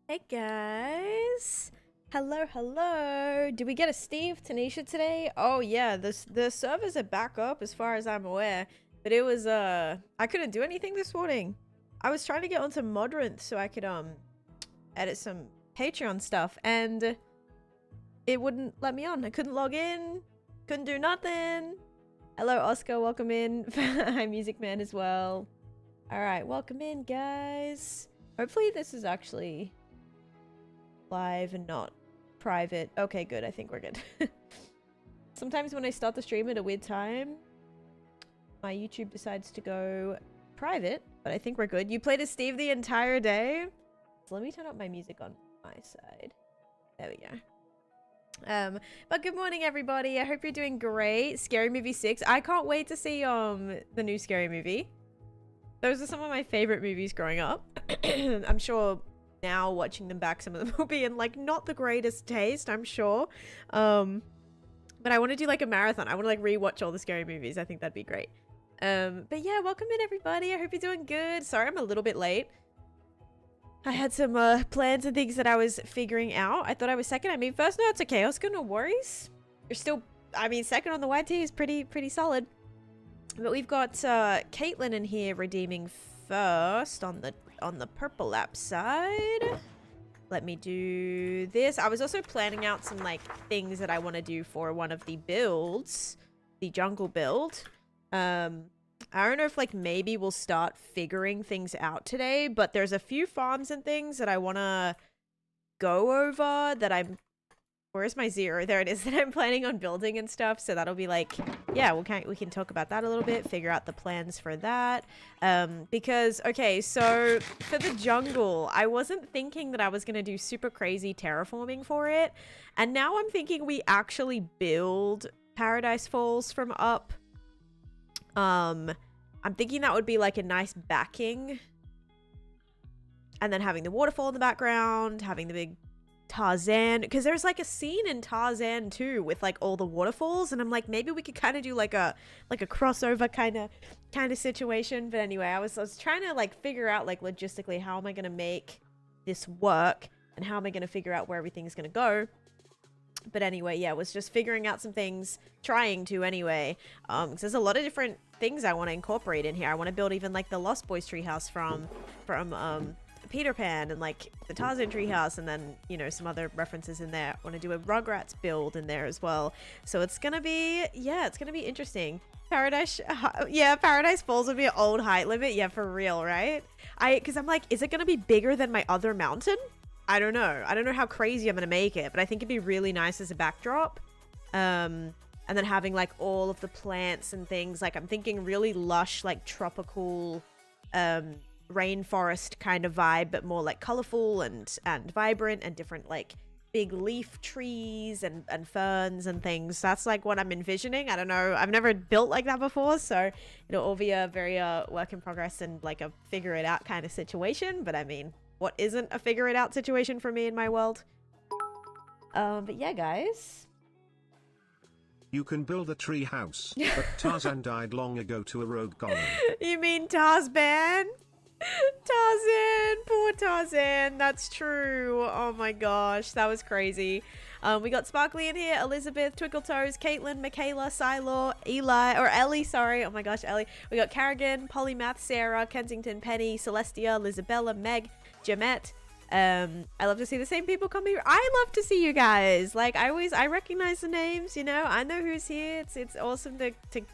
Hey guys. Hello. Did we get a Steve Taneesha today? Oh yeah, the servers are back up as far as I'm aware. But it was I couldn't do anything this morning. I was trying to get onto Modrinth so I could edit some Patreon stuff and it wouldn't let me on. I couldn't log in, couldn't do nothing. Hello Oscar, welcome in. Hi Music Man as well. Alright, welcome in guys. Hopefully this is actually live and not private. Okay, good. I think we're good. Sometimes when I start the stream at a weird time, my YouTube decides to go private, but I think we're good. You played as Steve the entire day? So let me turn up my music on my side. There we go. But good morning everybody. I hope you're doing great. Scary Movie 6. I can't wait to see the new Scary Movie. Those are some of my favorite movies growing up. I'm sure now watching them back, some of them will be in like not the greatest taste, I'm sure. But I want to do like a marathon. I want to like rewatch all the Scary Movies. I think that'd be great. But yeah, welcome in everybody. I hope you're doing good. Sorry I'm a little bit late. I had some plans and things that I was figuring out. I thought I was second. I mean, first, no, it's okay. Oscar, no worries. You're still, I mean, second on the YT is pretty solid. But we've got Caitlin in here redeeming first on the purple app side. Let me do this. I was also planning out some like things that I want to do for one of the builds, the jungle build. I don't know if like maybe we'll start figuring things out today, but there's a few farms and things that I want to go over that I'm, where's my 0? There it is, that I'm planning on building and stuff. So that'll be like, yeah, we can talk about that a little bit, figure out the plans for that. Because, okay, so for the jungle, I wasn't thinking that I was going to do super crazy terraforming for it. And now I'm thinking we actually build Paradise Falls from up. I'm thinking that would be like a nice backing. And then having the waterfall in the background, having the big Tarzan, because there's like a scene in Tarzan too with like all the waterfalls, and I'm like, maybe we could kind of do like a crossover kind of situation. But anyway, I was trying to like figure out like logistically how am I gonna make this work and how am I gonna figure out where everything's gonna go. But anyway, yeah, was just figuring out some things, trying to anyway, because there's a lot of different things I want to incorporate in here. I want to build even like the Lost Boys treehouse from Peter Pan and like the Tarzan treehouse, and then, you know, some other references in there. I want to do a Rugrats build in there as well. So it's gonna be, yeah, it's gonna be interesting. Paradise Falls would be an old height limit. Yeah, for real, right? Because I'm like, is it gonna be bigger than my other mountain? I don't know. I don't know how crazy I'm gonna make it, but I think it'd be really nice as a backdrop. And then having like all of the plants and things, like I'm thinking really lush, like tropical, rainforest kind of vibe, but more like colorful and vibrant, and different like big leaf trees and ferns and things. That's like what I'm envisioning. I don't know, I've never built like that before, so it'll all be a very work in progress and like a figure it out kind of situation. But I mean, what isn't a figure it out situation for me in my world? But yeah, guys, you can build a tree house, but Tarzan died long ago to a rogue golem. You mean Tarzban? Tarzan, poor Tarzan. That's true. Oh my gosh, that was crazy. We got Sparkly in here, Elizabeth, Twickletoes, Caitlin, Michaela, Sylor, Eli, or Ellie, sorry. Oh my gosh, Ellie. We got Carrigan, Polymath, Sarah, Kensington, Penny, Celestia, Lizabella, Meg, Jamette. I love to see the same people come here. I love to see you guys. Like, I recognize the names, you know. I know who's here. It's awesome to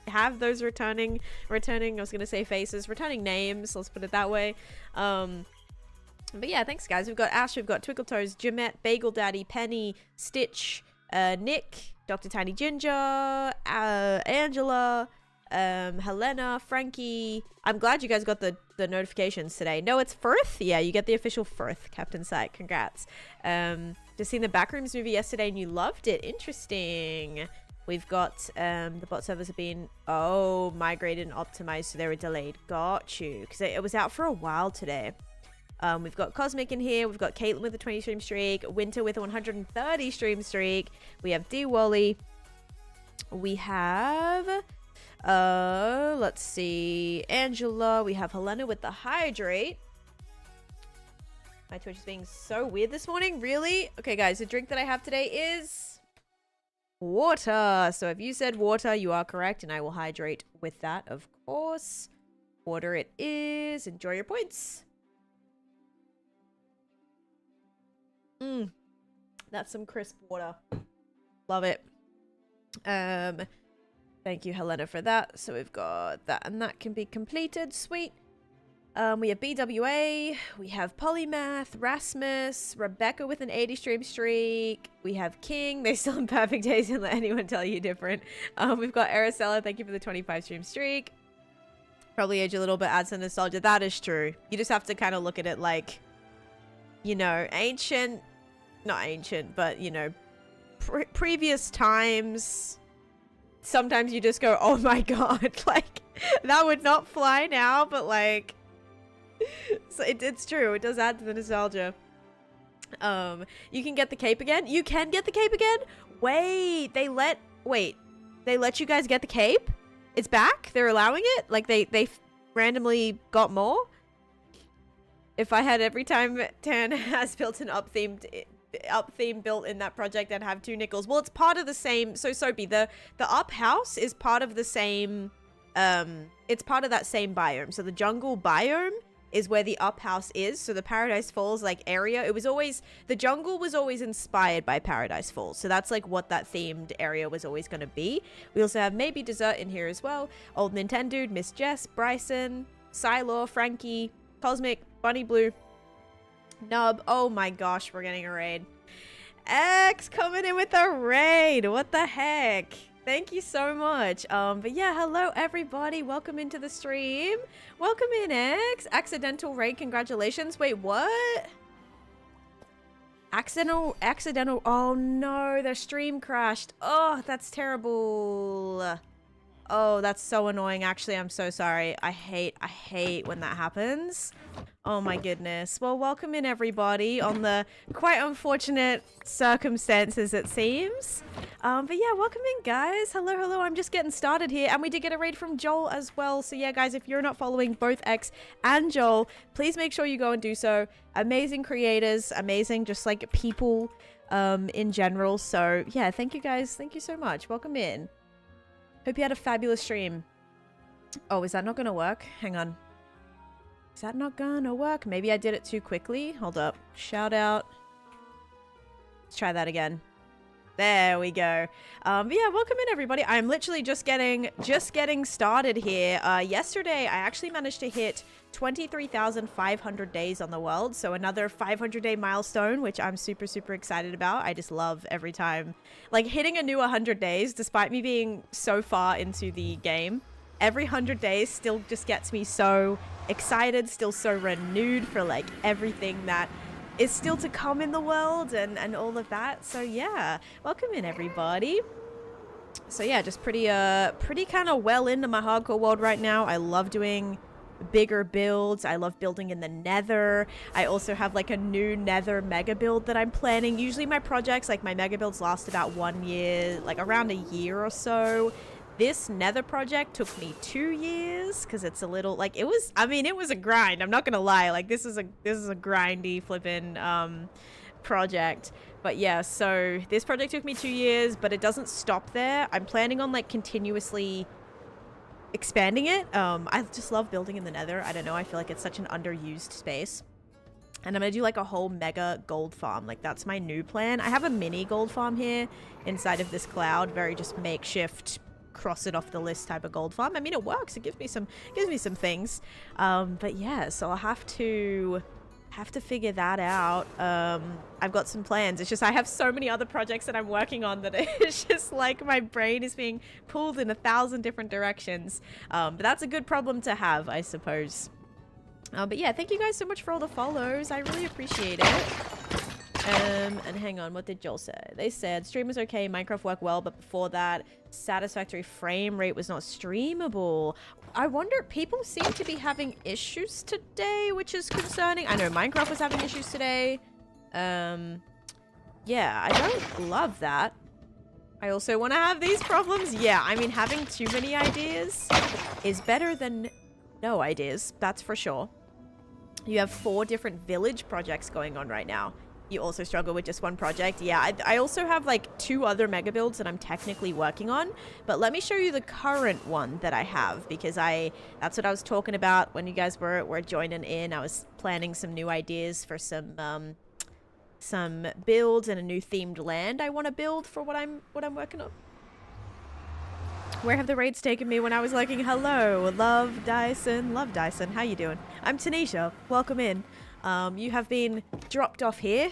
have those returning, I was gonna say faces, returning names, let's put it that way. But yeah, thanks guys. We've got Ash, we've got Twickletoes, Jamette, Bagel Daddy, Penny, Stitch, Nick, Dr. Tiny Ginger, Angela, Helena, Frankie. I'm glad you guys got the notifications today. No, it's Firth. Yeah, you get the official Firth Captain Sight. Congrats. Just seen the Backrooms movie yesterday and you loved it. Interesting. We've got the bot servers have been migrated and optimized, so they were delayed. Got you, because it was out for a while today. We've got Cosmic in here. We've got Caitlin with a 20 stream streak, Winter with a 130 stream streak. We have D Wally. We have let's see, Angela. We have Helena with the hydrate. My Twitch is being so weird this morning. Really? Okay, guys, the drink that I have today is water. So if you said water, you are correct, and I will hydrate with that, of course. Water it is. Enjoy your points. That's some crisp water. Love it. Thank you, Helena, for that. So we've got that, and that can be completed. Sweet. We have BWA, we have Polymath, Rasmus, Rebecca with an 80 stream streak, we have King, they still in perfect days and let anyone tell you different. We've got Aracella, thank you for the 25 stream streak. Probably age a little bit, adds some nostalgia. That is true. You just have to kind of look at it like, you know, ancient, not ancient, but, you know, previous times. Sometimes you just go, oh my god, like, that would not fly now, but like... So it's true, it does add to the nostalgia. You can get the cape again. You can get the cape again. Wait, they let you guys get the cape. It's back. They're allowing it. Like they randomly got more. If I had every time Tan has built an up theme built in that project, I'd have 2 nickels. Well, it's part of the same. So Soapy, the up house is part of the same. It's part of that same biome. So the jungle biome is where the up house is. So the Paradise Falls like area, it was always, the jungle was always inspired by Paradise Falls. So that's like what that themed area was always going to be. We also have Maybe Dessert in here as well. Old Nintendo, Miss Jess, Bryson, Sylor, Frankie, Cosmic, Bunny Blue, Nub. Oh my gosh, we're getting a raid. X coming in with a raid. What the heck? Thank you so much. But yeah, hello everybody. Welcome into the stream. Welcome in, X. Accidental raid, congratulations. Wait, what? Accidental. Oh no, their stream crashed. Oh, that's terrible. Oh, that's so annoying. Actually, I'm so sorry. I hate when that happens. Oh my goodness. Well, welcome in everybody on the quite unfortunate circumstances, it seems. But yeah, welcome in, guys. Hello. I'm just getting started here, and we did get a raid from Joel as well. So yeah, guys, if you're not following both X and Joel, please make sure you go and do so. Amazing creators, amazing just like people in general. So yeah, thank you guys. Thank you so much. Welcome in. Hope you had a fabulous stream. Oh, is that not gonna work? Hang on. Is that not gonna work? Maybe I did it too quickly. Hold up. Shout out. Let's try that again. There we go. But yeah, welcome in everybody. I'm literally just getting started here. Yesterday, I actually managed to hit 23,500 days on the world. So another 500-day milestone, which I'm super, super excited about. I just love every time. Like hitting a new 100 days, despite me being so far into the game, every 100 days still just gets me so excited, still so renewed for like everything that is still to come in the world and all of that. So yeah, welcome in everybody. So yeah, just pretty kind of well into my hardcore world right now. I love doing bigger builds. I love building in the nether. I also have like a new nether mega build that I'm planning. Usually my projects, like my mega builds, last about 1 year, like around a year or so. This nether project took me 2 years because it's a little like it was a grind. I'm not gonna lie, like this is a grindy flippin' project. But yeah, so this project took me 2 years, but it doesn't stop there. I'm planning on like continuously expanding it. I just love building in the nether. I don't know, I feel like it's such an underused space. And I'm gonna do like a whole mega gold farm. Like that's my new plan. I have a mini gold farm here inside of this cloud, very just makeshift, cross it off the list type of gold farm. I mean, it works. It gives me some things. But yeah, so I'll have to figure that out. I've got some plans. It's just I have so many other projects that I'm working on that it's just like my brain is being pulled in 1,000 different directions. But that's a good problem to have, I suppose. But yeah, thank you guys so much for all the follows. I really appreciate it. And hang on, what did Joel say? They said stream was okay, Minecraft worked well, but before that, satisfactory frame rate was not streamable. I wonder, people seem to be having issues today, which is concerning. I know Minecraft was having issues today. Yeah, I don't love that. I also want to have these problems. Yeah, I mean, having too many ideas is better than no ideas, that's for sure. You have 4 different village projects going on right now. You also struggle with just one project. Yeah, I also have like 2 other mega builds that I'm technically working on, but let me show you the current one that I have, because that's what I was talking about when you guys were joining in. I was planning some new ideas for some builds and a new themed land I want to build for what I'm working on. Where have the raids taken me when I was lurking? Hello, Love Dyson. How you doing? I'm Taneesha. Welcome in. You have been dropped off here.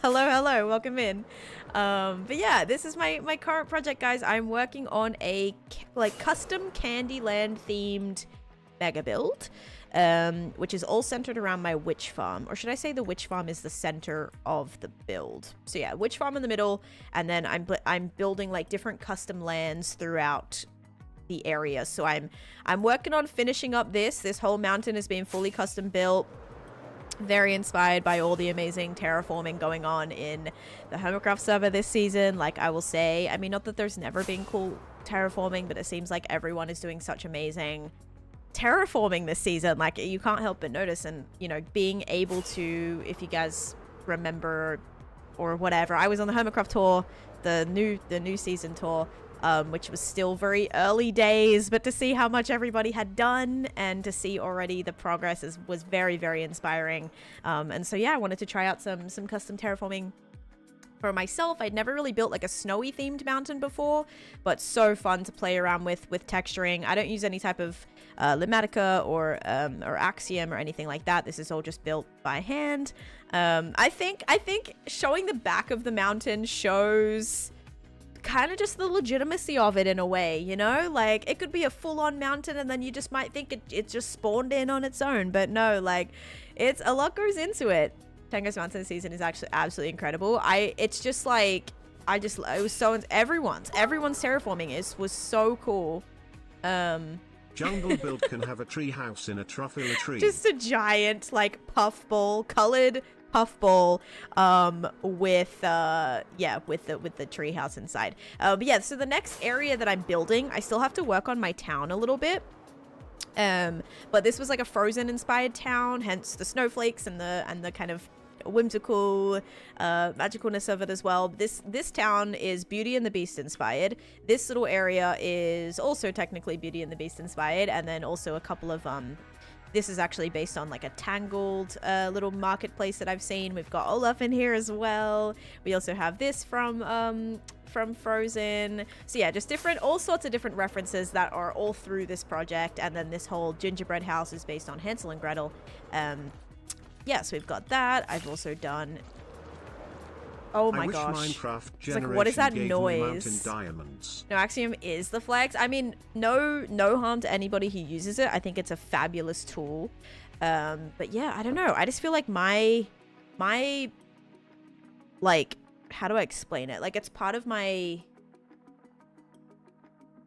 Hello, welcome in. But yeah, this is my current project, guys. I'm working on a custom Candyland themed mega build, which is all centered around my witch farm, or should I say the witch farm is the center of the build. So yeah, witch farm in the middle, and then I'm building like different custom lands throughout the area. So I'm working on finishing up this whole mountain is being fully custom built, very inspired by all the amazing terraforming going on in the Hermitcraft server this season. Like, I will say, I mean, not that there's never been cool terraforming, but it seems like everyone is doing such amazing terraforming this season. Like, you can't help but notice. And, you know, being able to, if you guys remember or whatever, I was on the Hermitcraft tour, the new season tour, which was still very early days, but to see how much everybody had done and to see already the progress was very, very inspiring. And so yeah, I wanted to try out some custom terraforming for myself. I'd never really built like a snowy themed mountain before, but so fun to play around with texturing. I don't use any type of Limatica or Axiom or anything like that. This is all just built by hand. I think showing the back of the mountain shows kind of just the legitimacy of it in a way, you know? Like, it could be a full-on mountain and then you just might think it just spawned in on its own, but no, like, it's a lot goes into it. Tango's Mountain this season is actually absolutely incredible. It was so, everyone's terraforming was so cool. Jungle build can have a tree house in a truffula tree. Just a giant like puffball, colored puffball, with the tree house inside. But yeah, so the next area that I'm building, I still have to work on my town a little bit. But this was like a Frozen inspired town, hence the snowflakes and the kind of whimsical magicalness of it as well. This town is Beauty and the Beast inspired. This little area is also technically Beauty and the Beast inspired, and then also a couple of this is actually based on like a Tangled little marketplace that I've seen. We've got Olaf in here as well. We also have this from Frozen. So yeah, just all sorts of different references that are all through this project. And then this whole gingerbread house is based on Hansel and Gretel. Yeah, so we've got that. I've also done... Oh my gosh. Minecraft it's like, what is that noise? Diamonds. No, Axiom is the flags. I mean, no harm to anybody who uses it. I think it's a fabulous tool. But yeah, I don't know. I just feel like my like, how do I explain it? Like, it's part of my...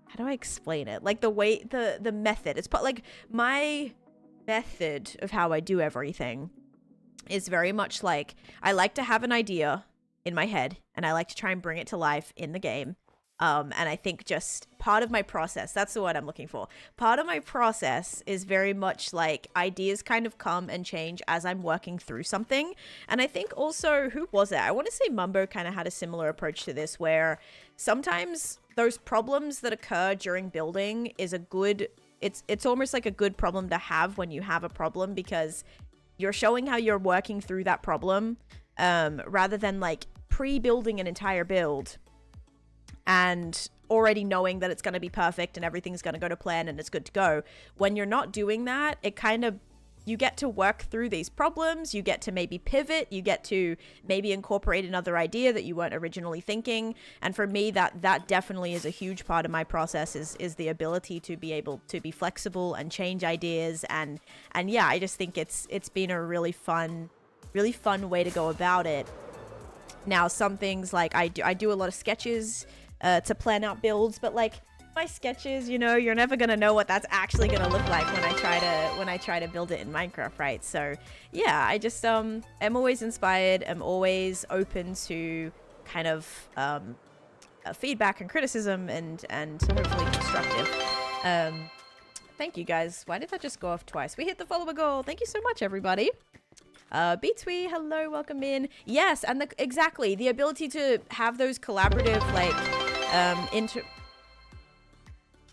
How do I explain it? Like, the way, the method. It's part, like, my method of how I do everything is very much like, I like to have an idea in my head and I like to try and bring it to life in the game. And I think just part of my process, that's the word I'm looking for. Part of my process is very much like ideas kind of come and change as I'm working through something. And I think also, who was it? I want to say Mumbo kind of had a similar approach to this, where sometimes those problems that occur during building is a good, it's almost like a good problem to have when you have a problem, because you're showing how you're working through that problem, rather than like pre-building an entire build and already knowing that it's going to be perfect and everything's going to go to plan and it's good to go. When you're not doing that, it kind of, you get to work through these problems, you get to maybe pivot, you get to maybe incorporate another idea that you weren't originally thinking. And for me, that definitely is a huge part of my process, is the ability to be able to be flexible and change ideas. And yeah, I just think it's been a really fun way to go about it. Now, some things like I do a lot of sketches to plan out builds, but like my sketches, you know, you're never gonna know what that's actually gonna look like when I try to build it in Minecraft, right? So yeah, I just am always inspired. I'm always open to kind of feedback and criticism and hopefully constructive. Thank you guys. Why did that just go off twice? We hit the follower goal. Thank you so much, everybody. Betwee, hello, welcome in. Yes, and exactly the ability to have those collaborative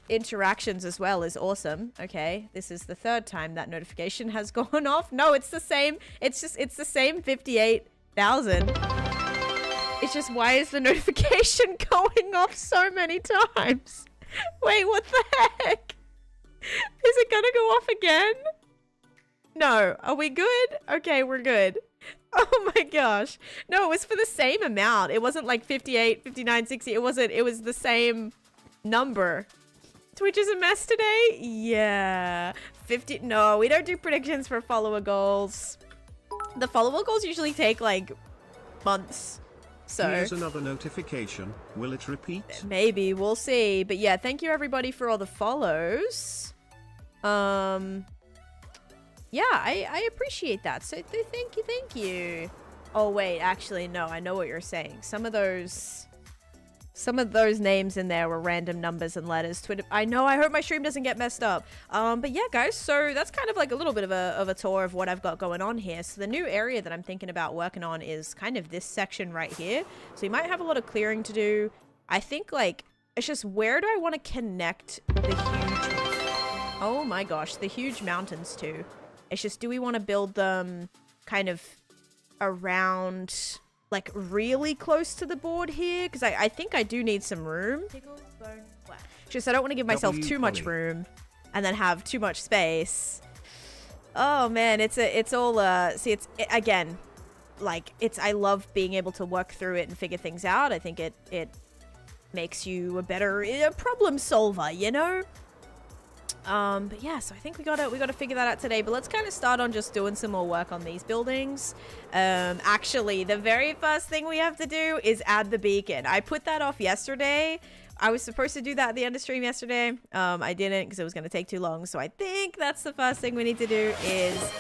interactions as well is awesome. Okay, this is the third time that notification has gone off. No, it's the same. It's the same 58,000. It's just, why is the notification going off so many times? Wait, what the heck? Is it gonna go off again? No. Are we good? Okay, we're good. Oh my gosh. No, it was for the same amount. It wasn't like 58, 59, 60. It wasn't. It was the same number. Twitch is a mess today? Yeah. 50. No, we don't do predictions for follower goals. The follower goals usually take like months. So here's another notification. Will it repeat? Maybe. We'll see. But yeah, thank you everybody for all the follows. Yeah, I appreciate that. So thank you. Oh wait, actually no, I know what you're saying. Some of those names in there were random numbers and letters. Twitter. I know. I hope my stream doesn't get messed up. But yeah, guys. So that's kind of like a little bit of a tour of what I've got going on here. So the new area that I'm thinking about working on is kind of this section right here. So you might have a lot of clearing to do. I think like it's just, where do I want to connect the huge? Oh my gosh, the huge mountains too. It's just, do we want to build them kind of around, like really close to the board here? Because I think I do need some room. Just, I don't want to give myself too much room and then have too much space. Oh man, it's all again, like I love being able to work through it and figure things out. I think it makes you a better problem solver, you know? But yeah, so I think we gotta figure that out today. But let's kind of start on just doing some more work on these buildings. Actually, the very first thing we have to do is add the beacon. I put that off yesterday. I was supposed to do that at the end of stream yesterday. I didn't because it was gonna take too long. So I think that's the first thing we need to do is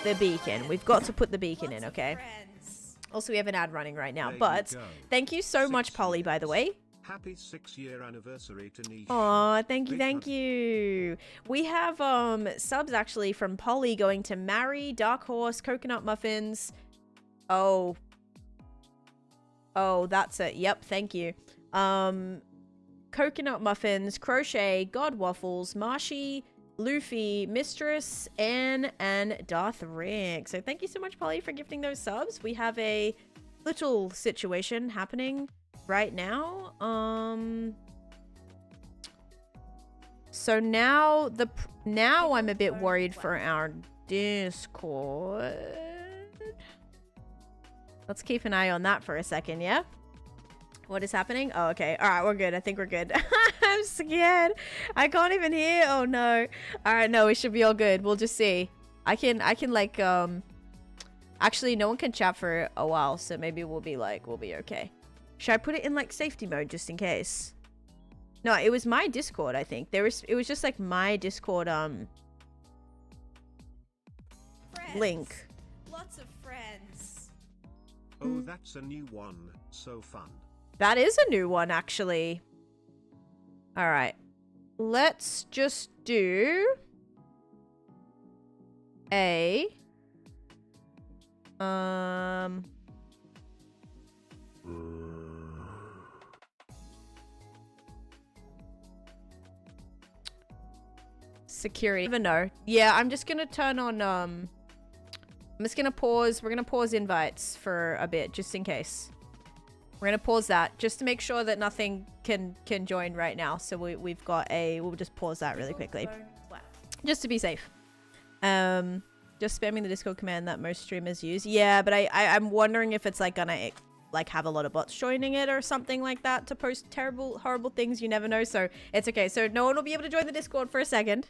the beacon. We've got to put the beacon in, okay? Also, we have an ad running right now. But thank you so much, Polly, by the way. Happy 6-year anniversary, Taneesha. Oh, thank you. We have subs actually from Polly going to Marry, Dark Horse, Coconut Muffins. Oh, that's it. Yep, thank you. Coconut Muffins, Crochet, God Waffles, Marshy, Luffy, Mistress, Anne, and Darth Rick. So thank you so much, Polly, for gifting those subs. We have a little situation happening right now. So now I'm a bit worried for our Discord. Let's keep an eye on that for a second, yeah? What is happening? Oh, okay. All right, we're good. I think we're good. I'm scared. I can't even hear. Oh no. All right, no, we should be all good. We'll just see. I can like actually no one can chat for a while, so maybe we'll be okay. Should I put it in like safety mode just in case? No, it was my Discord, I think. It was just like my Discord link. Lots of friends. Oh, that's a new one. So fun. That is a new one actually. All right. Let's just do a security. Even know. Yeah, I'm just gonna turn on I'm just gonna pause. We're gonna pause invites for a bit just in case. We're gonna pause that just to make sure that nothing can join right now. So we'll just pause that really quickly. Just to be safe. Just spamming the Discord command that most streamers use. Yeah, but I'm wondering if it's like gonna like have a lot of bots joining it or something like that to post horrible things. You never know. So it's okay. So no one will be able to join the Discord for a second.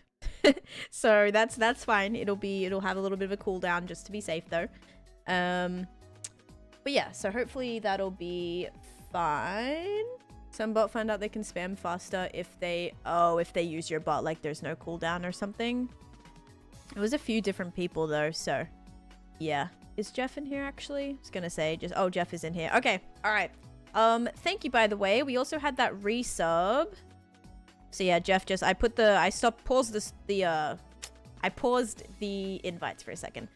So that's fine. It'll have a little bit of a cooldown just to be safe though. But yeah, so hopefully that'll be fine. Some bot found out they can spam faster if they use your bot like there's no cooldown or something. It was a few different people though, so yeah. Is Jeff in here actually? I was gonna say oh, Jeff is in here. Okay, all right. Thank you by the way. We also had that resub. So yeah, Jeff just, I paused the invites for a second.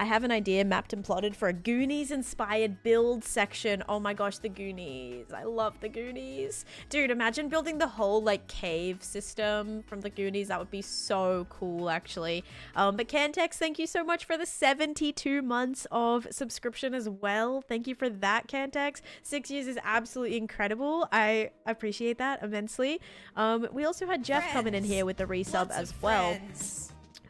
I have an idea mapped and plotted for a Goonies inspired build section. Oh my gosh, the Goonies. I love the Goonies. Dude, imagine building the whole like cave system from the Goonies. That would be so cool actually. But Cantex, thank you so much for the 72 months of subscription as well. Thank you for that, Cantex. 6 years is absolutely incredible. I appreciate that immensely. We also had Jeff coming in here with the resub as well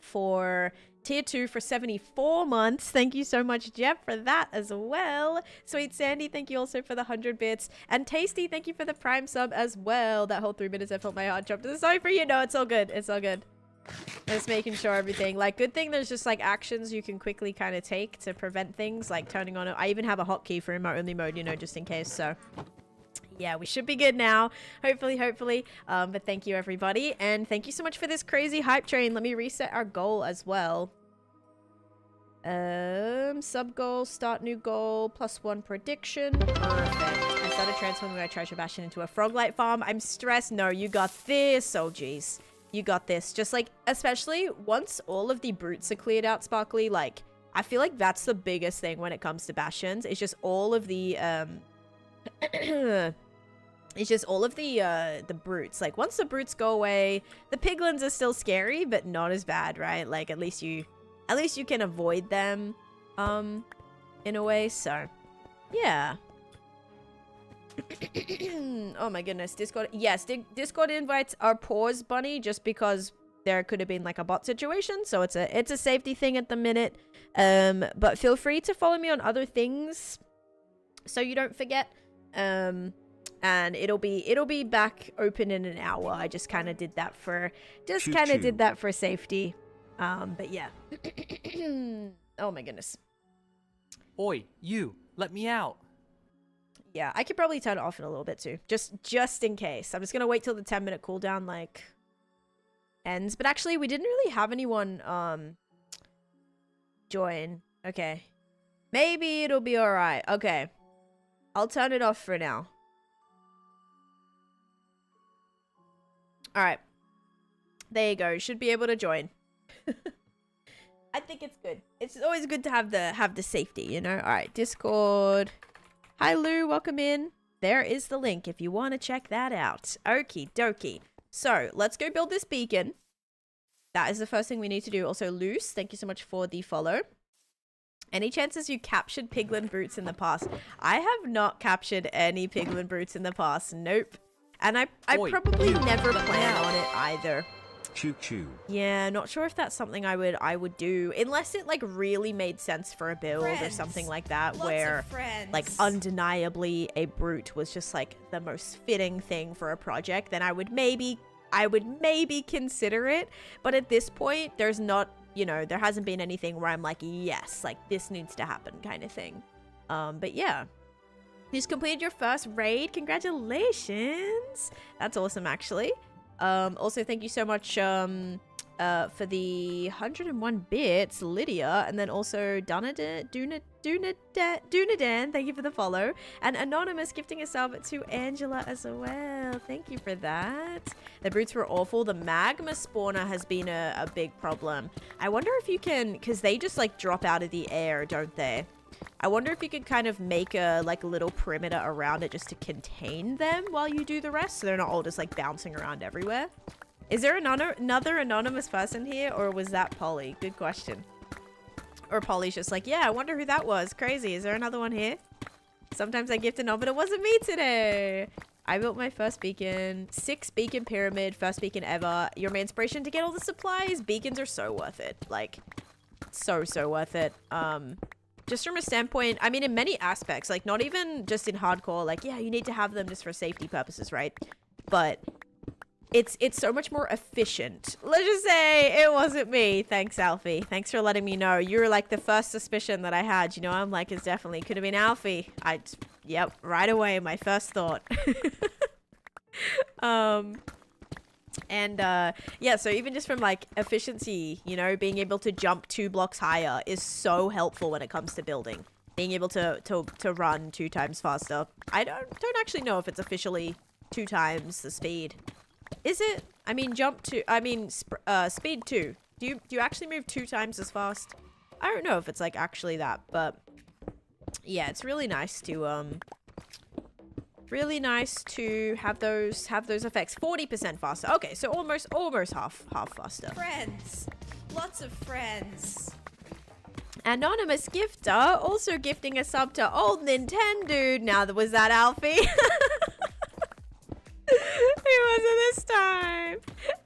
for Tier 2 for 74 months. Thank you so much, Jeff, for that as well. Sweet Sandy, thank you also for the 100 bits. And Tasty, thank you for the Prime sub as well. That whole 3 minutes, I felt my heart drop. Sorry for you. No, it's all good. It's all good. Just making sure everything. Like, good thing there's just, like, actions you can quickly kind of take to prevent things, like turning on it. I even have a hotkey for remote-only mode, you know, just in case, so... yeah, we should be good now. Hopefully. But thank you, everybody. And thank you so much for this crazy hype train. Let me reset our goal as well. Sub goal, start new goal, +1 prediction. Perfect. I started transforming my treasure bastion into a frog-light farm. I'm stressed. No, you got this. Oh, jeez. You got this. Just like, especially once all of the brutes are cleared out, Sparkly, like, I feel like that's the biggest thing when it comes to bastions. It's just all of the, it's just all of the brutes. Like, once the brutes go away, the piglins are still scary, but not as bad, right? Like, at least you can avoid them, in a way, so, yeah. Oh my goodness, Discord, yes, Discord invites are paused, Bunny, just because there could have been, like, a bot situation, so it's a safety thing at the minute, but feel free to follow me on other things, so you don't forget, and it'll be back open in an hour. I just kind of did that for, safety. But yeah. Oh my goodness. Oi, you, let me out. Yeah, I could probably turn it off in a little bit too. Just in case. I'm just gonna wait till the 10-minute cooldown, like, ends. But actually, we didn't really have anyone, join. Okay. Maybe it'll be alright. Okay. I'll turn it off for now. Alright. There you go. You should be able to join. I think it's good. It's always good to have the safety, you know? Alright, Discord. Hi Lou, welcome in. There is the link if you want to check that out. Okie dokie. So, let's go build this beacon. That is the first thing we need to do. Also, Luce, thank you so much for the follow. Any chances you captured piglin brutes in the past? I have not captured any piglin brutes in the past. Nope. And I probably never plan on it either. Choo choo. Yeah, not sure if that's something I would do, unless it like really made sense for a build or something like that, where like undeniably a brute was just like the most fitting thing for a project. Then I would maybe consider it. But at this point, there's not, you know, there hasn't been anything where I'm like, yes, like this needs to happen kind of thing. But yeah. You just completed your first raid. Congratulations. That's awesome, actually. Also, thank you so much for the 101 bits, Lydia, and then also Dunadan, thank you for the follow, and Anonymous gifting a sub to Angela as well. Thank you for that. The brutes were awful. The magma spawner has been a big problem. I wonder if you can, because they just like drop out of the air, don't they? I wonder if you could kind of make a like little perimeter around it just to contain them while you do the rest, so they're not all just like bouncing around everywhere. Is there another anonymous person here, or was that Polly? Good question. Or Polly's just like, yeah, I wonder who that was. Crazy. Is there another one here? Sometimes I gift a nod, but it wasn't me today. I built my first beacon. 6 beacon pyramid. First beacon ever. You're my inspiration to get all the supplies. Beacons are so worth it. Like, so worth it. Just from a standpoint, I mean, in many aspects, like not even just in hardcore, like, yeah, you need to have them just for safety purposes, right? But it's so much more efficient. Let's just say it wasn't me. Thanks, Alfie. Thanks for letting me know. You were like the first suspicion that I had. You know, I'm like, it's definitely could have been Alfie. Yep, right away, my first thought. Yeah, so even just from like efficiency, you know, being able to jump 2 blocks higher is so helpful when it comes to building. Being able to run 2 times faster. I don't actually know if it's officially 2 times the speed. Is it? I mean, speed 2. Do you actually move 2 times as fast? I don't know if it's like actually that, but yeah, it's really nice to have those effects. 40% faster. Okay, so almost half faster. Friends. Lots of friends. Anonymous gifter also gifting a sub to Old Nintendo. Now, was that Alfie? It wasn't this time.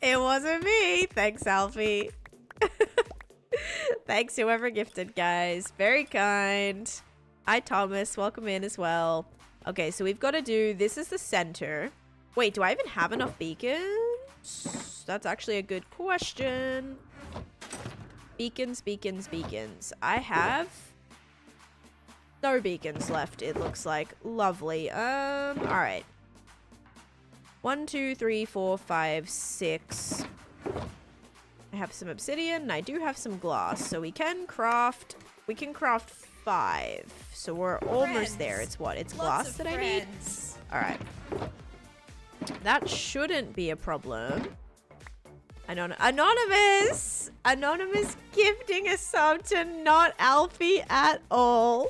It wasn't me. Thanks, Alfie. Thanks, whoever gifted, guys. Very kind. Hi, Thomas. Welcome in as well. Okay, so we've got to do... This is the center. Wait, do I even have enough beacons? That's actually a good question. Beacons. I have no beacons left, it looks like. Lovely. Alright. 1, 2, 3, 4, 5, 6. I have some obsidian, and I do have some glass, so we can craft 5. So we're almost there. It's what? It's glass that I need? Alright. That shouldn't be a problem. Anonymous gifting a sub to not Alfie at all.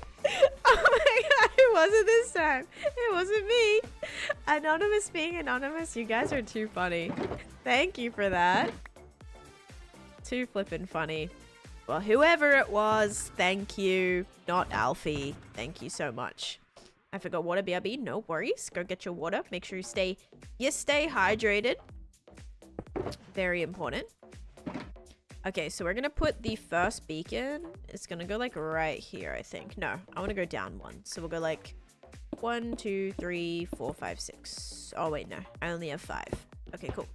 Oh my god, it wasn't this time. It wasn't me. Anonymous being anonymous, you guys are too funny. Thank you for that. Too flippin' funny. Well, whoever it was, thank you. Not Alfie. Thank you so much. I forgot water, BRB. No worries. Go get your water. Make sure you stay hydrated. Very important. Okay, so we're gonna put the first beacon. It's gonna go like right here, I think. No, I want to go down 1. So we'll go like 1, 2, 3, 4, 5, 6. Oh wait, no, I only have 5. Okay, cool.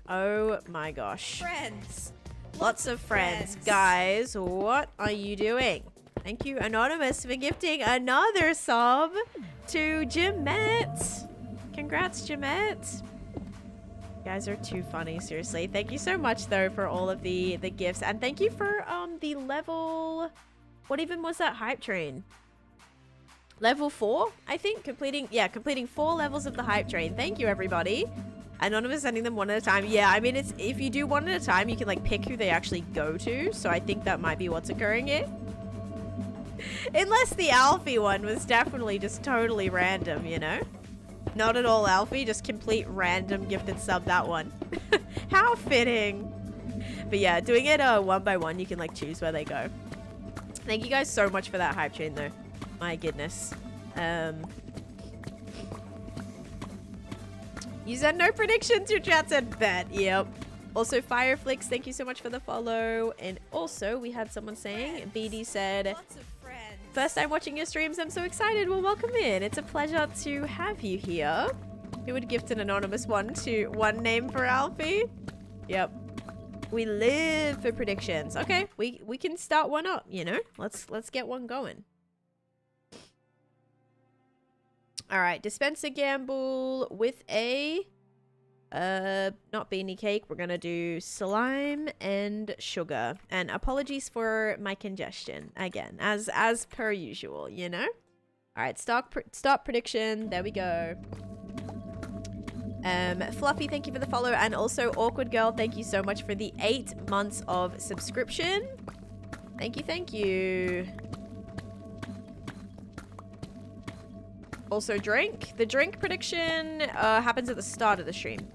Oh my gosh. Friends. Lots of friends. Guys, what are you doing? Thank you, Anonymous, for gifting another sub to Jimette. Congrats, Jimette. You guys are too funny, seriously. Thank you so much, though, for all of the gifts. And thank you for the level... What even was that hype train? Level 4, I think? Completing 4 levels of the hype train. Thank you, everybody. Anonymous sending them one at a time. Yeah, I mean, it's if you do one at a time, you can, like, pick who they actually go to. So I think that might be what's occurring here. Unless the Alfie one was definitely just totally random, you know? Not at all Alfie, just complete random gifted sub that one. How fitting. But yeah, doing it one by one, you can like choose where they go. Thank you guys so much for that hype train though. My goodness. You said no predictions, your chat said bet. Yep. Also Fireflix, thank you so much for the follow. And also we had someone saying, BD said, Lots of friends. first time watching your streams, I'm so excited. Well, welcome in. It's a pleasure to have you here. Who would gift an anonymous one name for Alfie? Yep. We live for predictions. Okay, we can start one up, you know? Let's get one going. Alright, dispense a gamble with a not beanie cake. We're gonna do slime and sugar. And apologies for my congestion again, as per usual, you know. All right, start prediction. There we go. Fluffy, thank you for the follow, and also Awkward Girl, thank you so much for the 8 months of subscription. Thank you. Also drink. The drink prediction happens at the start of the stream.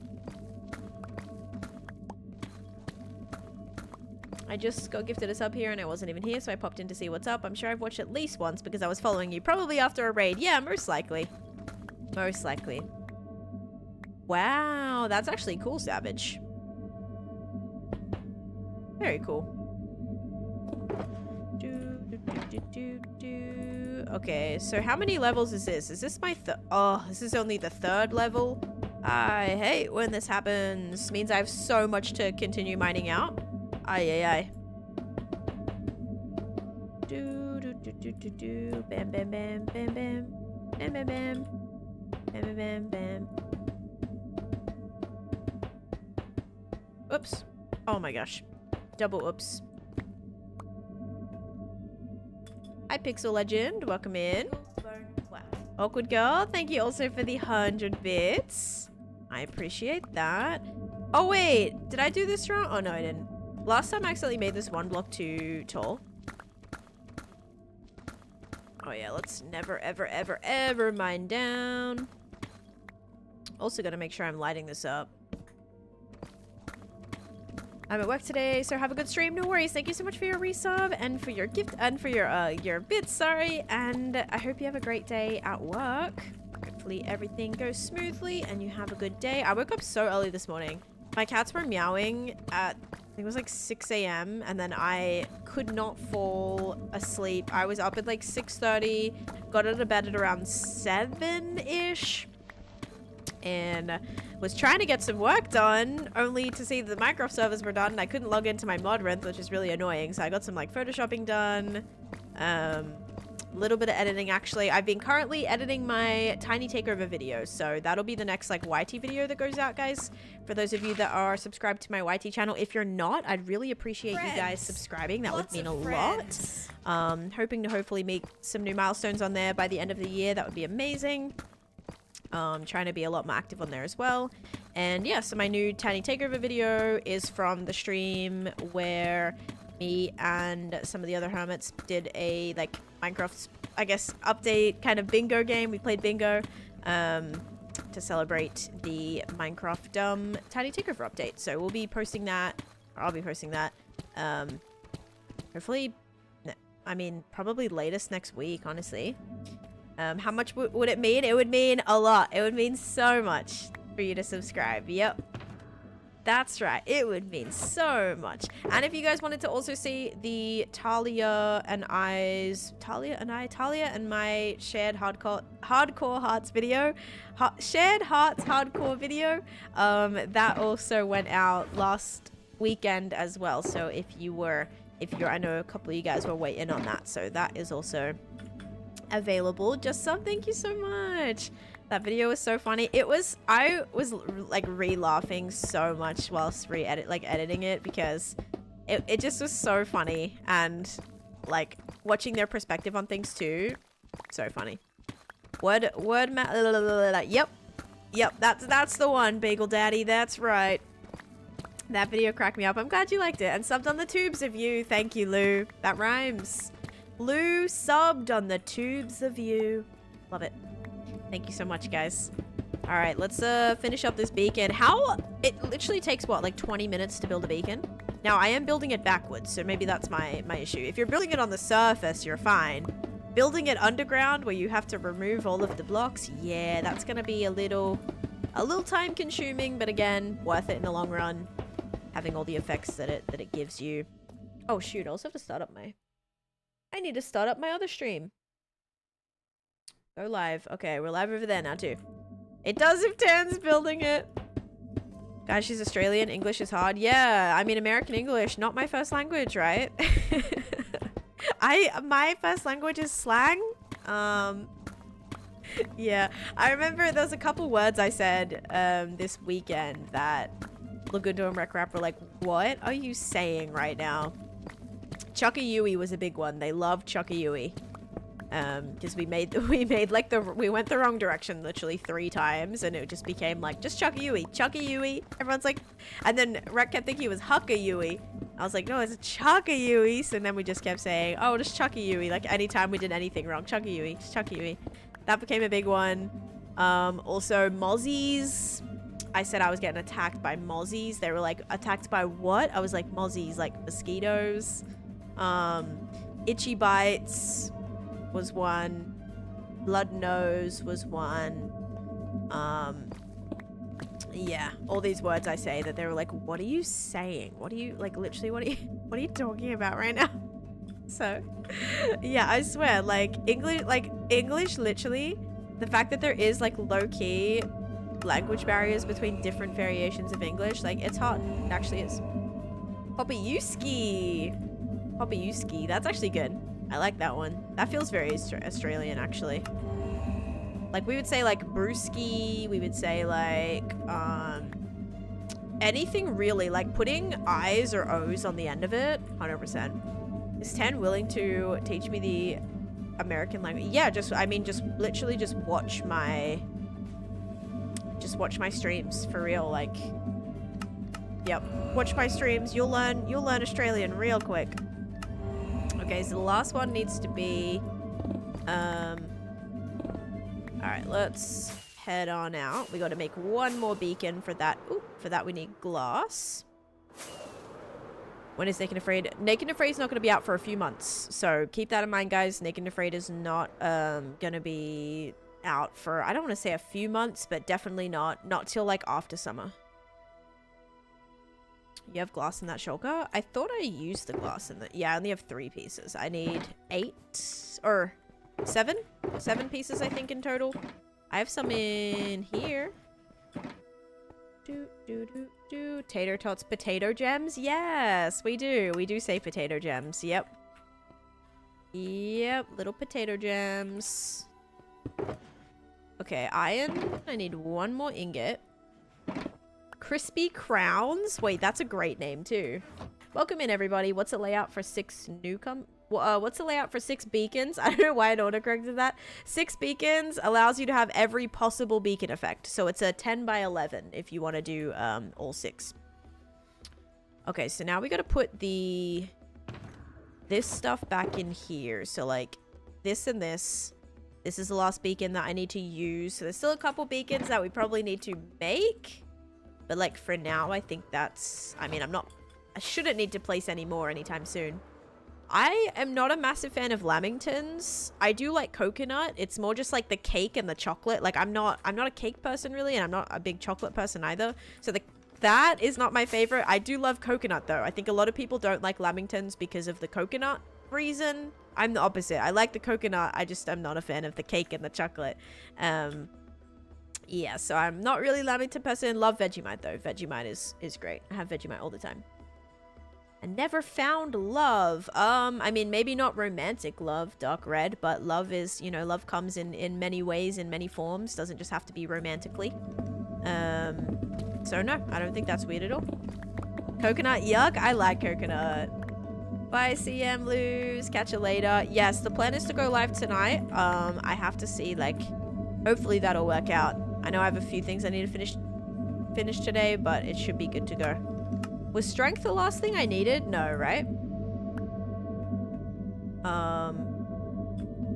I just got gifted a sub here and I wasn't even here, so I popped in to see what's up. I'm sure I've watched at least once because I was following you. Probably after a raid. Yeah, most likely. Most likely. Wow, that's actually cool, Savage. Very cool. Okay, so how many levels is this? Is this my oh, this is only the 3rd level? I hate when this happens. Means I have so much to continue mining out. Aye. Bam, bam, bam, bam, bam. Bam, bam, bam. Bam, bam, bam, bam. Oops. Oh my gosh. Double oops. Hi, Pixel Legend. Welcome in. Awkward Girl, thank you also for the 100 bits. I appreciate that. Oh, wait. Did I do this wrong? Oh, no, I didn't. Last time I accidentally made this one block too tall. Oh, yeah. Let's never, ever, ever, ever mine down. Also gotta make sure I'm lighting this up. I'm at work today, so have a good stream. No worries. Thank you so much for your resub and for your gift and for your bits, sorry. And I hope you have a great day at work. Hopefully everything goes smoothly and you have a good day. I woke up so early this morning. My cats were meowing at, I think it was like 6 a.m. and then I could not fall asleep. I was up at like 6:30, got out of bed at around 7-ish. And was trying to get some work done, only to see the Minecraft servers were done. And I couldn't log into my mod rent, which is really annoying. So I got some like photoshopping done, a little bit of editing actually. I've been currently editing my tiny takeover video, so that'll be the next like YT video that goes out, guys. For those of you that are subscribed to my YT channel, if you're not, I'd really appreciate you guys subscribing. That would mean a lot. Hoping to hopefully make some new milestones on there by the end of the year. That would be amazing. Trying to be a lot more active on there as well. And yeah, so my new tiny takeover video is from the stream where me and some of the other hermits did a like Minecraft, I guess, update kind of bingo game. We played bingo to celebrate the Minecraft tiny takeover update. So we'll be posting that, or I'll be posting that. Hopefully, I mean, probably latest next week, honestly. How much would it mean? It would mean a lot. It would mean so much for you to subscribe. Yep. That's right. It would mean so much. And if you guys wanted to also see the Talia and my shared hardcore hearts video, shared hearts hardcore video, that also went out last weekend as well. So if you're, I know a couple of you guys were waiting on that. So that is also available. Just sub, thank you so much. That video was so funny. I was like re-laughing so much whilst editing it because it just was so funny, and like watching their perspective on things too, so funny. Yep, that's the one, Bagel Daddy, that's right. That video cracked me up. I'm glad you liked it and subbed on the tubes of you. Thank you, Lou. That rhymes. Lou subbed on the tubes of you. Love it. Thank you so much, guys. All right, let's finish up this beacon. It literally takes what, like 20 minutes to build a beacon? Now I am building it backwards, so maybe that's my issue. If you're building it on the surface, you're fine. Building it underground where you have to remove all of the blocks, yeah, that's gonna be a little time consuming, but again, worth it in the long run. Having all the effects that it gives you. Oh shoot, I also have to start up I need to start up my other stream. Go live. Okay, we're live over there now too. It does if Tan's building it. Guys, she's Australian. English is hard. Yeah, I mean American English, not my first language, right? My first language is slang. Yeah, I remember there was a couple words I said this weekend that Lagundo and Rec Rap were like, what are you saying right now? Chuckayui was a big one. They loved Chuckayui. Because we went the wrong direction literally 3 times, and it just became like, just Chuckayui. Everyone's like, and then Rec kept thinking it was Huckayui. I was like, no, it's Chuckayui. So then we just kept saying, oh, just Chuckayui. Like anytime we did anything wrong, Chuckayui, just Chuckayui. That became a big one. Also mozzies. I said I was getting attacked by mozzies. They were like, attacked by what? I was like, mozzies, like mosquitoes. Itchy bites was one. Blood nose was one. Yeah, all these words I say that they were like, what are you saying? What are you, like, literally, what are you talking about right now? So, yeah, I swear, like, English, literally, the fact that there is, like, low-key language barriers between different variations of English, like, it's hard. It actually is. Poppyuski, that's actually good. I like that one. That feels very Australian, actually. Like, we would say, like, brewski. We would say, like, anything really. Like, putting I's or O's on the end of it, 100%. Is Tan willing to teach me the American language? Yeah, just literally just watch my just watch my streams for real. Like, yep, watch my streams. You'll learn Australian real quick. Okay, so the last one needs to be, all right, let's head on out. We got to make one more beacon for that. Ooh, for that we need glass. When is Naked and Afraid? Naked and Afraid is not going to be out for a few months, so keep that in mind, guys. Naked and Afraid is not going to be out for, I don't want to say a few months, but definitely not till like after summer. You have glass in that shulker? I thought I used the glass in the... Yeah, I only have 3 pieces. I need 8 or 7? 7 pieces, I think, in total. I have some in here. Tater tots, potato gems? Yes, we do. We do say potato gems. Yep. Yep, little potato gems. Okay, iron. I need 1 more ingot. Crispy Crowns? Wait, that's a great name too. Welcome in, everybody. What's the layout for 6 what's the layout for 6 beacons? I don't know why I auto-corrected that. 6 beacons allows you to have every possible beacon effect. So it's a 10 by 11 if you want to do all 6. Okay, so now we got to put this stuff back in here. So like this and this. This is the last beacon that I need to use. So there's still a couple beacons that we probably need to make. But like for now, I think that's... I mean, I shouldn't need to place any more anytime soon. I am not a massive fan of lamingtons. I do like coconut. It's more just like the cake and the chocolate. Like I'm not a cake person really, and I'm not a big chocolate person either. So that is not my favorite. I do love coconut though. I think a lot of people don't like lamingtons because of the coconut reason. I'm the opposite. I like the coconut. I just am not a fan of the cake and the chocolate. Yeah, so I'm not really lamington person. Love Vegemite though. Vegemite is great. I have Vegemite all the time. I never found love. I mean, maybe not romantic love, dark red, but love is, you know, love comes in many ways, in many forms. Doesn't just have to be romantically. So no, I don't think that's weird at all. Coconut, yuck. I like coconut. Bye, CM Lose. Catch you later. Yes, the plan is to go live tonight. I have to see, like, hopefully that'll work out. I know I have a few things I need to finish today, but it should be good to go. Was strength the last thing I needed? No, right?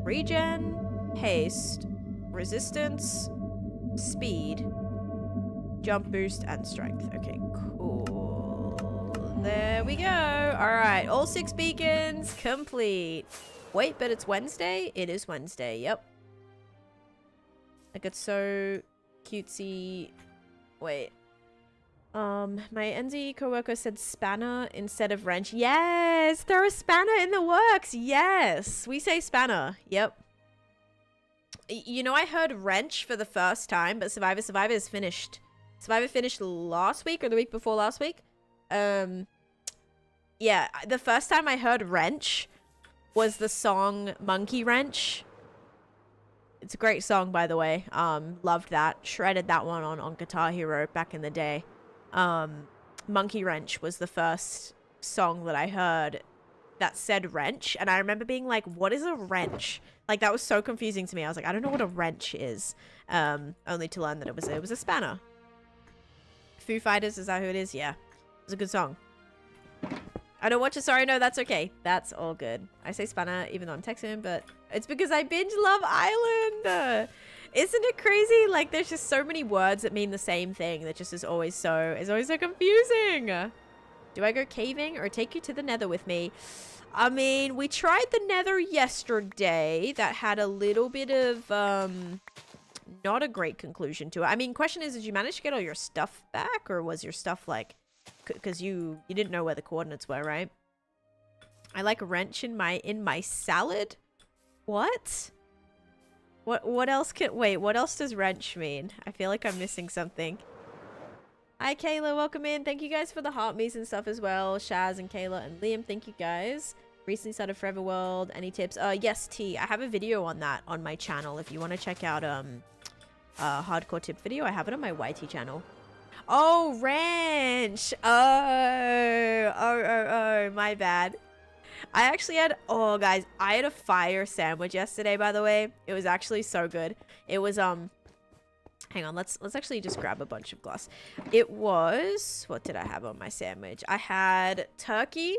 Regen, haste, resistance, speed, jump boost, and strength. Okay, cool. There we go. All right, all 6 beacons complete. Wait, but it's Wednesday? It is Wednesday, yep. Like, it's so cutesy. Wait. My NZ coworker said spanner instead of wrench. Yes, throw a spanner in the works. Yes, we say spanner. Yep. You know, I heard wrench for the first time, but Survivor is finished. Survivor finished last week or the week before last week. Yeah, the first time I heard wrench was the song Monkey Wrench. It's a great song, by the way. Loved that. Shredded that one on Guitar Hero back in the day. Monkey Wrench was the first song that I heard that said wrench, and I remember being like, what is a wrench? Like, that was so confusing to me. I was like, I don't know what a wrench is. Only to learn that it was a spanner. Foo Fighters, is that who it is? Yeah. It was a good song. I don't watch it. Sorry, no, that's okay. That's all good. I say spanner even though I'm texting, but it's because I binge Love Island. Isn't it crazy? Like, there's just so many words that mean the same thing that just is always so confusing. Do I go caving or take you to the nether with me? I mean, we tried the nether yesterday. That had a little bit of, not a great conclusion to it. I mean, question is, did you manage to get all your stuff back, or was your stuff, like, because you didn't know where the coordinates were, right? I like wrench in my salad. What? What else wait, what else does wrench mean? I feel like I'm missing something. Hi, Kayla. Welcome in. Thank you guys for the heart me's and stuff as well. Shaz and Kayla and Liam. Thank you guys. Recently started Forever World. Any tips? Yes, T. I have a video on that on my channel. If you want to check out hardcore tip video, I have it on my YT channel. Oh, wrench. Oh, my bad. I actually had, oh guys, I had a fire sandwich yesterday, by the way. It was actually so good. It was Hang on, let's actually just grab a bunch of glass. It was, what did I have on my sandwich? I had turkey,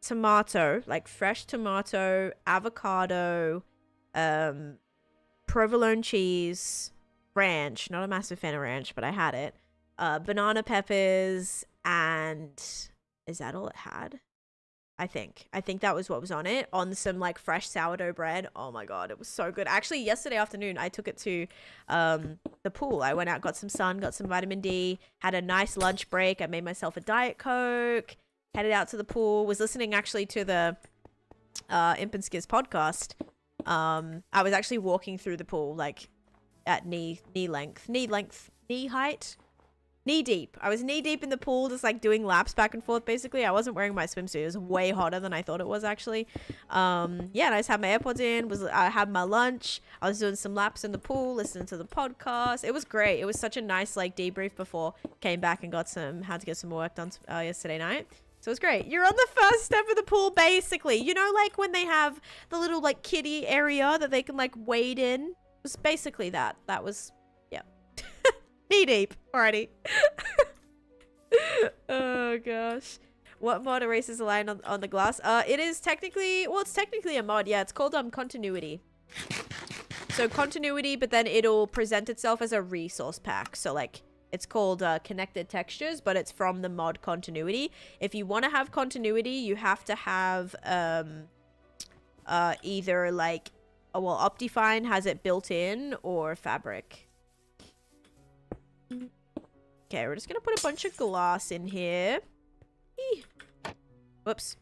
tomato, like fresh tomato, avocado, provolone cheese, ranch. Not a massive fan of ranch, but I had it. Banana peppers, and is that all it had? I think that was what was on it, on some like fresh sourdough bread. Oh my god, it was so good. Actually, yesterday afternoon I took it to the pool. I went out, got some sun, got some vitamin D, had a nice lunch break. I made myself a Diet Coke, headed out to the pool, was listening actually to the Imp and Skiz podcast. I was actually walking through the pool like at knee height. Knee deep. I was knee deep in the pool, just like doing laps back and forth. Basically, I wasn't wearing my swimsuit. It was way hotter than I thought it was actually. Yeah, and I just had my AirPods in. I had my lunch. I was doing some laps in the pool, listening to the podcast. It was great. It was such a nice like debrief before came back and had to get some work done yesterday night. So it was great. You're on the first step of the pool, basically. You know, like when they have the little like kiddie area that they can like wade in. It was basically that. That was, yeah. Knee deep already. Oh gosh. What mod erases a line on the glass? It is technically, well, it's technically a mod. Yeah, it's called continuity. So continuity, but then it'll present itself as a resource pack. So like it's called connected textures, but it's from the mod continuity. If you want to have continuity, you have to have either like, well, Optifine has it built in, or Fabric. Okay, we're just gonna put a bunch of glass in here. Eee. Whoops.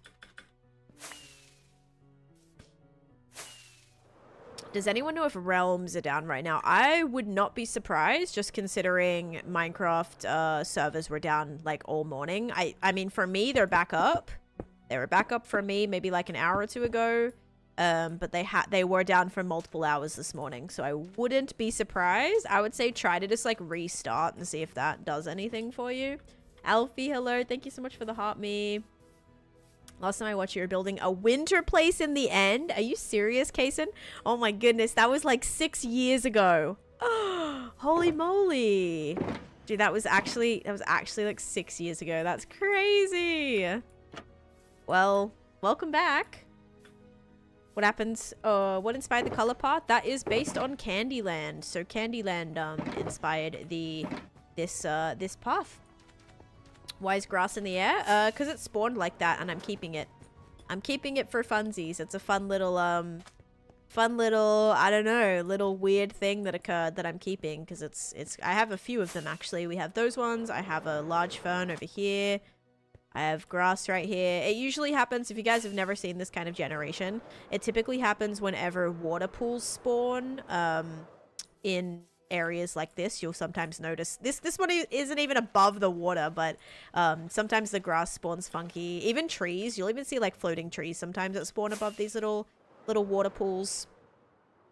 Does anyone know if realms are down right now? I would not be surprised, just considering Minecraft servers were down like all morning. I mean, for me, they're back up. They were back up for me maybe like an hour or two ago. But they were down for multiple hours this morning, so I wouldn't be surprised. I would say try to just like restart and see if that does anything for you. Alfie, hello, thank you so much for the heart me. Last time I watched you were building a winter place in the end. Are you serious, Kason? Oh my goodness, that was like 6 years ago. Oh, holy moly. Dude, that was actually like 6 years ago. That's crazy. Well, welcome back. What happens? What inspired the color part? That is based on Candyland. So Candyland inspired this path. Why is grass in the air? Because it spawned like that, and I'm keeping it. I'm keeping it for funsies. It's a fun little I don't know, little weird thing that occurred that I'm keeping, because it's. I have a few of them actually. We have those ones. I have a large fern over here. I have grass right here. It usually happens, if you guys have never seen this kind of generation, it typically happens whenever water pools spawn in areas like this. You'll sometimes notice this one isn't even above the water, but sometimes the grass spawns funky. Even trees, you'll even see like floating trees sometimes that spawn above these little water pools.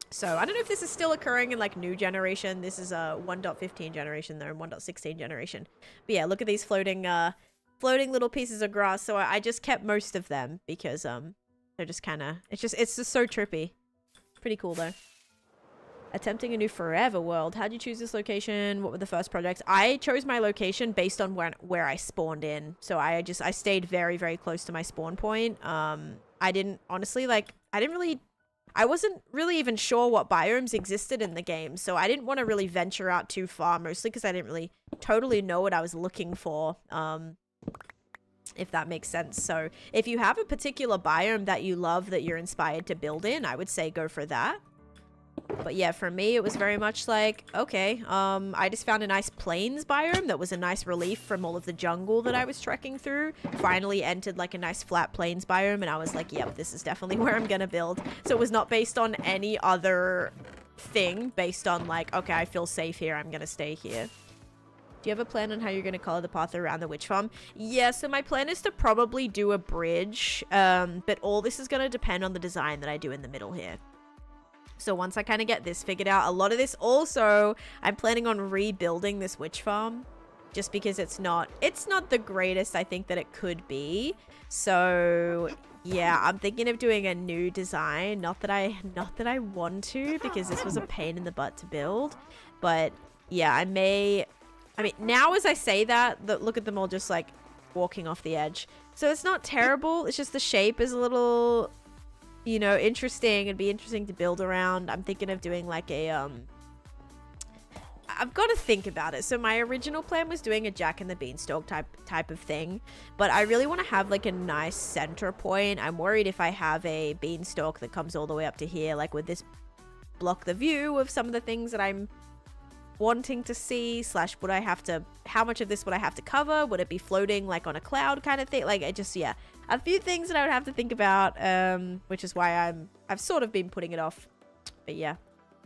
So I don't know if this is still occurring in like new generation. This is a 1.15 generation though, and 1.16 generation. But yeah, look at these floating little pieces of grass. So I just kept most of them because they're just kind of, it's just so trippy. Pretty cool though. Attempting a new forever world. How'd you choose this location? What were the first projects? I chose my location based on where I spawned in. So I stayed very, very close to my spawn point. I didn't honestly I wasn't really even sure what biomes existed in the game. So I didn't want to really venture out too far, mostly because I didn't really totally know what I was looking for. If that makes sense. So if you have a particular biome that you love that you're inspired to build in, I would say go for that. But yeah, for me, it was very much like, okay, I just found a nice plains biome that was a nice relief from all of the jungle that I was trekking through. Finally entered like a nice flat plains biome, and I was like, yep, this is definitely where I'm gonna build. So it was not based on any other thing, based on like, okay, I feel safe here, I'm gonna stay here. Do you have a plan on how you're going to color the path around the witch farm? Yeah, so my plan is to probably do a bridge, but all this is going to depend on the design that I do in the middle here. So once I kind of get this figured out, a lot of this also, I'm planning on rebuilding this witch farm, just because it's not the greatest I think that it could be. So Yeah, I'm thinking of doing a new design. Not that I want to, because this was a pain in the butt to build. But yeah, I mean, now as I say that, look at them all just like walking off the edge. So it's not terrible. It's just the shape is a little, you know, interesting. It'd be interesting to build around. I'm thinking of doing like a I've got to think about it. So my original plan was doing a Jack and the Beanstalk type of thing, but I really want to have like a nice center point. I'm worried if I have a beanstalk that comes all the way up to here, like would this block the view of some of the things that I'm wanting to see, slash would I have to, how much of this would I have to cover? Would it be floating like on a cloud kind of thing? Like I just, yeah, a few things that I would have to think about, which is why I've sort of been putting it off. But yeah.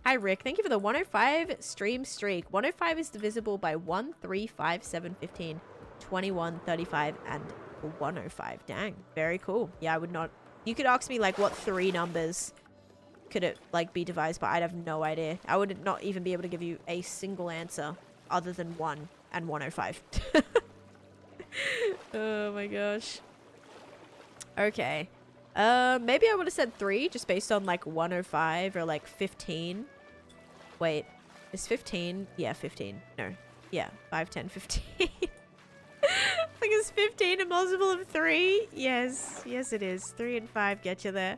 Hi, Rick. Thank you for the 105 stream streak. 105 is divisible by 1, 3, 5, 7, 15, 21, 35, and 105. Dang. Very cool. Yeah, I would not... You could ask me, like, what 3 numbers could it, like, be divised by? I'd have no idea. I would not even be able to give you a single answer other than 1 and 105. Oh, my gosh. Okay. Maybe I would have said 3, just based on, like, 105 or, like, 15. Wait, is 15? Yeah, 15. No. Yeah, 5, 10, 15. Like, is 15 a multiple of 3? Yes. Yes, it is. 3 and 5 get you there.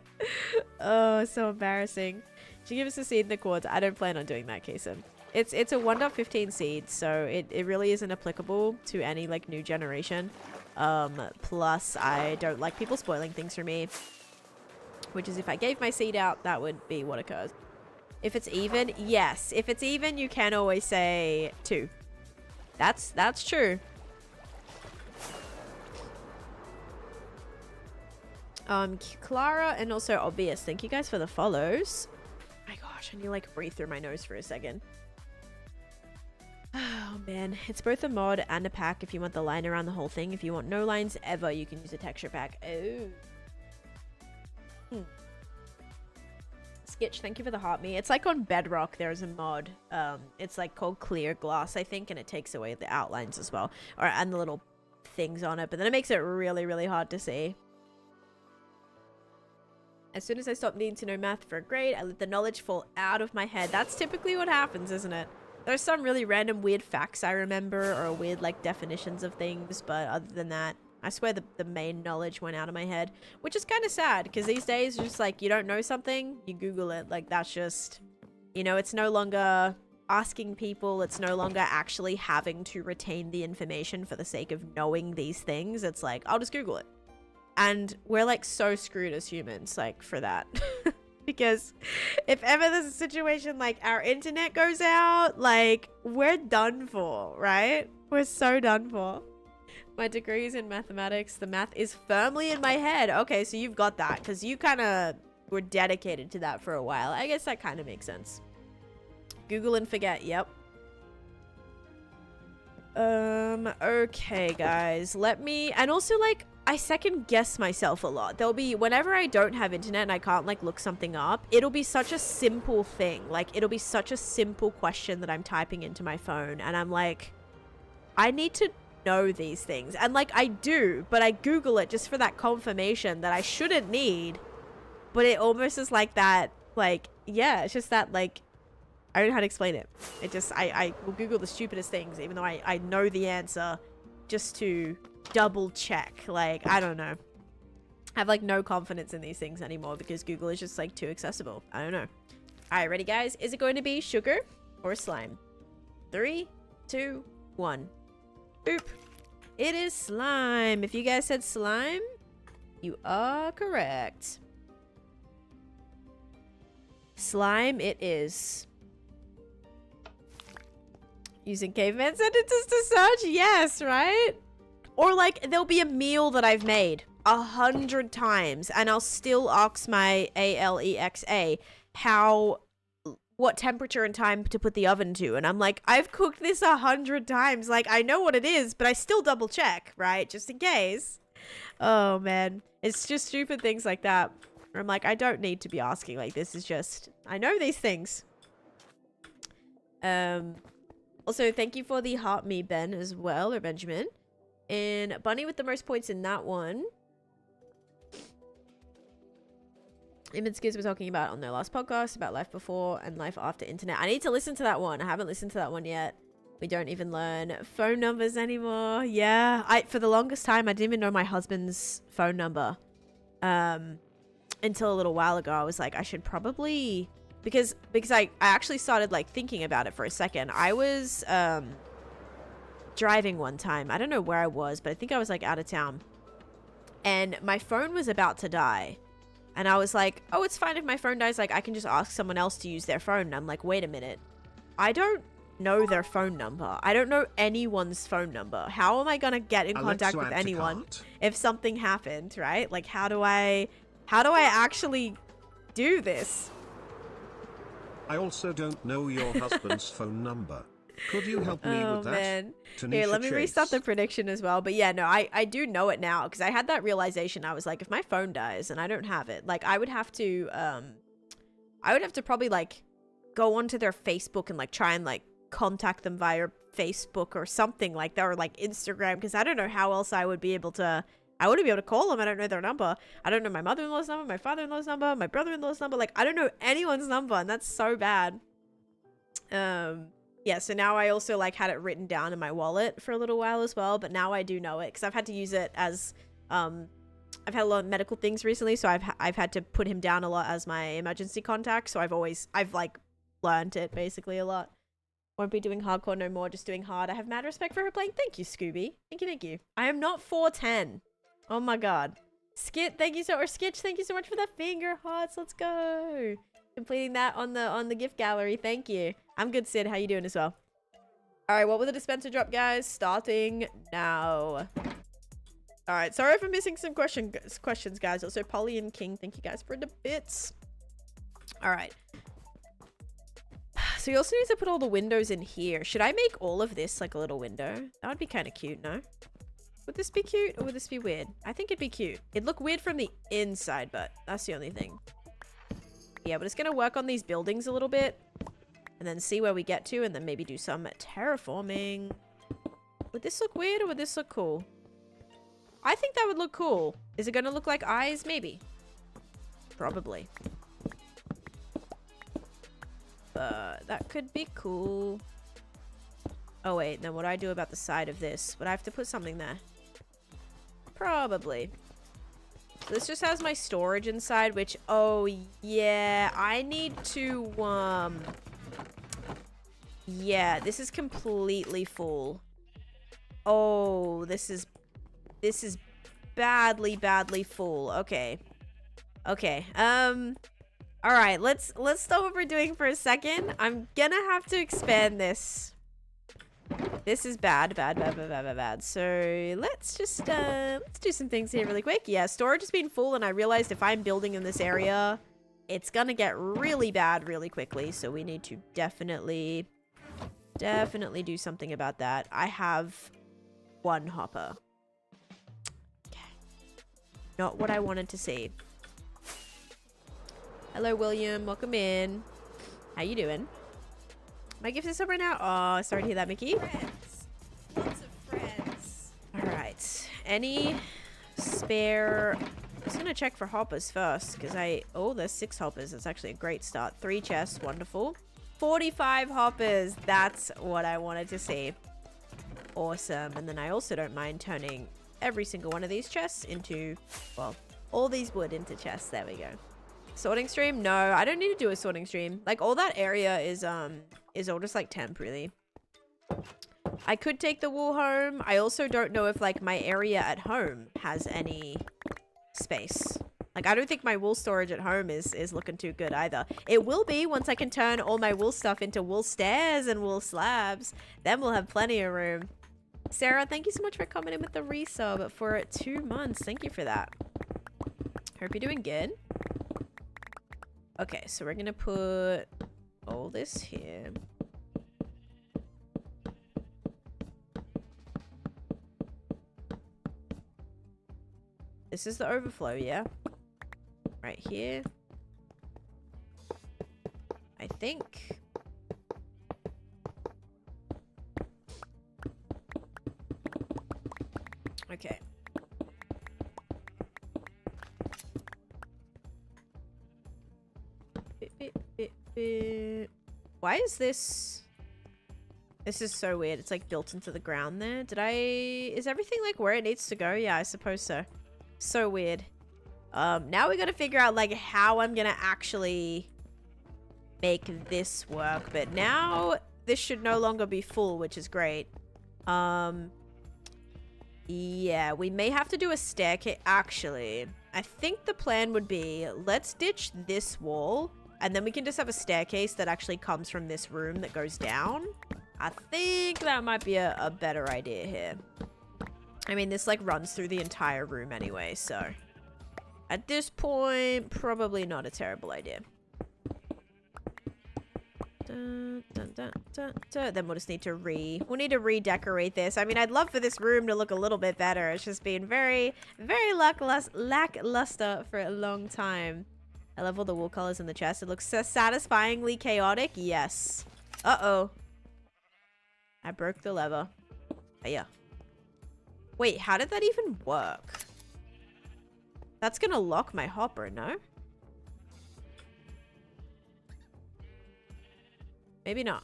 Oh, so embarrassing. Should you give us a seed in the quartz? I don't plan on doing that, Kason. It's a 1.15 seed, so it really isn't applicable to any, like, new generation. Plus, I don't like people spoiling things for me. Which is, if I gave my seed out, that would be what occurs. If it's even, yes. If it's even, you can always say 2. That's true. Clara and also Obvious. Thank you guys for the follows. Oh my gosh, I need to like breathe through my nose for a second. Oh man, it's both a mod and a pack if you want the line around the whole thing. If you want no lines ever, you can use a texture pack. Oh. Skitch, thank you for the heart me. It's like on Bedrock, there's a mod. It's like called Clear Glass, I think, and it takes away the outlines as well. And the little things on it, but then it makes it really, really hard to see. As soon as I stopped needing to know math for a grade, I let the knowledge fall out of my head. That's typically what happens, isn't it? There's some really random weird facts I remember, or weird like definitions of things, but other than that, I swear the main knowledge went out of my head, which is kind of sad, because these days, just like, you don't know something, you Google it. Like, that's just, you know, it's no longer asking people, it's no longer actually having to retain the information for the sake of knowing these things. It's like, I'll just Google it. And we're like so screwed as humans, like, for that. Because if ever there's a situation like our internet goes out, like, we're done for, right? We're so done for. My degree is in mathematics. The math is firmly in my head. Okay, so you've got that, because you kind of were dedicated to that for a while. I guess that kind of makes sense. Google and forget. Yep. Okay, guys. Let me... And also, like, I second guess myself a lot. There'll be... Whenever I don't have internet and I can't, like, look something up, it'll be such a simple thing. Like, it'll be such a simple question that I'm typing into my phone. And I'm like, I need to know these things. And, like, I do. But I Google it just for that confirmation that I shouldn't need. But it almost is like that, like... Yeah, it's just that, like... I don't know how to explain it. It just, I will Google the stupidest things, even though I know the answer, just to double check. Like, I don't know. I have, like, no confidence in these things anymore because Google is just, like, too accessible. I don't know. All right, ready, guys? Is it going to be sugar or slime? 3, 2, 1. Boop. It is slime. If you guys said slime, you are correct. Slime it is. Using caveman sentences to search? Yes, right? Or, like, there'll be a meal that I've made 100 times, and I'll still ask my Alexa what temperature and time to put the oven to. And I'm like, I've cooked this 100 times. Like, I know what it is, but I still double check, right? Just in case. Oh, man. It's just stupid things like that. Where I'm like, I don't need to be asking. Like, this is just... I know these things. Also, thank you for the heart me, Ben, as well, or Benjamin. And Bunny with the most points in that one. Im and Skiz were talking about on their last podcast about life before and life after internet. I need to listen to that one. I haven't listened to that one yet. We don't even learn phone numbers anymore. Yeah, for the longest time I didn't even know my husband's phone number. Until a little while ago, I was like, I should probably, because I actually started like thinking about it for a second. I was driving one time. I don't know where I was, but I think I was like out of town, and my phone was about to die. And I was like, oh, it's fine if my phone dies. Like, I can just ask someone else to use their phone. And I'm like, wait a minute. I don't know their phone number. I don't know anyone's phone number. How am I going to get in contact with anyone if something happened, right? Like, how do I actually do this? I also don't know your husband's phone number. Could you help me with that? Man. Taneesha Here, let me Chase. restart the prediction as well. But yeah, no, I do know it now, because I had that realization. I was like, if my phone dies and I don't have it, like I would have to probably like go onto their Facebook and like try and like contact them via Facebook or something like that, or like Instagram, because I don't know how else I wouldn't be able to call them. I don't know their number. I don't know my mother-in-law's number, my father-in-law's number, my brother-in-law's number. Like, I don't know anyone's number, and that's so bad. Yeah, so now I also like had it written down in my wallet for a little while as well, but now I do know it because I've had to use it as I've had a lot of medical things recently, so I've had to put him down a lot as my emergency contact. So I've like learned it basically a lot. Won't be doing hardcore no more, just doing hard. I have mad respect for her playing. Thank you, Scooby. Thank you. I am not 410. Oh my god. Skit, thank you so much for the finger hearts. Let's go. Completing that on the gift gallery. Thank you. I'm good, Sid. How you doing as well? All right, what will the dispenser drop, guys? Starting now. All right, sorry for missing some questions, guys. Also, Polly and King, thank you guys for the bits. All right. So you also need to put all the windows in here. Should I make all of this like a little window? That would be kind of cute, no? Would this be cute or would this be weird? I think it'd be cute. It'd look weird from the inside, but that's the only thing. Yeah, we're just going to work on these buildings a little bit and then see where we get to, and then maybe do some terraforming. Would this look weird or would this look cool? I think that would look cool. Is it going to look like eyes? Maybe. Probably. That could be cool. Oh wait, then what do I do about the side of this? Would I have to put something there? Probably. So this just has my storage inside, which, oh yeah, I need to, yeah, this is completely full. Oh, this is badly full. Okay. All right, let's stop what we're doing for a second. I'm gonna have to expand this. This is bad. So let's just let's do some things here really quick. Yeah, storage has been full, and I realized if I'm building in this area, it's gonna get really bad really quickly. So we need to definitely do something about that. I have one hopper. Okay. Not what I wanted to see. Hello, William. Welcome in. How you doing? My gift is up right now. Oh, sorry to hear that, Mickey. Friends. Lots of friends. Alright. Any spare... I'm just going to check for hoppers first, because oh, there's 6 hoppers. That's actually a great start. 3 chests. Wonderful. 45 hoppers. That's what I wanted to see. Awesome. And then I also don't mind turning every single one of these chests into... well, all these wood into chests. There we go. Sorting stream? No, I don't need to do a sorting stream. Like, all that area is all just like temp, really. I could take the wool home. I also don't know if like my area at home has any space. Like, I don't think my wool storage at home is looking too good either. It will be once I can turn all my wool stuff into wool stairs and wool slabs. Then we'll have plenty of room. Sarah, thank you so much for coming in with the resub for 2 months. Thank you for that. Hope you're doing good. Okay, so we're gonna put all this here. This is the overflow, yeah? Right here. I think. Okay. Why is this... This is so weird. It's like built into the ground there. Is everything like where it needs to go? Yeah, I suppose so. So weird. Now we gotta figure out like how I'm gonna actually make this work. But now this should no longer be full, which is great. Yeah, we may have to do a staircase. Actually, I think the plan would be, let's ditch this wall, and then we can just have a staircase that actually comes from this room that goes down. I think that might be a better idea here. I mean, this like runs through the entire room anyway, so at this point, probably not a terrible idea. Dun, dun, dun, dun, dun. Then we'll just need to redecorate this. I mean, I'd love for this room to look a little bit better. It's just been very, very lackluster for a long time. I love all the wool colors in the chest. It looks so satisfyingly chaotic. Yes. Uh-oh. I broke the lever. Oh, yeah. Wait, how did that even work? That's gonna lock my hopper, no? Maybe not.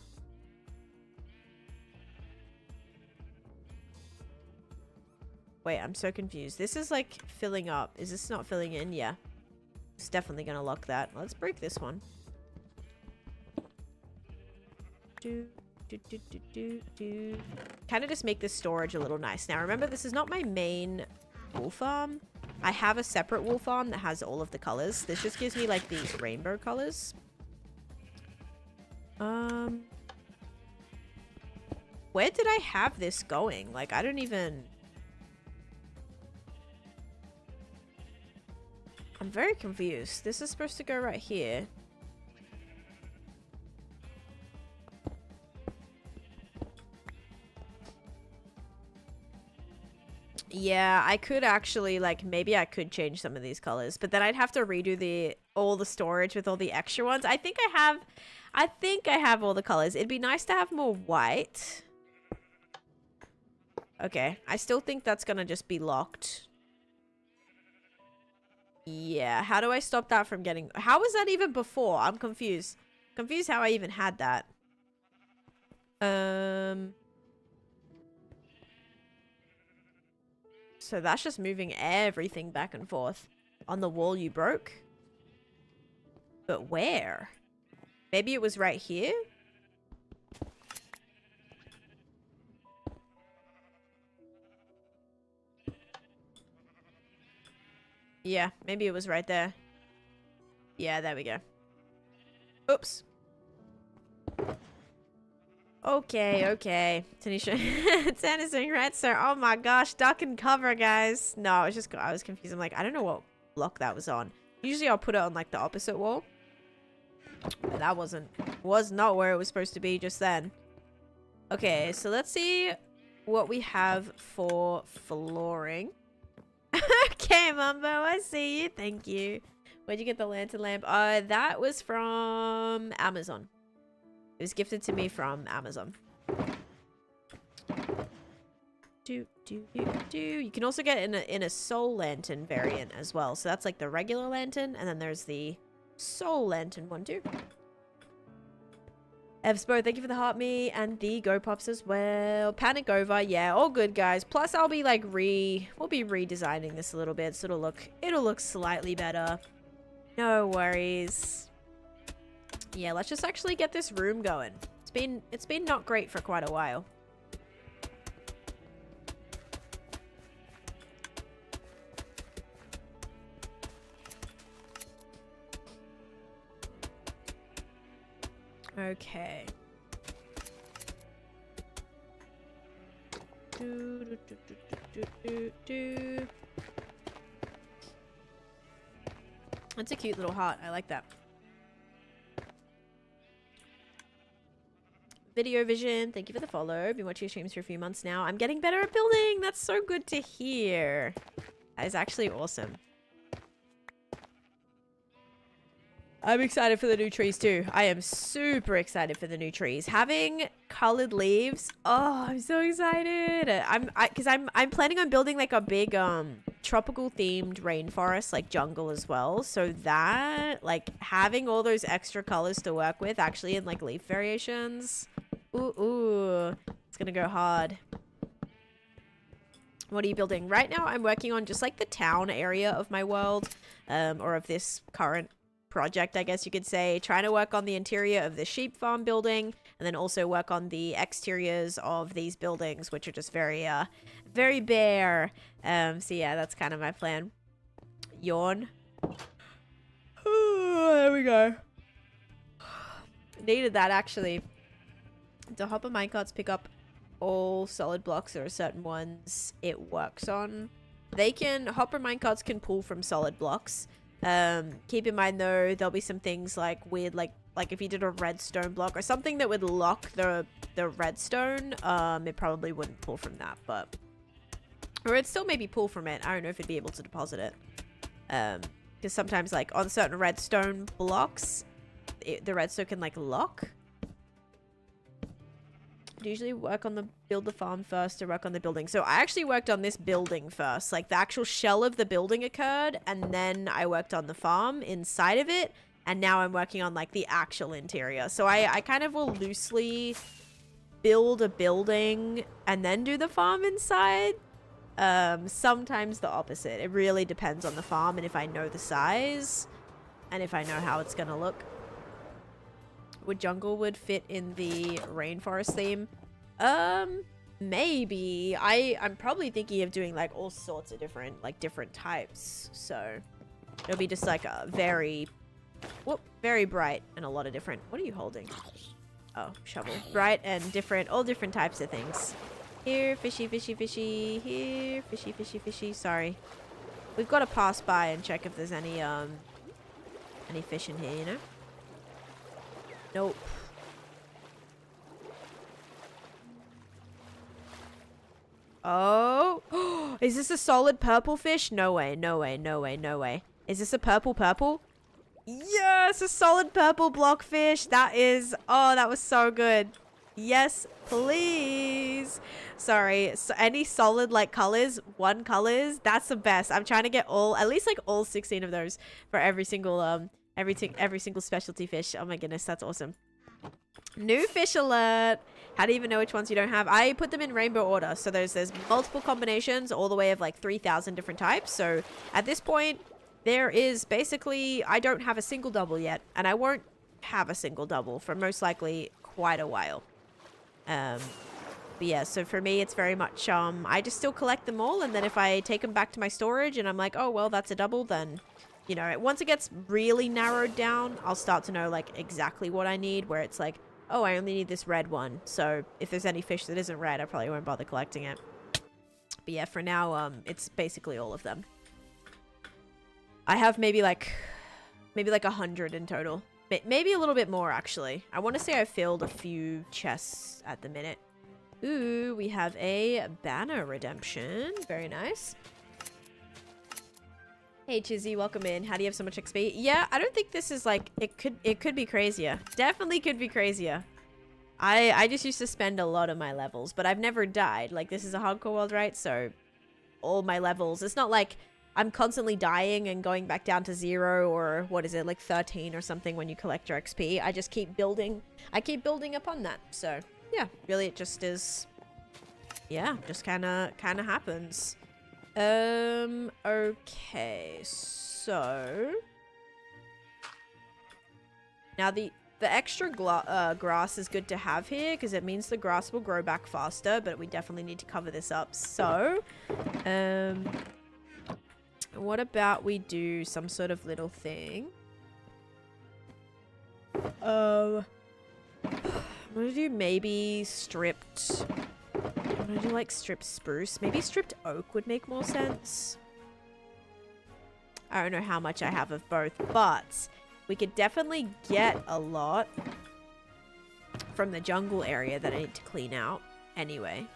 Wait, I'm so confused. This is like filling up. Is this not filling in? Yeah. It's definitely gonna lock that. Let's break this one. Kind of just make this storage a little nice. Now remember, this is not my main wool farm. I have a separate wool farm that has all of the colors. This just gives me like these rainbow colors. Where did I have this going? Like, I don't even... I'm very confused. This is supposed to go right here. Yeah, I could actually, like, maybe I could change some of these colors, but then I'd have to redo all the storage with all the extra ones. I think I have all the colors. It'd be nice to have more white. Okay, I still think that's gonna just be locked. Yeah, how do I stop that from getting... How was that even before? I'm confused. Confused how I even had that. So that's just moving everything back and forth. On the wall you broke? But where? Maybe it was right here? Yeah, maybe it was right there. Yeah, there we go. Oops. Okay, okay. Taneesha. Santa's doing right, sir. Oh my gosh, duck and cover, guys. No, I was confused. I'm like, I don't know what block that was on. Usually I'll put it on like the opposite wall. But that was not where it was supposed to be just then. Okay, so let's see what we have for flooring. Okay, Mumbo, I see you. Thank you. Where'd you get the lantern lamp? That was from Amazon. It was gifted to me from Amazon. You can also get it in a soul lantern variant as well. So that's like the regular lantern, and then there's the soul lantern one too. Evspo, thank you for the heart me and the go pops as well. Panic over, yeah, all good guys. Plus I'll be like we'll be redesigning this a little bit, so it'll look slightly better. No worries. Yeah, let's just actually get this room going. It's been not great for quite a while. Okay. That's a cute little heart. I like that. Video Vision, thank you for the follow. Been watching your streams for a few months now. I'm getting better at building. That's so good to hear. That is actually awesome. I'm excited for the new trees too. I am super excited for the new trees. Having colored leaves. Oh, I'm so excited. I'm planning on building like a big tropical themed rainforest, like jungle as well. So that like having all those extra colors to work with actually in like leaf variations. Ooh. It's gonna go hard. What are you building? Right now I'm working on just like the town area of my world, or of this current project, I guess you could say. Trying to work on the interior of the sheep farm building, and then also work on the exteriors of these buildings, which are just very bare. So yeah, that's kind of my plan. Yawn. There we go. Needed that actually. Do hopper minecarts pick up all solid blocks? There are certain ones it works on. Hopper minecarts can pull from solid blocks. Keep in mind though, there'll be some things like weird, like if you did a redstone block or something that would lock the redstone, it probably wouldn't pull from that, or it'd still maybe pull from it. I don't know if it'd be able to deposit it. Because sometimes like on certain redstone blocks, the redstone can like lock. Usually work on build the farm first to work on the building. So I actually worked on this building first. Like the actual shell of the building occurred, and then I worked on the farm inside of it, and now I'm working on like the actual interior. So I kind of will loosely build a building and then do the farm inside. Sometimes the opposite. It really depends on the farm and if I know the size and if I know how it's gonna look. Would jungle wood fit in the rainforest theme? Maybe. I'm probably thinking of doing like all sorts of different types. So it'll be just like a very bright and a lot of different. What are you holding? Oh, shovel. Bright and different, all different types of things. Here, fishy, fishy, fishy. Here, fishy, fishy, fishy. Sorry. We've got to pass by and check if there's any fish in here, you know? Nope. Oh. Is this a solid purple fish? No way, no way, no way, no way. Is this a purple? Yes, a solid purple blockfish. That is... Oh, that was so good. Yes, please. Sorry. So any solid like colors, colors, that's the best. I'm trying to get at least like all 16 of those for every single every single specialty fish. Oh my goodness, that's awesome. New fish alert. How do you even know which ones you don't have? I put them in rainbow order. So there's multiple combinations all the way of like 3,000 different types. So at this point, there is basically, I don't have a single double yet. And I won't have a single double for most likely quite a while. But yeah, so for me, it's very much, I just still collect them all. And then if I take them back to my storage and I'm like, oh, well, that's a double, then... You know, once it gets really narrowed down, I'll start to know, like, exactly what I need, where it's like, oh, I only need this red one. So if there's any fish that isn't red, I probably won't bother collecting it. But yeah, for now, it's basically all of them. I have maybe like 100 in total. Maybe a little bit more, actually. I want to say I filled a few chests at the minute. Ooh, we have a banner redemption. Very nice. Hey Chizzy, welcome in. How do you have so much XP? Yeah, I don't think this is like, it could be crazier. Definitely could be crazier. I just used to spend a lot of my levels, but I've never died. Like, this is a hardcore world, right? So all my levels, it's not like I'm constantly dying and going back down to 0 or what is it, like 13 or something when you collect your XP. I just keep building. I keep building upon that. So yeah, really it just is, yeah, just kind of happens. Okay, so now the extra grass is good to have here because it means the grass will grow back faster, but we definitely need to cover this up. So, what about we do some sort of little thing? I'm gonna do maybe stripped. I'm gonna do like stripped spruce. Maybe stripped oak would make more sense. I don't know how much I have of both, but we could definitely get a lot from the jungle area that I need to clean out anyway.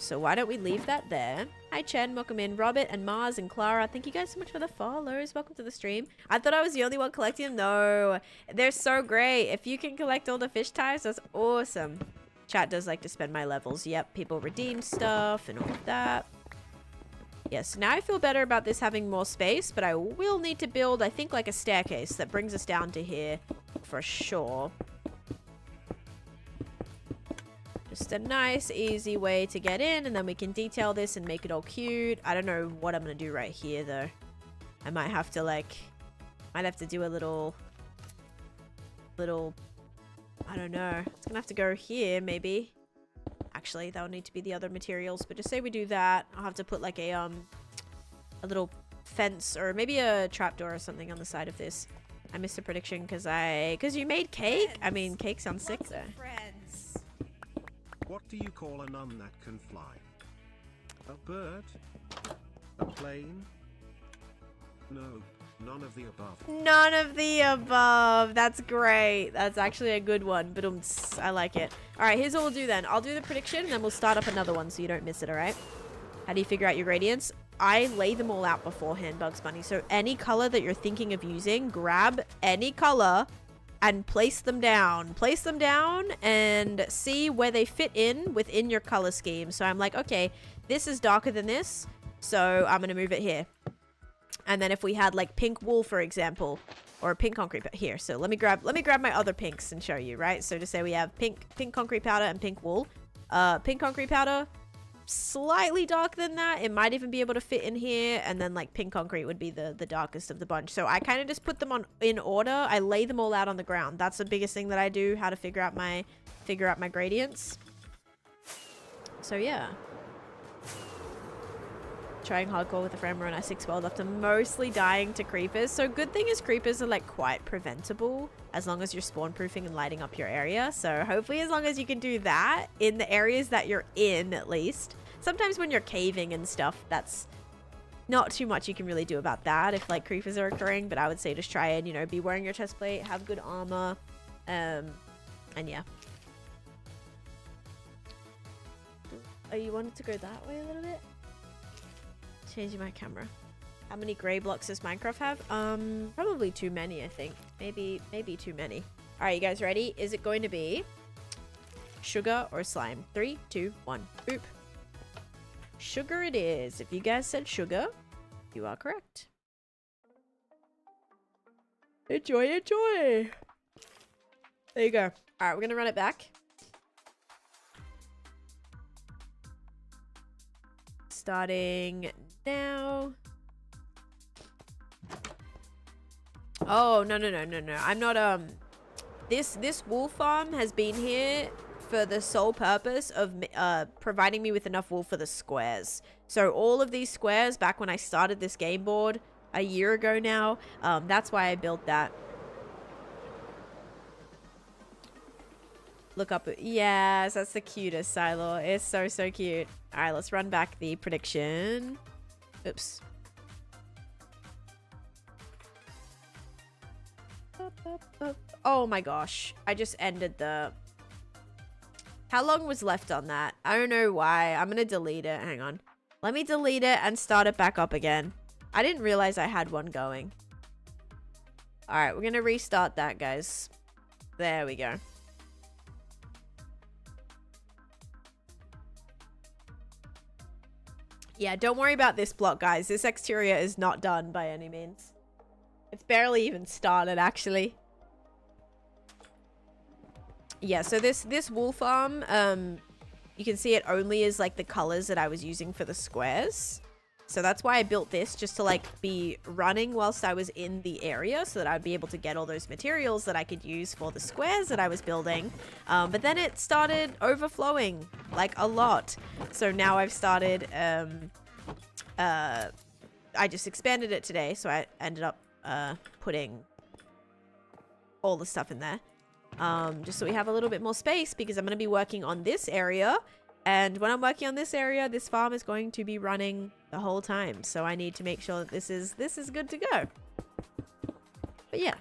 So why don't we leave that there? Hi Chen, welcome in. Robert and Mars and Clara, thank you guys so much for the follows. Welcome to the stream. I thought I was the only one collecting them. No, they're so great. If you can collect all the fish types, that's awesome. Chat does like to spend my levels. Yep, people redeem stuff and all of that. Yes, now I feel better about this having more space, but I will need to build, I think, like a staircase that brings us down to here for sure. Just a nice, easy way to get in, and then we can detail this and make it all cute. I don't know what I'm going to do right here, though. I might have to, like, do a little, I don't know. It's going to have to go here, maybe. Actually, that would need to be the other materials, but just say we do that. I'll have to put, like, a little fence or maybe a trapdoor or something on the side of this. I missed a prediction because you made cake? Friends. I mean, cake sounds sick, Lots of though. friends. What do you call a nun that can fly? A bird? A plane? No, none of the above. None of the above. That's great. That's actually a good one. But I like it. All right, here's what we'll do then. I'll do the prediction, and then we'll start up another one so you don't miss it, all right? How do you figure out your gradients? I lay them all out beforehand, Bugs Bunny. So any color that you're thinking of using, grab any color and place them down. Place them down and see where they fit in within your color scheme. So I'm like, okay, this is darker than this, so I'm going to move it here. And then if we had like pink wool, for example, or pink concrete here. So let me grab my other pinks and show you, right? So to say we have pink concrete powder and pink wool. Pink concrete powder, slightly darker than that. It might even be able to fit in here, and then like pink concrete would be the darkest of the bunch. So I kind of just put them on in order. I lay them all out on the ground. That's the biggest thing that I do, how to figure out my gradients. So yeah, trying hardcore with a friend, we're on our 6 world after mostly dying to creepers. So good thing is creepers are like quite preventable as long as you're spawn proofing and lighting up your area. So hopefully as long as you can do that in the areas that you're in, at least. Sometimes when you're caving and stuff, that's not too much you can really do about that if like creepers are occurring. But I would say just try and, you know, be wearing your chest plate, have good armor, and yeah. Oh, you wanted to go that way a little bit? Changing my camera. How many gray blocks does Minecraft have? Probably too many, I think. Maybe too many. All right, you guys ready? Is it going to be sugar or slime? 3, 2, 1. Boop. Sugar it is. If you guys said sugar, you are correct. Enjoy, enjoy. There you go. All right, we're gonna run it back. Starting now. Oh, no. I'm not, this wool farm has been here for the sole purpose of providing me with enough wool for the squares. So all of these squares, back when I started this game board a year ago now, that's why I built that. Look up. Yes, that's the cutest Silo. It's so cute. All right, let's run back the prediction. Oops. Oh my gosh. I just ended the... How long was left on that? I don't know why. I'm going to delete it. Hang on. Let me delete it and start it back up again. I didn't realize I had one going. All right, we're going to restart that, guys. There we go. Yeah, don't worry about this block, guys. This exterior is not done by any means. It's barely even started, actually. Yeah, so this wool farm, you can see it only is like the colors that I was using for the squares. So that's why I built this, just to like be running whilst I was in the area so that I'd be able to get all those materials that I could use for the squares that I was building. But then it started overflowing like a lot. So now I've started, I just expanded it today. So I ended up putting all the stuff in there. Just so we have a little bit more space, because I'm going to be working on this area. And when I'm working on this area, this farm is going to be running the whole time. So I need to make sure that this is good to go. But yeah.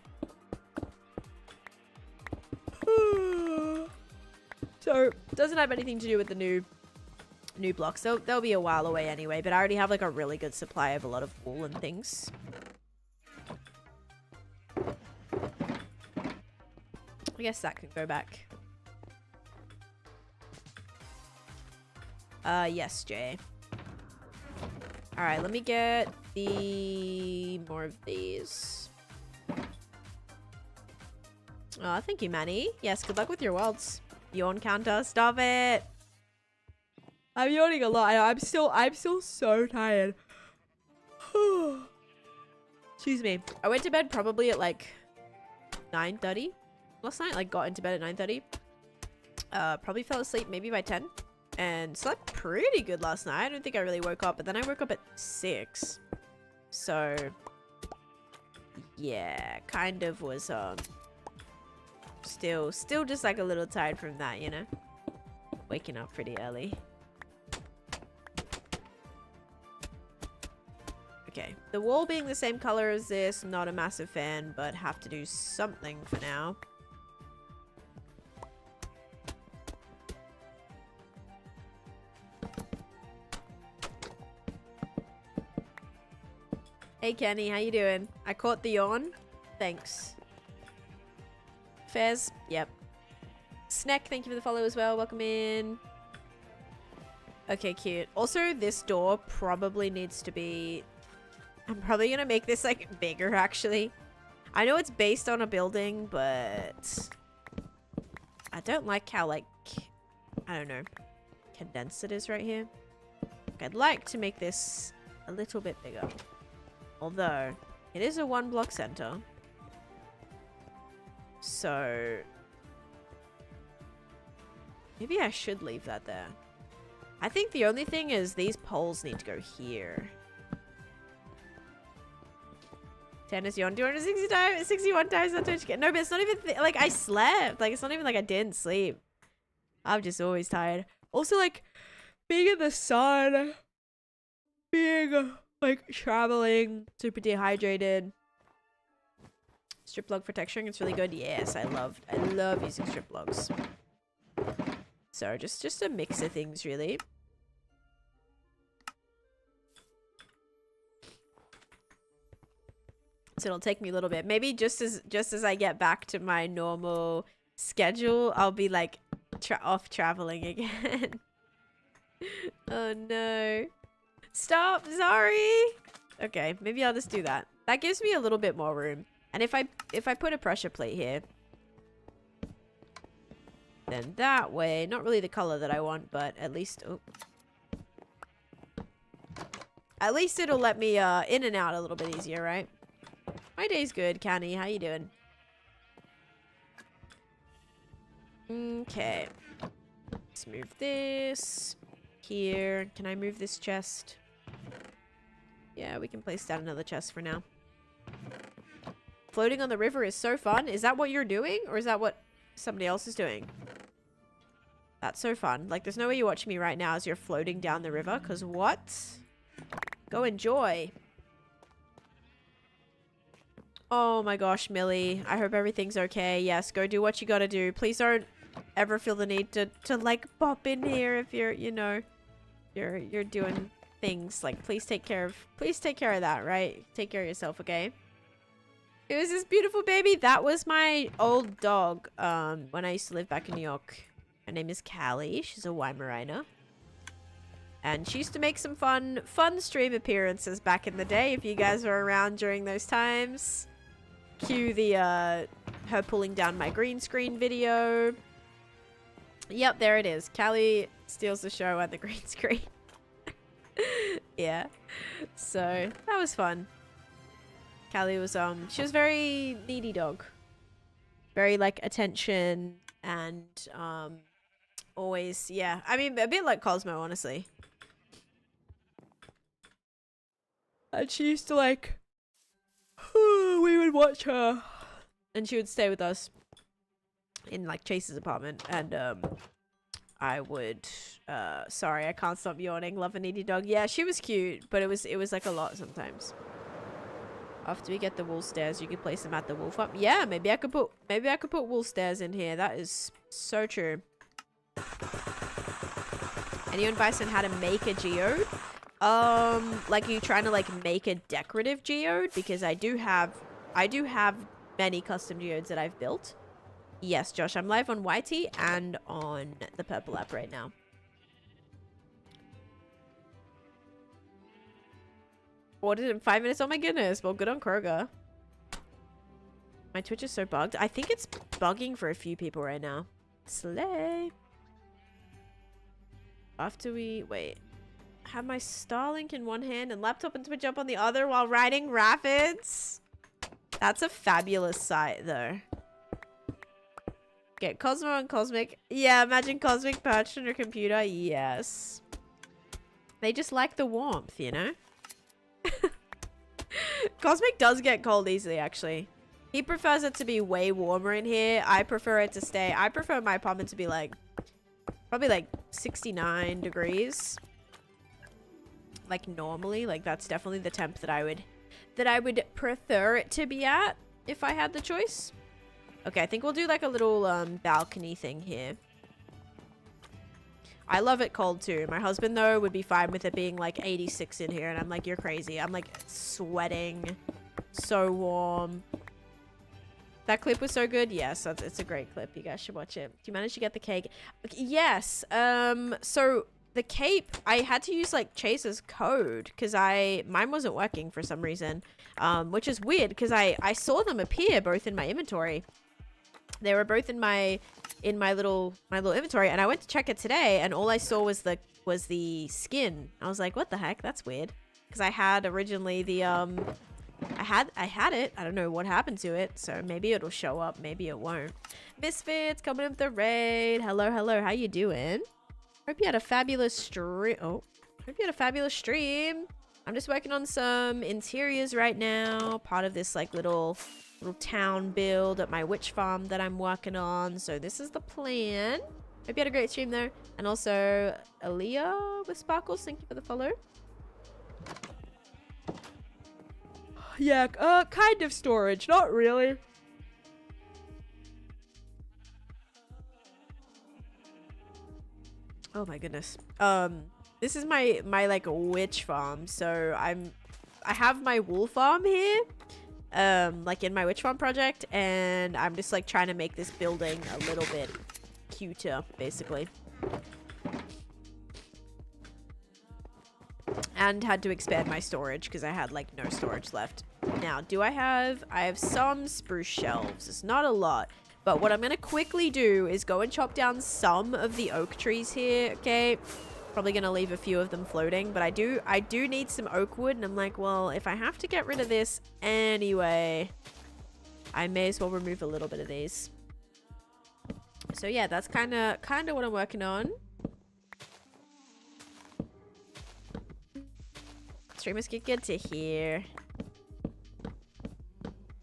So, doesn't have anything to do with the new new blocks. They'll be a while away anyway, but I already have like a really good supply of a lot of wool and things. I guess that could go back. Yes, Jay. Alright, let me get more of these. Oh, thank you, Manny. Yes, good luck with your worlds. Yawn counter, stop it. I'm yawning a lot. I'm still so tired. Excuse me. I went to bed probably at like 9:30 last night. Like got into bed at 9:30. Probably fell asleep maybe by 10. And slept pretty good last night. I don't think I really woke up, but then I woke up at 6. So yeah, kind of was still just like a little tired from that, you know. Waking up pretty early. Okay, the wall being the same color as this, not a massive fan, but have to do something for now. Hey Kenny, how you doing? I caught the yawn. Thanks. Fez, yep. Snack, thank you for the follow as well. Welcome in. Okay, cute. Also, this door probably needs to be... I'm probably gonna make this like bigger actually. I know it's based on a building, but I don't like how like, I don't know, condensed it is right here. I'd like to make this a little bit bigger. Although, it is a 1-block center. So, maybe I should leave that there. I think the only thing is these poles need to go here. Tennis yawn 260 times, 61 times on Twitch. No, but it's not even like I slept. Like, it's not even like I didn't sleep. I'm just always tired. Also, like, being in the sun, being like traveling, super dehydrated. Strip log for texturing, it's really good. Yes, I love using strip logs. So just a mix of things really. So it'll take me a little bit. Maybe just as I get back to my normal schedule, I'll be like off traveling again. Oh no. Stop, sorry. Okay, maybe I'll just do that. That gives me a little bit more room. And if I put a pressure plate here, then that way, not really the color that I want, but at least, oh, at least it'll let me in and out a little bit easier, right? My day's good, Canny. How you doing? Okay. Let's move this here. Can I move this chest? Yeah, we can place down another chest for now. Floating on the river is so fun. Is that what you're doing? Or is that what somebody else is doing? That's so fun. Like, there's no way you're watching me right now as you're floating down the river. Because what? Go enjoy. Oh my gosh, Millie. I hope everything's okay. Yes, go do what you gotta do. Please don't ever feel the need to like, pop in here if you're, you know, you're doing things. Like, please take care of that, right? Take care of yourself, okay? It was this beautiful baby. That was my old dog when I used to live back in New York. Her name is Callie. She's a Weimaraner. And she used to make some fun stream appearances back in the day. If you guys were around during those times. Cue the, her pulling down my green screen video. Yep, there it is. Callie steals the show and the green screen. Yeah. So, that was fun. Callie was, she was very needy dog. Very, like, attention and, always, yeah. I mean, a bit like Cosmo, honestly. And she used to, like, we would watch her. And she would stay with us in, like, Chase's apartment. And, I would, sorry, I can't stop yawning. Love a needy dog. Yeah, she was cute, but it was, like, a lot sometimes. After we get the wool stairs, you can place them at the wool farm. Yeah, maybe I could put wool stairs in here. That is so true. Any advice on how to make a geode? Like, are you trying to like make a decorative geode? Because I do have many custom geodes that I've built. Yes, Josh, I'm live on YT and on the Purple app right now. Ordered in 5 minutes. Oh my goodness. Well, good on Kroger. My Twitch is so bugged. I think it's bugging for a few people right now. Slay. After we... Wait. Have my Starlink in one hand and laptop and Twitch up on the other while riding Rapids. That's a fabulous sight, though. Get Cosmo and Cosmic. Yeah, imagine Cosmic perched on your computer. Yes. They just like the warmth, you know? Cosmic does get cold easily, actually. He prefers it to be way warmer in here. I prefer it to stay... I prefer my apartment to be like... Probably like 69 degrees. Like normally. Like that's definitely the temp that I would prefer it to be at if I had the choice. Okay, I think we'll do like a little balcony thing here. I love it cold too. My husband though would be fine with it being like 86 in here and I'm like, you're crazy. I'm like sweating. So warm. That clip was so good. Yes, it's a great clip. You guys should watch it. Do you manage to get the cake? Yes. So the cape, I had to use like Chase's code because mine wasn't working for some reason, which is weird because I saw them appear both in my inventory. They were both in my little inventory, and I went to check it today, and all I saw was the skin. I was like, what the heck? That's weird. Because I had originally the I had it. I don't know what happened to it, so maybe it'll show up, maybe it won't. Misfits coming in with the raid. Hello, hello. How you doing? Hope you had a fabulous stream. Oh, hope you had a fabulous stream. I'm just working on some interiors right now. Part of this like little town build at my witch farm that I'm working on. So this is the plan. Hope you had a great stream though. And also Aaliyah with Sparkles. Thank you for the follow. Yeah, kind of storage. Not really. Oh my goodness. This is my like witch farm. So I have my wool farm here. Like in my witch farm project, and I'm just like trying to make this building a little bit cuter, basically. And had to expand my storage because I had like no storage left. Now, I have some spruce shelves. It's not a lot. But what I'm going to quickly do is go and chop down some of the oak trees here, okay? Probably going to leave a few of them floating. But I do need some oak wood. And I'm like, well, if I have to get rid of this anyway, I may as well remove a little bit of these. So yeah, that's kind of what I'm working on. Streamers get good to hear.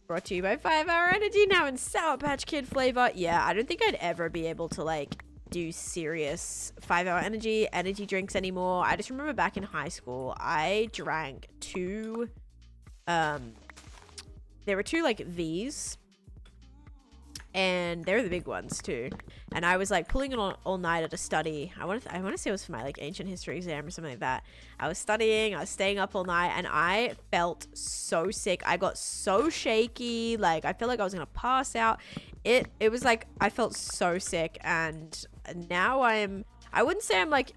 Brought to you by 5 Hour Energy, now in Sour Patch Kid flavor. Yeah, I don't think I'd ever be able to like do serious 5 Hour energy drinks anymore. I just remember back in high school, I drank two, there were two like V's, and they're the big ones too. And I was like pulling it on all night to study. I want to say it was for my like ancient history exam or something like that. I was studying, I was staying up all night, and I felt so sick. I got so shaky, like I felt like I was gonna pass out. It was like I felt so sick, and now I wouldn't say I'm like,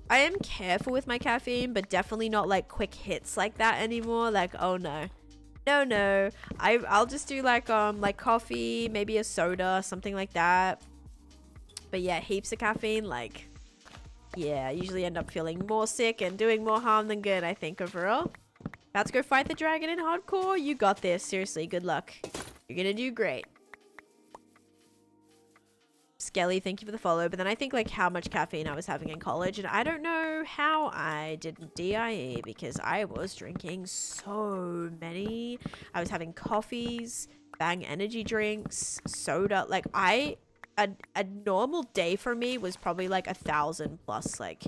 I am careful with my caffeine, but definitely not like quick hits like that anymore. Like, oh no. No. I'll just do like coffee, maybe a soda, something like that. But yeah, heaps of caffeine, like, yeah, I usually end up feeling more sick and doing more harm than good, I think, overall. About to go fight the dragon in hardcore? You got this. Seriously, good luck. You're gonna do great. Skelly, thank you for the follow. But then I think like how much caffeine I was having in college, and I don't know how I didn't DIE because I was drinking so many. I was having coffees, Bang energy drinks, soda. Like a normal day for me was probably like 1,000 plus like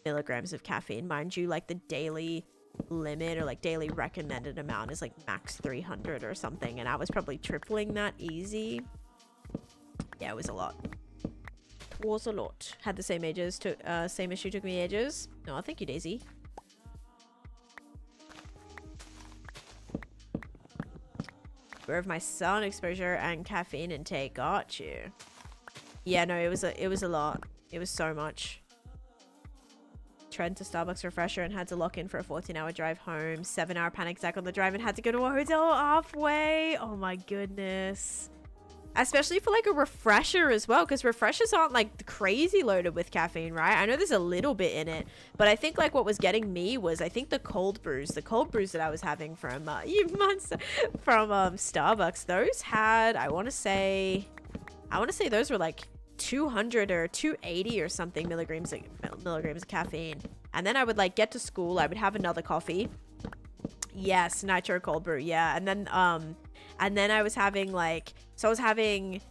milligrams of caffeine. Mind you, like the daily limit or like daily recommended amount is like max 300 or something, and I was probably tripling that easy. Yeah, it was a lot. Was a lot. Had the same ages. Same issue. Took me ages. No, thank you, Daisy. Aware of my sun exposure and caffeine intake. Got you. Yeah, no, it was a lot. It was so much. Tread to Starbucks refresher and had to lock in for a 14-hour drive home. 7-hour panic attack on the drive and had to go to a hotel halfway. Oh my goodness. Especially for like a refresher as well, because refreshers aren't like crazy loaded with caffeine, right? I know there's a little bit in it, but I think like what was getting me was I think the cold brews that I was having from Starbucks. Those had, I want to say those were like 200 or 280 or something milligrams of caffeine. And then I would like get to school, I would have another coffee. Yes, nitro cold brew. Yeah. And then I was having like, so I was having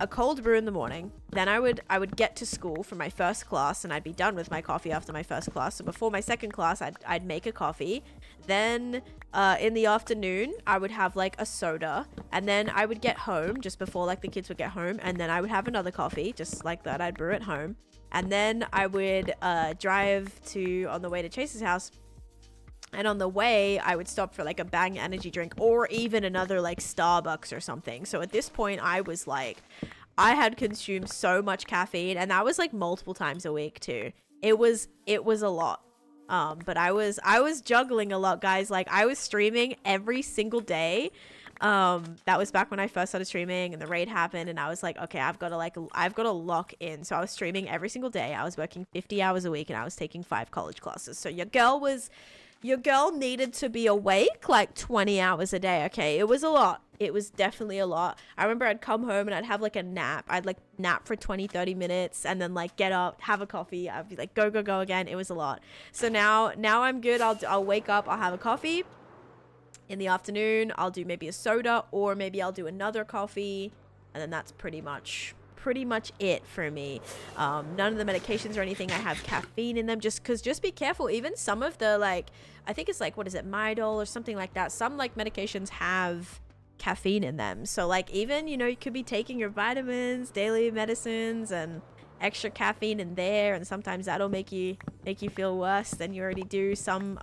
a cold brew in the morning. Then I would get to school for my first class and I'd be done with my coffee after my first class. So before my second class, I'd make a coffee. Then in the afternoon, I would have like a soda. And then I would get home just before like the kids would get home. And then I would have another coffee just like that. I'd brew at home. And then I would drive on the way to Chase's house. And on the way, I would stop for like a Bang energy drink or even another like Starbucks or something. So at this point, I was like, I had consumed so much caffeine, and that was like multiple times a week too. It was a lot. But I was juggling a lot, guys. Like I was streaming every single day. That was back when I first started streaming and the raid happened, and I was like, okay, I've got to lock in. So I was streaming every single day. I was working 50 hours a week and I was taking 5 college classes. So your girl needed to be awake like 20 hours a day. Okay, it was a lot. It was definitely a lot. I remember I'd come home and I'd have like a nap. I'd like nap for 20-30 minutes and then like get up, have a coffee. I'd be like go again. It was a lot. So now I'm good. I'll wake up, I'll have a coffee. In the afternoon, I'll do maybe a soda or maybe I'll do another coffee, and then that's pretty much it for me. None of the medications or anything I have caffeine in them, just be careful. Even some of the like, I think it's like, what is it, Midol or something like that, some like medications have caffeine in them. So like even, you know, you could be taking your vitamins, daily medicines, and extra caffeine in there, and sometimes that'll make you feel worse than you already do. Some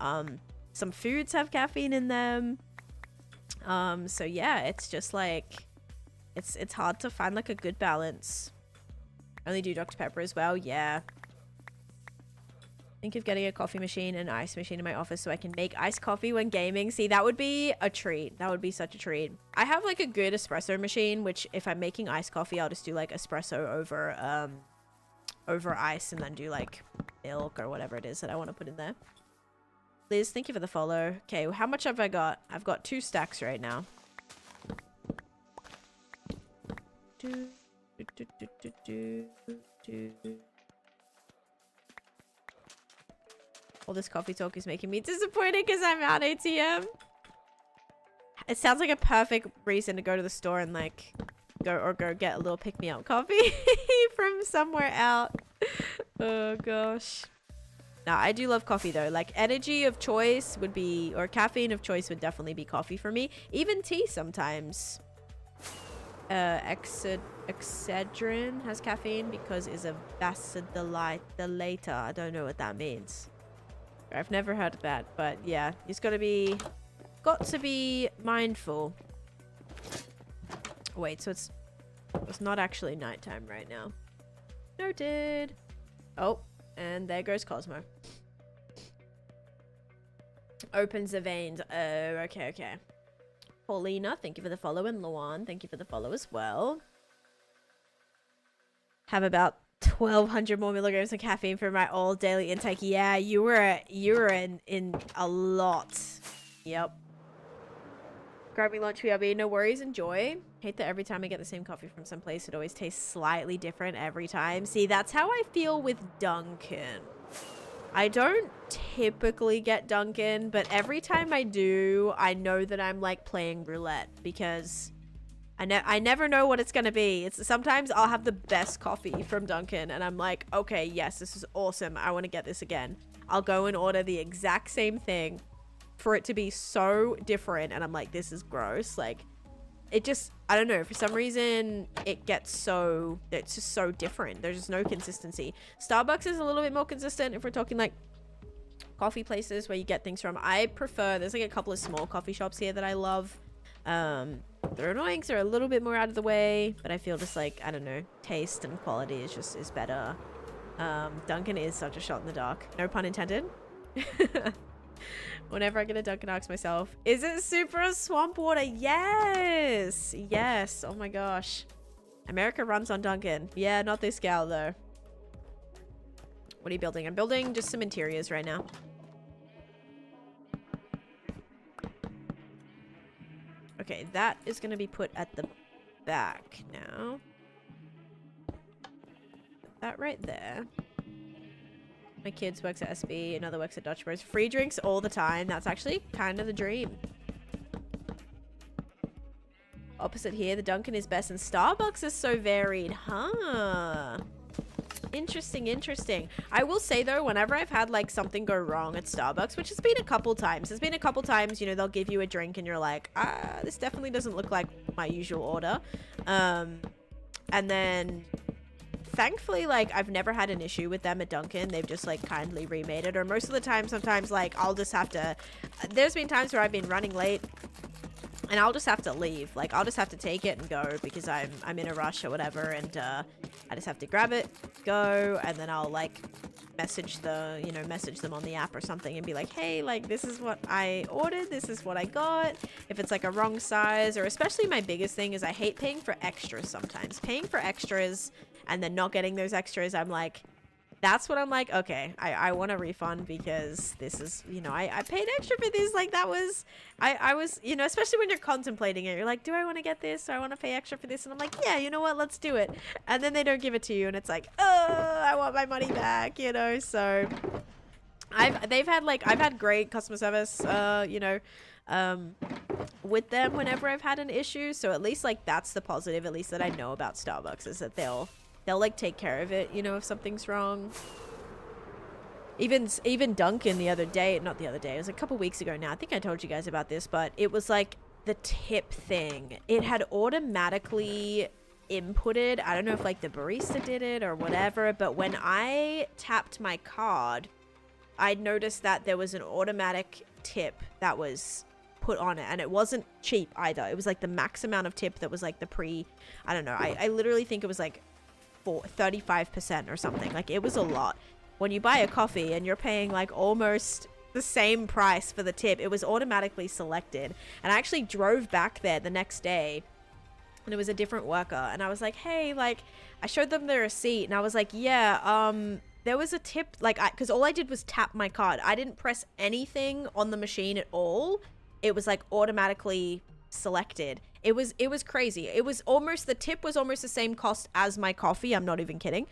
foods have caffeine in them. So yeah, it's just like it's hard to find like a good balance. Only do Dr. Pepper as well. Yeah. Think of getting a coffee machine and ice machine in my office so I can make iced coffee when gaming. See, that would be a treat. That would be such a treat. I have like a good espresso machine, which if I'm making iced coffee, I'll just do like espresso over ice and then do like milk or whatever it is that I want to put in there. Liz, thank you for the follow. Okay, how much have I got? I've got 2 stacks right now. All this coffee talk is making me disappointed because I'm out ATM. It sounds like a perfect reason to go to the store and like go get a little pick-me-up coffee from somewhere out. Oh gosh. Now I do love coffee though. Like energy of choice would be, or caffeine of choice would definitely be coffee for me. Even tea sometimes. Excedrin has caffeine because it's a vasodilator. I don't know what that means. I've never heard of that, but yeah, it's got to be mindful. Wait, so it's not actually nighttime right now. Noted. Oh, and there goes Cosmo. Opens the veins. Oh, okay. Paulina, thank you for the follow, and Luan, thank you for the follow as well. Have about 1,200 more milligrams of caffeine for my all daily intake. Yeah, you were in a lot. Yep. Grabbing lunch, BRB. No worries, enjoy. Hate that every time I get the same coffee from someplace, it always tastes slightly different every time. See, that's how I feel with Dunkin'. I don't typically get Dunkin', but every time I do, I know that I'm like playing roulette because I never know what it's gonna be. Sometimes I'll have the best coffee from Dunkin' and I'm like, okay, yes, this is awesome. I want to get this again. I'll go and order the exact same thing for it to be so different, and I'm like, this is gross. Like, it just, I don't know, for some reason it gets so, it's just so different. There's just no consistency. Starbucks is a little bit more consistent if we're talking like coffee places where you get things from. I prefer, there's like a couple of small coffee shops here that I love. They're annoying, so they're a little bit more out of the way, but I feel just like, I don't know, taste and quality is better. Dunkin' is such a shot in the dark. No pun intended. Whenever I get a Dunkin', I ask myself, is it super swamp water? Yes! Yes. Oh my gosh. America runs on Dunkin'. Yeah, not this gal though. What are you building? I'm building just some interiors right now. Okay, that is going to be put at the back now. Put that right there. My kids works at SB, another works at Dutch Bros. Free drinks all the time. That's actually kind of the dream. Opposite here, the Dunkin' is best and Starbucks is so varied. Huh. Interesting, interesting. I will say though, whenever I've had like something go wrong at Starbucks, which has been a couple times, there's been a couple times, you know, they'll give you a drink and you're like, this definitely doesn't look like my usual order. And then thankfully, like, I've never had an issue with them at Dunkin'. They've just like kindly remade it, or most of the time, sometimes like I'll just have to, there's been times where I've been running late and I'll just have to leave. Like, I'll just have to take it and go because I'm in a rush or whatever, and I just have to grab it, go, and then I'll like message them on the app or something and be like, hey, like, this is what I ordered, this is what I got. If it's like a wrong size, or especially my biggest thing is I hate paying for extras sometimes. Paying for extras and then not getting those extras, I'm like, that's what I'm like, okay, I want a refund because this is, you know, I paid extra for this. Like, that was, I was, you know, especially when you're contemplating it, you're like, do I want to get this? Do I want to pay extra for this? And I'm like, yeah, you know what, let's do it. And then they don't give it to you and it's like, oh, I want my money back, you know. So I've had great customer service, you know, with them whenever I've had an issue. So at least like that's the positive, at least that I know about Starbucks, is that they'll like take care of it, you know, if something's wrong. Even Dunkin' the other day, not the other day, it was a couple weeks ago now. I think I told you guys about this, but it was like the tip thing. It had automatically inputted, I don't know if like the barista did it or whatever, but when I tapped my card, I noticed that there was an automatic tip that was put on it, and it wasn't cheap either. It was like the max amount of tip that was like the I don't know, I literally think it was like 35% or something. Like, it was a lot. When you buy a coffee and you're paying like almost the same price for the tip, it was automatically selected. And I actually drove back there the next day and it was a different worker, and I was like, hey, like, I showed them the receipt and I was like, yeah, there was a tip, like, because all I did was tap my card. I didn't press anything on the machine at all. It was like automatically selected. It was crazy. It was almost, the tip was almost the same cost as my coffee. I'm not even kidding.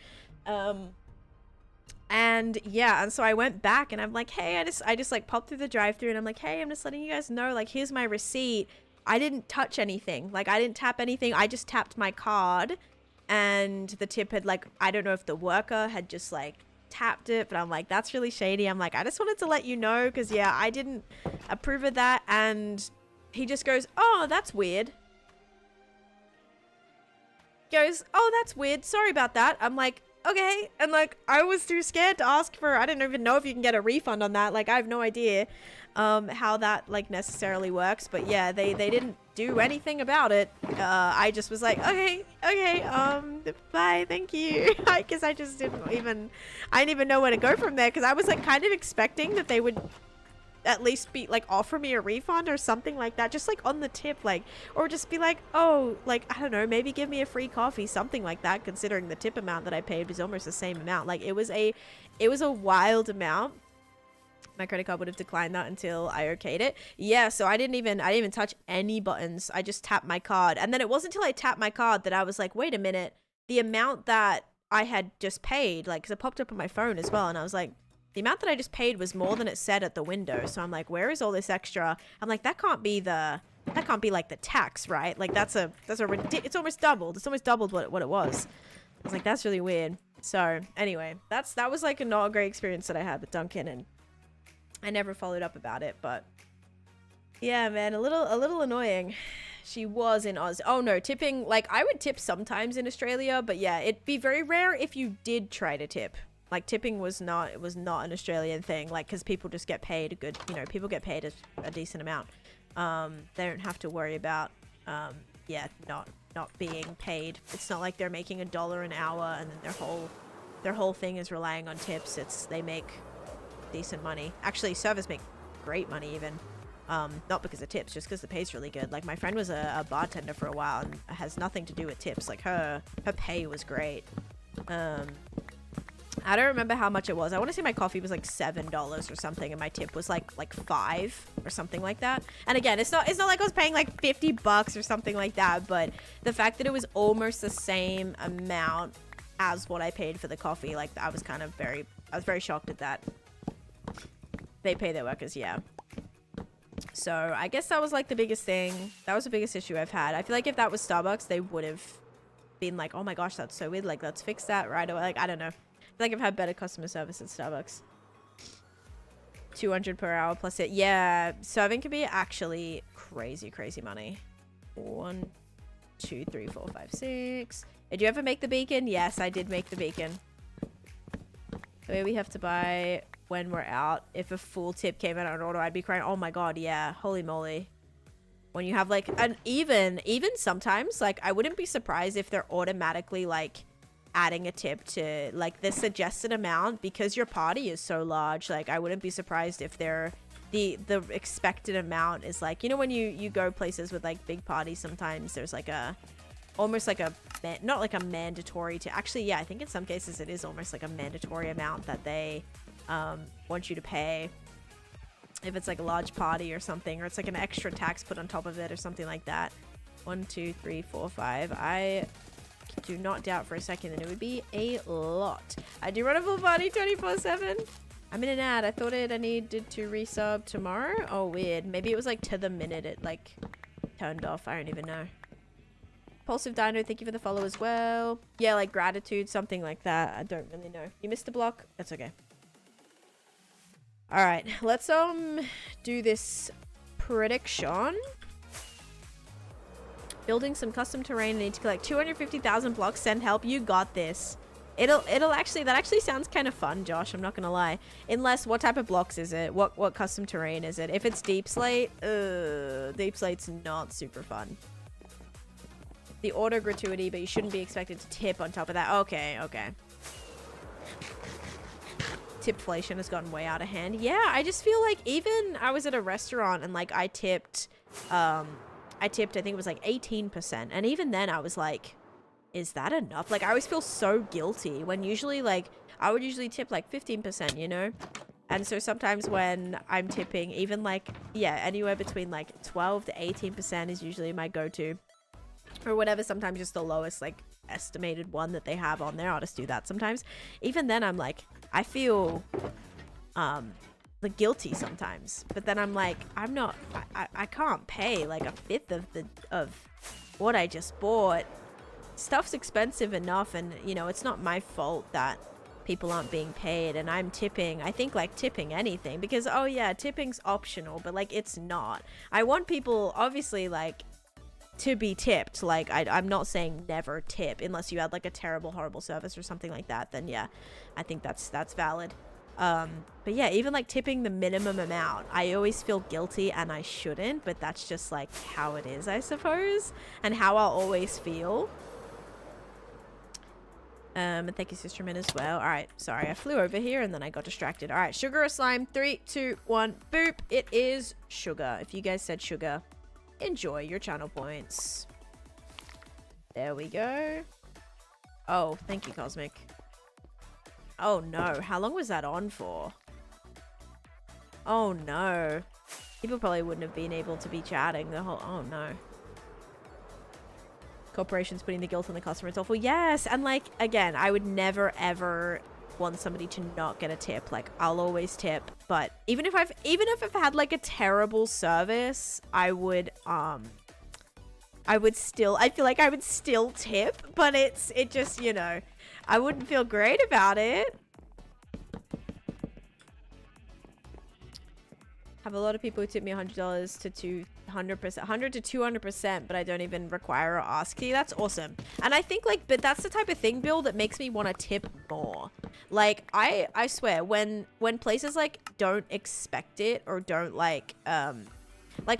And yeah, and so I went back and I'm like, hey, I just like popped through the drive-thru and I'm like, hey, I'm just letting you guys know, like, here's my receipt. I didn't touch anything. Like, I didn't tap anything. I just tapped my card, and the tip had, like, I don't know if the worker had just like tapped it, but I'm like, that's really shady. I'm like, I just wanted to let you know, because yeah, I didn't approve of that. And he just goes, oh, that's weird. Goes, oh, that's weird, sorry about that. I'm like, okay. And like, I was too scared to ask for, I don't even know if you can get a refund on that. Like, I have no idea how that like necessarily works, but yeah, they didn't do anything about it. I just was like, okay, bye, thank you. Because I didn't even know where to go from there, because I was like kind of expecting that they would at least be like offer me a refund or something like that, just like on the tip, like, or just be like, oh, like, I don't know, maybe give me a free coffee, something like that, considering the tip amount that I paid was almost the same amount. Like, it was a wild amount. My credit card would have declined that until I okayed it. Yeah, so I didn't even touch any buttons. I just tapped my card, and then it wasn't until I tapped my card that I was like, wait a minute, the amount that I had just paid, like, because it popped up on my phone as well, and I was like, the amount that I just paid was more than it said at the window. So I'm like, where is all this extra? I'm like, that can't be like the tax, right? Like, it's almost doubled. It's almost doubled what it was. I was like, that's really weird. So anyway, that was like not a great experience that I had with Dunkin', and I never followed up about it, but Yeah, man, a little annoying. She was in Oz. Oh no, tipping, like I would tip sometimes in Australia, but yeah, it'd be very rare if you did try to tip. Like tipping was not an Australian thing, like because people just get paid a good, you know, people get paid a decent amount. They don't have to worry about yeah, not being paid. It's not like they're making $1 an hour and then their whole thing is relying on tips. It's they make decent money. Actually, servers make great money even. Not because of tips, just because the pay's really good. Like my friend was a bartender for a while and it has nothing to do with tips. Like her pay was great. I don't remember how much it was. I want to say my coffee was like $7 or something, and my tip was like $5 or something like that. And again, it's not like I was paying like $50 or something like that, but the fact that it was almost the same amount as what I paid for the coffee, like I was very shocked at that. They pay their workers, yeah. So I guess that was like the biggest thing. That was the biggest issue I've had. I feel like if that was Starbucks, they would have been like, oh my gosh, that's so weird. Like, let's fix that right away. Like, I don't know. I feel like I've had better customer service at Starbucks. 200 per hour plus it. Yeah, serving can be actually crazy money. 1, 2, 3, 4, 5, 6. Did you ever make the beacon? Yes, I did make the beacon. So we have to buy when we're out. If a full tip came out on order, I'd be crying. Oh my god, yeah. Holy moly. When you have like an even sometimes, like I wouldn't be surprised if they're automatically like adding a tip to like the suggested amount because your party is so large. Like I wouldn't be surprised if they're the expected amount is like, you know, when you go places with like big parties, sometimes there's like a almost like a not like a mandatory to actually, yeah, I think in some cases it is almost like a mandatory amount that they want you to pay if it's like a large party or something, or it's like an extra tax put on top of it or something like that. 1, 2, 3, 4, 5. I do not doubt for a second that it would be a lot. I do run a full party 24/7. I'm in an ad. I thought I needed to resub tomorrow. Oh, weird. Maybe it was like to the minute it like turned off. I don't even know. Impulsive Dino, thank you for the follow as well. Yeah, like gratitude, something like that. I don't really know. You missed a block? That's okay. All right, let's do this prediction. Building some custom terrain. I need to collect 250,000 blocks. Send help. You got this. It'll actually, that actually sounds kind of fun, Josh. I'm not gonna lie. Unless, what type of blocks is it? What custom terrain is it? If it's deep slate, deep slate's not super fun. The auto gratuity, but you shouldn't be expected to tip on top of that. Okay. Tipflation has gotten way out of hand. Yeah, I just feel like even I was at a restaurant and like I tipped, I think it was like 18%. And even then I was like, is that enough? Like I always feel so guilty when usually like I would usually tip like 15%, you know? And so sometimes when I'm tipping, even like, yeah, anywhere between like 12 to 18% is usually my go-to. Or whatever, sometimes just the lowest like estimated one that they have on there. I'll just do that sometimes. Even then I'm like, I feel guilty sometimes, but then I'm like, I can't pay like 1/5 of what I just bought. Stuff's expensive enough, and you know, it's not my fault that people aren't being paid, and I'm tipping. I think like tipping anything because, oh yeah, tipping's optional, but like it's not. I want people obviously like to be tipped. Like I'm not saying never tip unless you had like a terrible, horrible service or something like that. Then yeah, I think that's valid. But yeah, even like tipping the minimum amount, I always feel guilty and I shouldn't, but that's just like how it is, I suppose, and how I'll always feel. And thank you, Sister Min, as well. All right, sorry, I flew over here and then I got distracted. All right, sugar or slime? 3, 2, 1, boop. It is sugar. If you guys said sugar, enjoy your channel points. There we go. Oh, thank you, Cosmic. Oh no, how long was that on for? Oh no. People probably wouldn't have been able to be chatting the whole... Oh no. Corporations putting the guilt on the customer, it's awful. Yes, and like, again, I would never ever want somebody to not get a tip. Like, I'll always tip, but even if I've had like a terrible service, I feel like I would still tip, but it just, you know, I wouldn't feel great about it. Have a lot of people who tip me $100 to 200%, 100 to 200%, but I don't even require or ask. See, that's awesome. And I think like, but that's the type of thing, Bill, that makes me want to tip more. Like, I swear, when places like don't expect it or don't like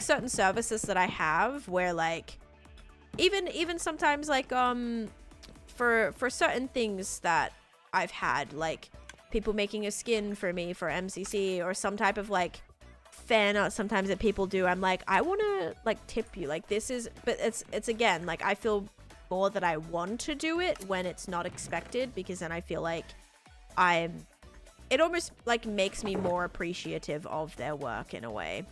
certain services that I have where like, even sometimes like, for certain things that I've had, like people making a skin for me for MCC or some type of like fan art sometimes that people do, I'm like, I want to like tip you, like this is, but it's again, like I feel more that I want to do it when it's not expected, because then I feel like it almost like makes me more appreciative of their work in a way.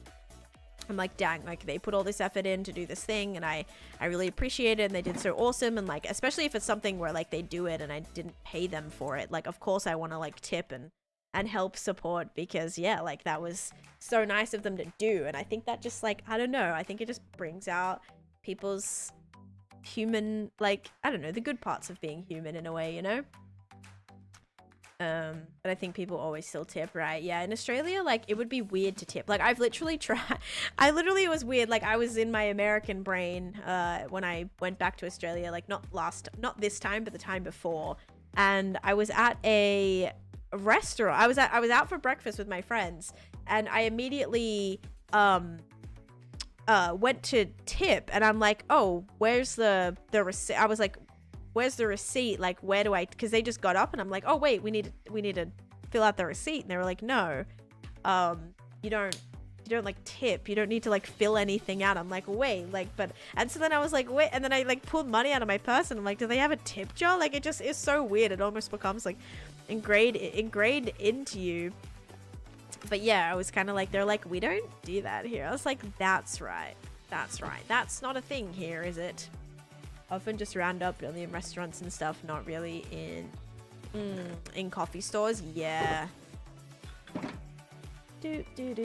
I'm like, dang, like they put all this effort in to do this thing and I really appreciate it and they did so awesome. And like, especially if it's something where like they do it and I didn't pay them for it, like of course I want to like tip and help support, because yeah, like that was so nice of them to do. And I think that just like, I don't know, I think it just brings out people's human, like, I don't know, the good parts of being human in a way, you know? But I think people always still tip, right? Yeah, in Australia, like it would be weird to tip. Like I've literally tried, it was weird. Like I was in my American brain when I went back to Australia, like not this time, but the time before. And I was at a restaurant. I was out for breakfast with my friends, and I immediately went to tip, and I'm like, oh, where's the receipt? I was like, where's the receipt? Like, where do I, because they just got up and I'm like, oh wait, we need to fill out the receipt. And they were like, no, you don't like tip, you don't need to like fill anything out. I'm like, wait, like, but, and so then I was like, wait, and then I like pulled money out of my purse and I'm like, do they have a tip jar? Like it just is so weird. It almost becomes like ingrained into you. But yeah, I was kind of like, they're like, we don't do that here. I was like, that's right, that's not a thing here, is it? Often just round up only in restaurants and stuff, not really in coffee stores. Yeah. Tipping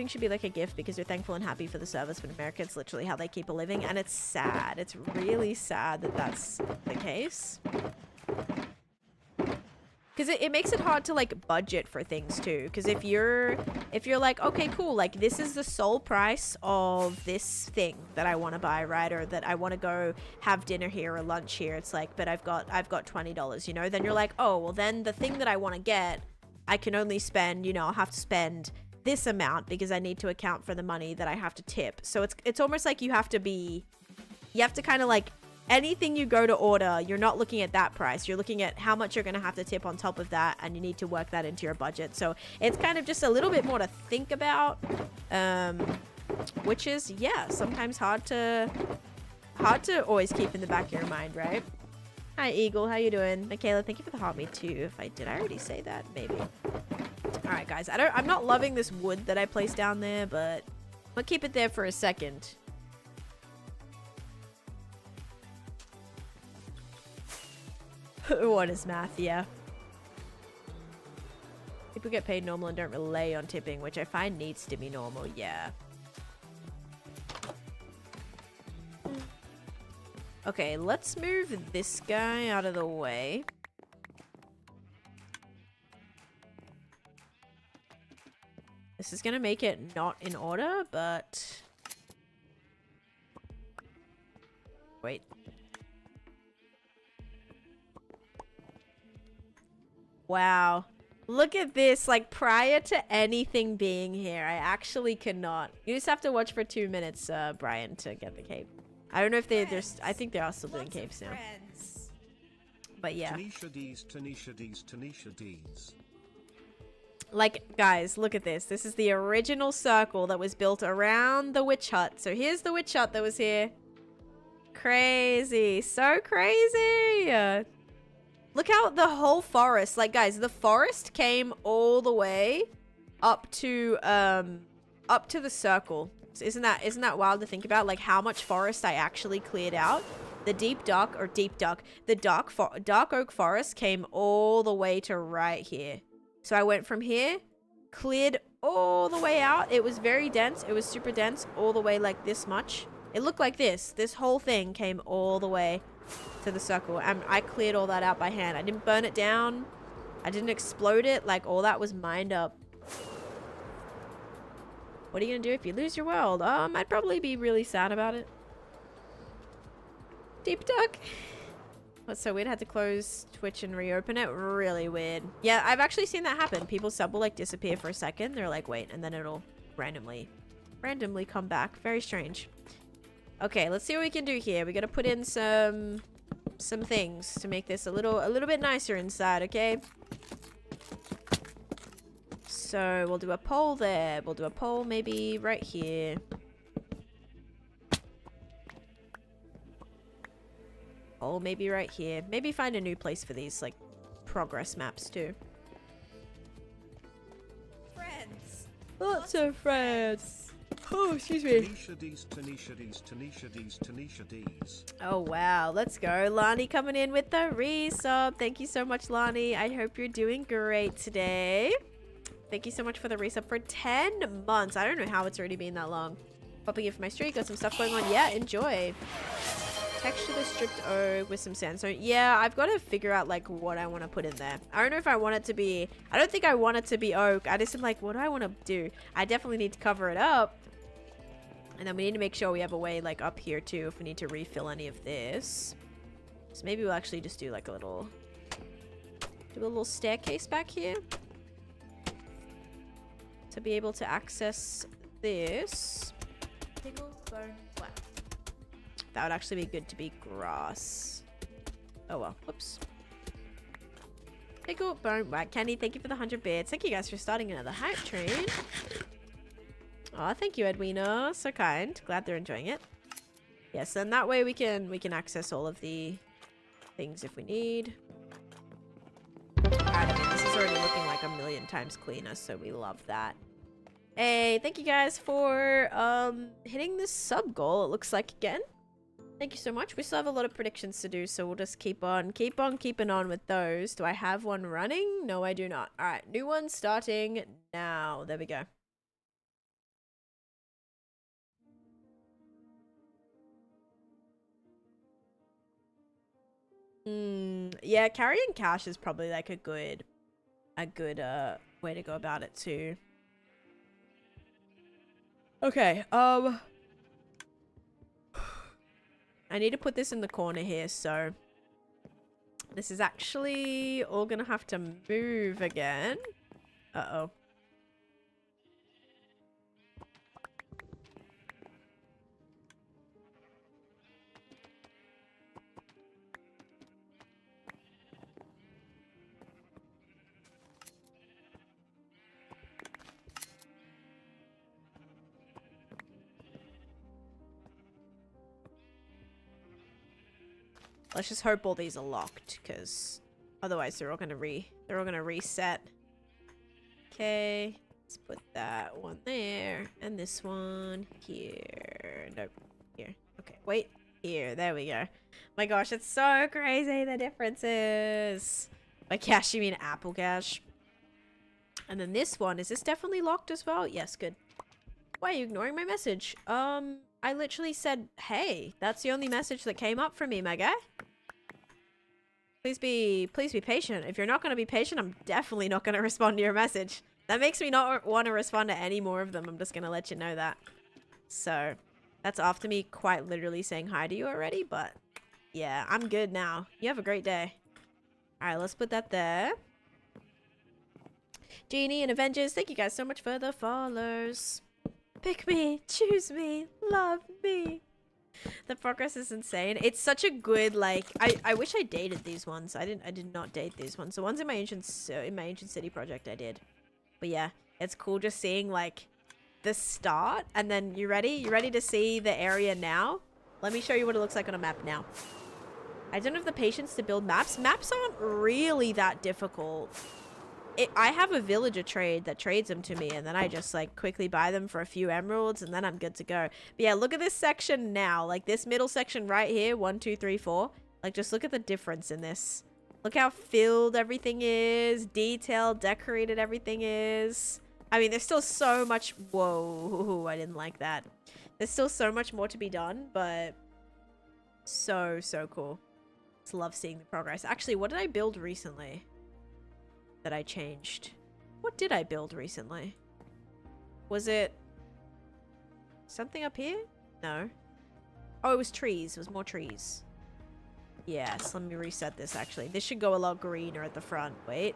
should be like a gift because you're thankful and happy for the service. But in America, it's literally how they keep a living, and it's sad. It's really sad that that's the case. Because it makes it hard to like budget for things too. Because if you're like, okay, cool, like this is the sole price of this thing that I want to buy, right? Or that I want to go have dinner here or lunch here. It's like, but I've got $20, you know? Then you're like, oh, well then the thing that I want to get, I can only spend, you know, I'll have to spend this amount because I need to account for the money that I have to tip. So it's almost like you have to kind of like, anything you go to order, you're not looking at that price. You're looking at how much you're going to have to tip on top of that, and you need to work that into your budget. So it's kind of just a little bit more to think about, which is, yeah, sometimes hard to always keep in the back of your mind, right? Hi, Eagle. How you doing? Michaela, thank you for the heart. Me too. If I did, I already say that? Maybe. All right, guys. I'm not loving this wood that I placed down there, but I'll keep it there for a second. What is math? Yeah. People get paid normal and don't rely on tipping, which I find needs to be normal. Yeah. Okay, let's move this guy out of the way. This is gonna make it not in order, but... Wait. Wow. Look at this. Like, prior to anything being here, I actually cannot. You just have to watch for 2 minutes, Brian, to get the cape. I don't know if there's... I think they are still doing capes now. But yeah. Taneesha D's. Like, guys, look at this. This is the original circle that was built around the witch hut. So here's the witch hut that was here. Crazy. So crazy. Look how the whole forest, like guys, the forest came all the way up to the circle. So isn't that wild to think about? Like how much forest I actually cleared out. The dark oak forest came all the way to right here. So I went from here, cleared all the way out. It was very dense. It was super dense all the way like this much. It looked like this. This whole thing came all the way to the circle, and I cleared all that out by hand. I didn't burn it down. I didn't explode it. Like all that was mined up. What are you gonna do if you lose your world? I'd probably be really sad about it. Deep duck. What's so weird? Had to close Twitch and reopen it. Really weird. Yeah, I've actually seen that happen. People's sub will like disappear for a second. They're like, wait, and then it'll randomly come back. Very strange. Okay, let's see what we can do here. We gotta put in some things to make this a little bit nicer inside. Okay. So we'll do a pole there. We'll do a pole maybe right here. Oh, maybe right here. Maybe find a new place for these, like, progress maps, too. Friends. Lots of friends. Oh, excuse me. Taneesha D's, Taneesha D's, Taneesha D's, Taneesha D's. Oh, wow. Let's go. Lani coming in with the resub. Thank you so much, Lani. I hope you're doing great today. Thank you so much for the resub for 10 months. I don't know how it's already been that long. Popping in for my streak. Got some stuff going on. Yeah, enjoy. Texture the stripped oak with some sandstone. Yeah, I've got to figure out like what I want to put in there. I don't know if I want it to be, I don't think I want it to be oak. I just am like, what do I want to do? I definitely need to cover it up. And then we need to make sure we have a way like up here too if we need to refill any of this. So maybe we'll actually just do like a little staircase back here to be able to access this. Pickle bone flat. That would actually be good to be grass. Oh well. Whoops. Pickle bone whack. Candy, thank you for the 100 bits. Thank you guys for starting another hype train. Oh, thank you, Edwina. So kind. Glad they're enjoying it. Yes, then that way we can access all of the things if we need. Alright, I mean, this is already looking like a million times cleaner, so we love that. Hey, thank you guys for hitting this sub goal, it looks like again. Thank you so much. We still have a lot of predictions to do, so we'll just keep on keeping on with those. Do I have one running? No, I do not. All right, new one starting now. There we go. Yeah, carrying cash is probably like a good way to go about it too. Okay, I need to put this in the corner here, so this is actually all gonna have to move again. Uh-oh. Let's just hope all these are locked, because otherwise they're all gonna reset. Okay, let's put that one there and this one here. Nope, here. Okay, wait, here. There we go. My gosh, it's so crazy the differences. By cash, you mean Apple Cash. And then this one, is this definitely locked as well? Yes, good. Why are you ignoring my message? I literally said, hey, that's the only message that came up for me, my guy. Please be patient. If you're not going to be patient, I'm definitely not going to respond to your message. That makes me not want to respond to any more of them. I'm just going to let you know that. So, that's after me quite literally saying hi to you already, but yeah, I'm good now. You have a great day. Alright, let's put that there. Genie and Avengers, thank you guys so much for the follows. Pick me, choose me, love me. The progress is insane. It's such a good, like, I wish I dated these ones. I did not date these ones. The ones in my ancient city project I did. But yeah, it's cool just seeing like the start, and then you ready? You ready to see the area now? Let me show you what it looks like on a map now. I don't have the patience to build maps. Maps aren't really that difficult. I have a villager trade that trades them to me, and then I just like quickly buy them for a few emeralds, and then I'm good to go. But yeah, look at this section now. Like this middle section right here, 1, 2, 3, 4. Like just look at the difference in this. Look how filled everything is, detailed, decorated everything is. I mean, there's still so much. Whoa, I didn't like that. There's still so much more to be done, but so cool. Just love seeing the progress. Actually, what did I build recently that I changed? What did I build recently? Was it Something up here? No. Oh, it was trees. It was more trees. Yes, let me reset this actually. This should go a lot greener at the front. Wait.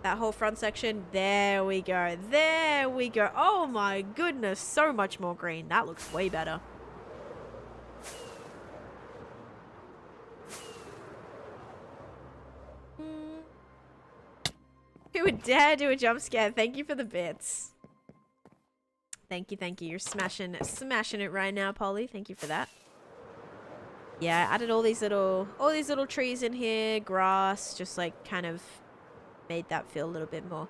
That whole front section. There we go. There we go. Oh my goodness. So much more green. That looks way better. Who would dare do a jump scare? Thank you for the bits. Thank you, thank you. You're smashing it right now, Polly. Thank you for that. Yeah, I added all these little trees in here, grass, just like kind of made that feel a little bit more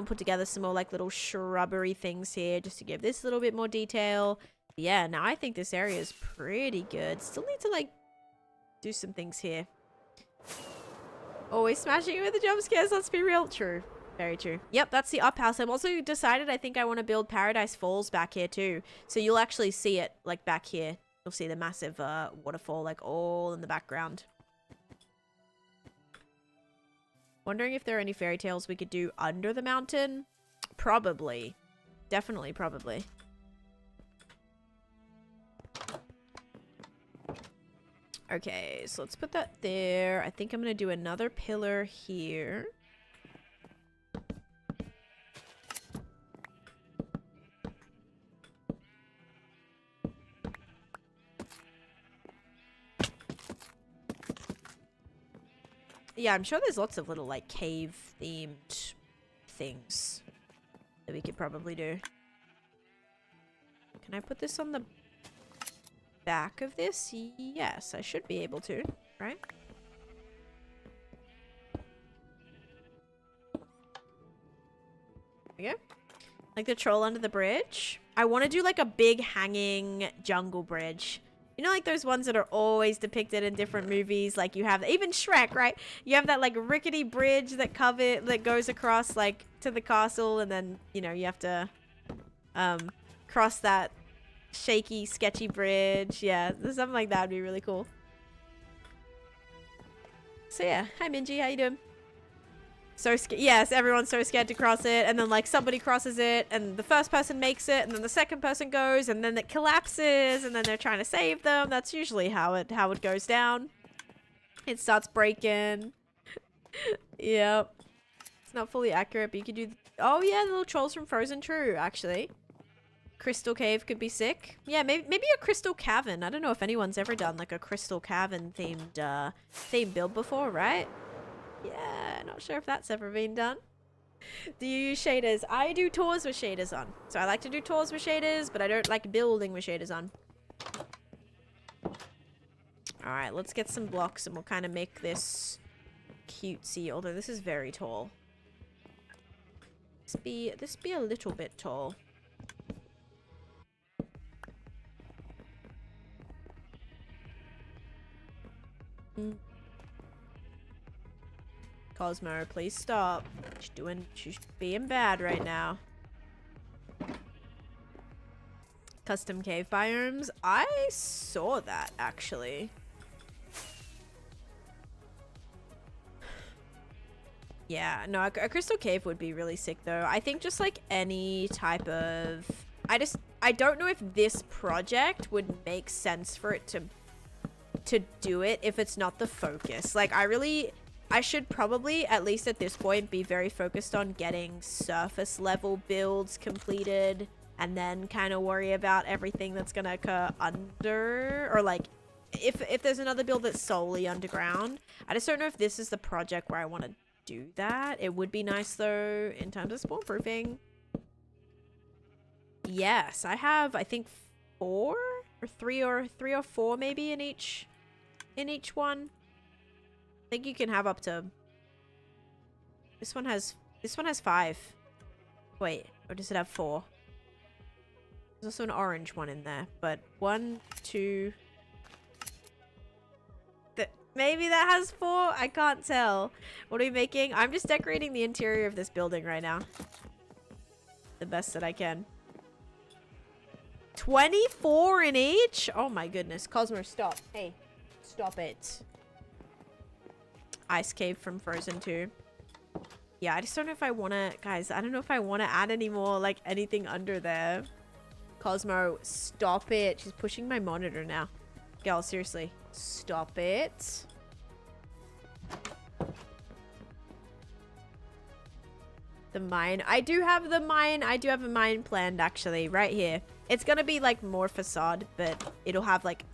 put together. Some more like little shrubbery things here, just to give this a little bit more detail. Yeah, now I think this area is pretty good. Still need to like do some things here. Always smashing it with the jump scares. Let's be real. True. Very true. Yep, that's the up house. I've also decided I think I want to build Paradise Falls back here too. So you'll actually see it like back here. You'll see the massive waterfall like all in the background. Wondering if there are any fairy tales we could do under the mountain? Probably. Definitely, probably. Okay, so let's put that there. I think I'm going to do another pillar here. Yeah, I'm sure there's lots of little, like, cave-themed things that we could probably do. Can I put this on the back of this? Yes, I should be able to, right? There we go. Like the troll under the bridge. I want to do, like, a big hanging jungle bridge. You know, like those ones that are always depicted in different movies, like you have even Shrek, right? You have that like rickety bridge that goes across like to the castle, and then you know you have to cross that shaky, sketchy bridge. Yeah, something like that would be really cool. So yeah, hi Minji, how you doing? So yes, everyone's so scared to cross it, and then like somebody crosses it, and the first person makes it, and then the second person goes, and then it collapses, and then they're trying to save them. That's usually how it goes down. It starts breaking. Yep. It's not fully accurate, but you could do. Oh yeah, the little trolls from Frozen. True, actually. Crystal cave could be sick. Yeah, maybe a crystal cavern. I don't know if anyone's ever done like a crystal cavern themed build before, right? Yeah, not sure if that's ever been done. Do you use shaders? I do tours with shaders on. So I like to do tours with shaders, but I don't like building with shaders on. Alright, let's get some blocks and we'll kind of make this cutesy, although this is very tall. This be a little bit tall. Cosmo, please stop. She's being bad right now. Custom cave biomes. I saw that actually. Yeah, no, a crystal cave would be really sick though. I think just like any type of... I don't know if this project would make sense for it to do it if it's not the focus. Like I should probably, at least at this point, be very focused on getting surface level builds completed and then kind of worry about everything that's going to occur under, or like if there's another build that's solely underground. I just don't know if this is the project where I want to do that. It would be nice though in terms of spawn proofing. Yes, I have, I think 4 or 3 or 4 maybe in each one. I think you can have up to... This one has 5. Wait, or does it have 4? There's also an orange one in there, but 1, 2... Maybe that has 4? I can't tell. What are we making? I'm just decorating the interior of this building right now. The best that I can. 24 in each? Oh my goodness. Cosmo, stop. Hey, stop it. Ice cave from Frozen 2. Yeah, I just don't know if I want to... Guys, I don't know if I want to add any more, like, anything under there. Cosmo, stop it. She's pushing my monitor now. Girl, seriously. Stop it. The mine. I do have the mine. I do have a mine planned, actually, right here. It's gonna be, like, more facade, but it'll have, like,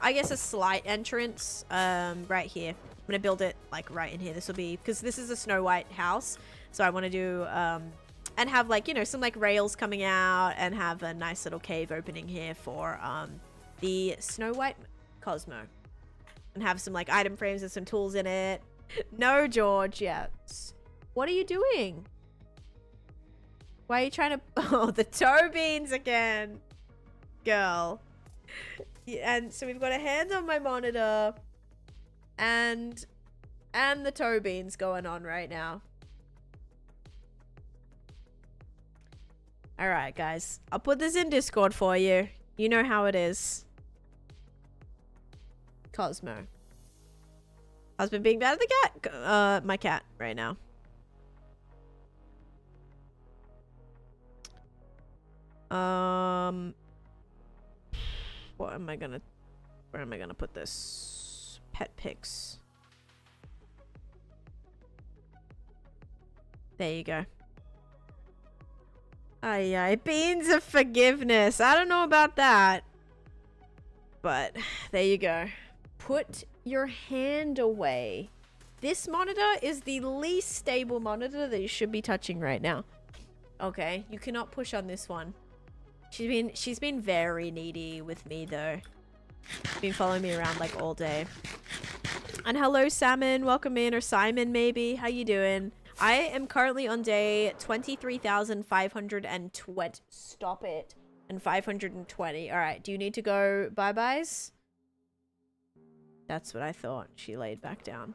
I guess a slight entrance, right here. I'm gonna build it, like, right in here. This will be, because this is a Snow White house, so I want to do, and have, like, you know, some, like, rails coming out, and have a nice little cave opening here for, the Snow White Cosmo. And have some, like, item frames and some tools in it. No, George, yeah. What are you doing? Why are you trying to... Oh, the toe beans again. Girl. Yeah, and so we've got a hand on my monitor. And the toe beans going on right now. Alright, guys. I'll put this in Discord for you. You know how it is. Cosmo. Husband being bad at the cat? My cat right now. What am I gonna... Where am I gonna put this? Pet pics. There you go. Aye, beans of forgiveness. I don't know about that. But there you go. Put your hand away. This monitor is the least stable monitor that you should be touching right now. Okay, you cannot push on this one. She's been very needy with me though. Been following me around like all day. And hello Salmon, welcome in, or Simon maybe. How you doing? I am currently on day 23,520. Stop it. And 520. All right, do you need to go bye-byes? That's what I thought. She laid back down.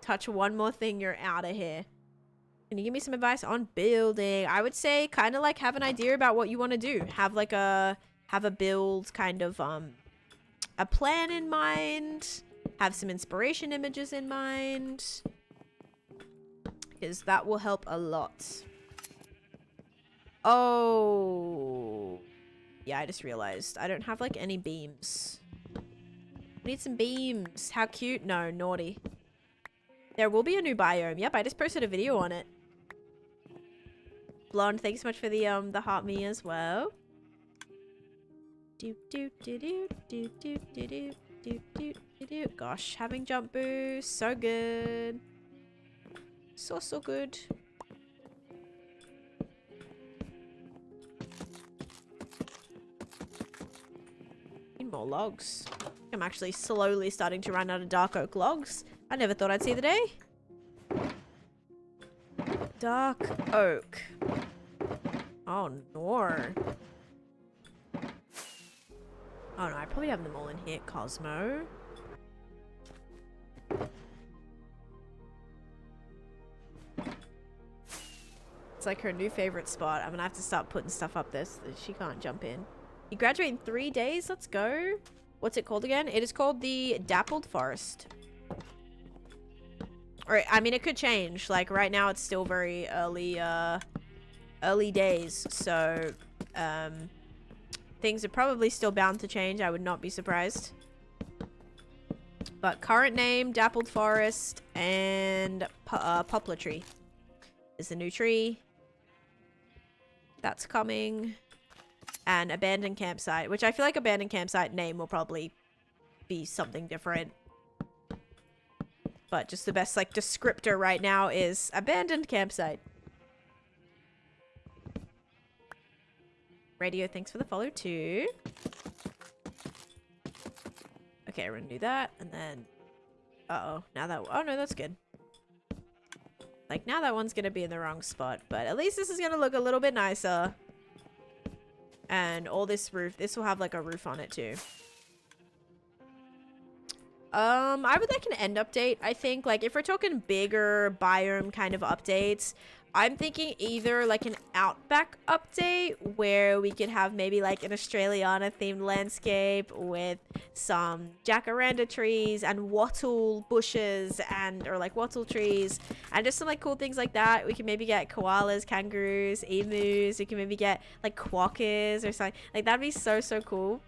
Touch one more thing, you're out of here. Can you give me some advice on building? I would say kind of like have an idea about what you want to do. Have like a build kind of a plan in mind. Have some inspiration images in mind. Because that will help a lot. Oh. Yeah, I just realized I don't have like any beams. I need some beams. How cute. No, naughty. There will be a new biome. Yep, I just posted a video on it. Blonde, thanks so much for the heart me as well. Gosh, having jump boost, so good. So good. Need more logs. I'm actually slowly starting to run out of dark oak logs. I never thought I'd see the day. Dark oak. Oh no. Oh no, I probably have them all in here, Cosmo. It's like her new favorite spot. I'm gonna have to start putting stuff up this so that she can't jump in. You graduate in 3 days? Let's go. What's it called again? It is called the Dappled Forest. Or, I mean, it could change. Like, right now it's still very early days. So, things are probably still bound to change. I would not be surprised. But current name, Dappled Forest, and Poplar Tree is the new tree. That's coming. And Abandoned Campsite, which I feel like Abandoned Campsite name will probably be something different. But just the best, like, descriptor right now is Abandoned Campsite. Radio, thanks for the follow too. Okay, we're gonna do that, and then... Uh-oh, now that... Oh, no, that's good. Like, now that one's gonna be in the wrong spot, but at least this is gonna look a little bit nicer. And all this roof, this will have, like, a roof on it too. I would like an end update, I think. Like, if we're talking bigger biome kind of updates, I'm thinking either like an Outback update where we could have maybe like an Australiana themed landscape with some jacaranda trees and wattle bushes or like wattle trees and just some like cool things like that. We can maybe get koalas, kangaroos, emus. We can maybe get like quokkas or something. Like that'd be so cool.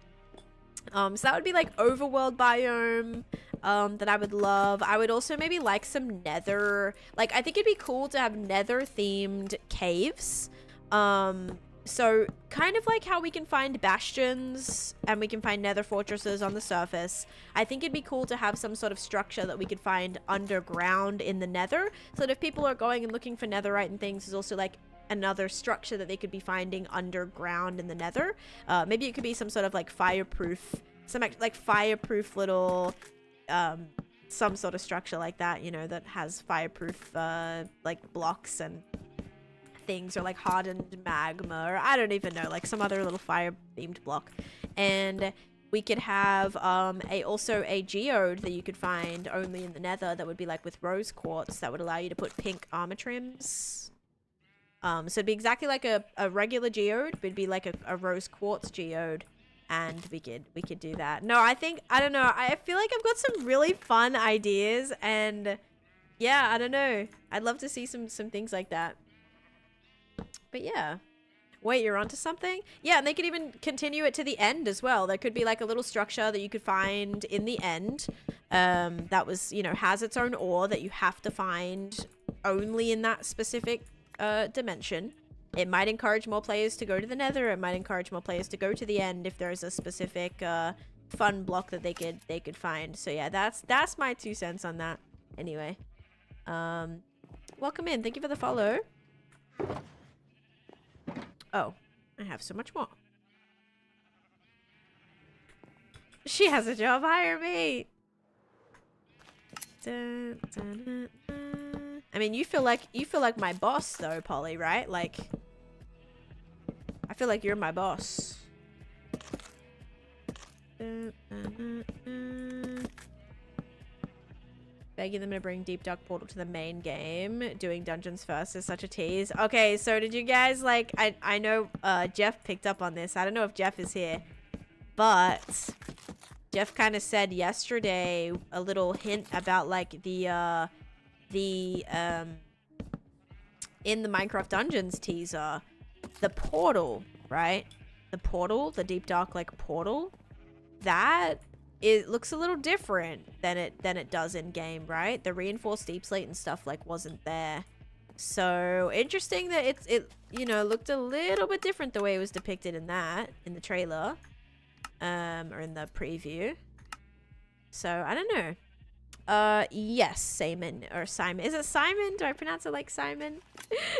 So that would be like overworld biome that I would love. I would also maybe like some nether. Like I think it'd be cool to have nether themed caves. So kind of like how we can find bastions and we can find nether fortresses on the surface. I think it'd be cool to have some sort of structure that we could find underground in the nether. So that if people are going and looking for netherite and things, there's also like another structure that they could be finding underground in the nether. Maybe it could be some sort of like fireproof, like fireproof little some sort of structure like that, you know, that has fireproof like blocks and things, or like hardened magma, or I don't even know, like some other little fire themed block. And we could have also a geode that you could find only in the nether that would be like with rose quartz that would allow you to put pink armor trims. So it'd be exactly like a regular geode, but it'd be like a rose quartz geode, and we could do that. No, I don't know. I feel like I've got some really fun ideas, and yeah, I don't know. I'd love to see some things like that. But yeah. Wait, you're onto something? Yeah, and they could even continue it to the end as well. There could be like a little structure that you could find in the end that was, you know, has its own ore that you have to find only in that specific dimension. It might encourage more players to go to the nether. It might encourage more players to go to the end if there's a specific fun block that they could find. So yeah, that's my 2 cents on that. Anyway, welcome in. Thank you for the follow. Oh, I have so much more. She has a job. Hire me. Dun, dun, dun, dun. I mean, you feel like my boss though, Polly, right? Like, I feel like you're my boss. Dun, dun, dun, dun. Begging them to bring Deep Dark Portal to the main game. Doing dungeons first is such a tease. Okay, so did you guys like... I know Jeff picked up on this. I don't know if Jeff is here. But Jeff kind of said yesterday a little hint about like the in the Minecraft Dungeons teaser, the portal, right? The portal, the Deep Dark like portal. That... it looks a little different than it does in game, right? The reinforced deep slate and stuff like wasn't there. So interesting that it you know, looked a little bit different the way it was depicted in the trailer, or in the preview. So I don't know. Yes, Simon or Simon. Is it Simon? Do I pronounce it like Simon?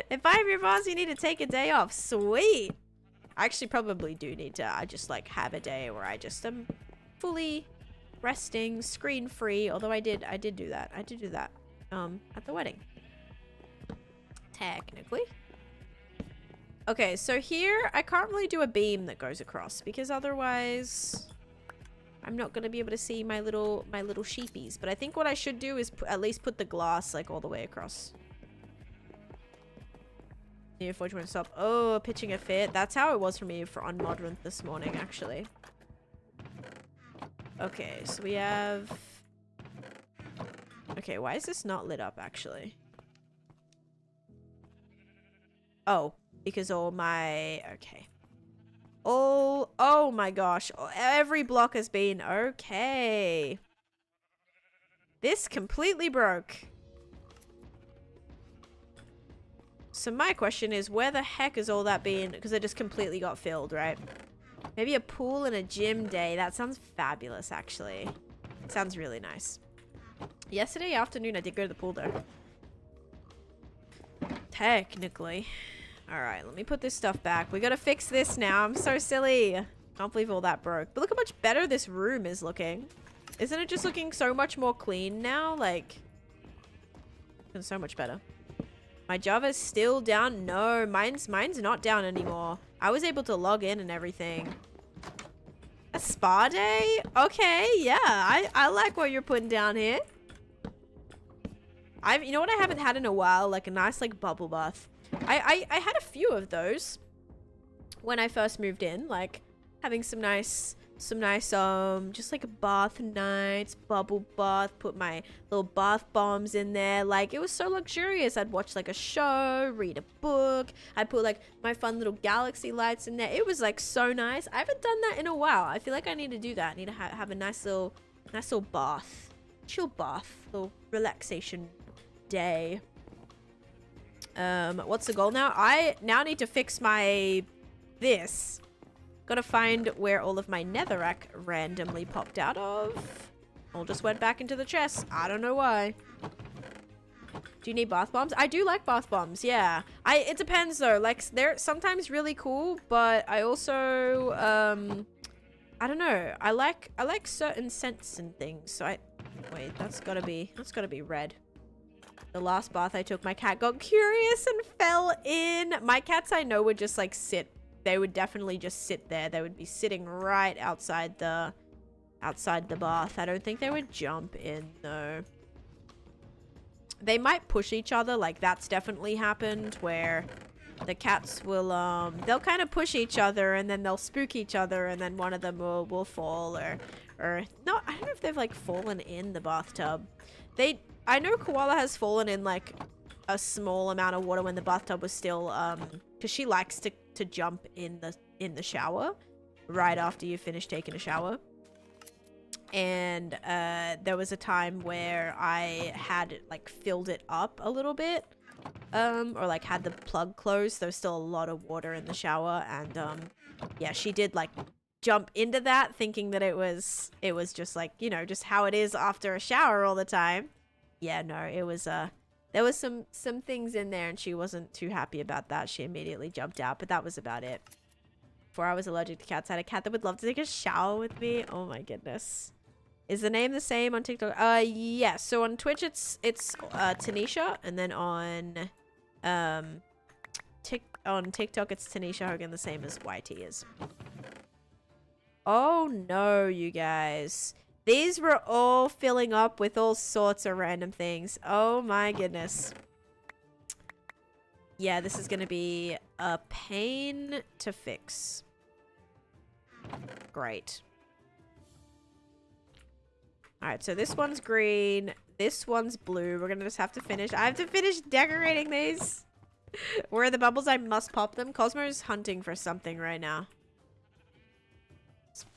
If I'm your boss, you need to take a day off. Sweet. I actually probably do need to. I just like have a day where I just am fully resting, screen free, although I did do that at the wedding, technically. Okay, so here I can't really do a beam that goes across because otherwise I'm not gonna be able to see my little sheepies. But I think what I should do is at least put the glass like all the way across. New Forge won't stop. Oh, pitching a fit. That's how it was for me on Modern this morning, actually. Okay, so we have... okay, why is this not lit up, actually? Oh, because all my... okay. Oh my gosh. Every block has been... okay. This completely broke. So my question is, where the heck is all that being... because it just completely got filled, right? Maybe a pool and a gym day. That sounds fabulous, actually. Sounds really nice. Yesterday afternoon, I did go to the pool, though. Technically. Alright, let me put this stuff back. We gotta fix this now. I'm so silly. Can't believe all that broke. But look how much better this room is looking. Isn't it just looking so much more clean now? Like, it's so much better. My Java's still down. No, mine's not down anymore. I was able to log in and everything. A spa day? Okay, yeah. I like what you're putting down here. You know what I haven't had in a while? Like a nice like bubble bath. I had a few of those when I first moved in, like having some nice just like a bath nights, bubble bath, put my little bath bombs in there. Like it was so luxurious. I'd watch like a show, read a book. I put like my fun little galaxy lights in there. It was like so nice. I haven't done that in a while. I feel like I need to do that. I need to have a nice little bath, chill bath, little relaxation day. What's the goal now? I now need to fix this. Gotta find where all of my netherrack randomly popped out of. All just went back into the chest. I don't know why. Do you need bath bombs? I do like bath bombs, yeah. It depends though. Like they're sometimes really cool, but I also I don't know. I like certain scents and things. So wait, that's gotta be red. The last bath I took, my cat got curious and fell in. My cats I know would just like sit. They would definitely just sit there. They would be sitting right outside the bath. I don't think they would jump in though. They might push each other. Like that's definitely happened where the cats will they'll kind of push each other and then they'll spook each other and then one of them will fall or no, I don't know if they've like fallen in the bathtub. I know Koala has fallen in like a small amount of water when the bathtub was still because she likes to jump in the shower right after you finish taking a shower. And there was a time where I had like filled it up a little bit or like had the plug closed. There was still a lot of water in the shower and yeah, she did like jump into that thinking that it was just like, you know, just how it is after a shower all the time. Yeah, no, it was there was some things in there and she wasn't too happy about that. She immediately jumped out, but that was about it. Before I was allergic to cats, I had a cat that would love to take a shower with me. Oh my goodness. Is the name the same on TikTok? Yeah. So on Twitch it's Taneesha, and then on TikTok it's Taneesha Hogan, the same as YT is. Oh no, you guys. These were all filling up with all sorts of random things. Oh my goodness. Yeah, this is gonna be a pain to fix. Great. Alright, so this one's green. This one's blue. We're gonna just have to finish. I have to finish decorating these. Where are the bubbles? I must pop them. Cosmo's hunting for something right now.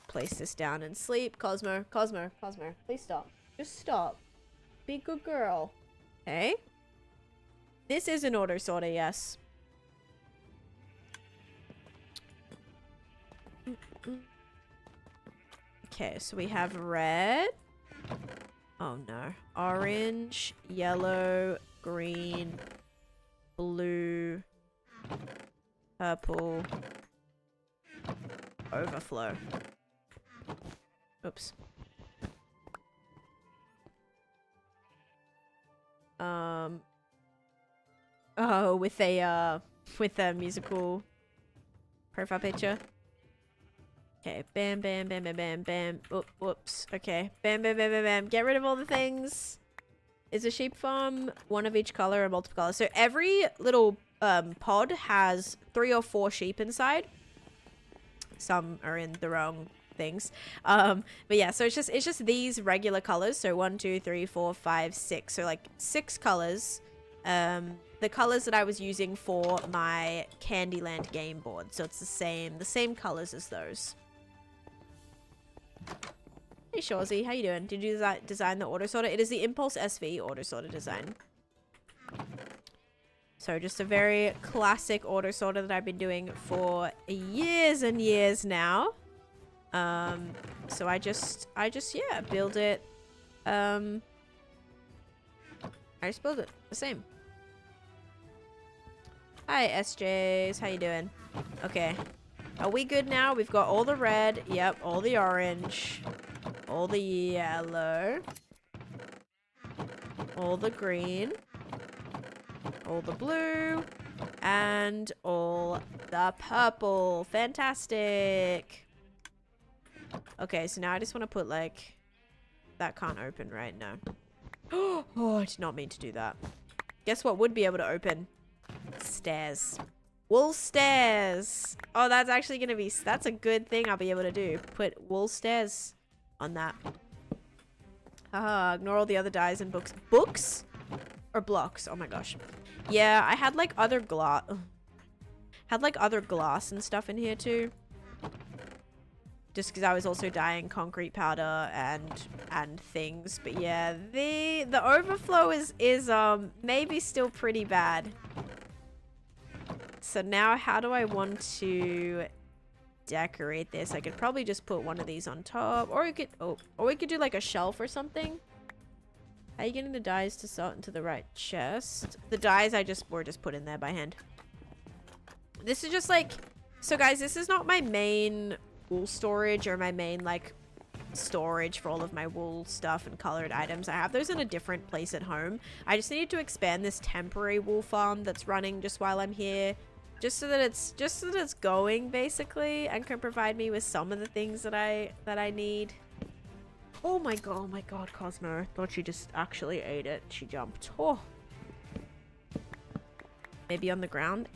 Place this down and sleep. Cosmo, please stop. Just stop. Be a good girl. Okay. This is an order sorter, yes. Okay, so we have red. Oh no. Orange, yellow, green, blue, purple, overflow. Oops. Oh, with a musical profile picture. Okay, bam, bam, bam, bam, bam, bam. Oh, whoops. Okay, bam, bam, bam, bam, bam. Get rid of all the things. Is a sheep farm one of each color or multiple colors? So every little pod has 3 or 4 sheep inside. Some are in the wrong things. But yeah, so it's just these regular colors. So 1, 2, 3, 4, 5, 6. So like 6 colors. The colors that I was using for my Candyland game board. So it's the same colors as those. Hey Shawzy, how you doing? Did you design the auto sorter? It is the Impulse SV auto sorter design. So just a very classic auto sorter that I've been doing for years and years now. So I just yeah, build it. I just build it the same. Hi SJs, how you doing? Okay. Are we good now? We've got all the red, yep, all the orange, all the yellow, all the green, all the blue, and all the purple. Fantastic. Okay, so now I just want to put like, that can't open right now. Oh, I did not mean to do that. Guess what would be able to open? Stairs. Wool stairs. Oh, that's actually gonna be... That's a good thing I'll be able to do. Put wool stairs on that. Haha, ignore all the other dyes and books. Books? Or blocks? Oh my gosh. Yeah, I had like other glass... Had like other glass and stuff in here too. Just because I was also dyeing concrete powder and things. But yeah, the overflow is maybe still pretty bad. So now how do I want to decorate this? I could probably just put one of these on top, or we could do like a shelf or something. How are you getting the dyes to sort into the right chest? The dyes were just put in there by hand. This is just like, so guys, this is not my main wool storage or my main like storage for all of my wool stuff and colored items. I have those in a different place at home. I just needed to expand this temporary wool farm that's running just while I'm here, just so that it's going basically and can provide me with some of the things that I need. Oh my god, Cosmo. Thought she just actually ate it. She jumped. Oh. Maybe on the ground?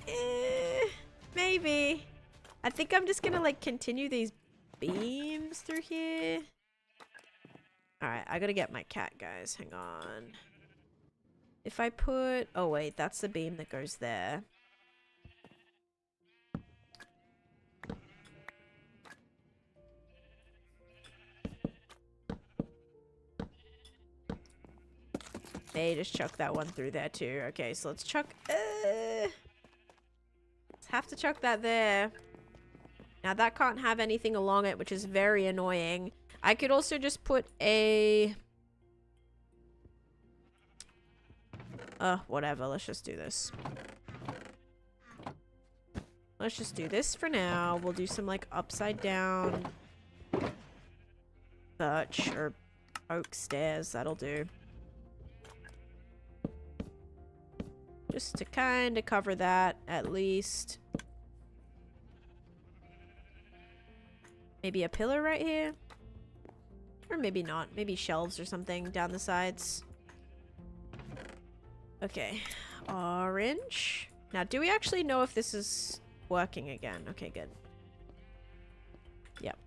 Maybe. I think I'm just gonna like continue these beams through here. Alright, I gotta get my cat, guys. Hang on. If I put... Oh wait, that's the beam that goes there. Hey, just chuck that one through there too. Okay, so let's chuck... Let's have to chuck that there. Now that can't have anything along it, which is very annoying. I could also just put a... whatever. Let's just do this. Let's just do this for now. We'll do some like upside down birch or oak stairs. That'll do. Just to kind of cover that, at least. Maybe a pillar right here? Or maybe not. Maybe shelves or something down the sides. Okay. Orange. Now, do we actually know if this is working again? Okay, good. Yep.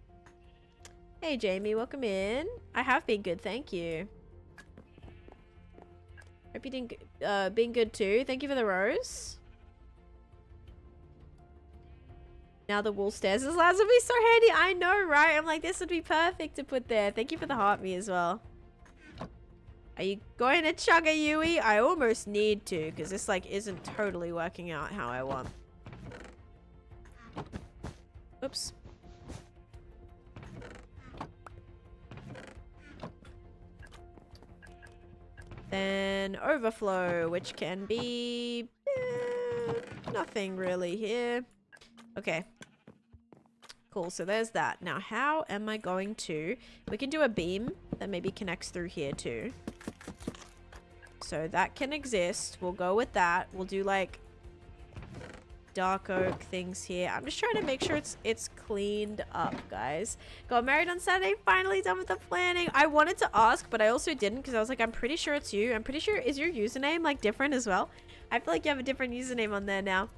Hey, Jamie. Welcome in. I have been good, thank you. Hope you been good too. Thank you for the rose. Now the wool stairs. This last would be so handy. I know, right? I'm like, this would be perfect to put there. Thank you for the heart me as well. Are you going to chug a Yui? I almost need to, because this like isn't totally working out how I want. Oops. Then overflow, which can be nothing really here. Okay. Cool, so there's that. Now, how am I going to... We can do a beam that maybe connects through here too. So that can exist. We'll go with that. We'll do like dark oak things here. I'm just trying to make sure it's cleaned up, guys. Got married on Saturday. Finally done with the planning. I wanted to ask, but I also didn't because I was like, I'm pretty sure it's you. I'm pretty sure... Is your username like different as well? I feel like you have a different username on there now.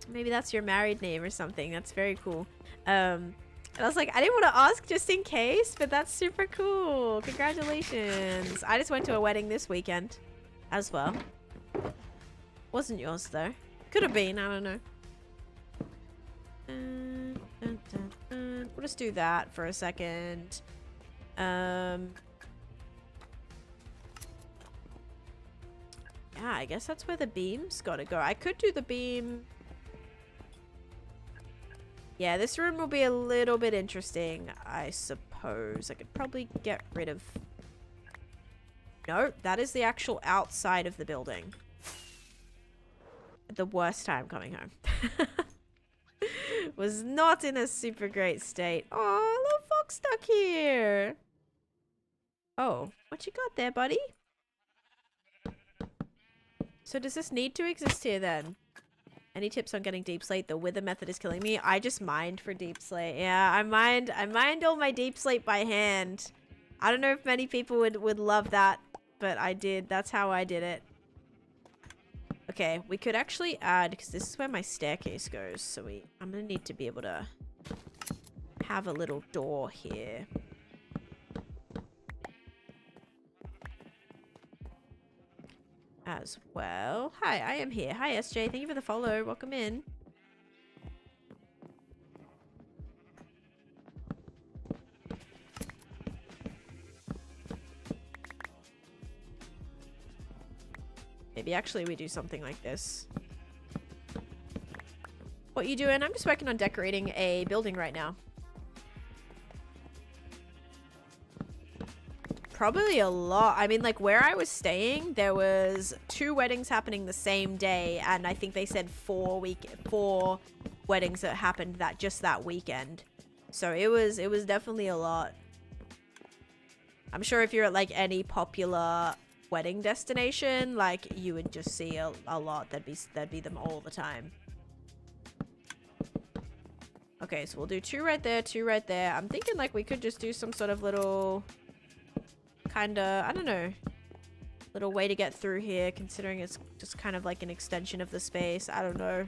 Maybe that's your married name or something. That's very cool. And I was like, I didn't want to ask just in case, but that's super cool. Congratulations. I just went to a wedding this weekend as well. Wasn't yours though. Could have been. I don't know. We'll just do that for a second. Yeah, I guess that's where the beam's gotta go. I could do the beam... Yeah, this room will be a little bit interesting, I suppose. I could probably get rid of... No, that is the actual outside of the building. The worst time coming home. Was not in a super great state. Oh, little fox stuck here. Oh, what you got there, buddy? So does this need to exist here then? Any tips on getting deep slate? The wither method is killing me. I just mined for deep slate. Yeah, I mined all my deep slate by hand. I don't know if many people would love that but I did. That's how I did it. Okay, we could actually add, because this is where my staircase goes, so I'm gonna need to be able to have a little door here. As well. Hi, I am here. Hi, SJ. Thank you for the follow. Welcome in. Maybe actually we do something like this. What you doing? I'm just working on decorating a building right now. Probably a lot. I mean, like, where I was staying, there was 2 weddings happening the same day, and I think they said 4 weddings that happened that weekend. So it was definitely a lot. I'm sure if you're at like any popular wedding destination, like, you would just see a lot. That'd be them all the time. Okay, so we'll do 2 right there, 2 right there. I'm thinking like we could just do some sort of little kind of, I don't know, little way to get through here, considering it's just kind of like an extension of the space. I don't know.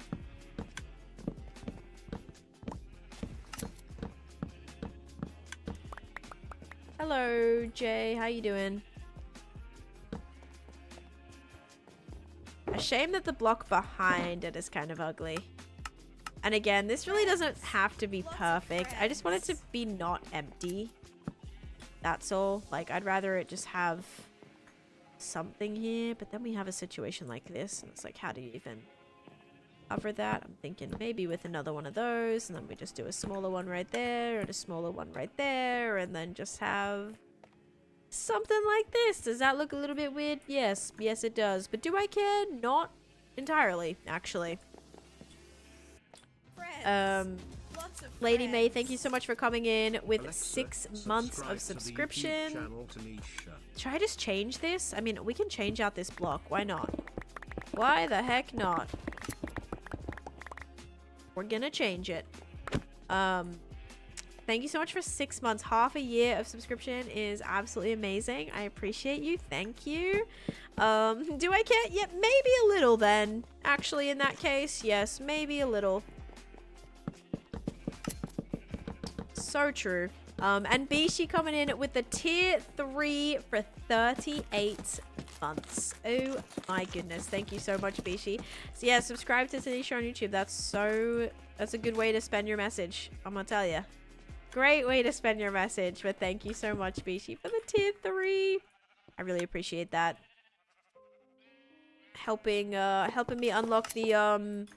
Hello, Jay. How you doing? A shame that the block behind it is kind of ugly. And again, this really doesn't have to be perfect. I just want it to be not empty. That's all. Like, I'd rather it just have something here. But then we have a situation like this. And it's like, how do you even cover that? I'm thinking maybe with another one of those. And then we just do a smaller one right there. And a smaller one right there. And then just have something like this. Does that look a little bit weird? Yes. Yes, it does. But do I care? Not entirely, actually. Lady May, thank you so much for coming in with Alexa, 6 months of subscription. channel, Taneesha. Should I just change this? I mean, we can change out this block. Why not? Why the heck not? We're gonna change it. Thank you so much for 6 months. Half a year of subscription is absolutely amazing. I appreciate you. Thank you. Do I care? Yeah, maybe a little then. Actually, in that case, yes, maybe a little. So true. And Bishi coming in with the tier 3 for 38 months. Oh my goodness. Thank you so much, Bishi. So yeah, subscribe to Taneesha on YouTube. That's a good way to spend your message. I'm gonna tell you. Great way to spend your message. But thank you so much, Bishi, for the tier 3. I really appreciate that. Helping me unlock the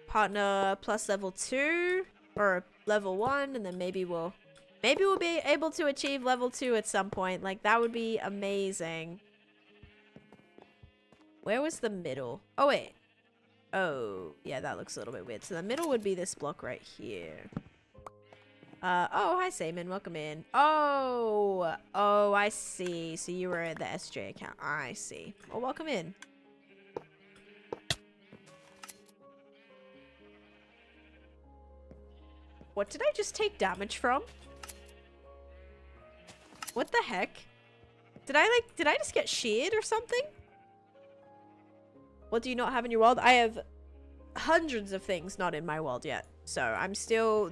partner plus level 2. Or level 1, and then maybe we'll be able to achieve level 2 at some point. Like, that would be amazing. Where was the middle? Oh, wait. Oh, yeah, that looks a little bit weird. So the middle would be this block right here. Oh, hi, Seaman. Welcome in. Oh, I see. So you were at the SJ account. I see. Well, welcome in. What did I just take damage from? What the heck? Did I just get sheared or something? What do you not have in your world? I have hundreds of things not in my world yet. So I'm still,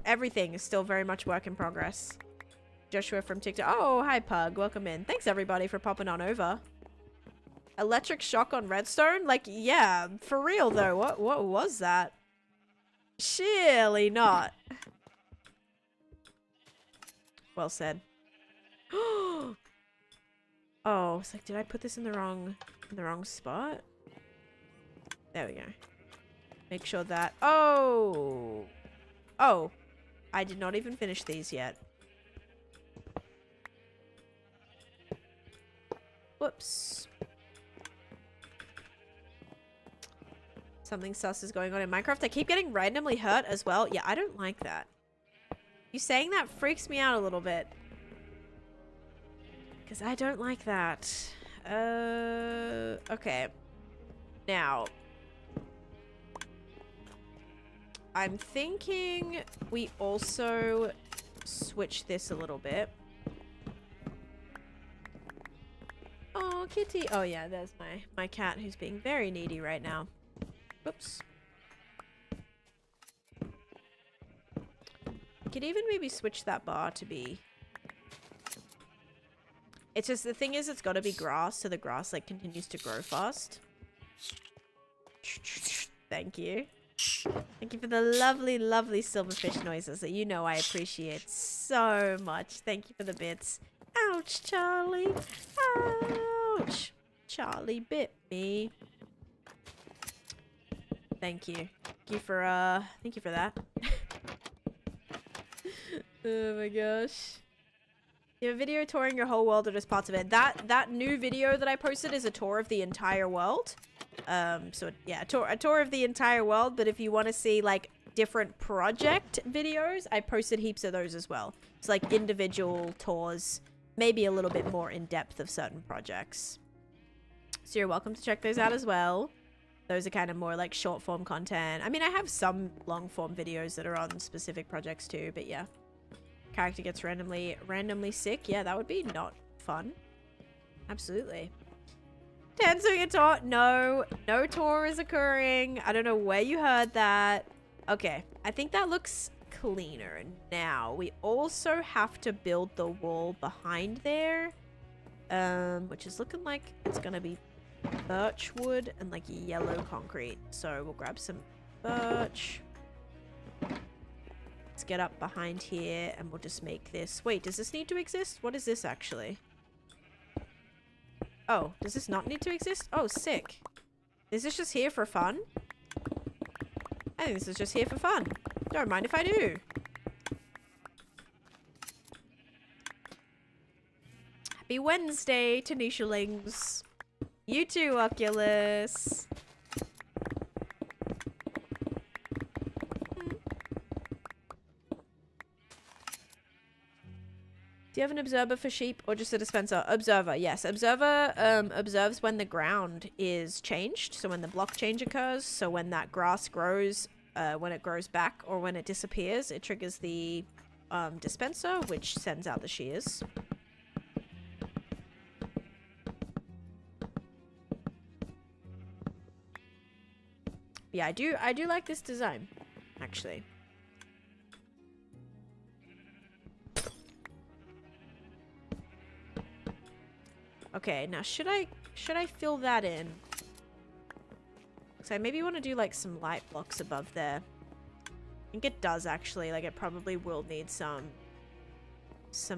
everything is still very much work in progress. Joshua from TikTok. Oh, hi Pug. Welcome in. Thanks everybody for popping on over. Electric shock on redstone? Like, yeah, for real though. What was that? Surely not. Well said. Oh, it's like, did I put this in the wrong spot? There we go. Make sure that. Oh, I did not even finish these yet. Whoops. Something sus is going on in Minecraft. I keep getting randomly hurt as well. Yeah, I don't like that. You saying that freaks me out a little bit. Because I don't like that. Okay. Now. I'm thinking we also switch this a little bit. Oh, kitty. Oh, yeah, there's my cat who's being very needy right now. Whoops. Could even maybe switch that bar to be... It's just, the thing is, it's got to be grass, so the grass, like, continues to grow fast. Thank you. Thank you for the lovely, lovely silverfish noises that you know I appreciate so much. Thank you for the bits. Ouch, Charlie. Ouch. Charlie bit me. Thank you. Thank you for that. Oh my gosh. You have a video touring your whole world or just parts of it. That new video that I posted is a tour of the entire world. So yeah, a tour of the entire world, but if you want to see like different project videos, I posted heaps of those as well. It's like individual tours, maybe a little bit more in depth of certain projects. So you're welcome to check those out as well. Those are kind of more like short form content. I mean, I have some long form videos that are on specific projects too, but yeah. Character gets randomly sick. Yeah, that would be not fun. Absolutely. Dancing a tour. No tour is occurring. I don't know where you heard that. Okay, I think that looks cleaner. Now, we also have to build the wall behind there. Which is looking like it's gonna be birch wood and like yellow concrete. So we'll grab some birch. Let's get up behind here and we'll just make this. Wait, does this need to exist? What is this actually? Oh, does this not need to exist? Oh, sick. Is this just here for fun? I think this is just here for fun. Don't mind if I do. Happy Wednesday, Taneesha-lings. You too, Oculus. Do you have an observer for sheep or just a dispenser? Observer, yes. Observer observes when the ground is changed. So when the block change occurs. So when that grass grows, when it grows back or when it disappears, it triggers the dispenser, which sends out the shears. Yeah, I do like this design, actually. Okay, now should I fill that in? So I maybe want to do like some light blocks above there. I think it does actually, like it probably will need some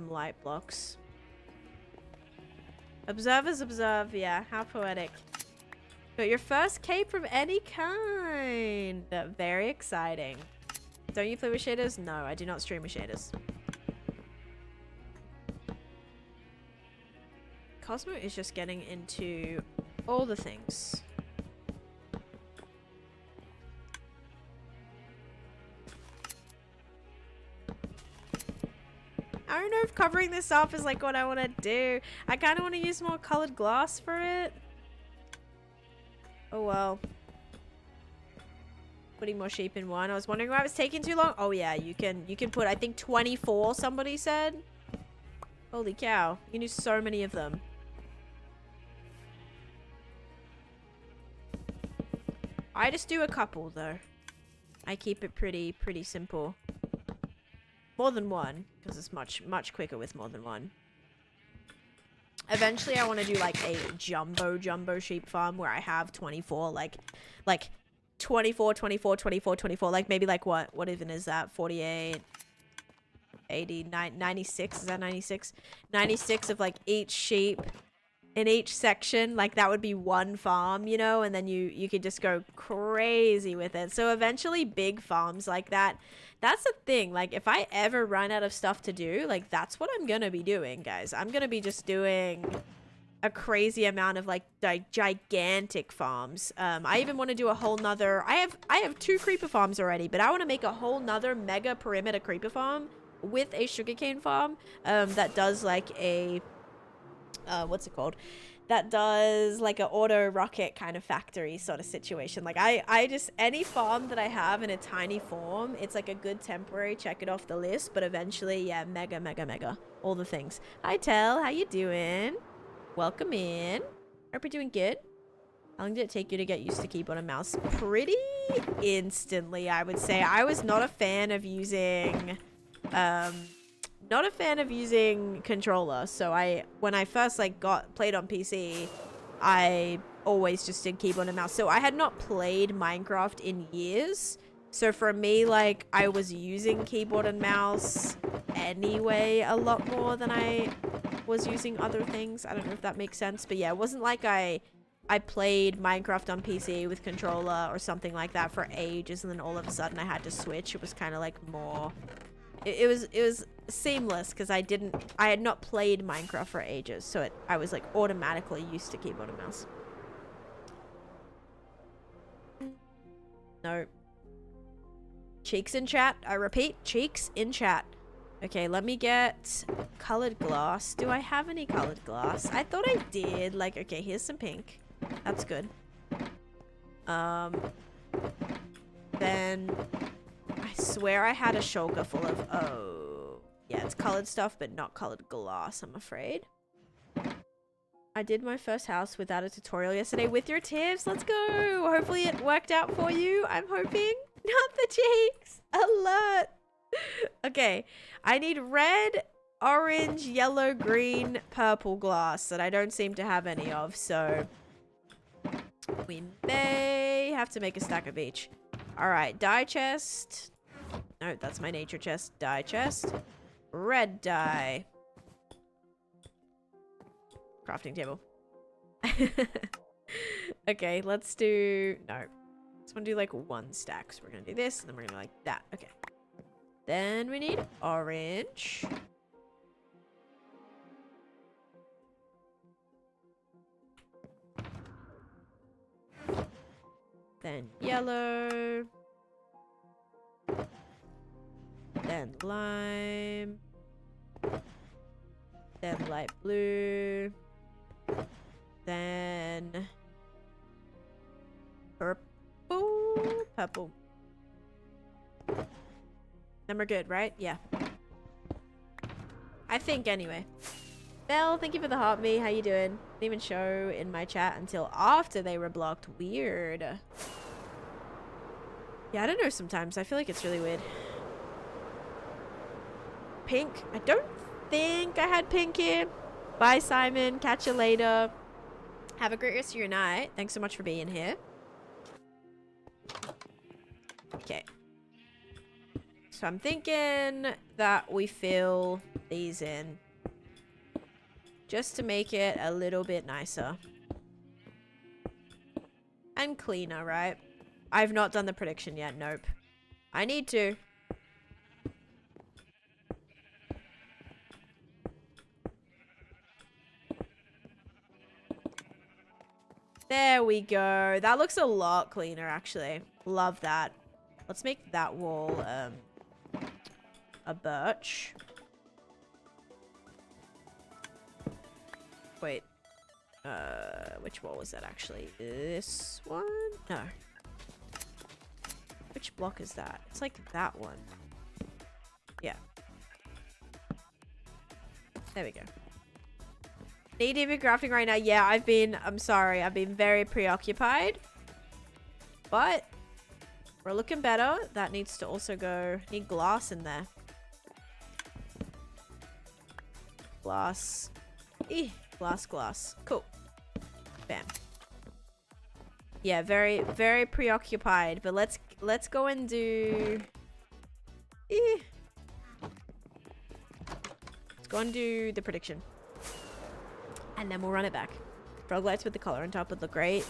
light blocks. Observers observe, yeah, how poetic. Got your first cape from any kind. Very exciting. Don't you play with shaders? No, I do not stream with shaders. Cosmo is just getting into all the things. I don't know if covering this up is like what I want to do. I kind of want to use more colored glass for it. Oh well. Putting more sheep in one. I was wondering why it was taking too long. Oh yeah, you can put, I think 24, somebody said. Holy cow. You can do so many of them. I just do a couple though. I keep it pretty simple. More than one, because it's much quicker with more than one. Eventually I want to do like a jumbo sheep farm where I have 24, like 24, 24, 24, 24, like maybe like what even is that? 48, 80, 96, is that 96? 96 of like each sheep in each section, like that would be one farm, you know, and then you could just go crazy with it. So eventually big farms like that, that's the thing. Like if I ever run out of stuff to do, like that's what I'm gonna be doing, guys. I'm gonna be just doing a crazy amount of like gigantic farms. I even want to do a whole nother, I have 2 creeper farms already, but I want to make a whole nother mega perimeter creeper farm with a sugarcane farm that does like a what's it called, that does like an auto rocket kind of factory sort of situation. Like I just, any farm that I have in a tiny form, it's like a good temporary, check it off the list, but eventually, yeah, mega all the things. Hi Tell, how you doing? Welcome in. Hope you're doing good. How long did it take you to get used to keyboard and mouse? Pretty instantly, I would say. I was not a fan of using controller. So when I first like played on PC, I always just did keyboard and mouse. So I had not played Minecraft in years. So for me, like, I was using keyboard and mouse anyway a lot more than I was using other things. I don't know if that makes sense, but yeah, it wasn't like I played Minecraft on PC with controller or something like that for ages, and then all of a sudden I had to switch. It was kind of like more, it was seamless because I had not played Minecraft for ages, so I was like automatically used to keyboard and mouse. No. Cheeks in chat. I repeat, cheeks in chat. Okay, let me get colored glass. Do I have any colored glass? I thought I did. Like, okay, here's some pink. That's good. Then I swear I had a shulker full of, oh, yeah, it's colored stuff, but not colored glass, I'm afraid. I did my first house without a tutorial yesterday with your tips. Let's go. Hopefully it worked out for you. I'm hoping. Not the cheeks. Alert. Okay. I need red, orange, yellow, green, purple glass that I don't seem to have any of. So we may have to make a stack of each. All right. Dye chest. No, that's my nature chest. Dye chest. Red dye. Crafting table. Okay, let's do... No. Let's want to do like one stack. So we're going to do this, and then we're going to do like that. Okay. Then we need orange. Then yellow. Then lime. Then light blue. Then purple. Purple. Then we're good, right? Yeah. I think anyway. Belle, thank you for the heart me. How you doing? Didn't even show in my chat until after they were blocked. Weird. Yeah, I don't know sometimes. I feel like it's really weird. Pink. I don't think I had pink here. Bye, Simon. Catch you later. Have a great rest of your night. Thanks so much for being here. Okay. So I'm thinking that we fill these in. Just to make it a little bit nicer. And cleaner, right? I've not done the prediction yet. Nope. I need to. There we go. That looks a lot cleaner, actually. Love that. Let's make that wall a birch. Wait. Which wall was that, actually? This one? No. Which block is that? It's like that one. Yeah. There we go. Need to be crafting right now. Yeah, I'm sorry. I've been very preoccupied. But we're looking better. That needs to also go. Need glass in there. Glass. Glass. Cool. Bam. Yeah, very, very preoccupied. But let's go and do... Let's go and do the prediction. And then we'll run it back. Frog lights with the color on top would look great.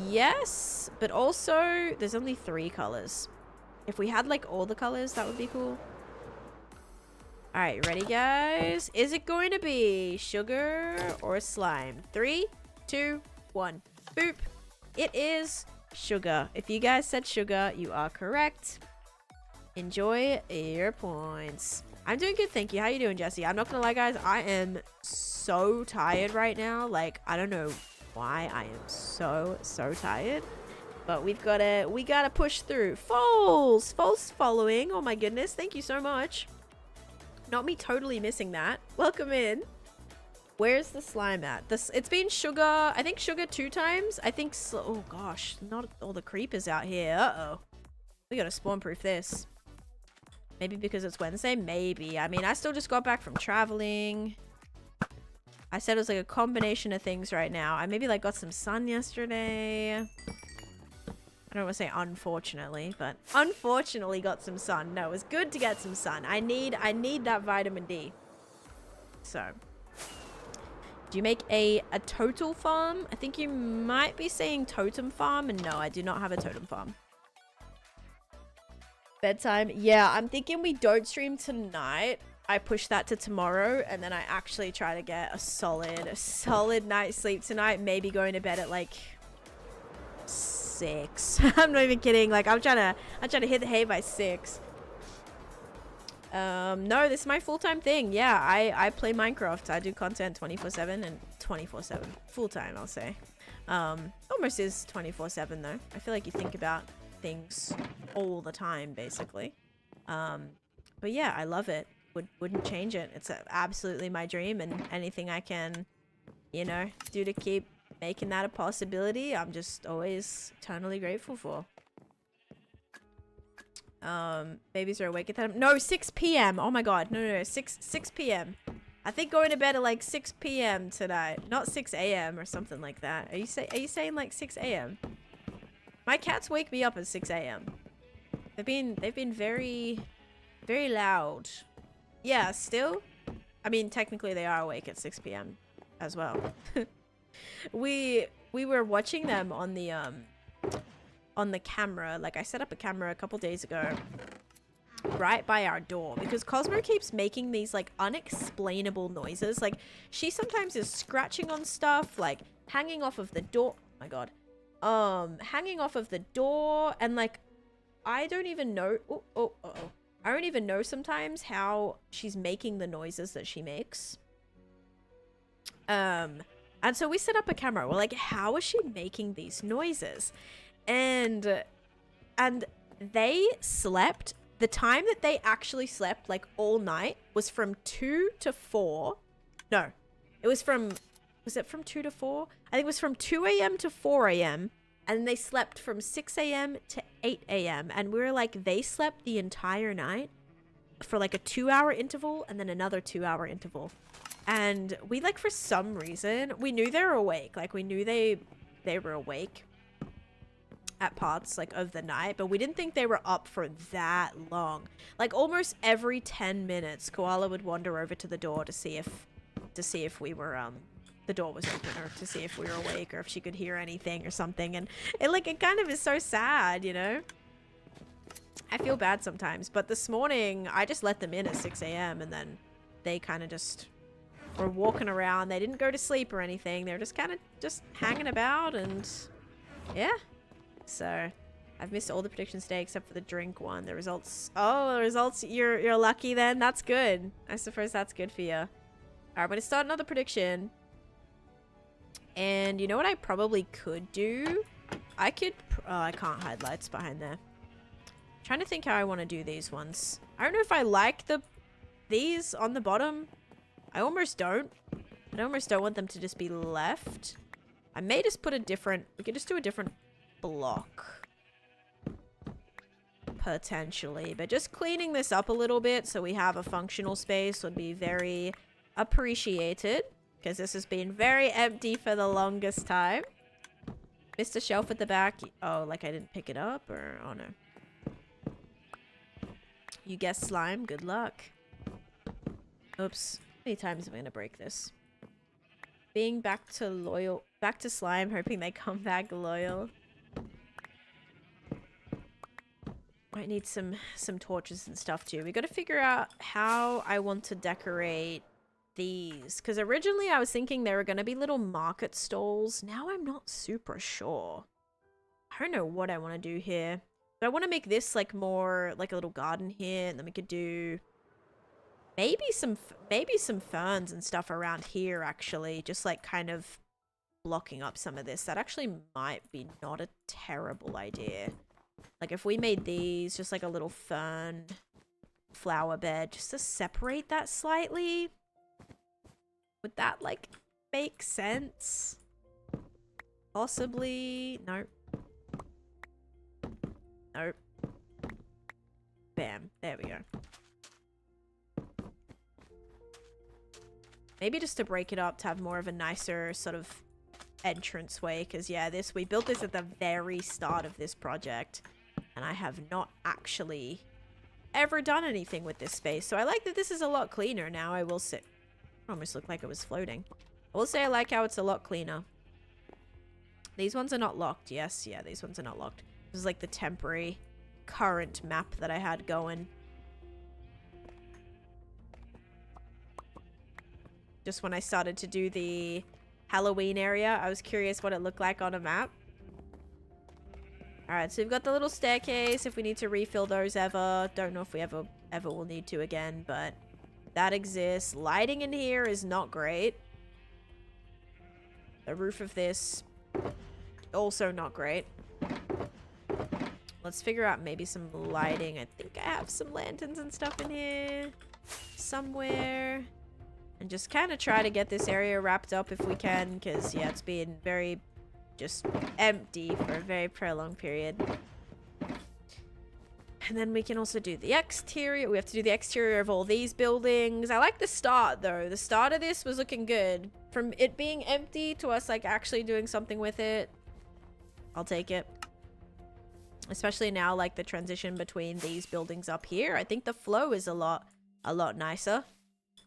Yes, but also there's only 3 colors. If we had like all the colors, that would be cool. All right, ready guys? Is it going to be sugar or slime? 3, 2, 1. Boop. It is sugar. If you guys said sugar, you are correct. Enjoy your points. I'm doing good, thank you. How you doing, Jesse? I'm not gonna lie, guys. I am so tired right now. Like, I don't know why I am so tired. But we gotta push through. False following. Oh my goodness. Thank you so much. Not me totally missing that. Welcome in. Where's the slime at? It's been sugar. I think sugar 2 times. I think oh gosh, not all the creepers out here. Uh-oh. We gotta spawn proof this. Maybe because it's Wednesday? Maybe. I mean, I still just got back from traveling. I said it was like a combination of things right now. I maybe like got some sun yesterday. I don't want to say unfortunately, but unfortunately got some sun. No, it was good to get some sun. I need that vitamin D. So, do you make a total farm? I think you might be saying totem farm, and no, I do not have a totem farm. Bedtime. Yeah, I'm thinking we don't stream tonight. I push that to tomorrow, and then I actually try to get a solid night's sleep tonight. Maybe going to bed at like 6. I'm not even kidding. Like I'm trying to hit the hay by 6. No, this is my full-time thing. Yeah, I play Minecraft. I do content 24/7 and 24/7 full-time, I'll say. Almost is 24/7 though. I feel like you think about things all the time basically. But yeah, I love it. Wouldn't change it. It's absolutely my dream, and anything I can, you know, do to keep making that a possibility, I'm just always eternally grateful for. Babies are awake at that. No, 6 p.m. Oh my god. No. 6 p.m. I think going to bed at like 6 p.m. tonight, not 6 a.m. or something like that. Are you saying like 6 a.m.? My cats wake me up at 6 a.m. They've been very loud. Yeah, still. I mean, technically they are awake at 6 p.m. as well. we were watching them on the camera. Like I set up a camera a couple days ago right by our door because Cosmo keeps making these like unexplainable noises. Like she sometimes is scratching on stuff, like hanging off of the door. Oh my god. Hanging off of the door, and like I don't even know. I don't even know sometimes how she's making the noises that she makes. And so we set up a camera. We're like, how is she making these noises? And they slept. The time that they actually slept, like all night, was from 2 to 4. No, it was from, was it from 2 to 4? I think it was from 2 a.m. to 4 a.m. And they slept from 6 a.m. to 8 a.m. And we were like, they slept the entire night for like a 2-hour interval and then another 2-hour interval. And we like, for some reason, we knew they were awake. Like we knew they were awake at parts like of the night, but we didn't think they were up for that long. Like almost every 10 minutes, Koala would wander over to the door to see if we were the door was open, or to see if we were awake, or if she could hear anything or something. And it kind of is so sad, you know. I feel bad sometimes, but this morning I just let them in at 6 a.m. and then they kind of just were walking around. They didn't go to sleep or anything. They were just kind of just hanging about, and yeah. So I've missed all the predictions today except for the drink one. The results. Oh, the results. You're lucky then. That's good. I suppose that's good for you. All right, I'm gonna start another prediction. And you know what I probably could do? I could. Oh, I can't hide lights behind there. I'm trying to think how I want to do these ones. I don't know if I like these on the bottom. I almost don't. I almost don't want them to just be left. I may just put a different. We could just do a different block potentially, but just cleaning this up a little bit so we have a functional space would be very appreciated, because this has been very empty for the longest time. Missed a shelf at the back. Oh, like I didn't pick it up, or oh no. You guessed slime. Good luck. Oops. How many times am I gonna break this? Being back to slime, hoping they come back loyal. Might need some torches and stuff too. We got to figure out how I want to decorate these, because originally I was thinking they were going to be little market stalls. Now I'm not super sure. I don't know what I want to do here, but I want to make this like more like a little garden here, and then we could do maybe some ferns and stuff around here, actually, just like kind of blocking up some of this. That actually might be not a terrible idea. Like if we made these just like a little fern flower bed just to separate that slightly. Would that, like, make sense? Possibly. Nope. Nope. Bam. There we go. Maybe just to break it up to have more of a nicer sort of entranceway. Because, yeah, we built this at the very start of this project. And I have not actually ever done anything with this space. So I like that this is a lot cleaner now. I will say. Almost looked like it was floating. I will say I like how it's a lot cleaner. These ones are not locked. Yes, yeah, these ones are not locked. This is like the temporary current map that I had going. Just when I started to do the Halloween area, I was curious what it looked like on a map. Alright, so we've got the little staircase if we need to refill those ever. Don't know if we ever will need to again, but that exists. Lighting in here is not great. The roof of this, also not great. Let's figure out maybe some lighting. I think I have some lanterns and stuff in here somewhere. And just kind of try to get this area wrapped up if we can, because, yeah, it's been very just empty for a very prolonged period. And then we can also do the exterior. We have to do the exterior of all these buildings. I like the start, though. The start of this was looking good. From it being empty to us, like, actually doing something with it. I'll take it. Especially now, like, the transition between these buildings up here. I think the flow is a lot nicer.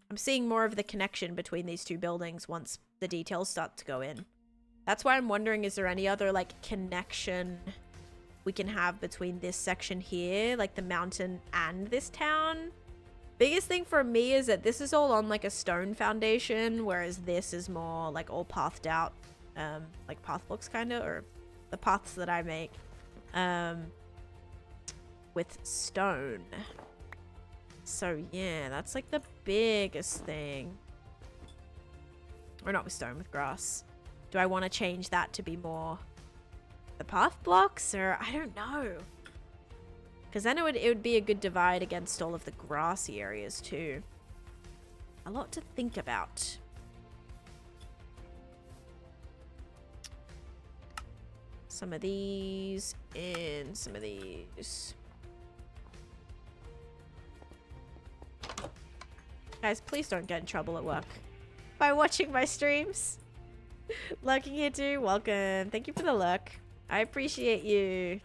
I'm seeing more of the connection between these two buildings once the details start to go in. That's why I'm wondering, is there any other, like, connection we can have between this section here, like the mountain and this town? Biggest thing for me is that this is all on, like, a stone foundation, whereas this is more, like, all pathed out, like path blocks, kind of, or the paths that I make, with stone. So, yeah, that's, like, the biggest thing. Or not with stone, with grass. Do I want to change that to be more the path blocks? Or, I don't know. Because then it would be a good divide against all of the grassy areas, too. A lot to think about. Some of these and some of these. Guys, please don't get in trouble at work by watching my streams. Lurking here too, welcome. Thank you for the look. I appreciate you.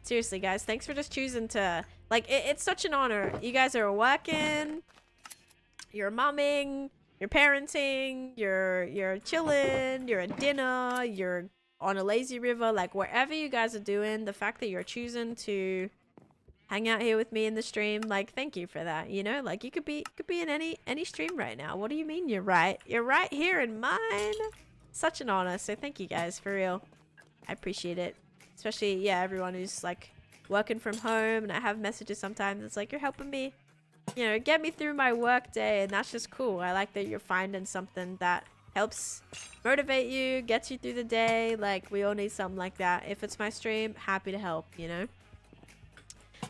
Seriously, guys, thanks for just choosing to... Like, it's such an honor. You guys are working, you're momming, you're parenting, you're chilling, you're at dinner, you're on a lazy river. Like, wherever you guys are doing, the fact that you're choosing to hang out here with me in the stream, like, thank you for that. You know, like, you could be in any stream right now. What do you mean you're right here in mine? Such an honor. So thank you guys, for real. I appreciate it. Especially, yeah, everyone who's like working from home, and I have messages sometimes. It's like, you're helping me, you know, get me through my work day, and that's just cool. I like that you're finding something that helps motivate you, gets you through the day. Like, we all need something like that. If it's my stream, happy to help, you know.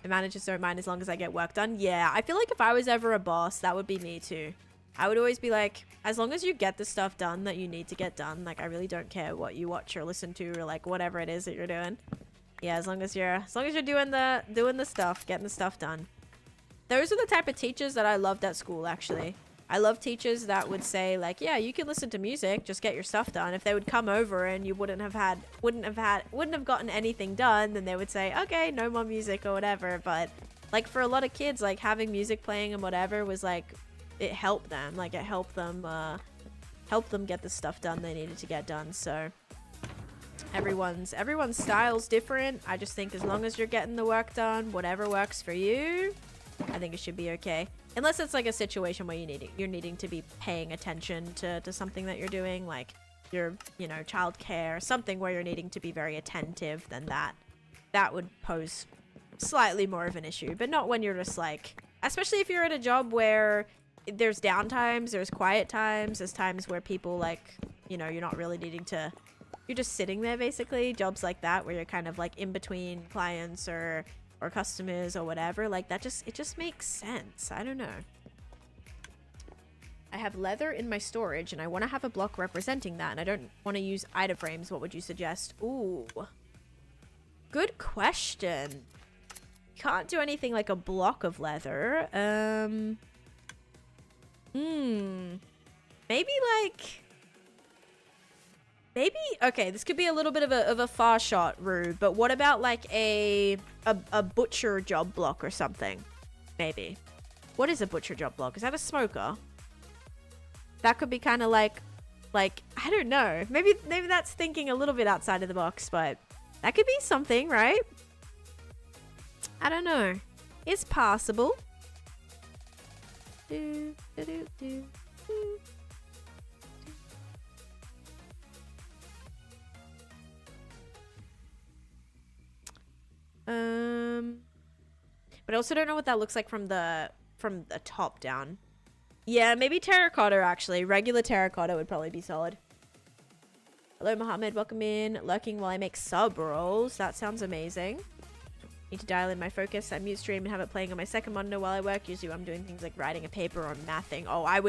The managers don't mind as long as I get work done. Yeah, I feel like if I was ever a boss, that would be me too. I would always be like, as long as you get the stuff done that you need to get done, like, I really don't care what you watch or listen to, or like whatever it is that you're doing. Yeah, as long as you're doing the stuff, getting the stuff done. Those are the type of teachers that I loved at school, actually. I love teachers that would say, like, yeah, you can listen to music, just get your stuff done. If they would come over and you wouldn't have gotten anything done, then they would say, okay, no more music or whatever. But like, for a lot of kids, like, having music playing and whatever was like, it helped them. Like, it helped them get the stuff done they needed to get done. So everyone's style's different. I just think as long as you're getting the work done, whatever works for you, I think it should be okay. Unless it's like a situation where you're needing to be paying attention to something that you're doing, like your, you know, childcare, something where you're needing to be very attentive, then that would pose slightly more of an issue. But not when you're just like, especially if you're at a job where there's downtimes, there's quiet times, there's times where people, like, you know, you're not really needing to, you're just sitting there basically. Jobs like that where you're kind of like in between clients or customers or whatever, like, that it just makes sense. I don't know. I have leather in my storage and I want to have a block representing that, and I don't want to use ida frames. What would you suggest? Ooh. Good question. Can't do anything like a block of leather. Maybe like... Maybe... Okay, this could be a little bit of a far shot, Rue, but what about like a butcher job block or something? Maybe. What is a butcher job block? Is that a smoker? That could be kind of like, I don't know. Maybe that's thinking a little bit outside of the box, but that could be something, right? I don't know. It's possible. Do, do, do, do, do. But I also don't know what that looks like from the top down. Yeah, maybe terracotta actually. Regular terracotta would probably be solid. Hello, Mohammed. Welcome in. Lurking while I make sub rolls. That sounds amazing. Need to dial in my focus. I mute stream and have it playing on my second monitor while I work. Usually I'm doing things like writing a paper or mathing. Oh, I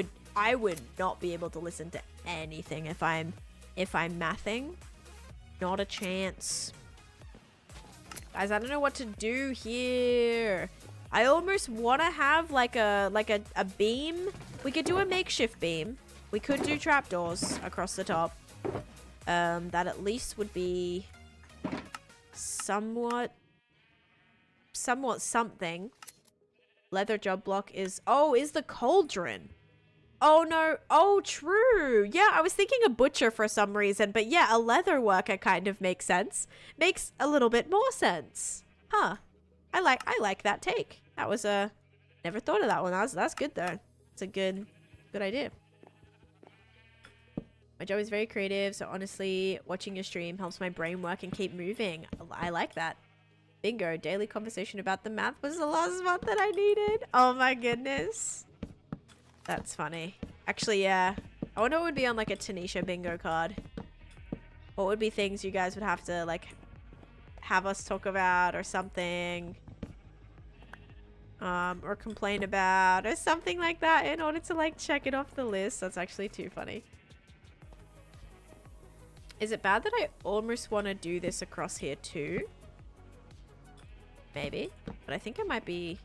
would not be able to listen to anything if I'm mathing. Not a chance. Guys, I don't know what to do here. I almost want to have like a beam. We could do a makeshift beam. We could do trapdoors across the top. That at least would be somewhat something. Leather job block is... Oh, is the cauldron. Oh, no. Oh, true. Yeah, I was thinking a butcher for some reason. But yeah, a leather worker kind of makes sense. Makes a little bit more sense. Huh. I like that take. That was a... Never thought of that one. That's good, though. It's a good idea. My job is very creative, so honestly, watching your stream helps my brain work and keep moving. I like that. Bingo. Daily conversation about the math was the last spot that I needed. Oh my goodness. That's funny. Actually, yeah. I wonder what would be on like a Taneesha bingo card. What would be things you guys would have to like have us talk about or something? Or complain about or something like that in order to like check it off the list. That's actually too funny. Is it bad that I almost want to do this across here too? Maybe. But I think it might be...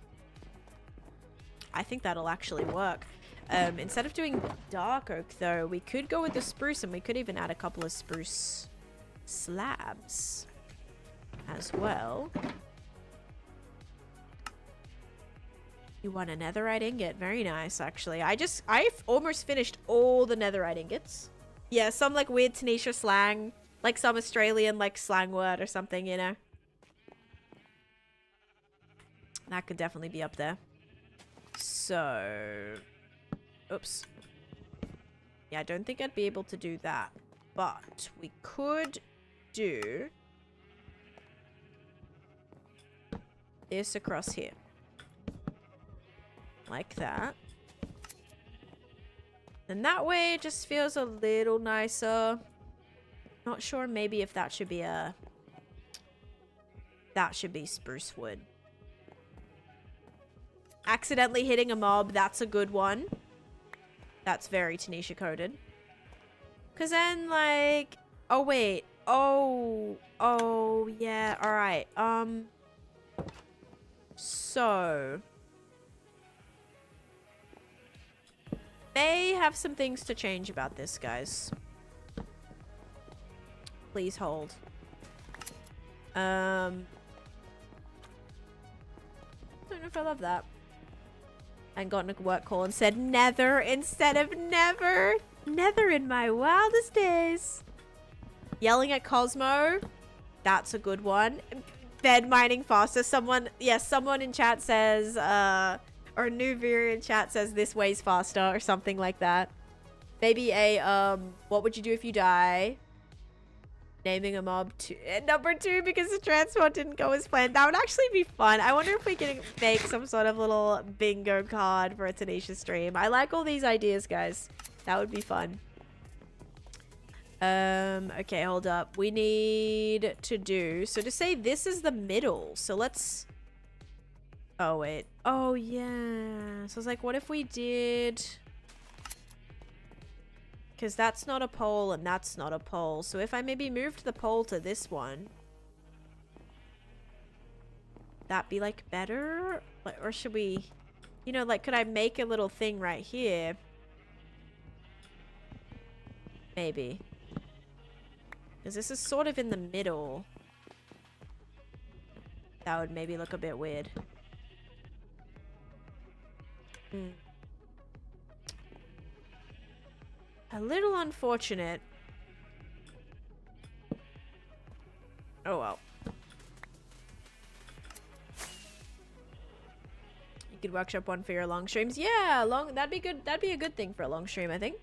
I think that'll actually work. Instead of doing dark oak though, we could go with the spruce, and we could even add a couple of spruce slabs as well. You want a netherite ingot? Very nice, actually. I've almost finished all the netherite ingots. Yeah, some like weird Taneesha slang, like some Australian like slang word or something, you know. That could definitely be up there. So, oops. Yeah, I don't think I'd be able to do that, but we could do this across here. Like that. And that way it just feels a little nicer. Not sure maybe if that should be a... That should be spruce wood. Accidentally hitting a mob, that's a good one. That's very Taneesha coded. Cause then like... Oh wait. Oh, yeah, alright. So... May have some things to change about this, guys. Please hold. Don't know if I love that. And gotten a work call and said nether instead of never. Nether in my wildest days. Yelling at Cosmo. That's a good one. Bed mining faster. Someone in chat says, or Nuvir in chat says this way's faster or something like that. Maybe a, what would you do if you die? Naming a mob number 2 because the transport didn't go as planned. That would actually be fun. I wonder if we can make some sort of little bingo card for a Taneesha stream. I like all these ideas, guys. That would be fun. Okay, hold up. We need to do... So to say this is the middle. So let's... Oh, wait. Oh, yeah. So I was like, what if we did... Because that's not a pole and that's not a pole. So if I maybe moved the pole to this one, that be like better? Like, or should we, you know, like, could I make a little thing right here? Maybe. Because this is sort of in the middle. That would maybe look a bit weird. A little unfortunate. Oh well. You could workshop one for your long streams. Yeah, that'd be good. That'd be a good thing for a long stream, I think.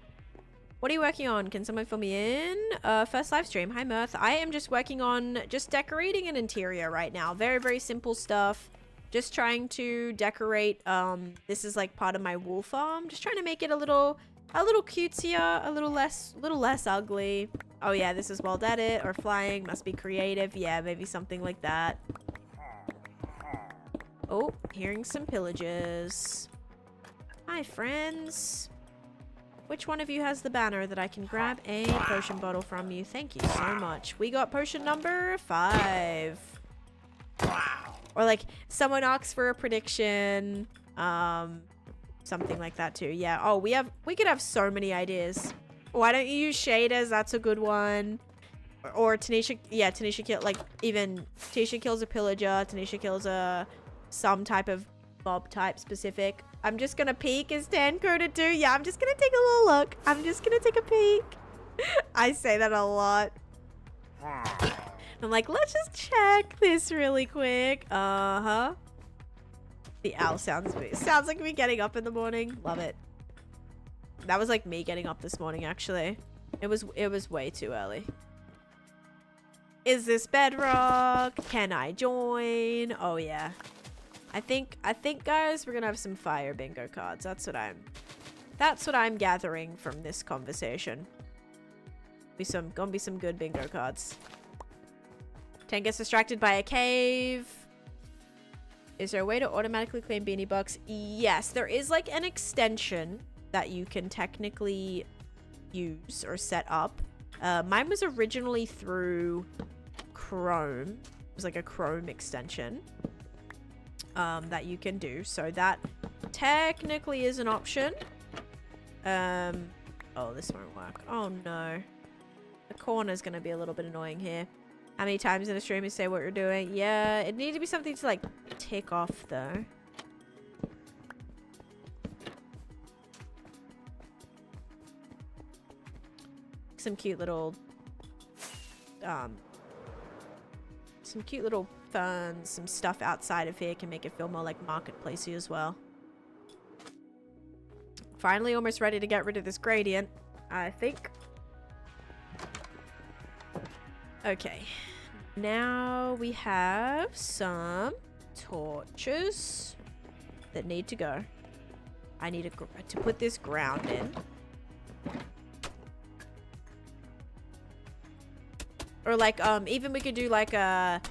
What are you working on? Can someone fill me in? First live stream. Hi, Mirth. I am just working on just decorating an interior right now. Very, very simple stuff. Just trying to decorate. This is like part of my wool farm. Just trying to make it a little cutesier, a little less ugly. Oh yeah, this is wild edit or flying. Must be creative. Yeah, maybe something like that. Oh, hearing some pillages. Hi, friends. Which one of you has the banner that I can grab a potion bottle from you? Thank you so much. We got potion number 5. Or like someone asks for a prediction. Something like that too. Yeah. Oh, we could have so many ideas. Why don't you use shaders? That's a good one. Or Taneesha. Yeah, Taneesha kill like even Taneesha kills a pillager. Taneesha kills some type of mob type specific. I'm just gonna peek. Is Dan coded too? Yeah, I'm just gonna take a little look. I'm just gonna take a peek. I say that a lot. I'm like, let's just check this really quick. Uh-huh. The owl sounds like me getting up in the morning. Love it. That was like me getting up this morning, actually. It was way too early. Is this bedrock? Can I join? Oh yeah. I think guys, we're gonna have some fire bingo cards. That's what I'm gathering from this conversation. Gonna be some good bingo cards. 10 gets distracted by a cave. Is there a way to automatically claim beanie bucks? Yes, there is like an extension that you can technically use or set up. Mine was originally through Chrome. It was like a Chrome extension. That you can do, so that technically is an option. Oh, this won't work. Oh no, the corner's gonna be a little bit annoying here. How many times in a stream you say what you're doing? Yeah, it needs to be something to like tick off though. Some cute little ferns, some stuff outside of here can make it feel more like marketplacey as well. Finally almost ready to get rid of this gradient, I think. Okay, now we have some torches that need to go. I need to put this ground in. Or like, even we could do like a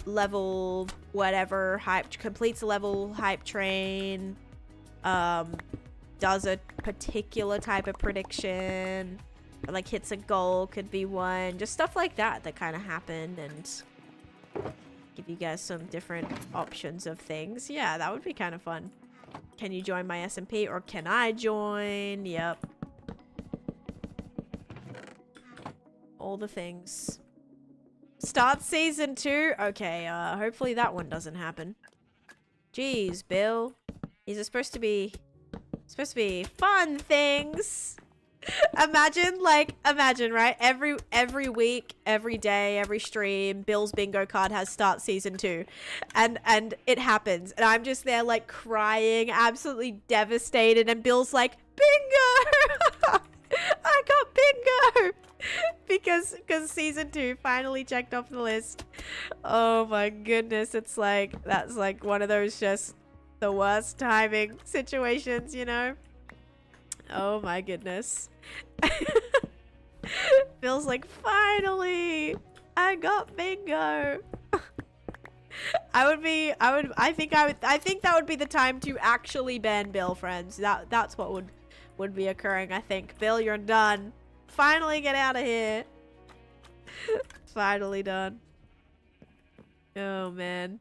level whatever hype, completes a level hype train, does a particular type of prediction, or like hits a goal could be one. Just stuff like that kind of happen and give you guys some different options of things. Yeah, that would be kind of fun. Can you join my SMP or can I join? Yep. All the things. Start season 2? Okay, hopefully that one doesn't happen. Jeez, Bill. These are supposed to be fun things. Imagine, right? Every week, every day, every stream, Bill's bingo card has start season 2. And it happens. And I'm just there like crying, absolutely devastated, and Bill's like, bingo! I got bingo! because season 2 finally checked off the list. Oh my goodness, it's like that's like one of those just the worst timing situations, you know. Oh my goodness. Feels like finally I got bingo. I think that would be the time to actually ban Bill, friends. That's what would would be occurring, I think. Bill, you're done. Finally get out of here. Finally done. Oh, man.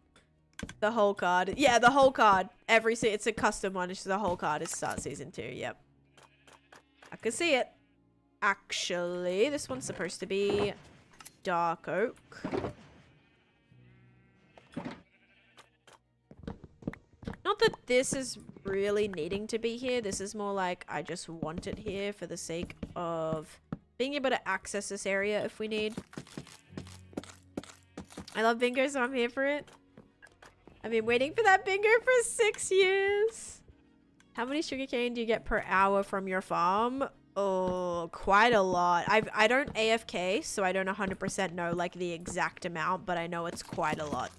The whole card. Yeah, the whole card. It's a custom one. It's the whole card is start season 2. Yep. I can see it. Actually, this one's supposed to be dark oak. Not that this is really needing to be here. This is more like I just want it here for the sake of being able to access this area if we need. I love bingo, so I'm here for it. I've been waiting for that bingo for 6 years. How many sugarcane do you get per hour from your farm? Oh, quite a lot. I don't AFK, so I don't 100% know like the exact amount, but I know it's quite a lot.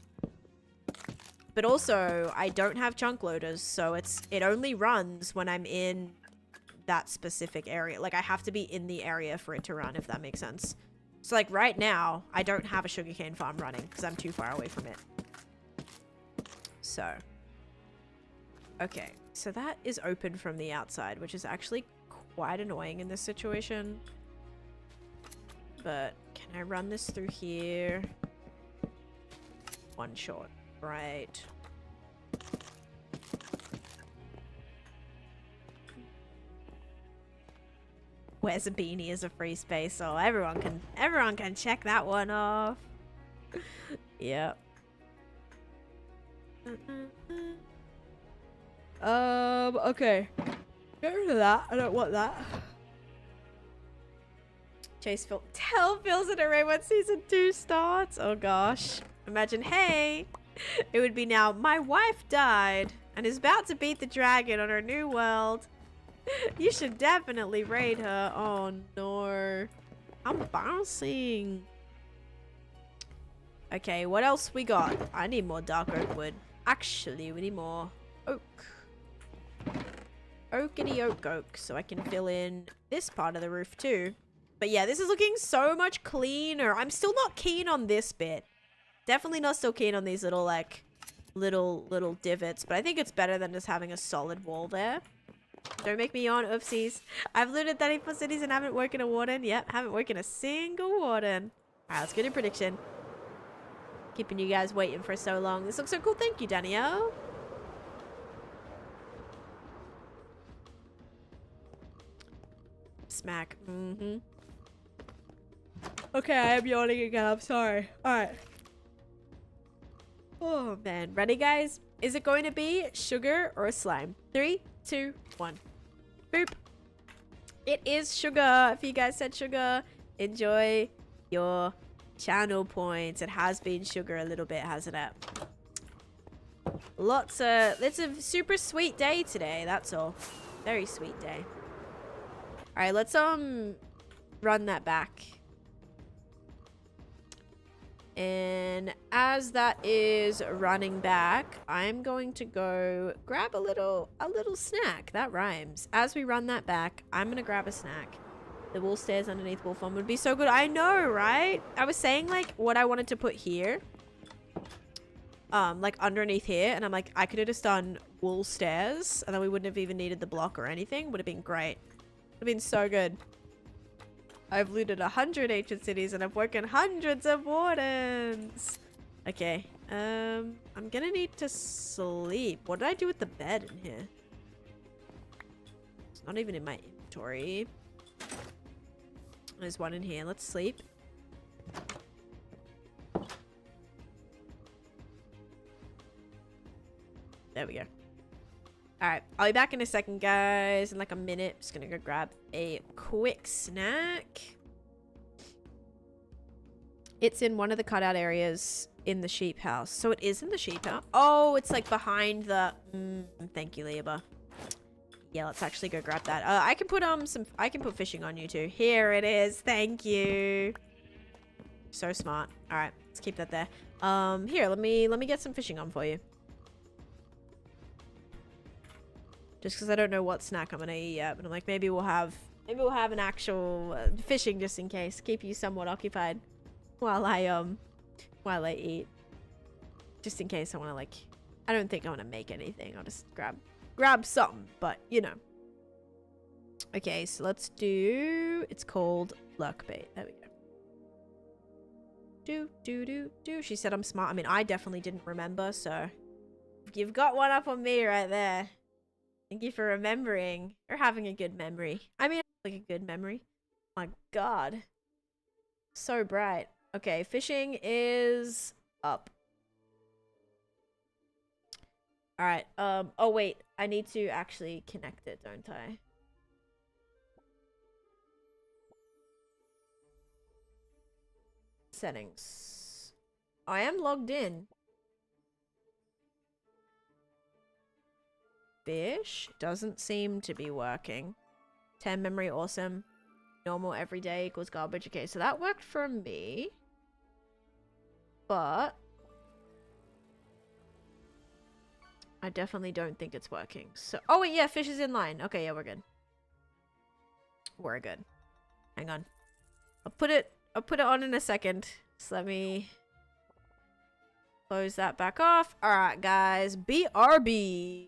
But also, I don't have chunk loaders, so it only runs when I'm in that specific area. Like, I have to be in the area for it to run, if that makes sense. So, like, right now, I don't have a sugarcane farm running because I'm too far away from it. So. Okay, so that is open from the outside, which is actually quite annoying in this situation. But can I run this through here? One shot. Right. Where's a beanie as a free space? Oh, everyone can check that one off. Yep. Okay. Get rid of that. I don't want that. Chase Phil. Tell Phil's in a Array when season 2 starts. Oh gosh. Imagine, hey, it would be now, my wife died and is about to beat the dragon on her new world. You should definitely raid her. Oh no. I'm bouncing. Okay, what else we got? I need more dark oak wood. Actually, we need more oak. Oakity oak, so I can fill in this part of the roof too. But yeah, this is looking so much cleaner. I'm still not keen on this bit. Definitely not still keen on these little, like, little divots. But I think it's better than just having a solid wall there. Don't make me yawn, oopsies. I've looted 34 cities and haven't worked in a warden. Yep, haven't worked in a single warden. Alright, let's get a prediction. Keeping you guys waiting for so long. This looks so cool. Thank you, Danielle. Smack. Mm-hmm. Okay, I am yawning again. I'm sorry. Alright. Oh, man. Ready, guys? Is it going to be sugar or slime? 3, 2, 1. Boop. It is sugar. If you guys said sugar, enjoy your channel points. It has been sugar a little bit, hasn't it? It's a super sweet day today. That's all. Very sweet day. All right, let's run that back. And as that is running back, I'm going to go grab a little snack. That rhymes. As we run that back, I'm going to grab a snack. The wool stairs underneath wool farm would be so good. I know, right? I was saying, like, what I wanted to put here. Like, underneath here. And I'm like, I could have just done wool stairs. And then we wouldn't have even needed the block or anything. Would have been great. Would have been so good. I've looted 100 ancient cities and I've worked in hundreds of wardens. Okay. I'm gonna need to sleep. What did I do with the bed in here? It's not even in my inventory. There's one in here. Let's sleep. There we go. Alright, I'll be back in a second, guys. In like a minute. Just gonna go grab a quick snack. It's in one of the cutout areas in the sheep house. So it is in the sheep house. Oh, it's like behind the... thank you, Liaba. Yeah, let's actually go grab that. I can put I can put fishing on you too. Here it is. Thank you. So smart. Alright, let's keep that there. Here, let me get some fishing on for you. Just because I don't know what snack I'm gonna eat yet, but I'm like, maybe we'll have an actual fishing just in case. Keep you somewhat occupied while I eat. Just in case I want to, like, I don't think I want to make anything. I'll just grab something, but you know. Okay, so let's do... It's called lurk bait. There we go. Do. She said I'm smart. I mean, I definitely didn't remember, so... You've got one up on me right there. Thank you for remembering. Or having a good memory. I mean, like a good memory. My god. So bright. Okay, fishing is up. Alright, oh wait. I need to actually connect it, don't I? Settings. I am logged in. Fish doesn't seem to be working. 10 memory, awesome. Normal everyday equals garbage. Okay, so that worked for me. But I definitely don't think it's working. So, oh wait, yeah, fish is in line. Okay, yeah, we're good. We're good. Hang on. I'll put it on in a second. So let me close that back off. All right, guys, BRB.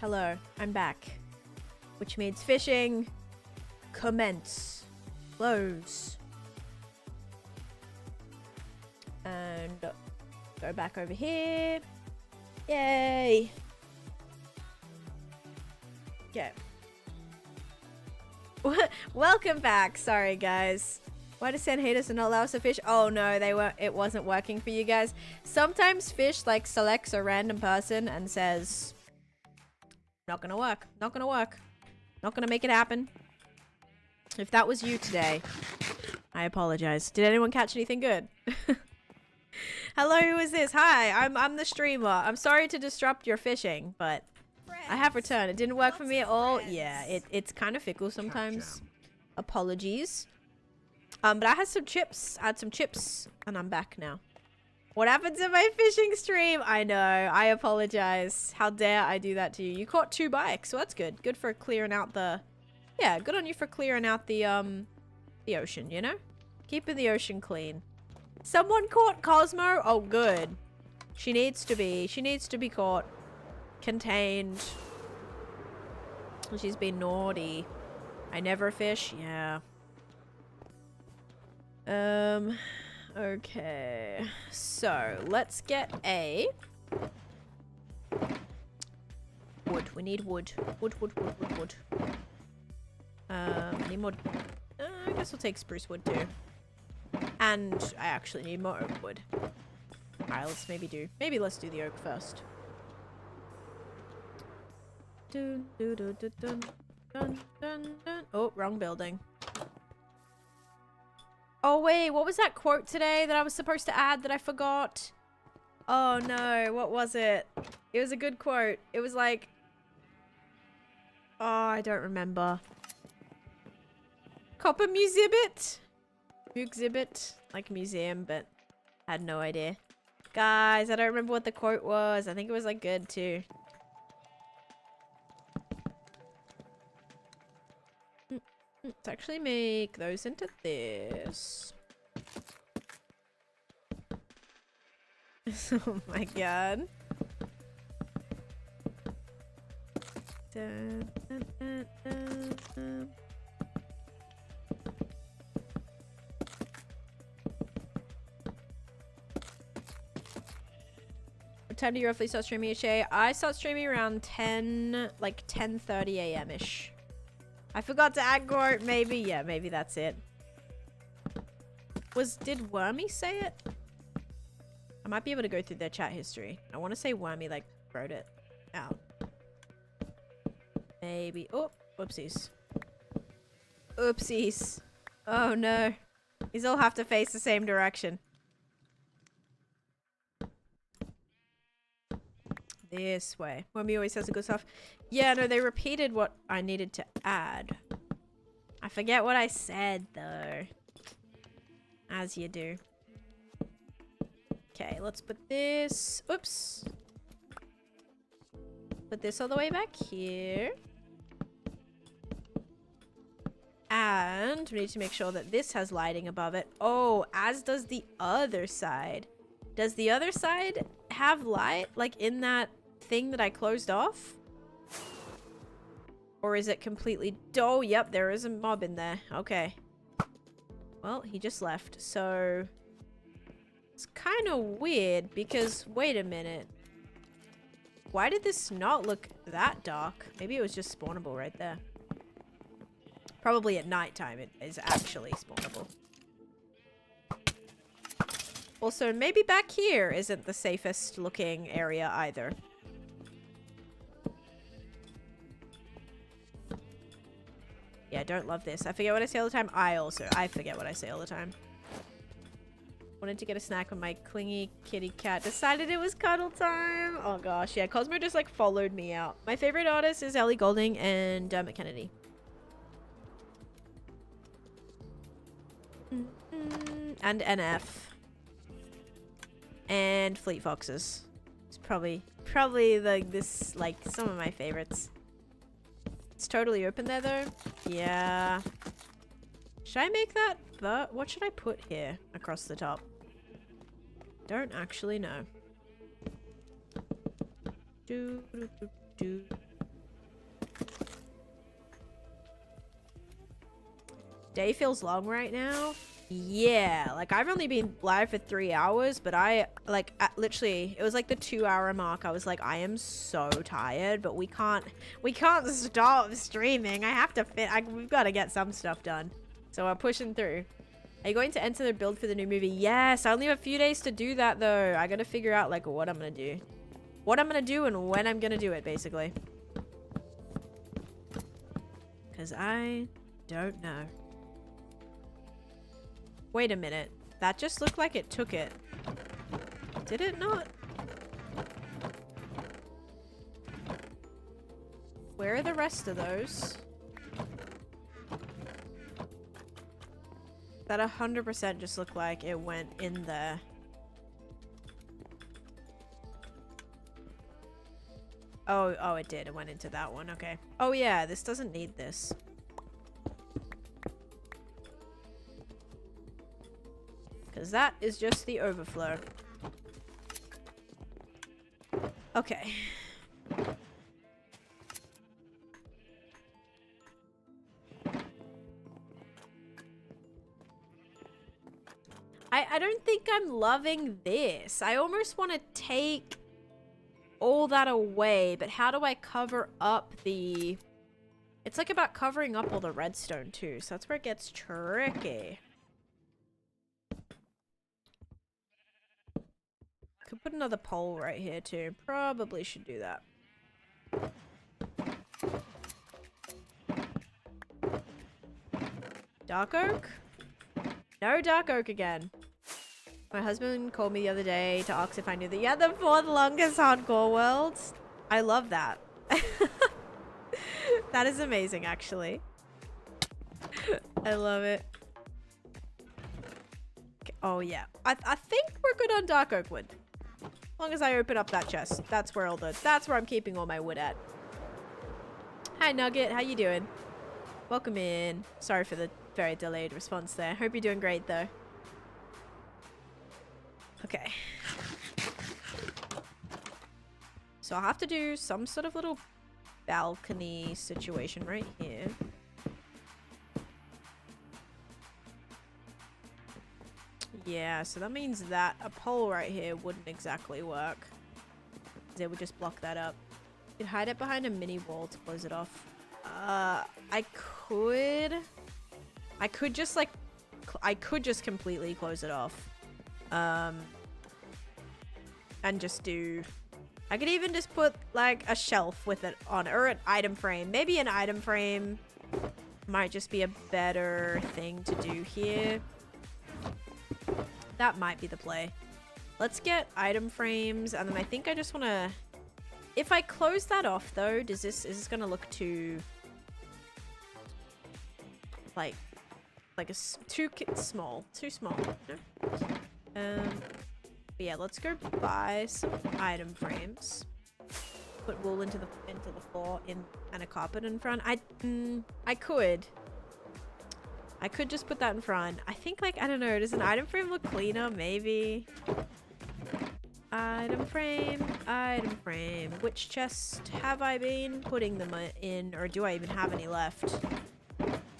Hello, I'm back. Which means fishing. Commence. Close. And go back over here. Yay. Okay. Welcome back. Sorry, guys. Why does Sand hate us and not allow us to fish? Oh no, it wasn't working for you guys. Sometimes fish like selects a random person and says, not gonna work. Not gonna work. Not gonna make it happen. If that was you today, I apologize. Did anyone catch anything good? Hello, who is this? Hi, I'm the streamer. I'm sorry to disrupt your fishing, but I have returned. It didn't work for me at all. Yeah, it's kind of fickle sometimes. Apologies. But I had some chips. I had some chips, and I'm back now. What happened to my fishing stream? I know. I apologize. How dare I do that to you? You caught 2 bikes, so that's good. Good for clearing out the... Yeah, good on you for clearing out the ocean, you know? Keeping the ocean clean. Someone caught Cosmo? Oh, good. She needs to be caught. Contained. She's been naughty. I never fish? Yeah. Okay. So, let's get a... wood. We need wood. Wood. I need more... I guess we'll take spruce wood too. And I actually need more oak wood. Alright, let's maybe let's do the oak first. Dun, dun, dun, dun, dun, dun, dun, dun. Oh, wrong building. Oh wait, what was that quote today that I was supposed to add that I forgot? Oh no, what was it? It was a good quote. It was like... Oh, I don't remember. Copper Museum-it? Exhibit, like museum, but had no idea. Guys, I don't remember what the quote was. I think it was like good too. Let's actually make those into this. Oh my god. Dun, dun, dun, dun, dun. What time do you roughly start streaming each day? I start streaming around 10:30 a.m.-ish. I forgot to add quote, maybe. Yeah, maybe that's it. Did Wormy say it? I might be able to go through their chat history. I want to say Wormy, like, wrote it out. Maybe. Oh, oopsies. Oopsies. Oh, no. These all have to face the same direction. This way. Wormy always says the good stuff. Yeah, no, they repeated what I needed to add. I forget what I said, though. As you do. Okay, let's put this... Oops. Put this all the way back here. And we need to make sure that this has lighting above it. Oh, as does the other side. Does the other side have light, like, in that thing that I closed off? Or is it completely... Oh, yep, there is a mob in there. Okay. Well, he just left, so... It's kind of weird, because... Wait a minute. Why did this not look that dark? Maybe it was just spawnable right there. Probably at nighttime it is actually spawnable. Also, maybe back here isn't the safest looking area either. Yeah, I don't love this. I forget what I say all the time. I forget what I say all the time. Wanted to get a snack when my clingy kitty cat decided it was cuddle time. Oh gosh, yeah, Cosmo just like followed me out. My favorite artist is Ellie Goulding and Dermot Kennedy. And NF. And Fleet Foxes. It's probably like some of my favorites. It's totally open there though. Yeah. Should I make that? What should I put here across the top? Don't actually know. day feels long right now. Yeah, like I've only been live for 3 hours, but I like literally it was like the 2-hour mark. I was like, I am so tired, but we can't stop streaming. I have to we've got to get some stuff done. So we're pushing through. Are you going to enter the build for the new movie? Yes, I only have a few days to do that though. I gotta figure out like what I'm gonna do. What I'm gonna do and when I'm gonna do it, basically. Because I don't know. Wait a minute. That just looked like it took it. Did it not? Where are the rest of those? That 100% just looked like it went in there. Oh, it did. It went into that one. Okay. Oh, yeah. This doesn't need this. Because that is just the overflow. Okay. I don't think I'm loving this. I almost want to take all that away, but how do I cover up the... It's like about covering up all the redstone too, so that's where it gets tricky. Could put another pole right here too. Probably should do that. Dark oak? No dark oak again. My husband called me the other day to ask if I knew that you had the 4th longest hardcore world. I love that. That is amazing, actually. I love it. Okay. Oh, yeah. I think we're good on dark oak wood. As long as I open up that chest. That's where I'm keeping all my wood at. Hi, Nugget. How you doing? Welcome in. Sorry for the very delayed response there. Hope you're doing great, though. Okay. So I'll have to do some sort of little balcony situation right here. Yeah, so that means that a pole right here wouldn't exactly work. It would just block that up. You could hide it behind a mini wall to close it off. I could just like... I could just completely close it off. And just do... I could even just put like a shelf with it on, or an item frame. Maybe an item frame might just be a better thing to do here. That might be the play. Let's get item frames, and then I think I just want to... If I close that off though, is this gonna look too... Like too small. Too small. No? But yeah, let's go buy some item frames. Put wool into the floor and a carpet in front. I could just put that in front. I think, like, I don't know, does an item frame look cleaner? Maybe. Item frame, item frame. Which chest have I been putting them in, or do I even have any left?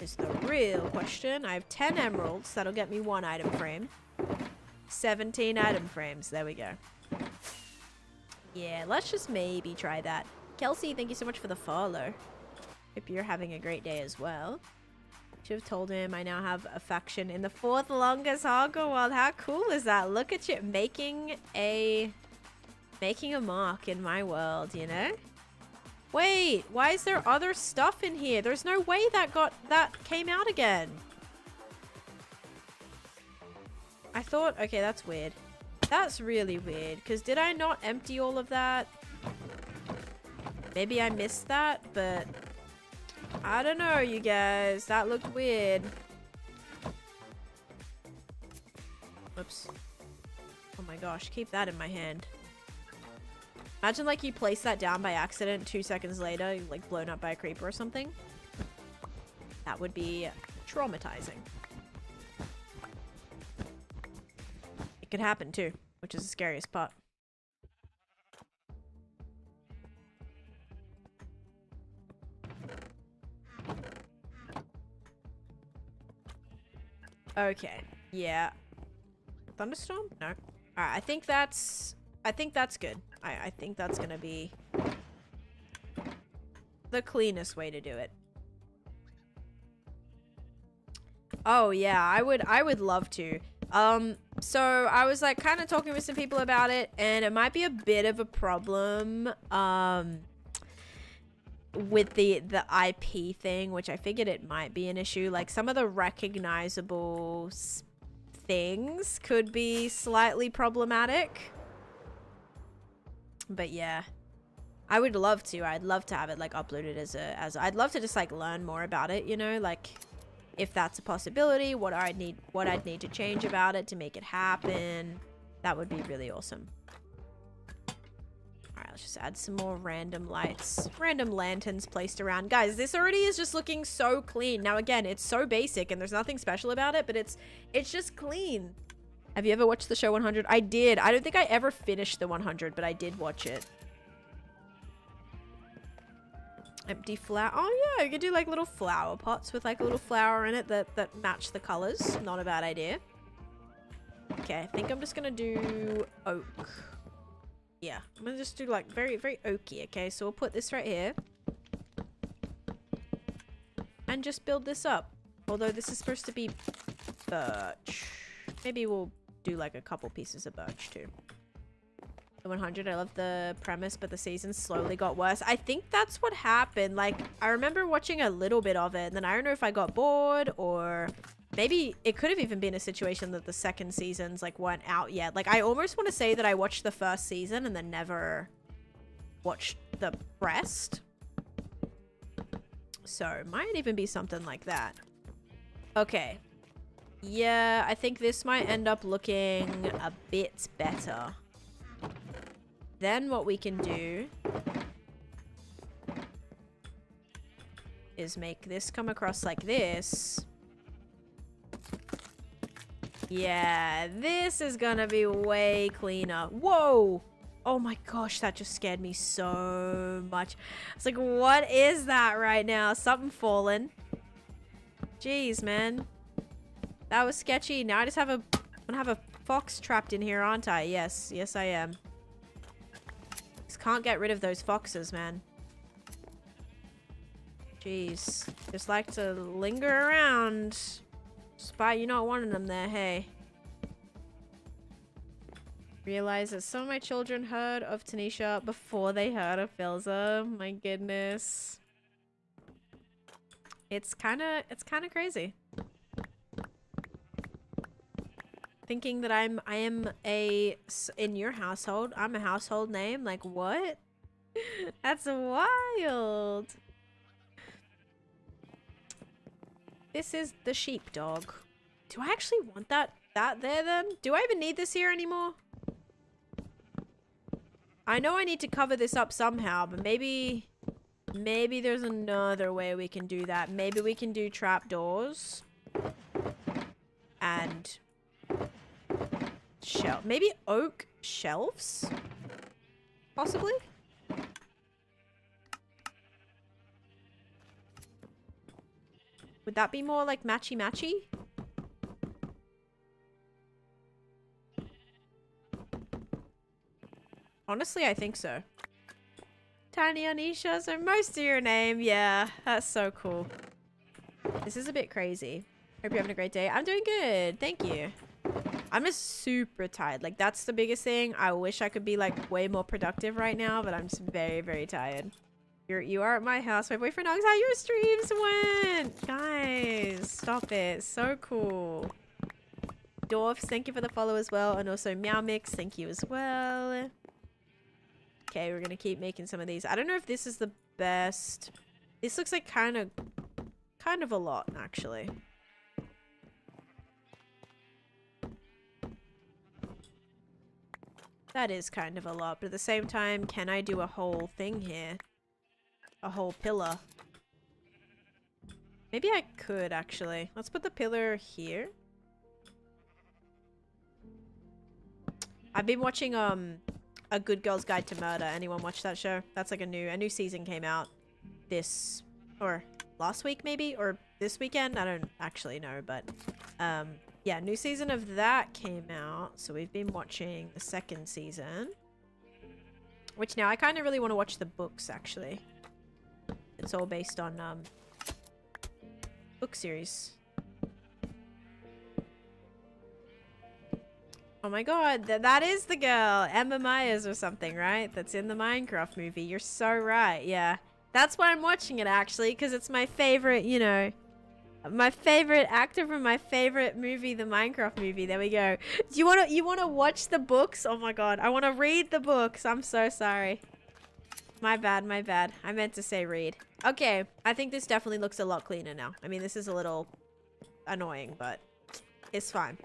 Is the real question. I have 10 emeralds. That'll get me 1 item frame. 17 item frames. There we go. Yeah, let's just maybe try that. Kelsey, thank you so much for the follow. Hope you're having a great day as well. Should have told him I now have a faction in the 4th longest hardcore world. How cool is that? Look at you making a mark in my world, you know? Wait, why is there other stuff in here? There's no way that came out again. I thought, okay, that's weird. That's really weird, because did I not empty all of that? Maybe I missed that, but I don't know, you guys. That looked weird. Oops. Oh my gosh, keep that in my hand. Imagine, like, you place that down by accident, 2 seconds later, you're, like, blown up by a creeper or something. That would be traumatizing. It could happen, too, which is the scariest part. Okay. Yeah. Thunderstorm? No. Alright, I think that's good. I think that's gonna be the cleanest way to do it. Oh yeah, I would love to. So I was like kind of talking with some people about it, and it might be a bit of a problem with the IP thing, which I figured it might be an issue. Like some of the recognizable things could be slightly problematic. But yeah, I would love to. I'd love to have it like uploaded as I'd love to just like learn more about it, you know, like if that's a possibility, what I'd need to change about it to make it happen. That would be really awesome. All right, let's just add some more random lights, random lanterns placed around. Guys, this already is just looking so clean. Now again, it's so basic and there's nothing special about it, but it's just clean. Have you ever watched the show 100? I did. I don't think I ever finished the 100, but I did watch it. Empty flower. Oh yeah, you could do like little flower pots with like a little flower in it that match the colors. Not a bad idea. Okay, I think I'm just gonna do oak. Yeah, I'm gonna just do like very, very oaky. Okay, so we'll put this right here. And just build this up. Although this is supposed to be birch. Maybe we'll do like a couple pieces of birch too. The 100, I love the premise, but the season slowly got worse. I think that's what happened. Like, I remember watching a little bit of it, and then I don't know if I got bored, or maybe it could have even been a situation that the second seasons, like, weren't out yet. Like, I almost want to say that I watched the first season and then never watched the rest. So, it might even be something like that. Okay. Yeah, I think this might end up looking a bit better. Then what we can do is make this come across like this. Yeah, this is gonna be way cleaner. Whoa! Oh my gosh, that just scared me so much. It's like, what is that right now? Something fallen. Jeez, man. That was sketchy. Now I just have I'm gonna have a fox trapped in here, aren't I? Yes, yes I am. Can't get rid of those foxes, man. Jeez. Just like to linger around. Despite you not wanting them there, hey. Realize that some of my children heard of Taneesha before they heard of Filza. My goodness. It's kinda crazy. Thinking that I am in your household, I'm a household name. Like, what? That's wild. This is the sheepdog. Do I actually want that there then? Do I even need this here anymore? I know I need to cover this up somehow, but maybe there's another way we can do that. Maybe we can do trapdoors and maybe oak shelves, possibly. Would that be more like matchy? Honestly, I think so. Tiny Anisha, so most of your name. Yeah, that's so cool. This is a bit crazy. Hope you're having a great day. I'm doing good. Thank you. I'm just super tired. Like, that's the biggest thing. I wish I could be like way more productive right now, but I'm just very, very tired. You are at my house. My boyfriend asks how your streams went. Guys, stop it. So cool. Dwarfs, thank you for the follow as well. And also Meow Mix, thank you as well. Okay, we're gonna keep making some of these. I don't know if this is the best. This looks like kind of a lot, actually. That is kind of a lot, but at the same time, can I do a whole thing here? A whole pillar? Maybe I could, actually. Let's put the pillar here. I've been watching, A Good Girl's Guide to Murder. Anyone watch that show? That's like a new season came out or last week maybe? Or this weekend. I don't actually know, but yeah, new season of that came out. So we've been watching the second season. Which now I kind of really want to watch the books, actually. It's all based on book series. Oh my god, that is the girl, Emma Myers or something, right? That's in the Minecraft movie. You're so right, yeah. That's why I'm watching it, actually, because it's my favorite, you know, my favorite actor from my favorite movie, the Minecraft movie. There we go. Do you wanna watch the books? Oh my god, I want to read the books. I'm so sorry. My bad, my bad. I meant to say read. Okay, I think this definitely looks a lot cleaner now. I mean, this is a little annoying, but it's fine.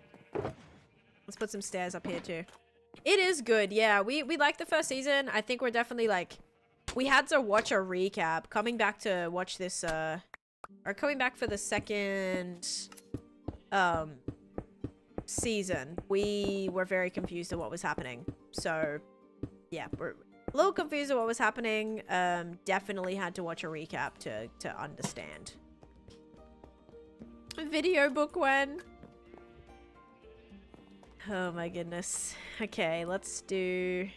Let's put some stairs up here too. It is good, yeah. We liked the first season. I think we're definitely like, we had to watch a recap. Coming back to watch this, or coming back for the second season, we were very confused at what was happening. So yeah, we're a little confused at what was happening. Definitely had to watch a recap to understand. Video book when? Oh my goodness. Okay, let's do...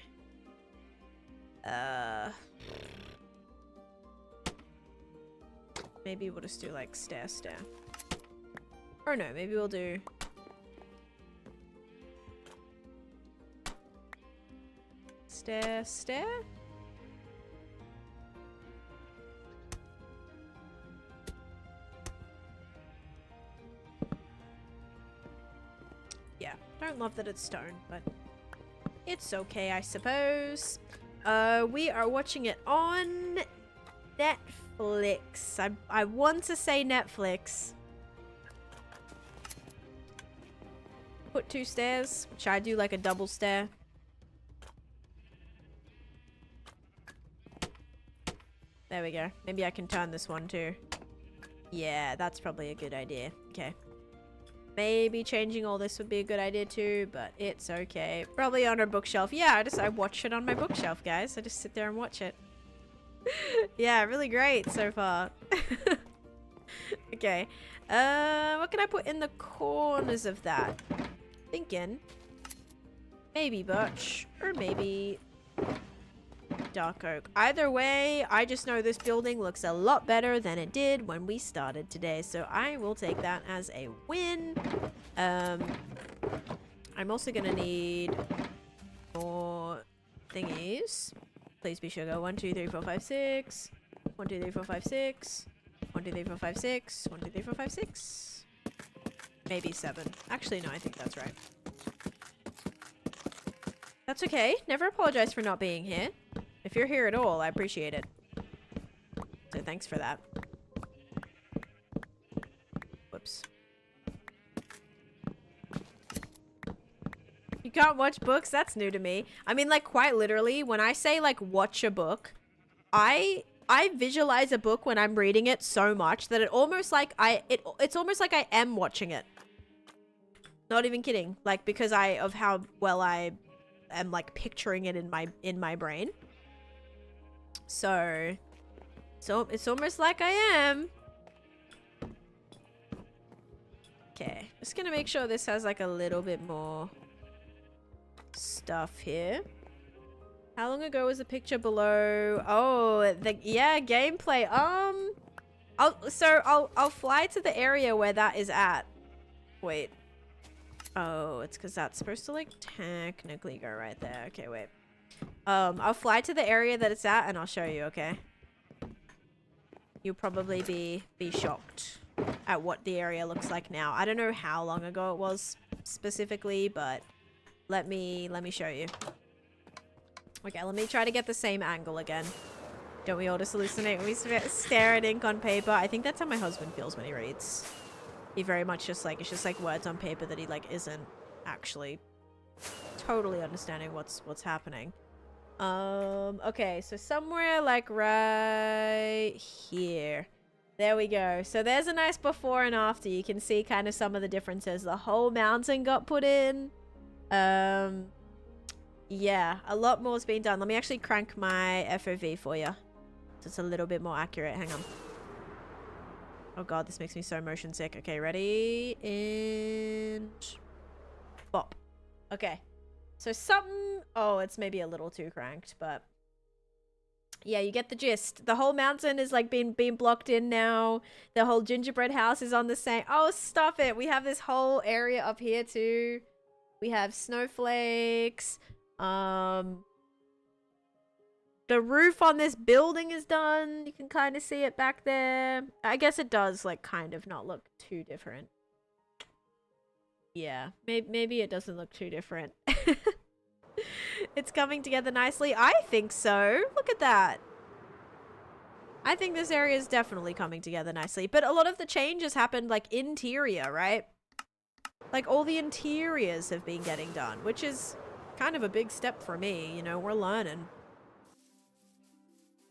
maybe we'll just do like stair. Or no, maybe we'll do... stair? Yeah, don't love that it's stone, but it's okay, I suppose. We are watching it on Netflix. I want to say Netflix. Put 2 stairs. Should I do like a double stair? There we go. Maybe I can turn this one too. Yeah, that's probably a good idea. Okay. Maybe changing all this would be a good idea too, but it's okay. Probably on our bookshelf. Yeah, I watch it on my bookshelf, guys. I just sit there and watch it. Yeah, really great so far. Okay. What can I put in the corners of that? Thinking maybe birch or maybe dark oak. Either way, I just know this building looks a lot better than it did when we started today, so I will take that as a win. I'm also gonna need more thingies. Please be sugar. 1 2 3 4 5 6. 1 2 3 4 5 6. 1 2 3 4 5 6. 1 2 3 4 5 6. Maybe 7. Actually, no, I think that's right. That's okay. Never apologize for not being here. If you're here at all, I appreciate it. So thanks for that. Whoops. You can't watch books? That's new to me. I mean, like, quite literally, when I say, like, watch a book, I visualize a book when I'm reading it so much that it's almost like it's almost like I am watching it. Not even kidding. Like, because of how well I am, like, picturing it in my brain. So it's almost like I am. Okay, just gonna make sure this has like a little bit more stuff here. How long ago was the picture below? Oh, yeah, gameplay. I'll fly to the area where that is at. Wait. Oh, it's because that's supposed to like technically go right there. Okay, wait. I'll fly to the area that it's at and I'll show you, okay? You'll probably be shocked at what the area looks like now. I don't know how long ago it was specifically, but let me show you. Okay, let me try to get the same angle again. Don't we all just hallucinate when we stare at ink on paper? I think that's how my husband feels when he reads. He very much just like, it's just like words on paper that he like isn't actually totally understanding what's happening. Okay, so somewhere like right here. There we go. So there's a nice before and after. You can see kind of some of the differences. The whole mountain got put in. Yeah, a lot more has been done. Let me actually crank my FOV for you. So it's a little bit more accurate. Hang on. Oh god, this makes me so motion sick. Okay, ready? And... bop. Okay. So something... oh, it's maybe a little too cranked, but... yeah, you get the gist. The whole mountain is like being blocked in now. The whole gingerbread house is on the same... oh, stop it. We have this whole area up here too. We have snowflakes. The roof on this building is done. You can kind of see it back there. I guess it does like kind of not look too different. Yeah, maybe it doesn't look too different. It's coming together nicely. I think so. Look at that. I think this area is definitely coming together nicely. But a lot of the changes happened like interior, right? Like all the interiors have been getting done, which is kind of a big step for me. You know, we're learning.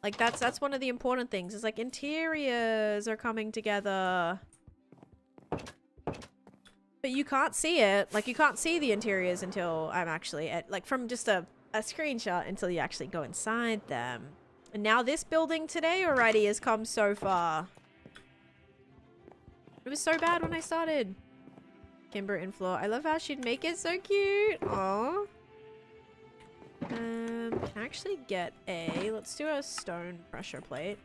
Like that's one of the important things. Is like interiors are coming together. But you can't see it. Like, you can't see the interiors until I'm actually at, like, from just a screenshot until you actually go inside them. And now this building today already has come so far. It was so bad when I started. Kimber in floor. I love how she'd make it so cute. Aww. Can I actually get a... let's do a stone pressure plate.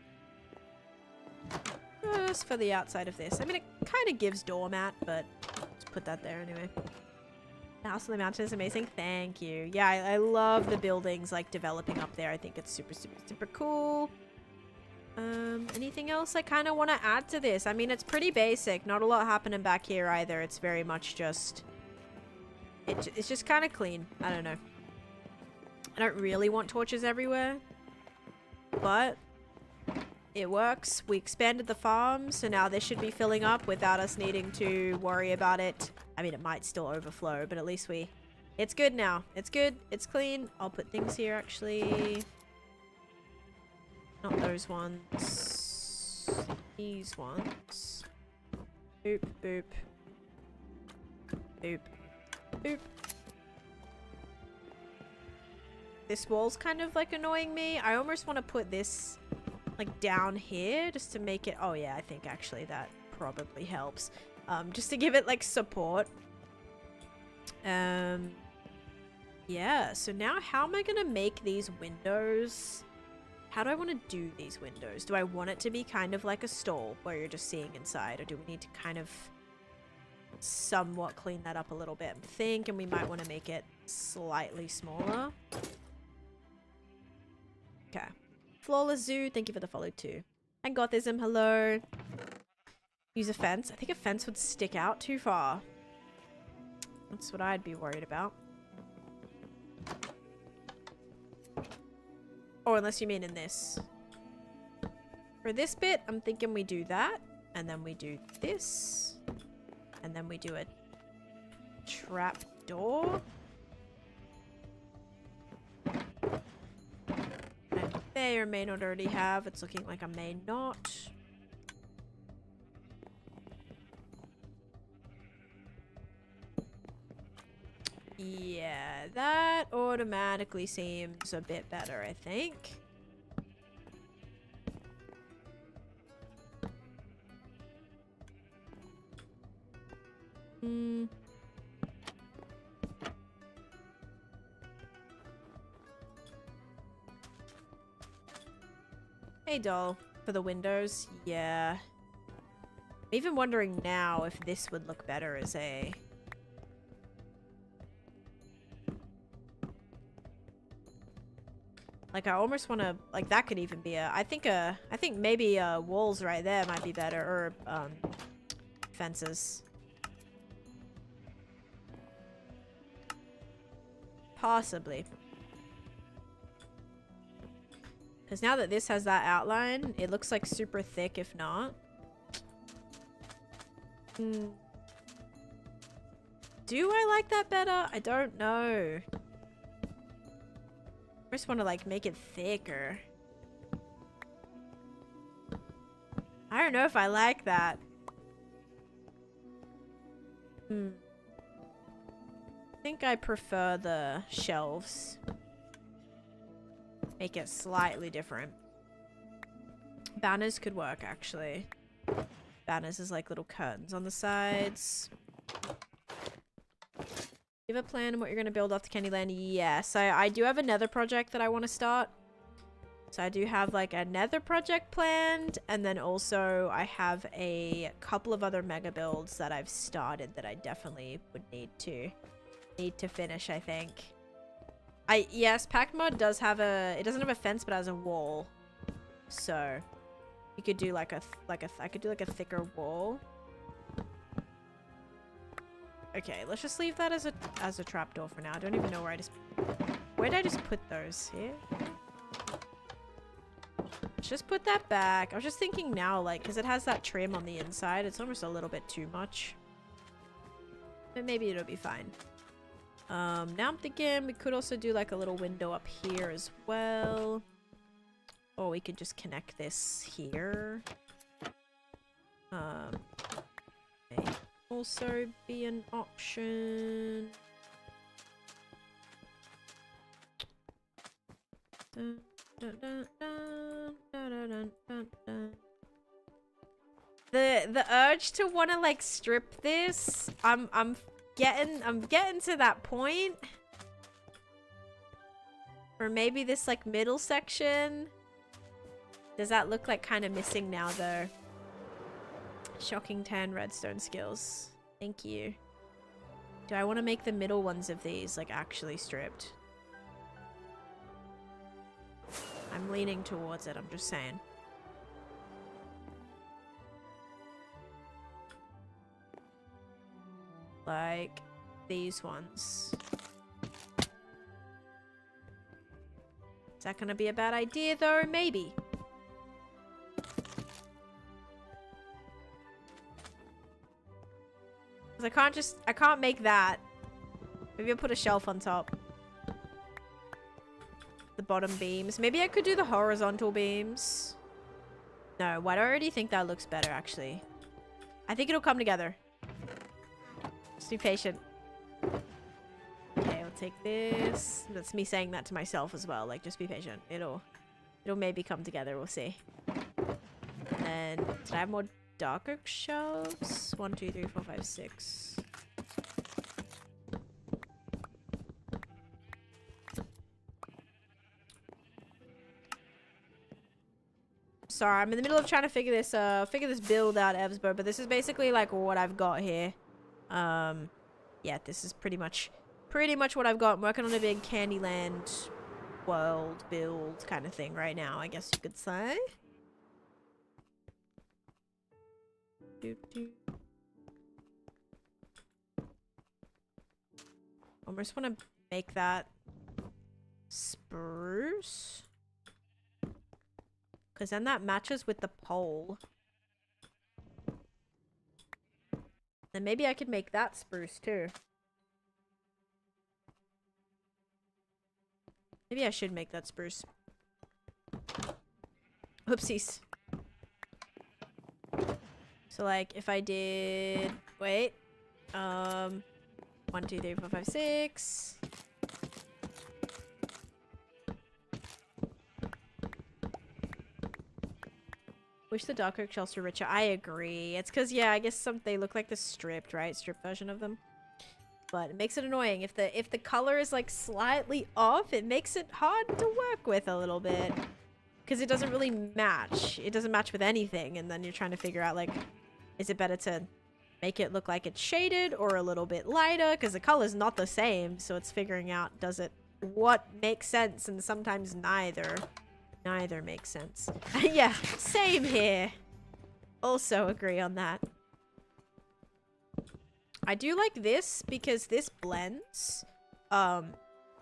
Just for the outside of this. I mean, it kind of gives doormat, but just put that there anyway. The house on the mountain is amazing. Thank you. Yeah, I love the buildings, like, developing up there. I think it's super, super, super cool. Anything else I kind of want to add to this? I mean, it's pretty basic. Not a lot happening back here either. It's very much just... it's just kind of clean. I don't know. I don't really want torches everywhere. But... it works. We expanded the farm, so now this should be filling up without us needing to worry about it. I mean, it might still overflow, but at least we... it's good now. It's good. It's clean. I'll put things here, actually. Not those ones. These ones. Boop, boop. Boop. Boop. This wall's kind of, like, annoying me. I almost want to put this... like down here just to make it... oh yeah, I think actually that probably helps. Just to give it like support. Yeah, so now how am I gonna make these windows? How do I want to do these windows? Do I want it to be kind of like a stall where you're just seeing inside, or do we need to kind of somewhat clean that up a little bit? I'm thinking we might want to make it slightly smaller. Okay. Flawless Zoo, thank you for the follow too. And Gothism, hello. Use a fence. I think a fence would stick out too far. That's what I'd be worried about. Or unless you mean in this. For this bit, I'm thinking we do that. And then we do this. And then we do a trap door. May or may not already have. It's looking like I may not. Yeah, that automatically seems a bit better, I think. Hey, doll. For the windows? Yeah. I'm even wondering now if this would look better as a... like, I almost want to... like, that could even be a... I think maybe walls right there might be better. Or, fences. Possibly. Because now that this has that outline, it looks like super thick if not. Do I like that better? I don't know. I just want to like make it thicker. I don't know if I like that. I think I prefer the shelves. Make it slightly different. Banners could work, actually. banners as like little curtains on the sides. You have a plan on what you're going to build off the Candyland? Yes, I do have another project that I want to start. So I do have like a nether project planned, and then also I have a couple of other mega builds that I've started that I definitely would need to finish, I think. Yes, Pact Mod does have it doesn't have a fence, but it has a wall. So you could do I could do like a thicker wall. Okay, let's just leave that as a trapdoor for now. I don't even know where did I just put those? Here? Let's just put that back. I was just thinking now, like, because it has that trim on the inside, it's almost a little bit too much. But maybe it'll be fine. Now I'm thinking we could also do like a little window up here as well. Or we could just connect this here. May also be an option. Dun, dun, dun, dun, dun, dun, dun, dun. The urge to want to like strip this, I'm getting to that point. Or maybe this like middle section. Does that look like kind of missing now though? Shocking 10 redstone skills. Thank you. Do I want to make the middle ones of these like actually stripped? I'm leaning towards it, I'm just saying. Like these ones. Is that gonna be a bad idea though? Maybe. Because I can't make that. Maybe I'll put a shelf on top. The bottom beams. Maybe I could do the horizontal beams. No, why do I already think that looks better actually? I think it'll come together. Just be patient. Okay, I'll take this. That's me saying that to myself as well. Like, just be patient. It'll maybe come together. We'll see. And did I have more dark oak shelves? 1, 2, 3, 4, 5, 6. Sorry, I'm in the middle of trying to figure this build out, Evsbo, but this is basically like what I've got here. Yeah, this is pretty much what I've got. I'm working on a big Candyland world build kind of thing right now, I guess you could say. Almost want to make that spruce. Because then that matches with the pole. Then maybe I could make that spruce too. Maybe I should make that spruce. Oopsies. So like if I did... Wait. 1, 2, 3, 4, 5, 6... Wish the dark oak shells were richer. I agree. It's because, yeah, I guess they look like the stripped, right? Stripped version of them. But it makes it annoying. If the color is like slightly off, it makes it hard to work with a little bit. Because it doesn't really match. It doesn't match with anything. And then you're trying to figure out, like, is it better to make it look like it's shaded or a little bit lighter? Because the color's not the same. So it's figuring out, what makes sense? And sometimes neither. Neither makes sense. Yeah, same here. Also agree on that. I do like this because this blends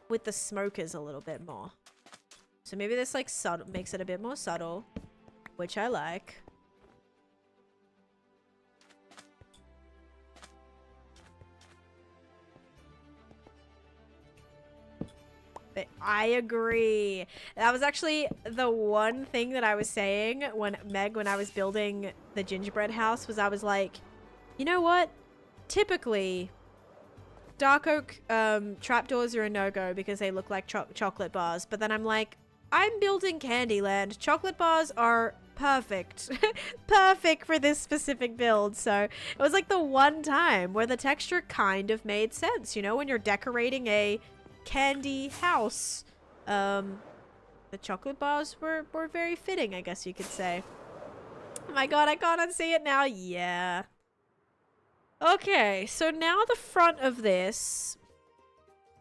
with the smokers a little bit more. So maybe this like makes it a bit more subtle, which I like. But I agree. That was actually the one thing that I was saying when I was building the gingerbread house was I was like, you know what? Typically, dark oak trapdoors are a no-go because they look like chocolate bars. But then I'm like, I'm building Candyland. Chocolate bars are perfect. Perfect for this specific build. So it was like the one time where the texture kind of made sense, you know, when you're decorating a candy house. The chocolate bars were very fitting, I guess you could say. Oh my god, I can't unsee it now. Yeah. Okay, so now the front of this,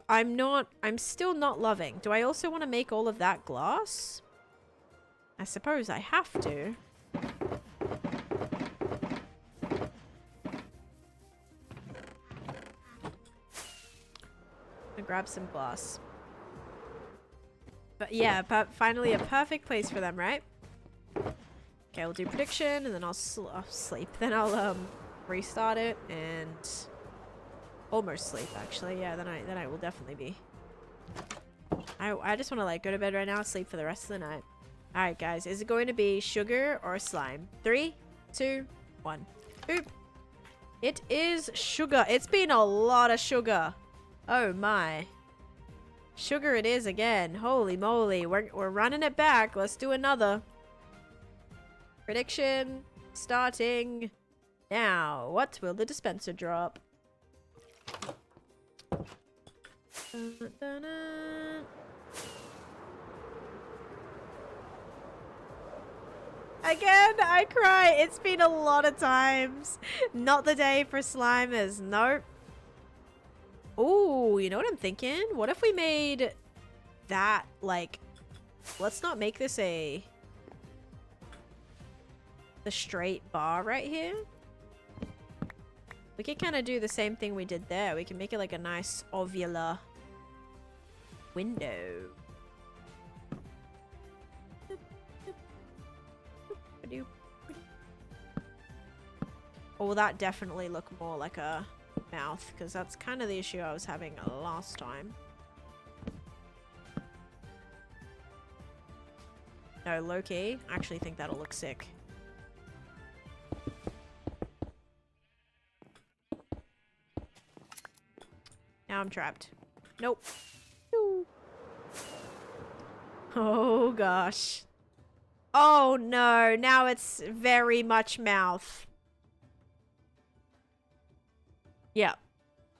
I'm still not loving. Do I also want to make all of that glass? I suppose I have to. I'll grab some glass. But yeah, finally a perfect place for them, right? Okay, we'll do prediction, and then I'll sleep. Then I'll restart it and almost sleep. Actually, yeah. Then I will definitely be. I just want to like go to bed right now, sleep for the rest of the night. All right, guys. Is it going to be sugar or slime? 3, 2, 1. Boop. It is sugar. It's been a lot of sugar. Oh my. Sugar it is again. Holy moly. We're running it back. Let's do another. Prediction starting now. What will the dispenser drop? Again, I cry. It's been a lot of times. Not the day for slimers. Nope. Ooh, you know what I'm thinking? What if we made that, like, let's not make this the straight bar right here. We could kind of do the same thing we did there. We can make it like a nice ovular window. Or will that definitely look more like a mouth? Because that's kind of the issue I was having last time. No, low-key. I actually think that'll look sick. Now I'm trapped. Nope. Ooh. Oh gosh. Oh no, now it's very much mouth. Yeah.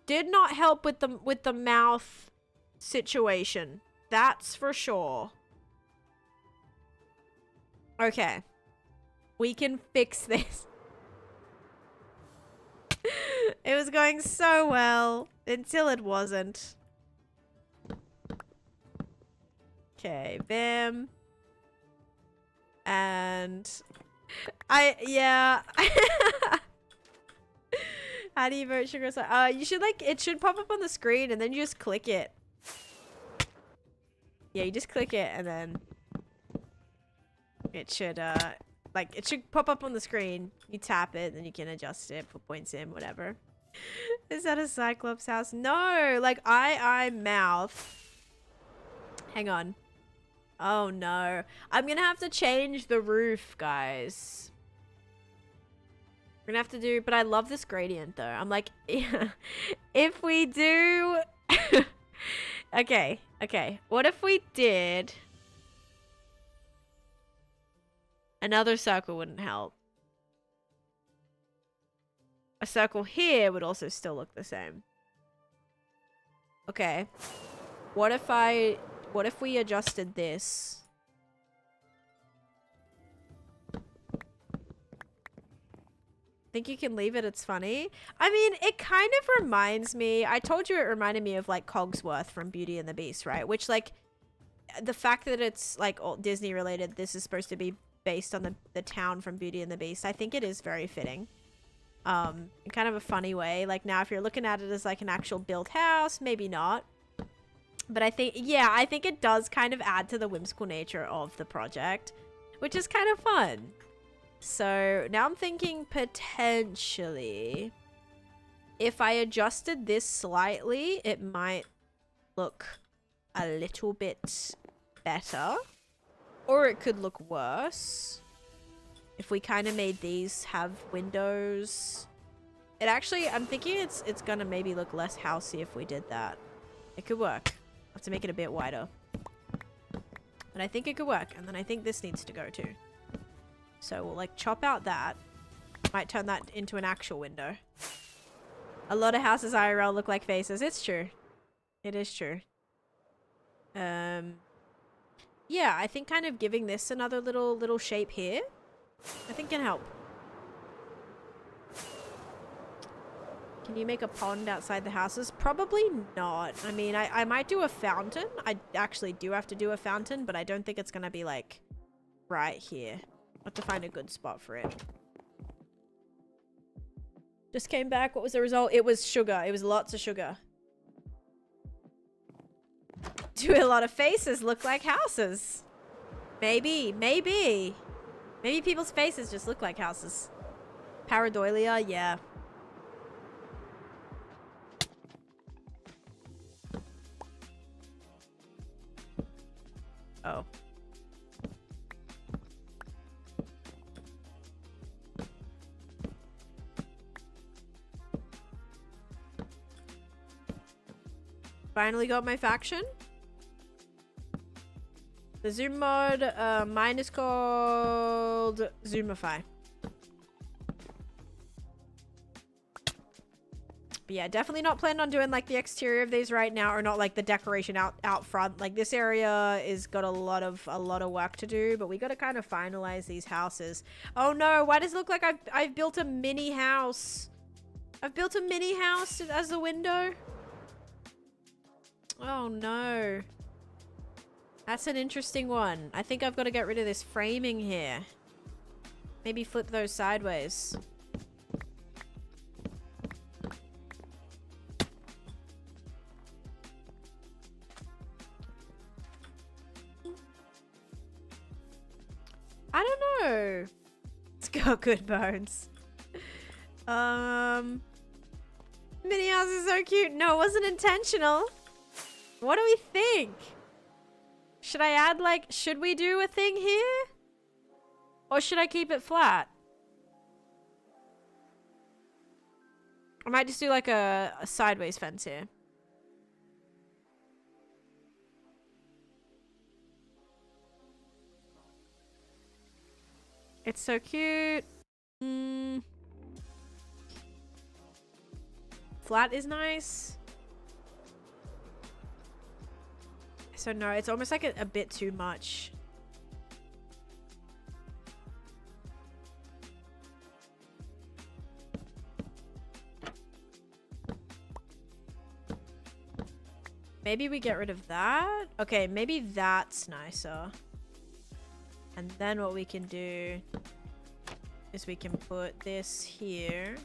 Did not help with the mouth situation. That's for sure. Okay. We can fix this. It was going so well until it wasn't. Okay, bam. And yeah. How do you vote sugar? You should like, it should pop up on the screen and then you just click it. Yeah, you just click it and then it should like it should pop up on the screen. You tap it, then you can adjust it, put points in, whatever. Is that a Cyclops house? No, like I mouth. Hang on. Oh no. I'm gonna have to change the roof, guys. We're gonna have to do, but I love this gradient though. I'm like, yeah, if we do, okay. What if we did, another circle wouldn't help. A circle here would also still look the same. Okay. What if we adjusted this? Think you can leave it? It's funny. I mean, it kind of reminds me, I told you it reminded me of like Cogsworth from Beauty and the Beast, right? Which like, the fact that it's like all Disney related, this is supposed to be based on the town from Beauty and the Beast. I think it is very fitting. In kind of a funny way. Like now if you're looking at it as like an actual built house, maybe not. But I think, yeah, I think it does kind of add to the whimsical nature of the project, which is kind of fun. So now I'm thinking potentially if I adjusted this slightly, it might look a little bit better, or it could look worse. If we kind of made these have windows, it actually, I'm thinking it's gonna maybe look less housey if we did that. It could work. I have to make it a bit wider. But I think it could work, and then I think this needs to go too. So we'll like chop out that. Might turn that into an actual window. A lot of houses IRL look like faces. It's true. It is true. Yeah, I think kind of giving this another little shape here, I think can help. Can you make a pond outside the houses? Probably not. I mean, I might do a fountain. I actually do have to do a fountain, but I don't think it's gonna be like right here. I have to find a good spot for it. Just came back. What was the result? It was sugar. It was lots of sugar. Do a lot of faces look like houses? Maybe. Maybe people's faces just look like houses. Pareidolia, yeah. Oh. Finally got my faction. The zoom mod, mine is called Zoomify. But yeah, definitely not planning on doing like the exterior of these right now, or not like the decoration out front. Like this area is got a lot of work to do, but we got to kind of finalize these houses. Oh no, why does it look like I've built a mini house? I've built a mini house as a window. Oh no. That's an interesting one. I think I've got to get rid of this framing here. Maybe flip those sideways. I don't know. It's got good bones. Mini house is so cute. No, it wasn't intentional. What do we think? Should I add like, should we do a thing here? Or should I keep it flat? I might just do like a sideways fence here. It's so cute. Flat is nice. So no, it's almost like a bit too much. Maybe we get rid of that. Okay, maybe that's nicer. And then what we can do is we can put this here.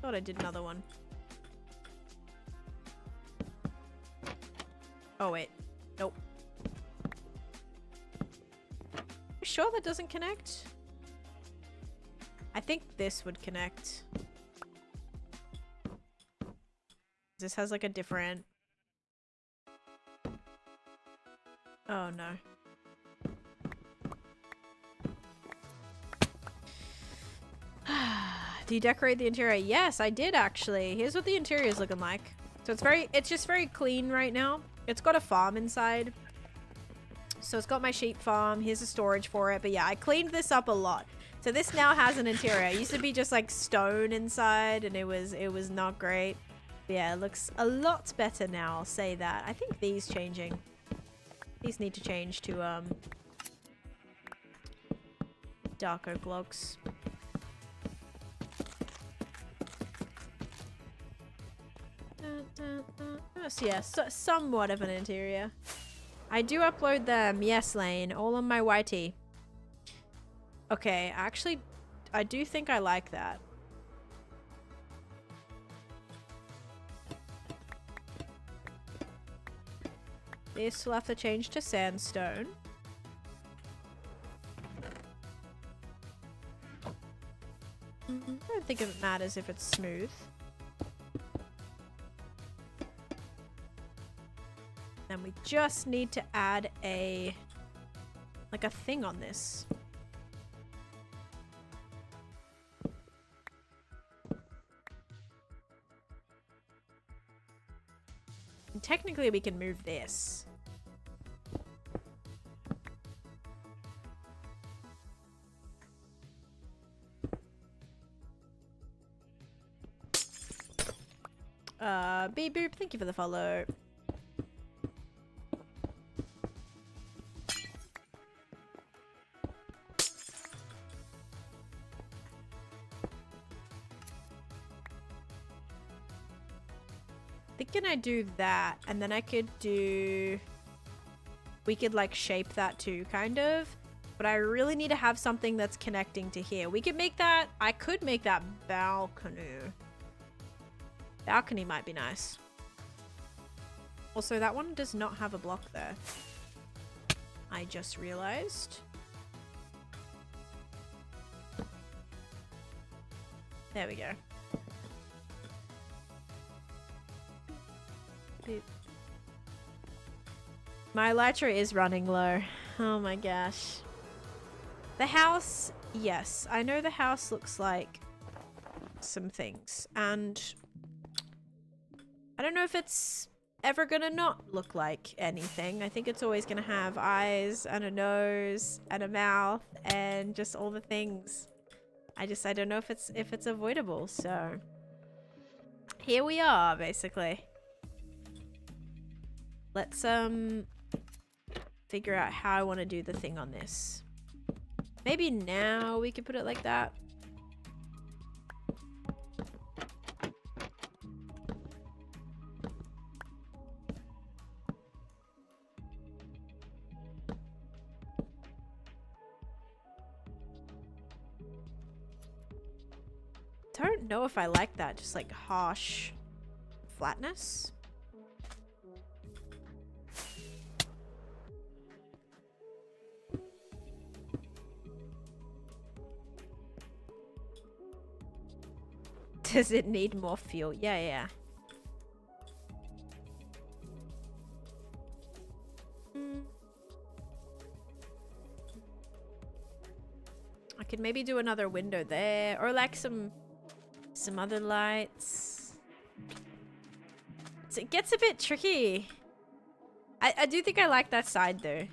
Thought I did another one. Oh, wait. Nope. You sure that doesn't connect? I think this would connect. This has like a different... Oh, no. Do you decorate the interior? Yes, I did actually. Here's what the interior is looking like. So it's just very clean right now. It's got a farm inside. So it's got my sheep farm. Here's a storage for it. But yeah, I cleaned this up a lot. So this now has an interior. It used to be just like stone inside and it was not great. But yeah, it looks a lot better now, I'll say that. I think these changing. These need to change to dark oak logs. So yeah, somewhat of an interior. I do upload them. Yes, Lane. All on my YT. Okay, actually, I do think I like that. This will have to change to sandstone. I don't think it matters if it's smooth. Then we just need to add a thing on this. And technically we can move this. Beep boop, thank you for the follow. Thinking I do that, and then I could do... We could like shape that too, kind of. But I really need to have something that's connecting to here. We could make that... I could make that balcony. Balcony might be nice. Also, that one does not have a block there. I just realized. There we go. Boop. My elytra is running low. Oh my gosh. The house, yes. I know the house looks like some things. And I don't know if it's ever gonna not look like anything. I think it's always gonna have eyes and a nose and a mouth and just all the things. I don't know if it's avoidable, so here we are basically. Let's figure out how I want to do the thing on this. Maybe now we could put it like that. Don't know if I like that, just like harsh flatness. Does it need more fuel? Yeah. I could maybe do another window there, or like some other lights. So it gets a bit tricky. I do think I like that side though.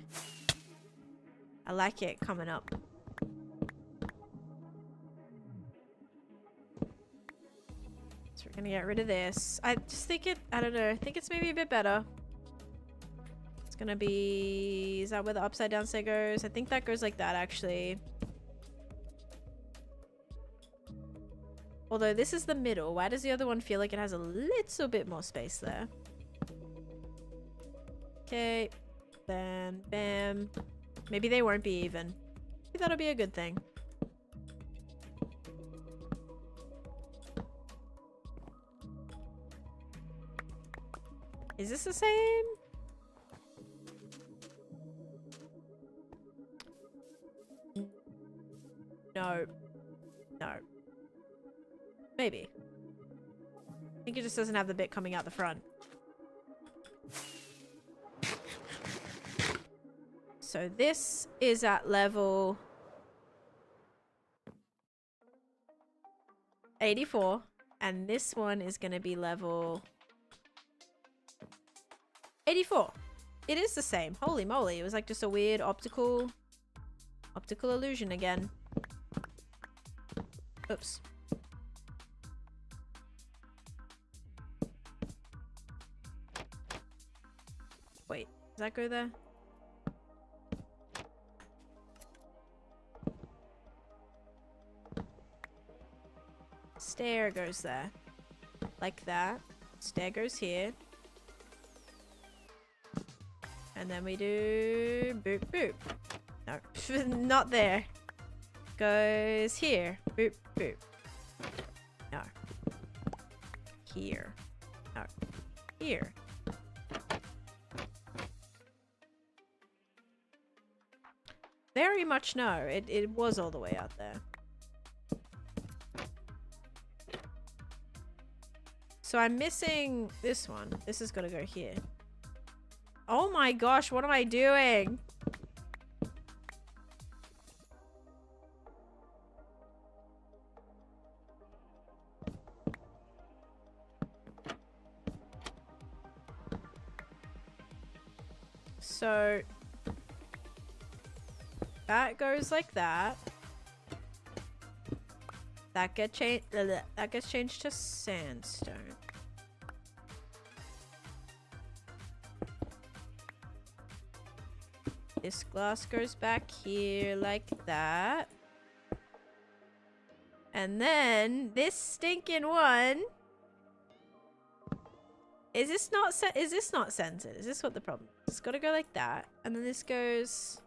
I like it coming up. So we're gonna get rid of this. I just think I don't know, I think it's maybe a bit better. It's gonna be, is that where the upside down stair goes? I think that goes like that actually. Although this is the middle, why does the other one feel like it has a little bit more space there? Okay, then bam. Maybe they won't be even. Maybe that'll be a good thing. Is this the same? No. No. Maybe. I think it just doesn't have the bit coming out the front. So this is at level 84, and this one is going to be level 84. It is the same. Holy moly, it was like just a weird optical illusion again. Oops. Wait, does that go there? Stair goes there. Like that. Stair goes here. And then we do boop boop. No, not there. Goes here. Boop boop. No. Here. No. Here. Very much no. It was all the way out there. So I'm missing this one. This is gonna go here. Oh my gosh, what am I doing? So that goes like that. That gets changed to sandstone. This glass goes back here like that. And then this stinking one. Is this not centered? Is this what the problem is? It's got to go like that. And then this goes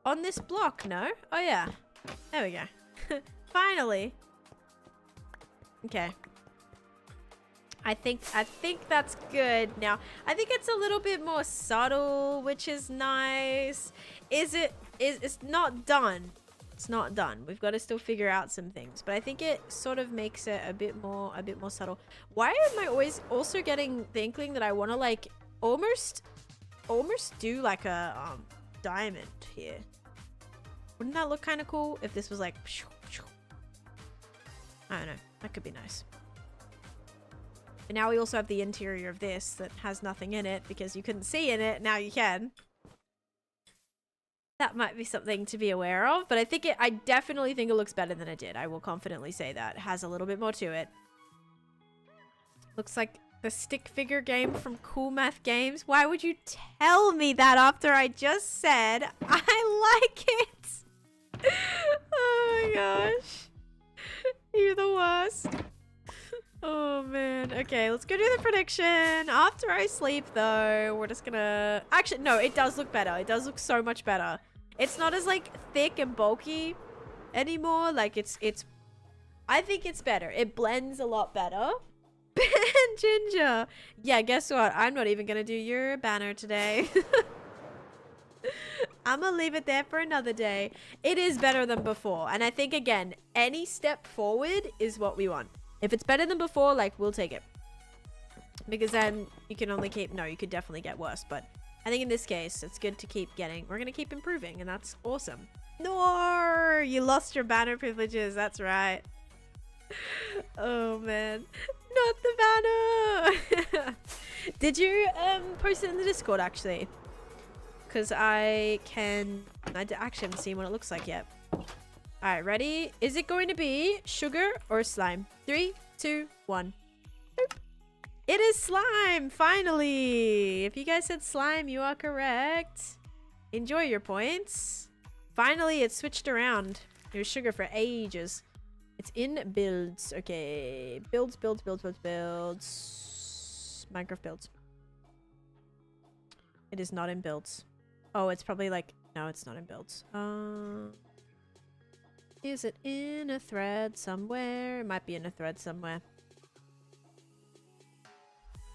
on this block, no? Oh, yeah. There we go. Finally. Okay. I think that's good. Now, I think it's a little bit more subtle, which is nice. It's not done. It's not done. We've got to still figure out some things, but I think it sort of makes it a bit more subtle. Why am I always also getting the inkling that I want to like almost do like a diamond here? Wouldn't that look kind of cool if this was like, I don't know, that could be nice. But now we also have the interior of this that has nothing in it because you couldn't see in it. Now you can. That might be something to be aware of, but I definitely think it looks better than it did. I will confidently say that. It has a little bit more to it. Looks like the stick figure game from Cool Math Games. Why would you tell me that after I just said I like it? Oh my gosh. You're the worst. Oh man. Okay, let's go do the prediction. After I sleep though, we're just gonna... Actually, no, it does look better. It does look so much better. It's not as like thick and bulky anymore. Like it's I think it's better. It blends a lot better. Ben Ginger. Yeah, guess what? I'm not even gonna do your banner today. I'm gonna leave it there for another day. It is better than before. And I think again, any step forward is what we want. If it's better than before, like, we'll take it. Because then you can only keep... No, you could definitely get worse. But I think in this case, it's good to keep getting... We're going to keep improving, and that's awesome. No! You lost your banner privileges. That's right. Oh, man. Not the banner! Did you post it in the Discord, actually? Because I actually haven't seen what it looks like yet. Alright, ready? Is it going to be sugar or slime? 3, 2, 1. Boop. It is slime, finally! If you guys said slime, you are correct. Enjoy your points. Finally, it switched around. It was sugar for ages. It's in builds. Okay. Builds. Minecraft builds. It is not in builds. Oh, it's probably like... No, it's not in builds. Is it in a thread somewhere? It might be in a thread somewhere.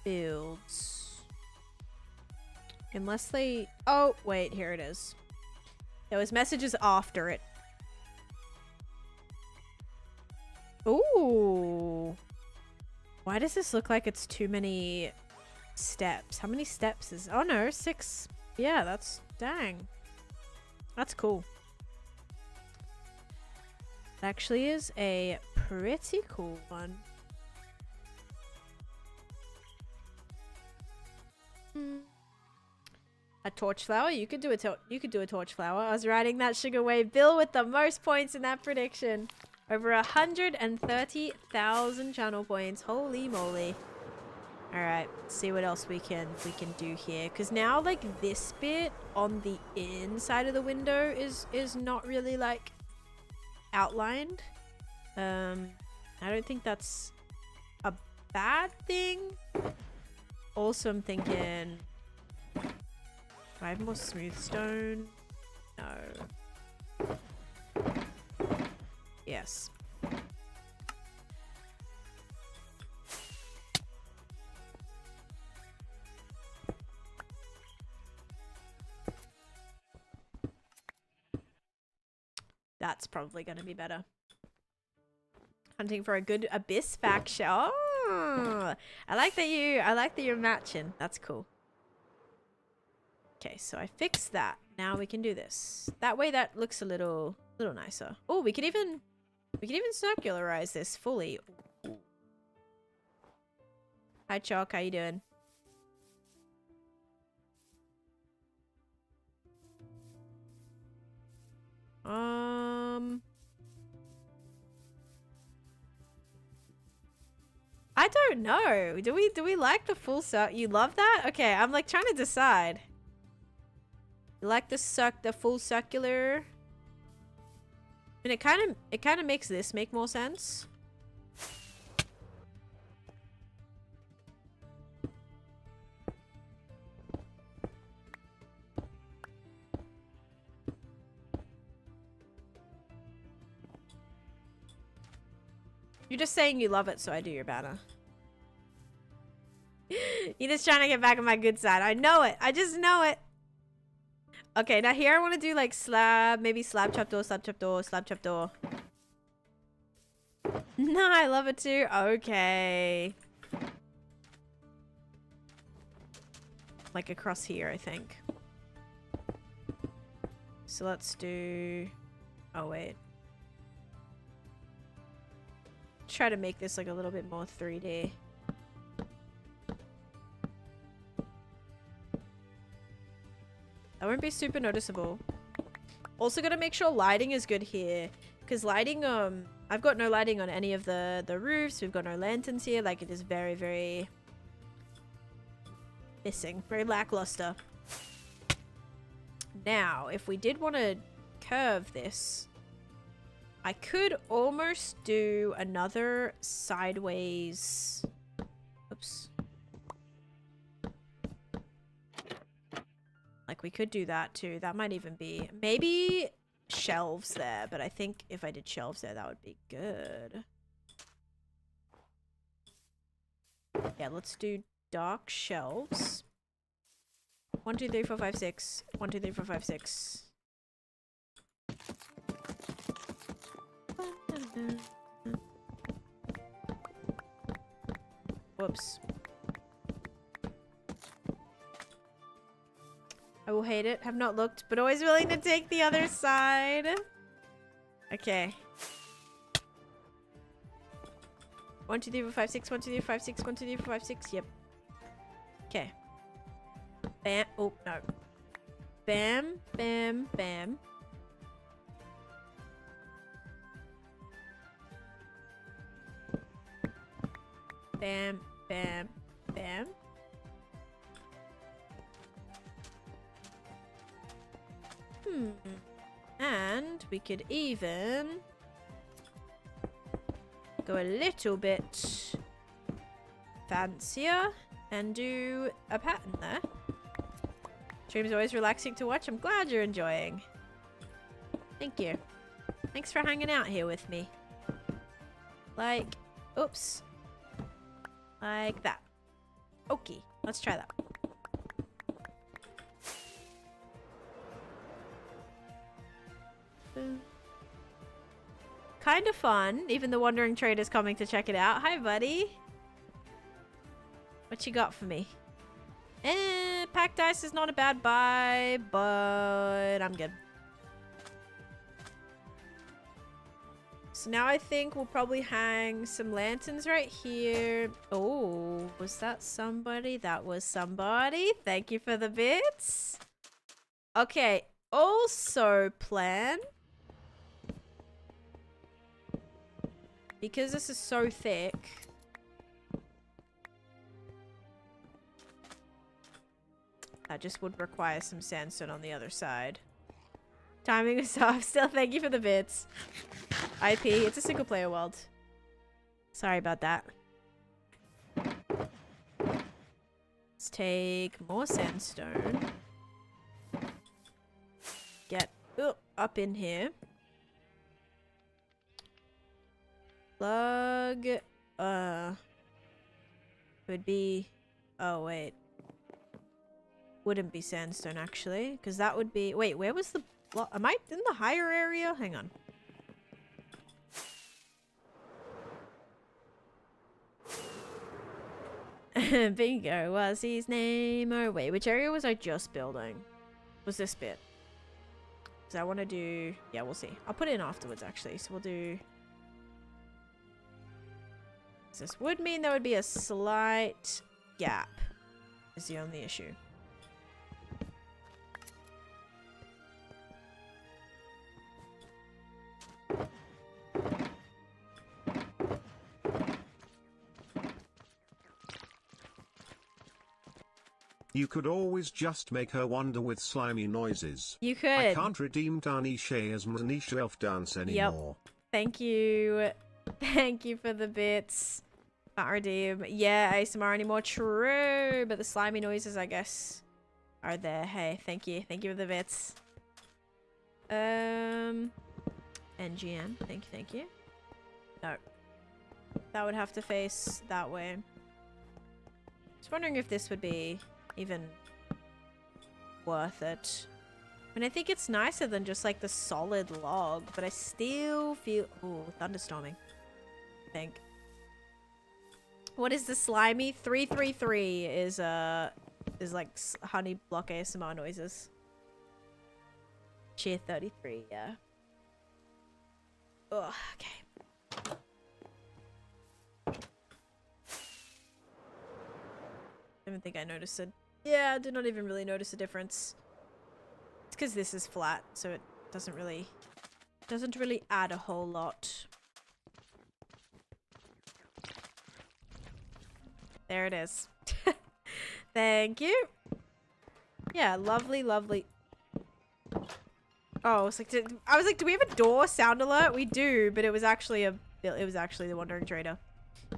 Builds. Unless they... Oh, wait. Here it is. There was messages after it. Ooh. Why does this look like it's too many steps? How many steps is... Oh, no. 6. Yeah, that's... Dang. That's cool. Actually is a pretty cool one. A torch flower? You could do a torch flower. I was riding that sugar wave. Bill with the most points in that prediction. Over 130,000 channel points. Holy moly. Alright, let's see what else we can do here. Because now like this bit on the inside of the window is not really like outlined. I don't think that's a bad thing. Also, I'm thinking, do I have more smooth stone? No. Yes. That's probably going to be better. Hunting for a good abyss faction. Oh, I like that you're matching. That's cool. Okay, so I fixed that. Now we can do this. That way that looks a little nicer. Oh, we could even circularize this fully. Hi Chalk, how you doing? I don't know. Do we like the full circle? You love that? Okay, I'm like trying to decide. You like the full circular? And it kind of makes this make more sense. You're just saying you love it, so I do your banner. You're just trying to get back on my good side. I know it. I just know it. Okay, now here I want to do like slab, maybe slab trapdoor, slab trapdoor, slab trapdoor. No, I love it too. Okay. Like across here, I think. So let's do... Oh, wait. Try to make this like a little bit more 3D. That won't be super noticeable. Also gotta make sure lighting is good here. Because lighting, I've got no lighting on any of the roofs. We've got no lanterns here. Like, it is very, very missing. Very lackluster. Now, if we did want to curve this, I could almost do another sideways... Oops. Like, we could do that too. That might even be... Maybe shelves there, but I think if I did shelves there, that would be good. Yeah, let's do dark shelves. 1, 2, 3, 4, 5, 6. 1, 2, 3, 4, 5, 6. Whoops. I will hate it. Have not looked, but always willing to take the other side. Okay. 1, 2, 3, 4, 5, 6. 1, 2, 3, 4, 5, 6. 1, 2, 3, 4, 5, 6. Yep. Okay. Bam. Oh, no. Bam. Bam. Bam. Bam. Bam. Bam. And we could even go a little bit fancier and do a pattern there. Stream's always relaxing to watch. I'm glad you're enjoying. Thank you. Thanks for hanging out here with me. Like, oops. Like that. Okay, let's try that. Kind of fun. Even the Wandering Trader's coming to check it out. Hi, buddy. What you got for me? Packed ice is not a bad buy, but I'm good. So now I think we'll probably hang some lanterns right here. Oh, was that somebody? That was somebody. Thank you for the bits. Okay. Also plan... Because this is so thick, that just would require some sandstone on the other side. Timing is off. Still, thank you for the bits. IP, it's a single player world. Sorry about that. Let's take more sandstone. Get up in here. Plug, would be, oh wait, wouldn't be sandstone actually, because that would be, wait, where was the, am I in the higher area? Hang on. Bingo was his name. Oh wait, which area was I just building? Was this bit? Because I want to do, yeah, we'll see. I'll put it in afterwards actually, so we'll do... This would mean there would be a slight gap, is the only issue. You could always just make her wonder with slimy noises. You could. I can't redeem Taneesha as Taneesha Elf Dance anymore. Thank you. Thank you for the bits. Can't redeem. Yeah, ASMR anymore. True. But the slimy noises, I guess, are there. Hey, thank you. Thank you for the bits. NGN. Thank you. No. That would have to face that way. Just wondering if this would be even worth it. I mean, I think it's nicer than just like the solid log, but I still feel... Ooh, thunderstorming. I think. What is the slimy? 333 is like honey block ASMR noises. Cheer 33, yeah. Ugh, okay. I don't think I noticed it. Yeah, I did not even really notice a difference. It's because this is flat, so it doesn't really add a whole lot. There it is. Thank you. Yeah, lovely, lovely. Oh, it's like, I was like, do we have a door sound alert? We do, but it was actually the Wandering Trader.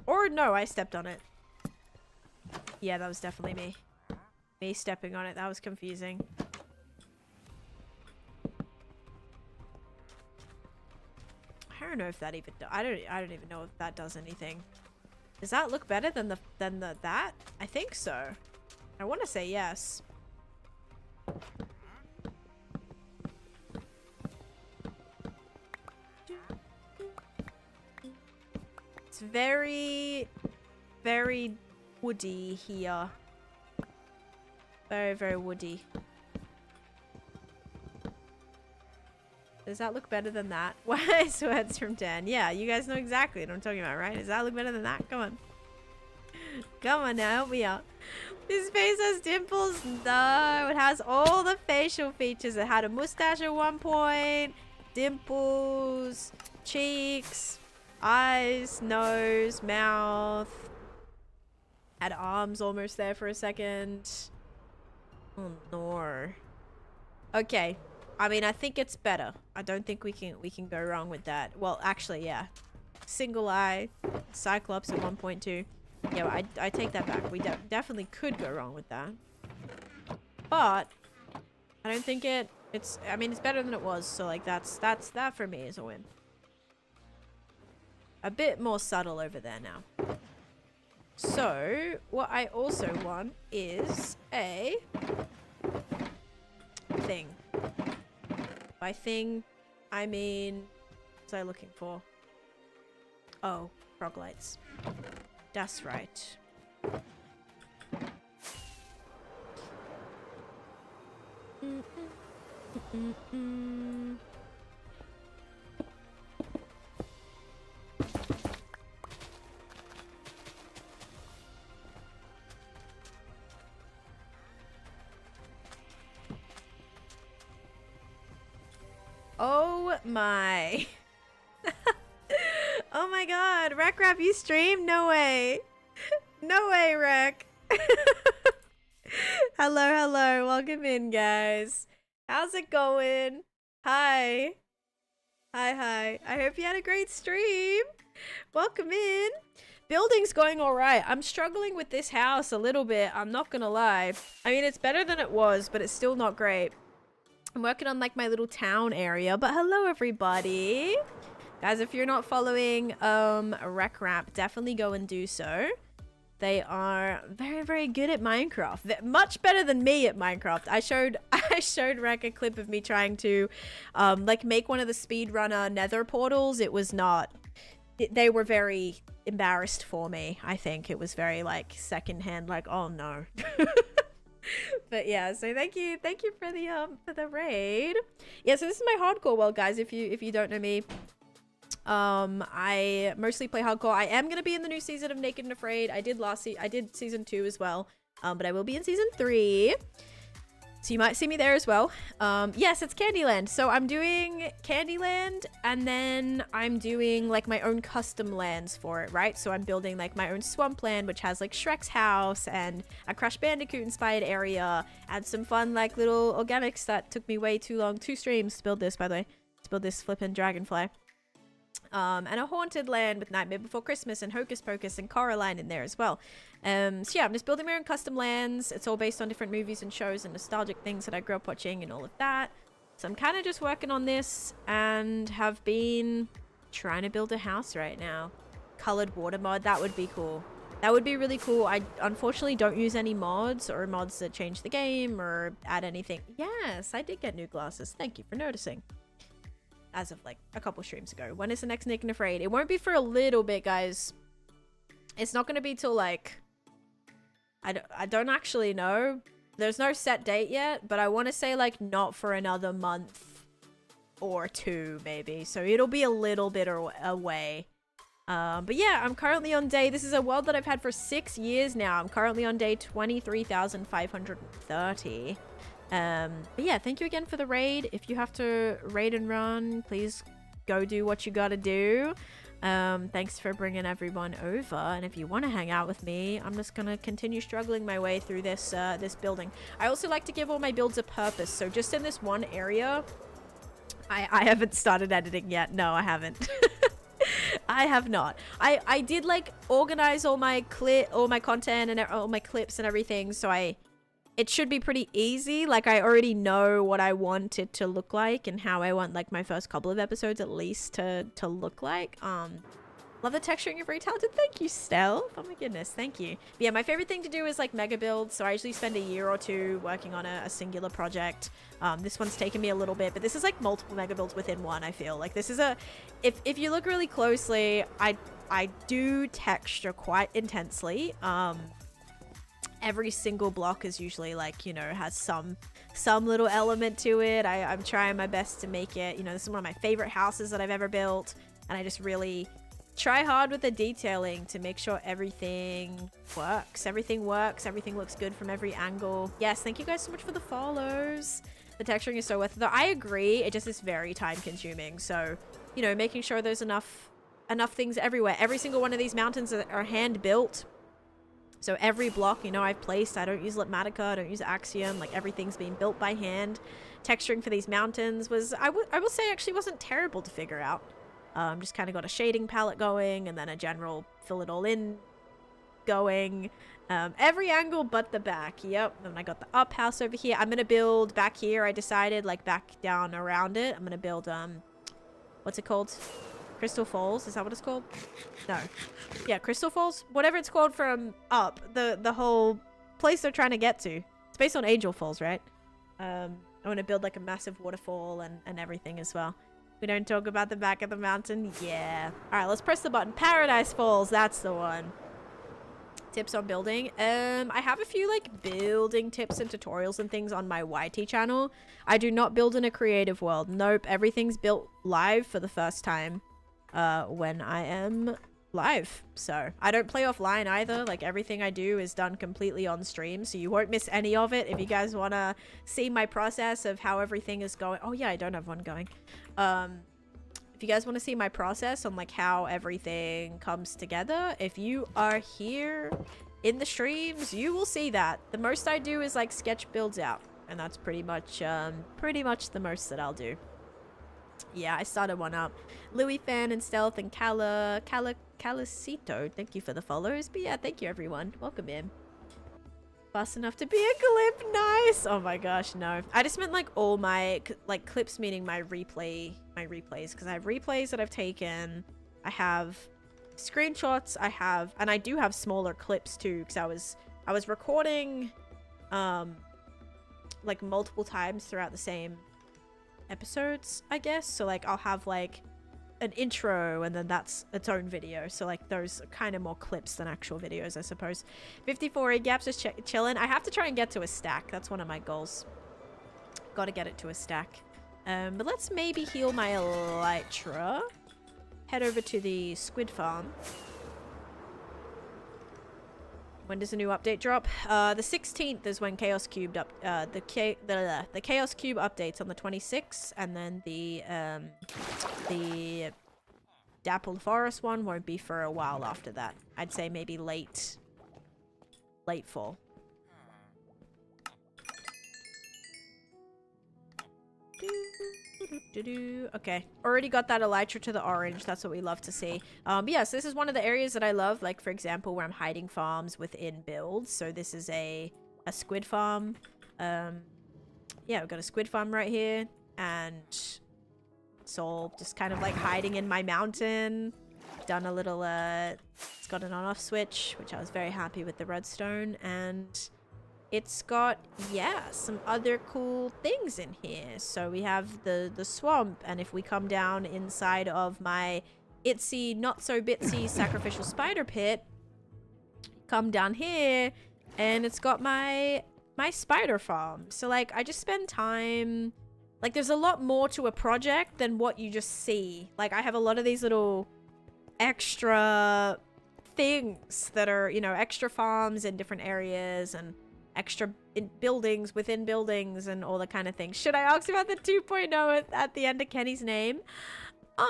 Or no, I stepped on it. Yeah, that was definitely me. Me stepping on it. That was confusing. I don't know if that even I don't even know if that does anything. Does that look better than that? I think so. I want to say yes. It's very, very woody here. Very, very woody. Does that look better than that? Why sweats from Dan? Yeah, you guys know exactly what I'm talking about, right? Does that look better than that? Come on. Come on now, help me out. This face has dimples? No, it has all the facial features. It had a mustache at one point, dimples, cheeks, eyes, nose, mouth. Had arms almost there for a second. Oh no. Okay. I mean, I think it's better. I don't think we can go wrong with that. Well, actually, yeah. Single eye, Cyclops at 1.2. Yeah, I take that back. We definitely could go wrong with that. But I don't think it's I mean, it's better than it was. So like that for me is a win. A bit more subtle over there now. So, what I also want is a thing. By thing, I mean, what was I looking for? Oh, frog lights. That's right. Oh my. Oh my god. Wreck, you stream? No way. No way, Wreck. Hello, hello. Welcome in, guys. How's it going? Hi. Hi. I hope you had a great stream. Welcome in. Building's going all right. I'm struggling with this house a little bit. I'm not gonna lie. I mean, it's better than it was, but it's still not great. I'm working on like my little town area, but hello everybody. Guys, if you're not following Rec Rap, definitely go and do so. They are very, very good at Minecraft. They're much better than me at Minecraft. I showed Rec a clip of me trying to like make one of the speedrunner nether portals. It was not, they were very embarrassed for me. I think it was very like secondhand, like, oh no. But yeah, so thank you for the raid. Yeah, so this is my hardcore world, guys. If you don't know me, I mostly play hardcore. I am gonna be in the new season of Naked and Afraid. I did season 2 as well, but I will be in season 3. So you might see me there as well. Yes, it's Candyland. So I'm doing Candyland, and then I'm doing like my own custom lands for it, right? So I'm building like my own swampland, which has like Shrek's house and a Crash Bandicoot inspired area, and some fun like little organics that took me way too long. 2 streams to build this, by the way. To build this flippin' dragonfly. And a haunted land with Nightmare Before Christmas and Hocus Pocus and Coraline in there as well. So yeah, I'm just building my own custom lands. It's all based on different movies and shows and nostalgic things that I grew up watching and all of that. So I'm kind of just working on this and have been trying to build a house right now. Colored water mod, that would be cool. That would be really cool. I unfortunately don't use any mods or mods that change the game or add anything. Yes, I did get new glasses. Thank you for noticing. As of like a couple streams ago. When is the next Nick and Afraid? It won't be for a little bit, guys. It's not going to be till like I don't actually know. There's no set date yet, but I want to say like not for another month or 2 maybe. So it'll be a little bit away. But yeah, I'm currently on day, this is a world that I've had for 6 years now. I'm currently on day 23,530. But yeah, thank you again for the raid. If you have to raid and run, please go do what you gotta do. Thanks for bringing everyone over, and if you want to hang out with me, I'm just gonna continue struggling my way through this this building. I also like to give all my builds a purpose, so just in this one area, I haven't started editing yet. No, I haven't. I have not. I did like organize all my content and all my clips and everything, so it should be pretty easy. Like, I already know what I want it to look like and how I want, like, my first couple of episodes at least to look like. Love the texturing. You're very talented. Thank you, Stealth. Oh my goodness. Thank you. But yeah, my favorite thing to do is, like, mega builds. So I usually spend a year or 2 working on a singular project. This one's taken me a little bit, but this is, like, multiple mega builds within one, I feel. Like, this is a... If you look really closely, I do texture quite intensely. Every single block is usually like, you know, has some little element to it. I'm trying my best to make it, you know, this is one of my favorite houses that I've ever built, and I just really try hard with the detailing to make sure everything works. Everything looks good from every angle. Yes, thank you guys so much for the follows. The texturing is so worth it, though. I agree, it just is very time consuming. So, you know, making sure there's enough things everywhere. Every single one of these mountains are hand built. So every block, you know, I've placed, I don't use Litmatica, I don't use Axiom, like everything's being built by hand. Texturing for these mountains was, I will say, actually wasn't terrible to figure out. Just kind of got a shading palette going, and then a general fill it all in going. Every angle but the back, yep. And I got the up house over here. I'm going to build back here, I decided, like back down around it. I'm going to build, what's it called? Crystal Falls, is that what it's called? No. Yeah, Crystal Falls? Whatever it's called from up. The whole place they're trying to get to. It's based on Angel Falls, right? I want to build like a massive waterfall and everything as well. We don't talk about the back of the mountain? Yeah. Alright, let's press the button. Paradise Falls, that's the one. Tips on building. I have a few like building tips and tutorials and things on my YT channel. I do not build in a creative world. Nope, everything's built live for the first time. When I am live, so I don't play offline either. Like, everything I do is done completely on stream, so you won't miss any of it. If you guys want to see my process of how everything is going, oh yeah, I don't have one going. If you guys want to see my process on like how everything comes together, if you are here in the streams, you will see that. The most I do is like sketch builds out, and that's pretty much the most that I'll do. Yeah, I started one up. Louis Fan and Stealth and Calicito, thank you for the follows. But yeah, thank you everyone. Welcome in. Fast enough to be a clip. Nice. Oh my gosh, no. I just meant like all my like clips, meaning my replays, because I have replays that I've taken. I have screenshots. And I do have smaller clips too, because I was recording like multiple times throughout the same episodes, I guess. So like I'll have like an intro, and then that's its own video. So like those are kind of more clips than actual videos, I suppose. 54 gaps just chilling. I have to try and get to a stack. That's one of my goals. Gotta get it to a stack. But let's maybe heal my elytra. Head over to the squid farm. When does a new update drop? The 16th is when Chaos Cube the Chaos Cube updates on the 26th, and then the Dappled Forest one won't be for a while after that. I'd say maybe late fall. Okay, already got that elytra to the orange. That's what we love to see. But yes, this is one of the areas that I love, like for example where I'm hiding farms within builds. So this is a squid farm. Yeah, we've got a squid farm right here, and it's all just kind of like hiding in my mountain. Done a little it's got an on-off switch, which I was very happy with the redstone, and it's got, yeah, some other cool things in here. So we have the swamp, and if we come down inside of my itsy not so bitsy sacrificial spider pit, come down here, and it's got my spider farm. So like I just spend time, like there's a lot more to a project than what you just see. Like I have a lot of these little extra things that are, you know, extra farms in different areas and extra buildings within buildings and all that kind of thing. Should I ask about the 2.0 at the end of Kenny's name? Yeah,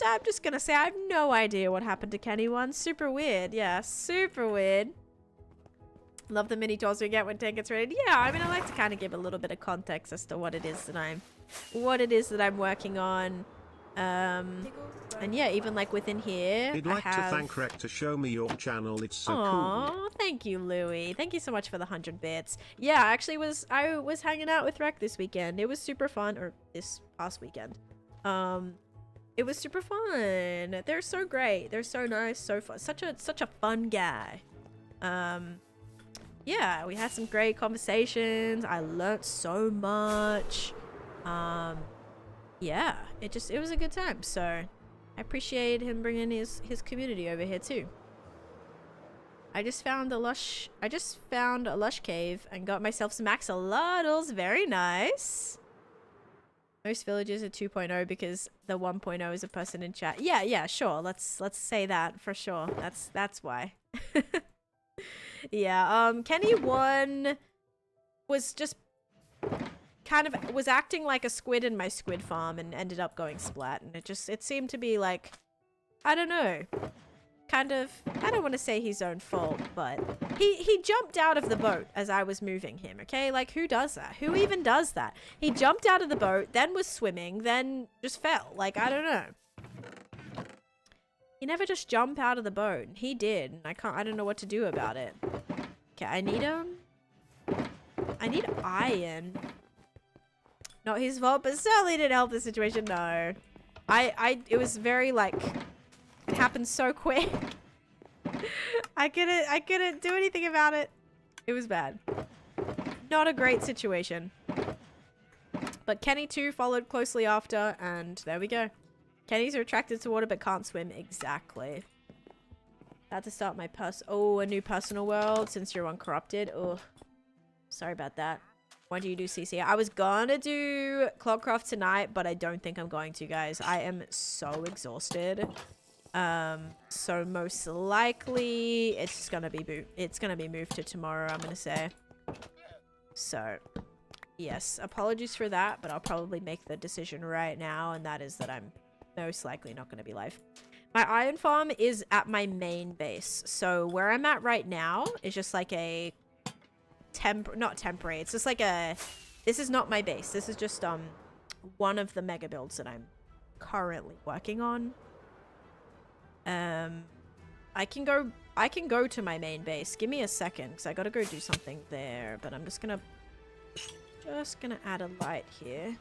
I'm just gonna say I have no idea what happened to Kenny 1. Super weird. Yeah, super weird. Love the mini tours we get when Tank gets raided. Yeah, I mean, I like to kind of give a little bit of context as to what it is that I'm working on. And yeah, even like within here, I'd like to thank Rec to show me your channel. It's so Aww, cool. Thank you, Louie. Thank you so much for the 100 bits. Yeah, actually I was hanging out with Rec this weekend. It was super fun, or this past weekend. It was super fun. They're so great. They're so nice, so fun. Such a fun guy. Yeah, we had some great conversations. I learnt so much. Yeah, it was a good time. So I appreciate him bringing his community over here too. I just found a lush cave and got myself some axolotls. Very nice. Most villages are 2.0 because the 1.0 is a person in chat. Yeah, sure. Let's say that for sure. That's why. Yeah, Kenny 1 was just kind of was acting like a squid in my squid farm and ended up going splat, and it seemed to be like, I don't know, kind of, I don't want to say his own fault, but he jumped out of the boat as I was moving him. Okay, like who does that? Who even does that? He jumped out of the boat, then was swimming, then just fell. Like, I don't know. He never just jumped out of the boat. He did, and I don't know what to do about it. Okay, I need iron. Not his fault, but certainly didn't help the situation. No. It was very, like, it happened so quick. I couldn't do anything about it. It was bad. Not a great situation. But Kenny 2 followed closely after, and there we go. Kenny's are attracted to water but can't swim. Exactly. Had to start my a new personal world since you're uncorrupted. Oh, sorry about that. When do you do CC? I was gonna do Clockcraft tonight, but I don't think I'm going to, guys. I am so exhausted. So most likely it's gonna be moved to tomorrow, I'm gonna say. So, yes, apologies for that, but I'll probably make the decision right now, and that is that I'm most likely not gonna be live. My iron farm is at my main base, so where I'm at right now is just like a not temporary, it's just like this is not my base. This is just one of the mega builds that I'm currently working on. I can go to my main base. Give me a second, because I gotta go do something there, but I'm just gonna add a light here.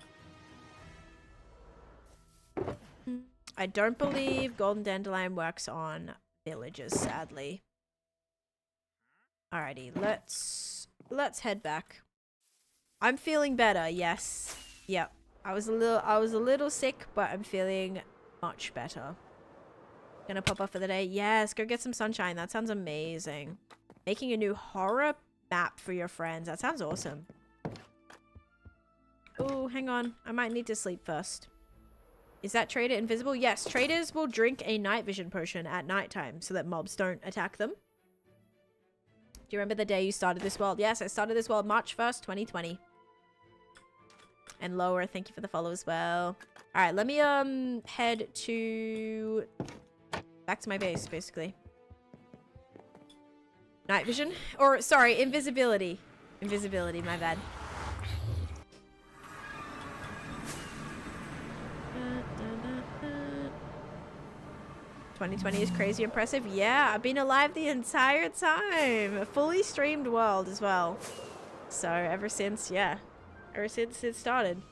I don't believe Golden Dandelion works on villages, sadly. Alrighty, let's head back. I'm feeling better, yes. Yep. I was a little sick, but I'm feeling much better. Gonna pop off for the day. Yes, go get some sunshine. That sounds amazing. Making a new horror map for your friends. That sounds awesome. Oh, hang on. I might need to sleep first. Is that trader invisible? Yes, traders will drink a night vision potion at nighttime so that mobs don't attack them. Do you remember the day you started this world? Yes, I started this world March 1st, 2020. And Lower, thank you for the follow as well. Alright, let me head to... back to my base, basically. Night vision? Or, sorry, invisibility. Invisibility, my bad. 2020 is crazy impressive. Yeah, I've been alive the entire time. A fully streamed world as well. So ever since, yeah. Ever since it started.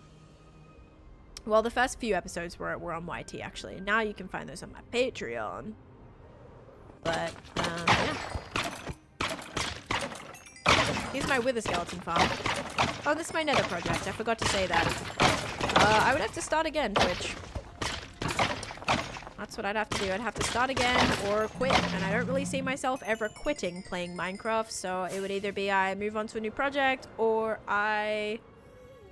Well, the first few episodes were on YT actually. Now you can find those on my Patreon. But, yeah. Here's my Wither Skeleton farm. Oh, this is my nether project. I forgot to say that. I would have to start again, Twitch. That's what I'd have to do. I'd have to start again or quit. And I don't really see myself ever quitting playing Minecraft. So it would either be I move on to a new project or I,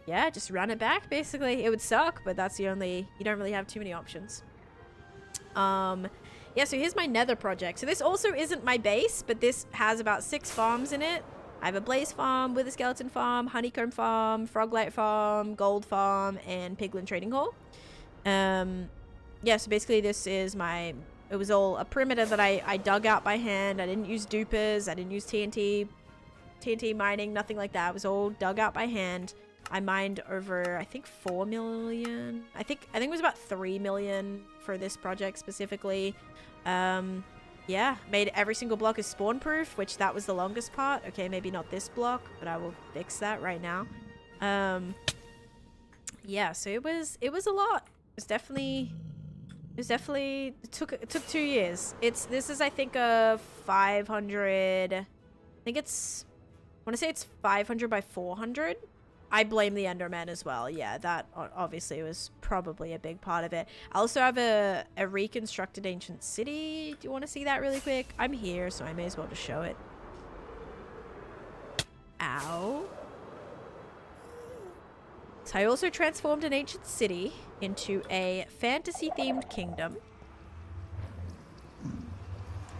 yeah, just run it back, basically. It would suck, but that's the only, you don't really have too many options. Yeah, so here's my nether project. So this also isn't my base, but this has about 6 farms in it. I have a blaze farm, wither skeleton farm, honeycomb farm, froglight farm, gold farm, and piglin trading hall. Yeah, so basically this is my, it was all a perimeter that I dug out by hand. I didn't use dupers, I didn't use TNT mining, nothing like that. It was all dug out by hand. I mined over, I think 4 million. I think it was about 3 million for this project specifically. Yeah, made every single block is spawn proof, which that was the longest part. Okay, maybe not this block, but I will fix that right now. Yeah, so it was a lot. It took 2 years. This is I think a 500. I think it's, I want to say it's 500 by 400. I blame the Enderman as well. Yeah, that obviously was probably a big part of it. I also have a reconstructed ancient city. Do you want to see that really quick? I'm here, so I may as well just show it. Ow. So I also transformed an ancient city into a fantasy-themed kingdom.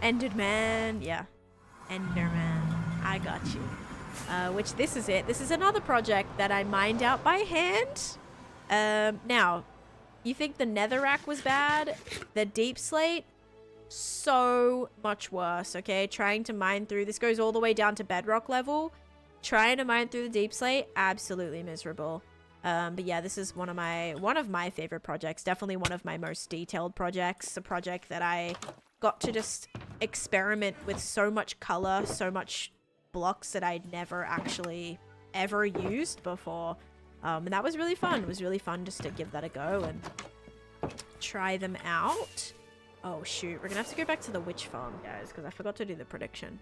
Enderman. Yeah. Enderman. I got you. Which this is it. This is another project that I mined out by hand. Now, you think the netherrack was bad? The deep slate? So much worse, okay? Trying to mine through, this goes all the way down to bedrock level. Trying to mine through the deep slate, absolutely miserable. But yeah, this is one of my favorite projects. Definitely one of my most detailed projects. A project that I got to just experiment with so much color, so much blocks that I'd never actually ever used before. And that was really fun. It was really fun just to give that a go and try them out. Oh shoot, we're gonna have to go back to the witch farm, guys, because I forgot to do the prediction.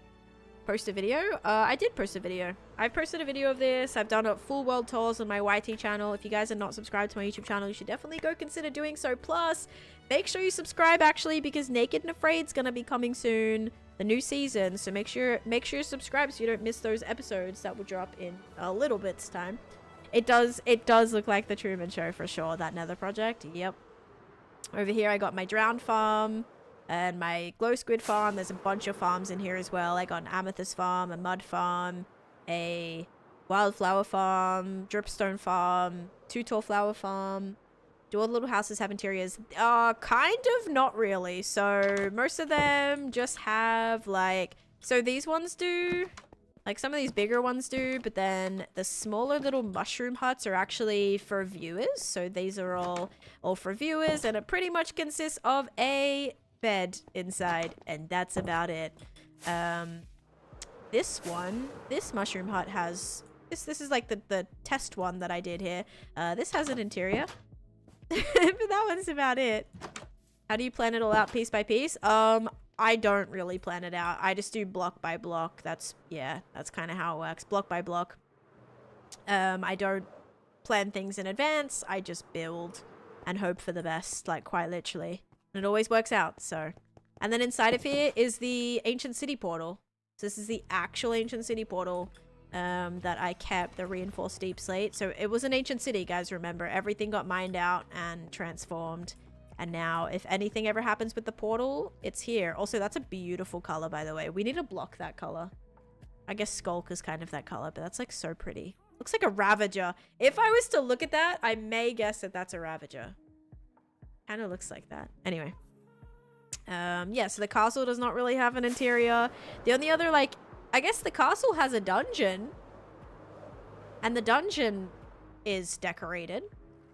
Post a video? I did post a video. I've posted a video of this. I've done full world tours on my YT channel. If you guys are not subscribed to my YouTube channel, you should definitely go consider doing so. Plus, make sure you subscribe actually, because Naked and Afraid's gonna be coming soon. The new season, so make sure you subscribe so you don't miss those episodes that will drop in a little bit's time. It does look like the Truman Show for sure, that nether project. Yep. Over here I got my drowned farm and my glow squid farm. There's a bunch of farms in here as well. I got an amethyst farm, a mud farm, a wildflower farm, dripstone farm, 2 tall flower farm. Do all the little houses have interiors? Kind of, not really. So most of them just have like, so these ones do, like some of these bigger ones do, but then the smaller little mushroom huts are actually for viewers. So these are all for viewers, and it pretty much consists of a bed inside, and that's about it. This mushroom hut has, this is like the test one that I did here. This has an interior. But that one's about it. How do you plan it all out piece by piece? I don't really plan it out. I just do block by block. That's kind of how it works. Block by block. I don't plan things in advance. I just build and hope for the best, like quite literally. And it always works out, so. And then inside of here is the ancient city portal. So this is the actual ancient city portal. that I kept, the reinforced deep slate. So it was an ancient city, guys, remember. Everything got mined out and transformed. And now if anything ever happens with the portal, it's here. Also, that's a beautiful color, by the way. We need to block that color. I guess Skulk is kind of that color, but that's like so pretty. Looks like a Ravager. If I was to look at that, I may guess that that's a Ravager. Kind of looks like that. Anyway. Yeah, so the castle does not really have an interior. The only other, like, I guess the castle has a dungeon. And the dungeon is decorated.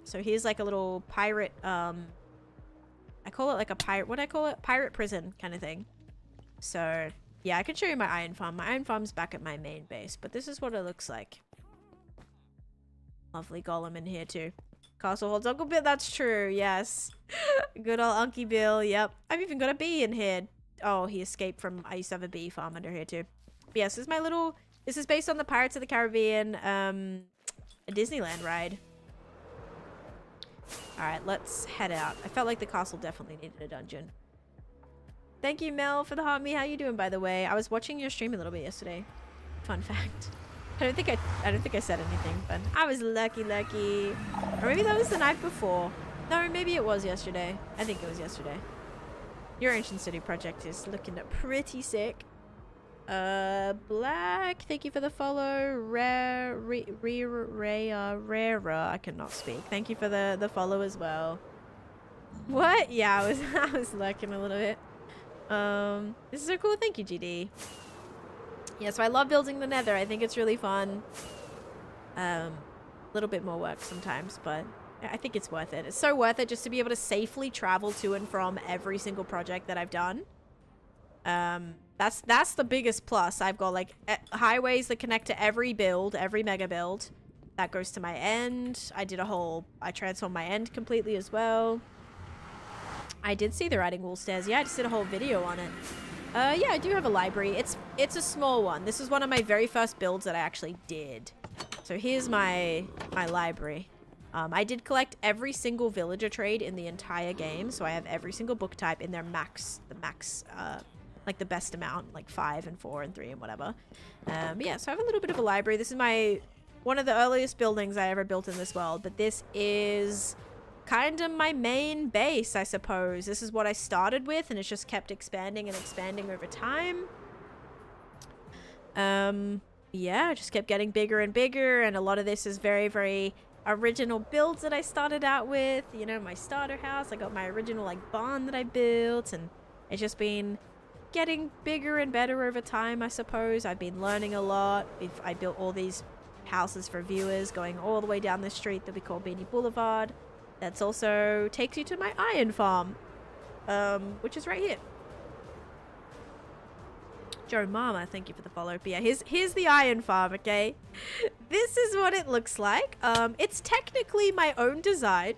So here's like a little pirate, I call it like a pirate, what do I call it? Pirate prison kind of thing. So, yeah, I can show you my iron farm. My iron farm's back at my main base, but this is what it looks like. Lovely golem in here too. Castle holds Uncle Bill, that's true, yes. Good old Unky Bill, yep. I've even got a bee in here. Oh, he escaped from, I used to have a bee farm under here too. But yes, this is my little, this is based on the Pirates of the Caribbean Disneyland ride. Alright, let's head out. I felt like the castle definitely needed a dungeon. Thank you, Mel, for the heart me. How you doing, by the way? I was watching your stream a little bit yesterday. Fun fact. I don't think I said anything, but I was lucky. Or maybe that was the night before. No, maybe it was yesterday. I think it was yesterday. Your Ancient City project is looking pretty sick. Black, thank you for the follow. Rara, I cannot speak. Thank you for the follow as well. What? Yeah, I was lurking a little bit. This is so cool. Thank you, GD. Yeah, so I love building the nether. I think it's really fun. A little bit more work sometimes, but I think it's worth it. It's so worth it just to be able to safely travel to and from every single project that I've done. That's the biggest plus. I've got like highways that connect to every build, every mega build. That goes to my end. I transformed my end completely as well. I did see the riding wall stairs. Yeah, I just did a whole video on it. Yeah, I do have a library. It's a small one. This is one of my very first builds that I actually did. So here's my library. I did collect every single villager trade in the entire game. So I have every single book type in their max, like the best amount, like 5 and 4 and 3 and whatever. But yeah, so I have a little bit of a library. This is one of the earliest buildings I ever built in this world, but this is kind of my main base, I suppose. This is what I started with, and it's just kept expanding and expanding over time. Yeah, I just kept getting bigger and bigger, and a lot of this is very, very original builds that I started out with. You know, my starter house, I got my original like barn that I built, and it's just been getting bigger and better over time, I suppose. I've been learning a lot. I built all these houses for viewers going all the way down this street that we call Beanie Boulevard. That's also takes you to my iron farm, which is right here. Joe Mama, thank you for the follow. But yeah, here's the iron farm, okay? This is what it looks like. It's technically my own design.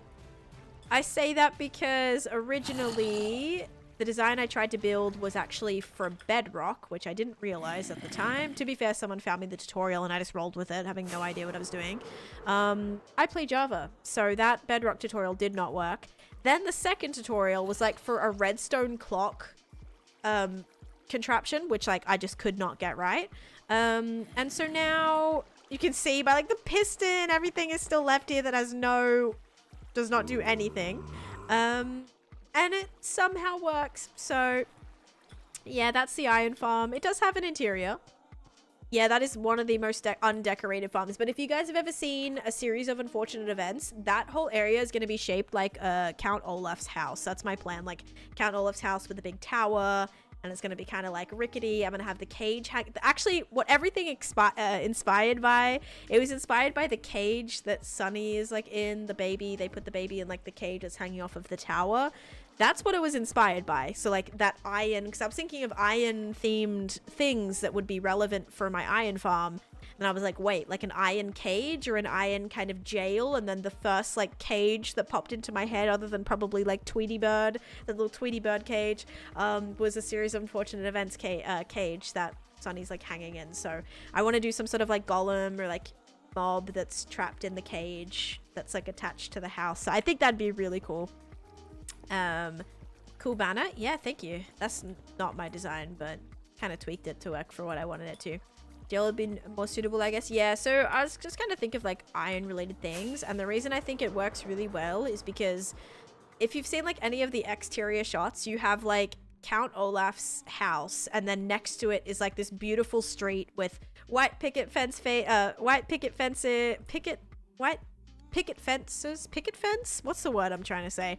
I say that because originally the design I tried to build was actually from bedrock, which I didn't realize at the time. To be fair, someone found me the tutorial and I just rolled with it, having no idea what I was doing. I play Java, so that bedrock tutorial did not work. Then the second tutorial was like for a redstone clock contraption, which like I just could not get right. And so now you can see by like the piston, everything is still left here that does not do anything. And it somehow works. So yeah, that's the iron farm. It does have an interior. Yeah, that is one of the most undecorated farms. But if you guys have ever seen a series of unfortunate events, that whole area is going to be shaped like Count Olaf's house. That's my plan. Like Count Olaf's house with a big tower. And it's going to be kind of like rickety. I'm going to have the cage. Actually, what everything inspired by, it was inspired by the cage that Sunny is like in, the baby. They put the baby in like the cage that's hanging off of the tower. That's what it was inspired by. So like that iron, because I was thinking of iron themed things that would be relevant for my iron farm. And I was like, wait, like an iron cage or an iron kind of jail? And then the first like cage that popped into my head, other than probably like Tweety Bird, the little Tweety Bird cage, was a series of unfortunate events cage that Sunny's like hanging in. So I want to do some sort of like golem or like mob that's trapped in the cage that's like attached to the house. So I think that'd be really cool. Cool banner. Yeah, thank you. That's not my design, but kind of tweaked it to work for what I wanted it to. Gel would be more suitable, I guess. Yeah, so I was just kind of think of like iron related things, and the reason I think it works really well is because if you've seen like any of the exterior shots, you have like Count Olaf's house, and then next to it is like this beautiful street with white picket fence what's the word I'm trying to say?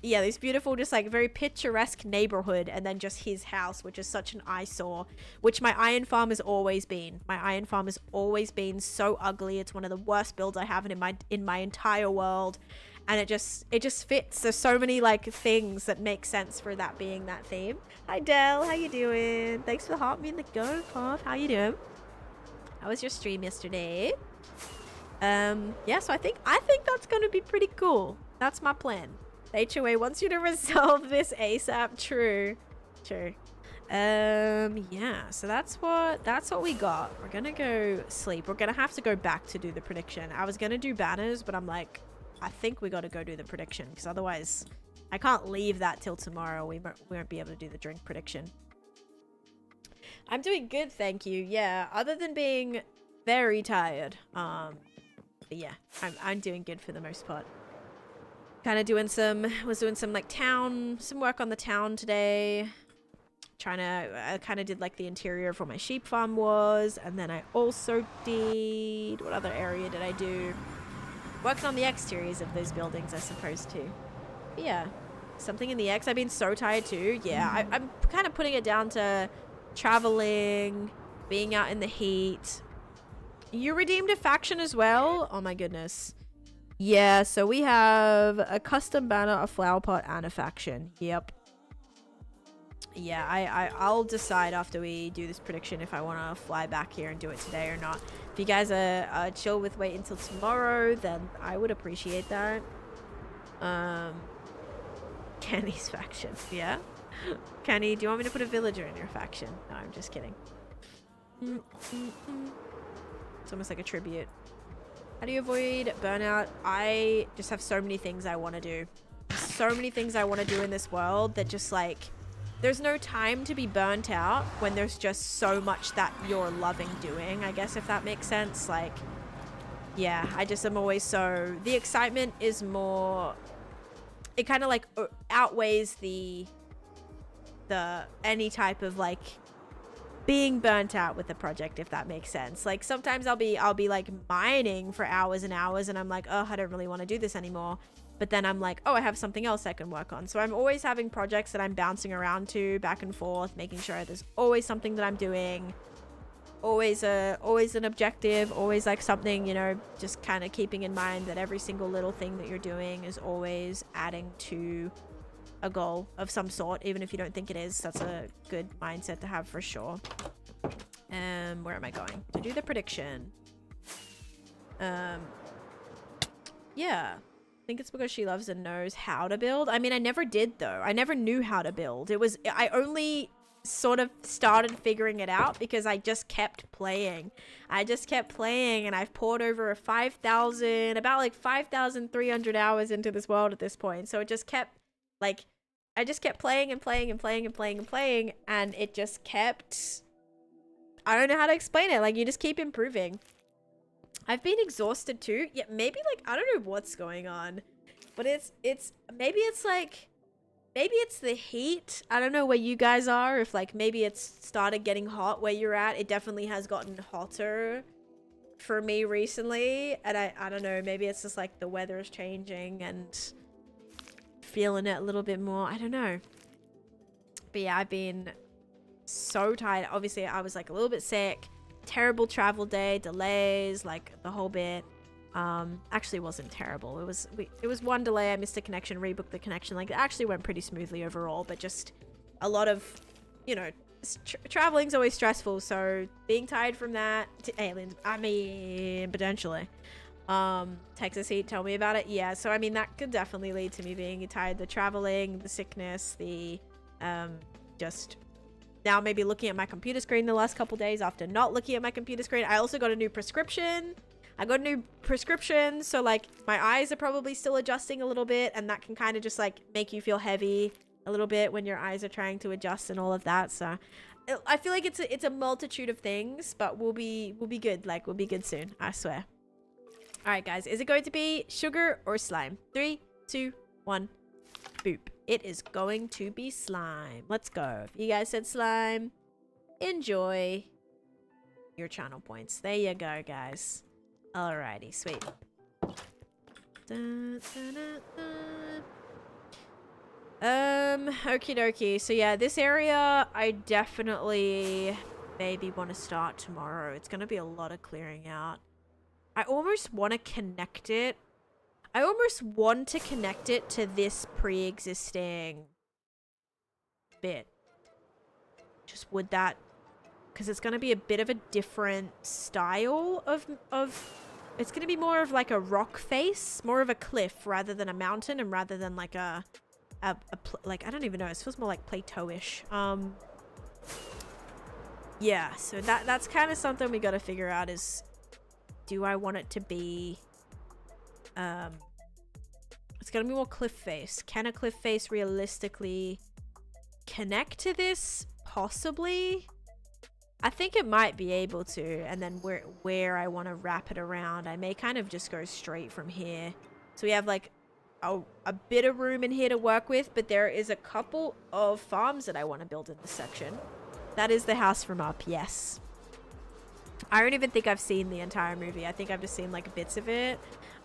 Yeah, this beautiful, just like very picturesque neighborhood, and then just his house, which is such an eyesore, which my iron farm has always been. My iron farm has always been so ugly. It's one of the worst builds I have in my entire world, and it just fits. There's so many like things that make sense for that being that theme. Hi Del, how you doing? Thanks for the heart me in the go, Pop. How you doing? How was your stream yesterday? Yeah, so I think that's gonna be pretty cool. That's my plan. HOA wants you to resolve this ASAP. True. Yeah, so that's what we got. We're gonna go sleep. We're gonna have to go back to do the prediction. I was gonna do banners, but I'm like, I think we gotta go do the prediction, because otherwise I can't leave that till tomorrow. We won't be able to do the drink prediction. I'm doing good, thank you. Yeah, other than being very tired. But yeah, I'm doing good for the most part. Kind of doing some like some work on the town today. I kind of did like the interior of where my sheep farm was, and then I also did, what other area did I do? Working on the exteriors of those buildings, I suppose, too. But yeah, something in the X. I've been so tired too. Yeah, I'm kind of putting it down to traveling, being out in the heat. You redeemed a faction as well? Oh my goodness. Yeah, so we have a custom banner, a flower pot, and a faction. Yep. Yeah, I'll decide after we do this prediction if I want to fly back here and do it today or not. If you guys are chill with wait until tomorrow, then I would appreciate that. Kenny's faction. Yeah? Kenny, do you want me to put a villager in your faction? No, I'm just kidding. It's almost like a tribute. How do you avoid burnout? I just have so many things I want to do. So many things I want to do in this world that just like, there's no time to be burnt out when there's just so much that you're loving doing, I guess, if that makes sense. Like, yeah, I just am always so, the excitement is more, it kind of like outweighs the any type of like being burnt out with the project, if that makes sense. Like sometimes I'll be like mining for hours and hours, and I'm like, oh, I don't really want to do this anymore. But then I'm like, oh, I have something else I can work on. So I'm always having projects that I'm bouncing around to, back and forth, making sure there's always something that I'm doing, always an objective, always like something, you know, just kind of keeping in mind that every single little thing that you're doing is always adding to a goal of some sort, even if you don't think it is. That's a good mindset to have for sure. Where am I going to do the prediction? Yeah, I think it's because she loves and knows how to build. I mean, I never did though. I never knew how to build. I only sort of started figuring it out because I just kept playing. And I've poured over about like 5,300 hours into this world at this point. So it just kept like, I just kept playing and playing and playing and playing and playing, and it just kept, I don't know how to explain it. Like, you just keep improving. I've been exhausted too. Yeah, maybe like, I don't know what's going on, but maybe it's the heat. I don't know where you guys are, if like maybe it's started getting hot where you're at. It definitely has gotten hotter for me recently, and I don't know, maybe it's just like the weather is changing and feeling it a little bit more. I don't know. But yeah, I've been so tired. Obviously, I was like a little bit sick. Terrible travel day, delays, like the whole bit. Actually wasn't terrible. It was one delay. I missed a connection, rebooked the connection. Like, it actually went pretty smoothly overall, but just a lot of, you know, traveling's always stressful. So being tired from that, aliens, I mean, potentially. Texas heat, tell me about it. Yeah, so I mean, that could definitely lead to me being tired. The traveling, the sickness, the just now maybe looking at my computer screen the last couple days after not looking at my computer screen. I also got a new prescription. So like my eyes are probably still adjusting a little bit, and that can kind of just like make you feel heavy a little bit when your eyes are trying to adjust and all of that. So I feel like it's a multitude of things, but we'll be good. Like, we'll be good soon. I swear. All right, guys. Is it going to be sugar or slime? 3, 2, 1. Boop. It is going to be slime. Let's go. If you guys said slime, enjoy your channel points. There you go, guys. Alrighty, sweet. Dun, dun, dun, dun. Okie dokie. So yeah, this area I definitely maybe want to start tomorrow. It's gonna be a lot of clearing out. I almost want to connect it. I almost want to connect it to this pre-existing bit. Just would that, because it's going to be a bit of a different style of it's going to be more of like a rock face, more of a cliff rather than a mountain, and rather than like like, I don't even know, it feels more like plateau-ish. Yeah, so that's kind of something we got to figure out is, do I want it to be, it's gonna be more cliff face. Can a cliff face realistically connect to this? Possibly. I think it might be able to, and then where I want to wrap it around, I may kind of just go straight from here. So we have like a bit of room in here to work with, but there is a couple of farms that I want to build in this section. That is the house from up, yes. I don't even think I've seen the entire movie. I think I've just seen like bits of it.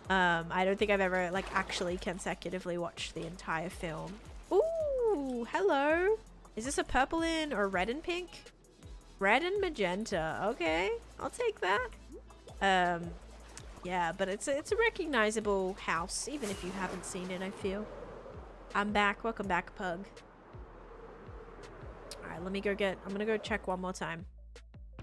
I don't think I've ever like actually consecutively watched the entire film. Ooh, hello. Is this a purple in or red and pink? Red and magenta. Okay, I'll take that. Yeah, but it's a recognizable house, even if you haven't seen it, I feel. I'm back. Welcome back, Pug. All right, let me go I'm gonna go check one more time.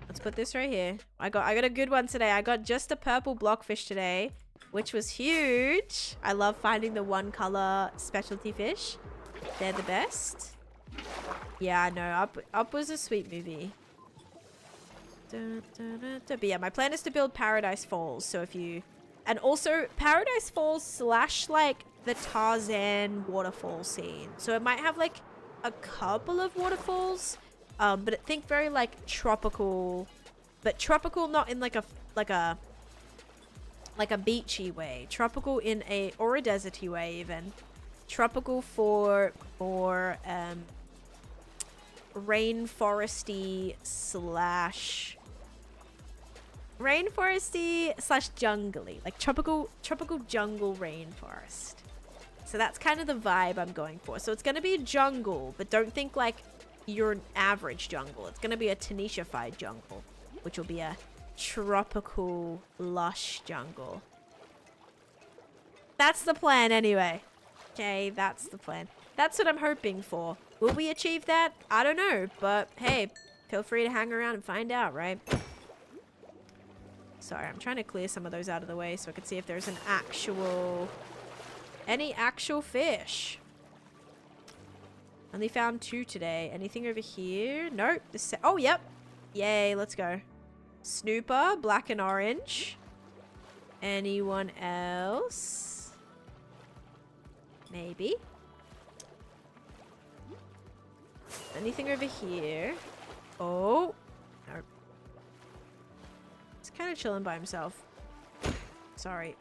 Let's put this right here. I got a good one today. I got just a purple blockfish today, which was huge. I love finding the one color specialty fish. They're the best. Yeah, I know. Up was a sweet movie. But yeah, my plan is to build Paradise Falls. So if you, and also Paradise Falls / like the Tarzan waterfall scene. So it might have like a couple of waterfalls. But I think very like tropical, but tropical not in like a beachy way. Tropical in or a deserty way even. Tropical for more rainforesty / jungly, like tropical jungle rainforest. So that's kind of the vibe I'm going for. So it's gonna be a jungle, but don't think like your average jungle. It's gonna be a Taneesha-fied jungle, which will be a tropical lush jungle. That's the plan anyway. Okay, that's the plan. That's what I'm hoping for. Will we achieve that? I don't know, but hey, feel free to hang around and find out, right? Sorry, I'm trying to clear some of those out of the way so I can see if there's any actual fish. Only found 2 today. Anything over here? Nope. Oh, yep. Yay, let's go. Snooper, black and orange. Anyone else? Maybe. Anything over here? Oh. Nope. He's kind of chilling by himself. Sorry.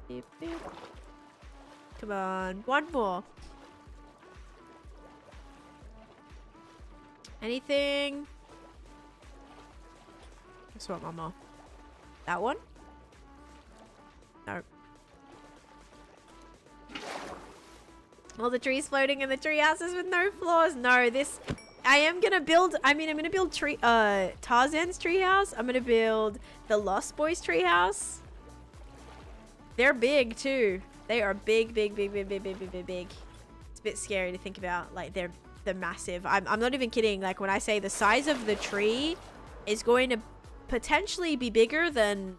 Beep, beep. Come on. One more. Anything? I just want one more. That one? No. All the trees floating in the tree houses with no floors. No, this... I am gonna build... I'm gonna build Tarzan's treehouse. I'm gonna build the Lost Boys treehouse. They're big too. They are big, big, big, big, big, big, big, big, big. It's a bit scary to think about. Like they're massive. I'm not even kidding. Like when I say the size of the tree is going to potentially be bigger than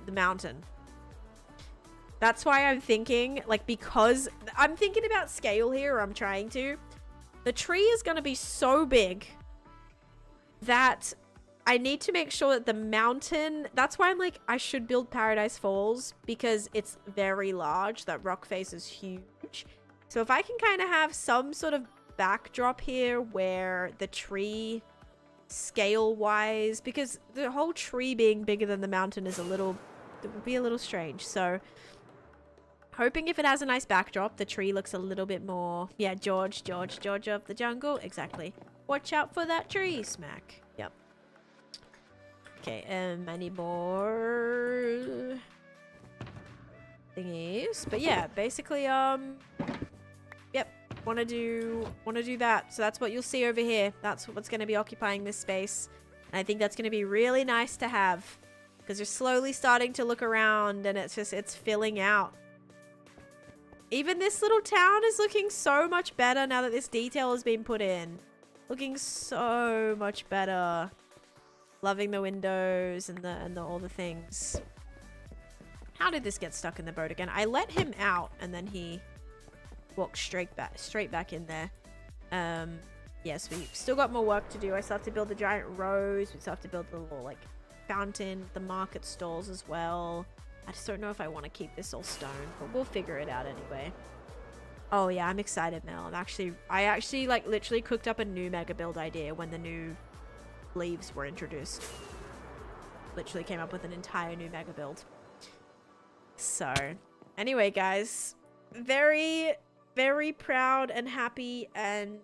the mountain. That's why I'm thinking, like, because I'm thinking about scale here, or I'm trying to. The tree is going to be so big that I need to make sure that the mountain, that's why I'm like, I should build Paradise Falls because it's very large. That rock face is huge. So if I can kind of have some sort of backdrop here where the tree scale wise, because the whole tree being bigger than the mountain is a little, it would be a little strange. So hoping if it has a nice backdrop, the tree looks a little bit more, yeah, George of the jungle. Exactly. Watch out for that tree. Smack. Yep. Okay, any more thingies? But yeah, basically, yep, want to do that. So that's what you'll see over here. That's what's going to be occupying this space. And I think that's going to be really nice to have because you're slowly starting to look around and it's filling out. Even this little town is looking so much better now that this detail has been put in. Looking so much better. Loving the windows and all the things. How did this get stuck in the boat again? I let him out and then he walked straight back in there. Yes, we've still got more work to do. I still have to build the giant rose. We still have to build the little like fountain, the market stalls as well. I just don't know if I want to keep this all stone, but we'll figure it out anyway. Oh yeah, I'm excited, Mel. I actually like literally cooked up a new mega build idea when the new leaves were introduced. Literally came up with an entire new mega build. So anyway, guys, very, very proud and happy and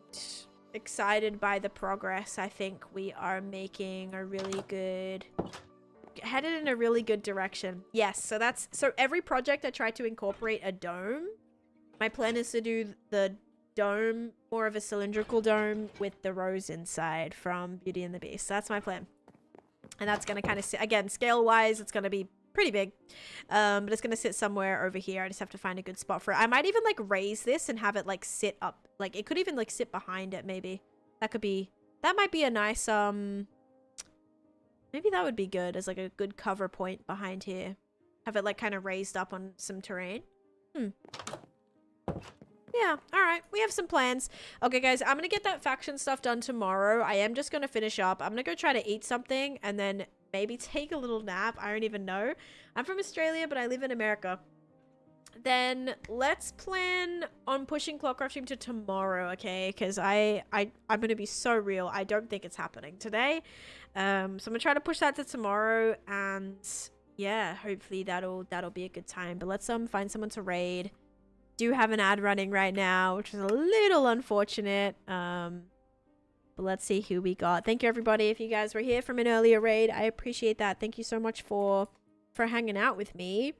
excited by the progress. I think we are making a really good, headed in a really good direction. Yes, so every project I try to incorporate a dome. My plan is to do the dome, more of a cylindrical dome with the rose inside from Beauty and the Beast. That's my plan. And that's going to kind of sit, again, scale-wise, it's going to be pretty big. But it's going to sit somewhere over here. I just have to find a good spot for it. I might even, like, raise this and have it, like, sit up. Like, it could even, like, sit behind it, maybe. That might be a nice, maybe that would be good as, like, a good cover point behind here. Have it, like, kind of raised up on some terrain. Yeah, alright. We have some plans. Okay, guys, I'm gonna get that faction stuff done tomorrow. I am just gonna finish up. I'm gonna go try to eat something and then maybe take a little nap. I don't even know. I'm from Australia, but I live in America. Then let's plan on pushing Clockcraft Stream to tomorrow, okay? Because I'm gonna be so real. I don't think it's happening today. So I'm gonna try to push that to tomorrow, and yeah, hopefully that'll be a good time. But let's find someone to raid. Do have an ad running right now, which is a little unfortunate. But let's see who we got. Thank you, everybody. If you guys were here from an earlier raid, I appreciate that. Thank you so much for hanging out with me.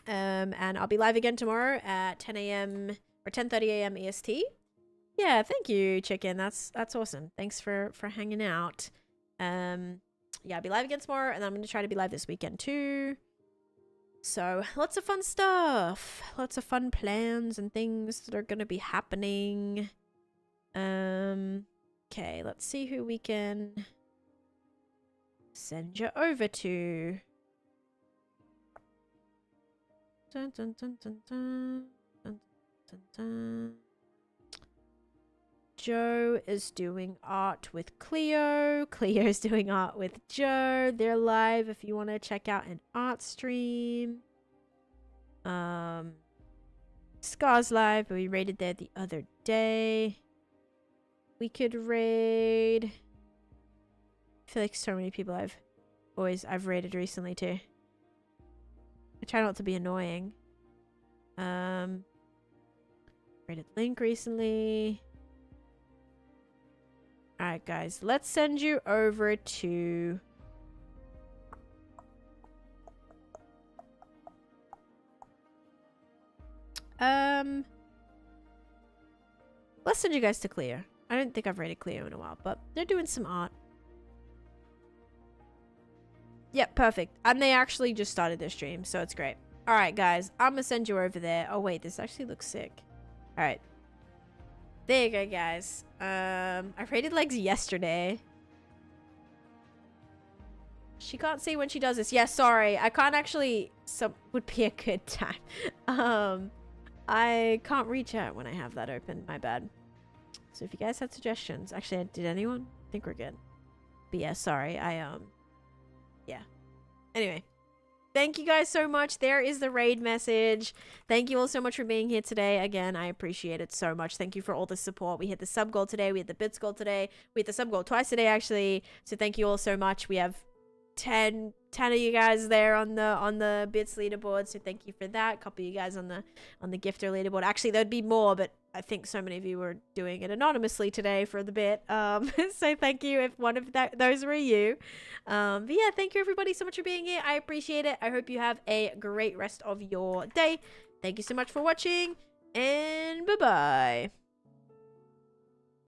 And I'll be live again tomorrow at 10 a.m. or 10:30 a.m. EST. Yeah, thank you, Chicken. That's awesome. Thanks for hanging out. Yeah, I'll be live again tomorrow, and I'm going to try to be live this weekend too. So, lots of fun stuff. Lots of fun plans and things that are going to be happening. Okay, let's see who we can send you over to. Dun, dun, dun, dun, dun, dun, dun, dun. Joe is doing art with Cleo. Cleo's doing art with Joe. They're live if you want to check out an art stream. Scar's live, but we raided there the other day. We could raid. I feel like so many people I've raided recently too. I try not to be annoying. Raided Link recently. Alright, guys. Let's send you over to... Let's send you guys to Cleo. I don't think I've raided Cleo in a while, but they're doing some art. Yep, perfect. And they actually just started their stream, so it's great. Alright, guys. I'm gonna send you over there. Oh, wait. This actually looks sick. Alright. There you go, guys. I raided legs yesterday. She can't see when she does this. Yeah, sorry. I can't actually... Some would be a good time. I can't reach out when I have that open. My bad. So if you guys had suggestions... Actually, did anyone? I think we're good. But yeah, sorry. Yeah. Anyway. Thank you guys so much. There is the raid message. Thank you all so much for being here today. Again, I appreciate it so much. Thank you for all the support. We hit the sub goal today. We hit the bits goal today. We hit the sub goal twice today, actually. So thank you all so much. We have 10 of you guys there on the bits leaderboard. So thank you for that. A couple of you guys on the gifter leaderboard. Actually, there'd be more, but I think so many of you were doing it anonymously today for the bit. So thank you if one of those were you. But yeah, thank you everybody so much for being here. I appreciate it. I hope you have a great rest of your day. Thank you so much for watching, and bye-bye.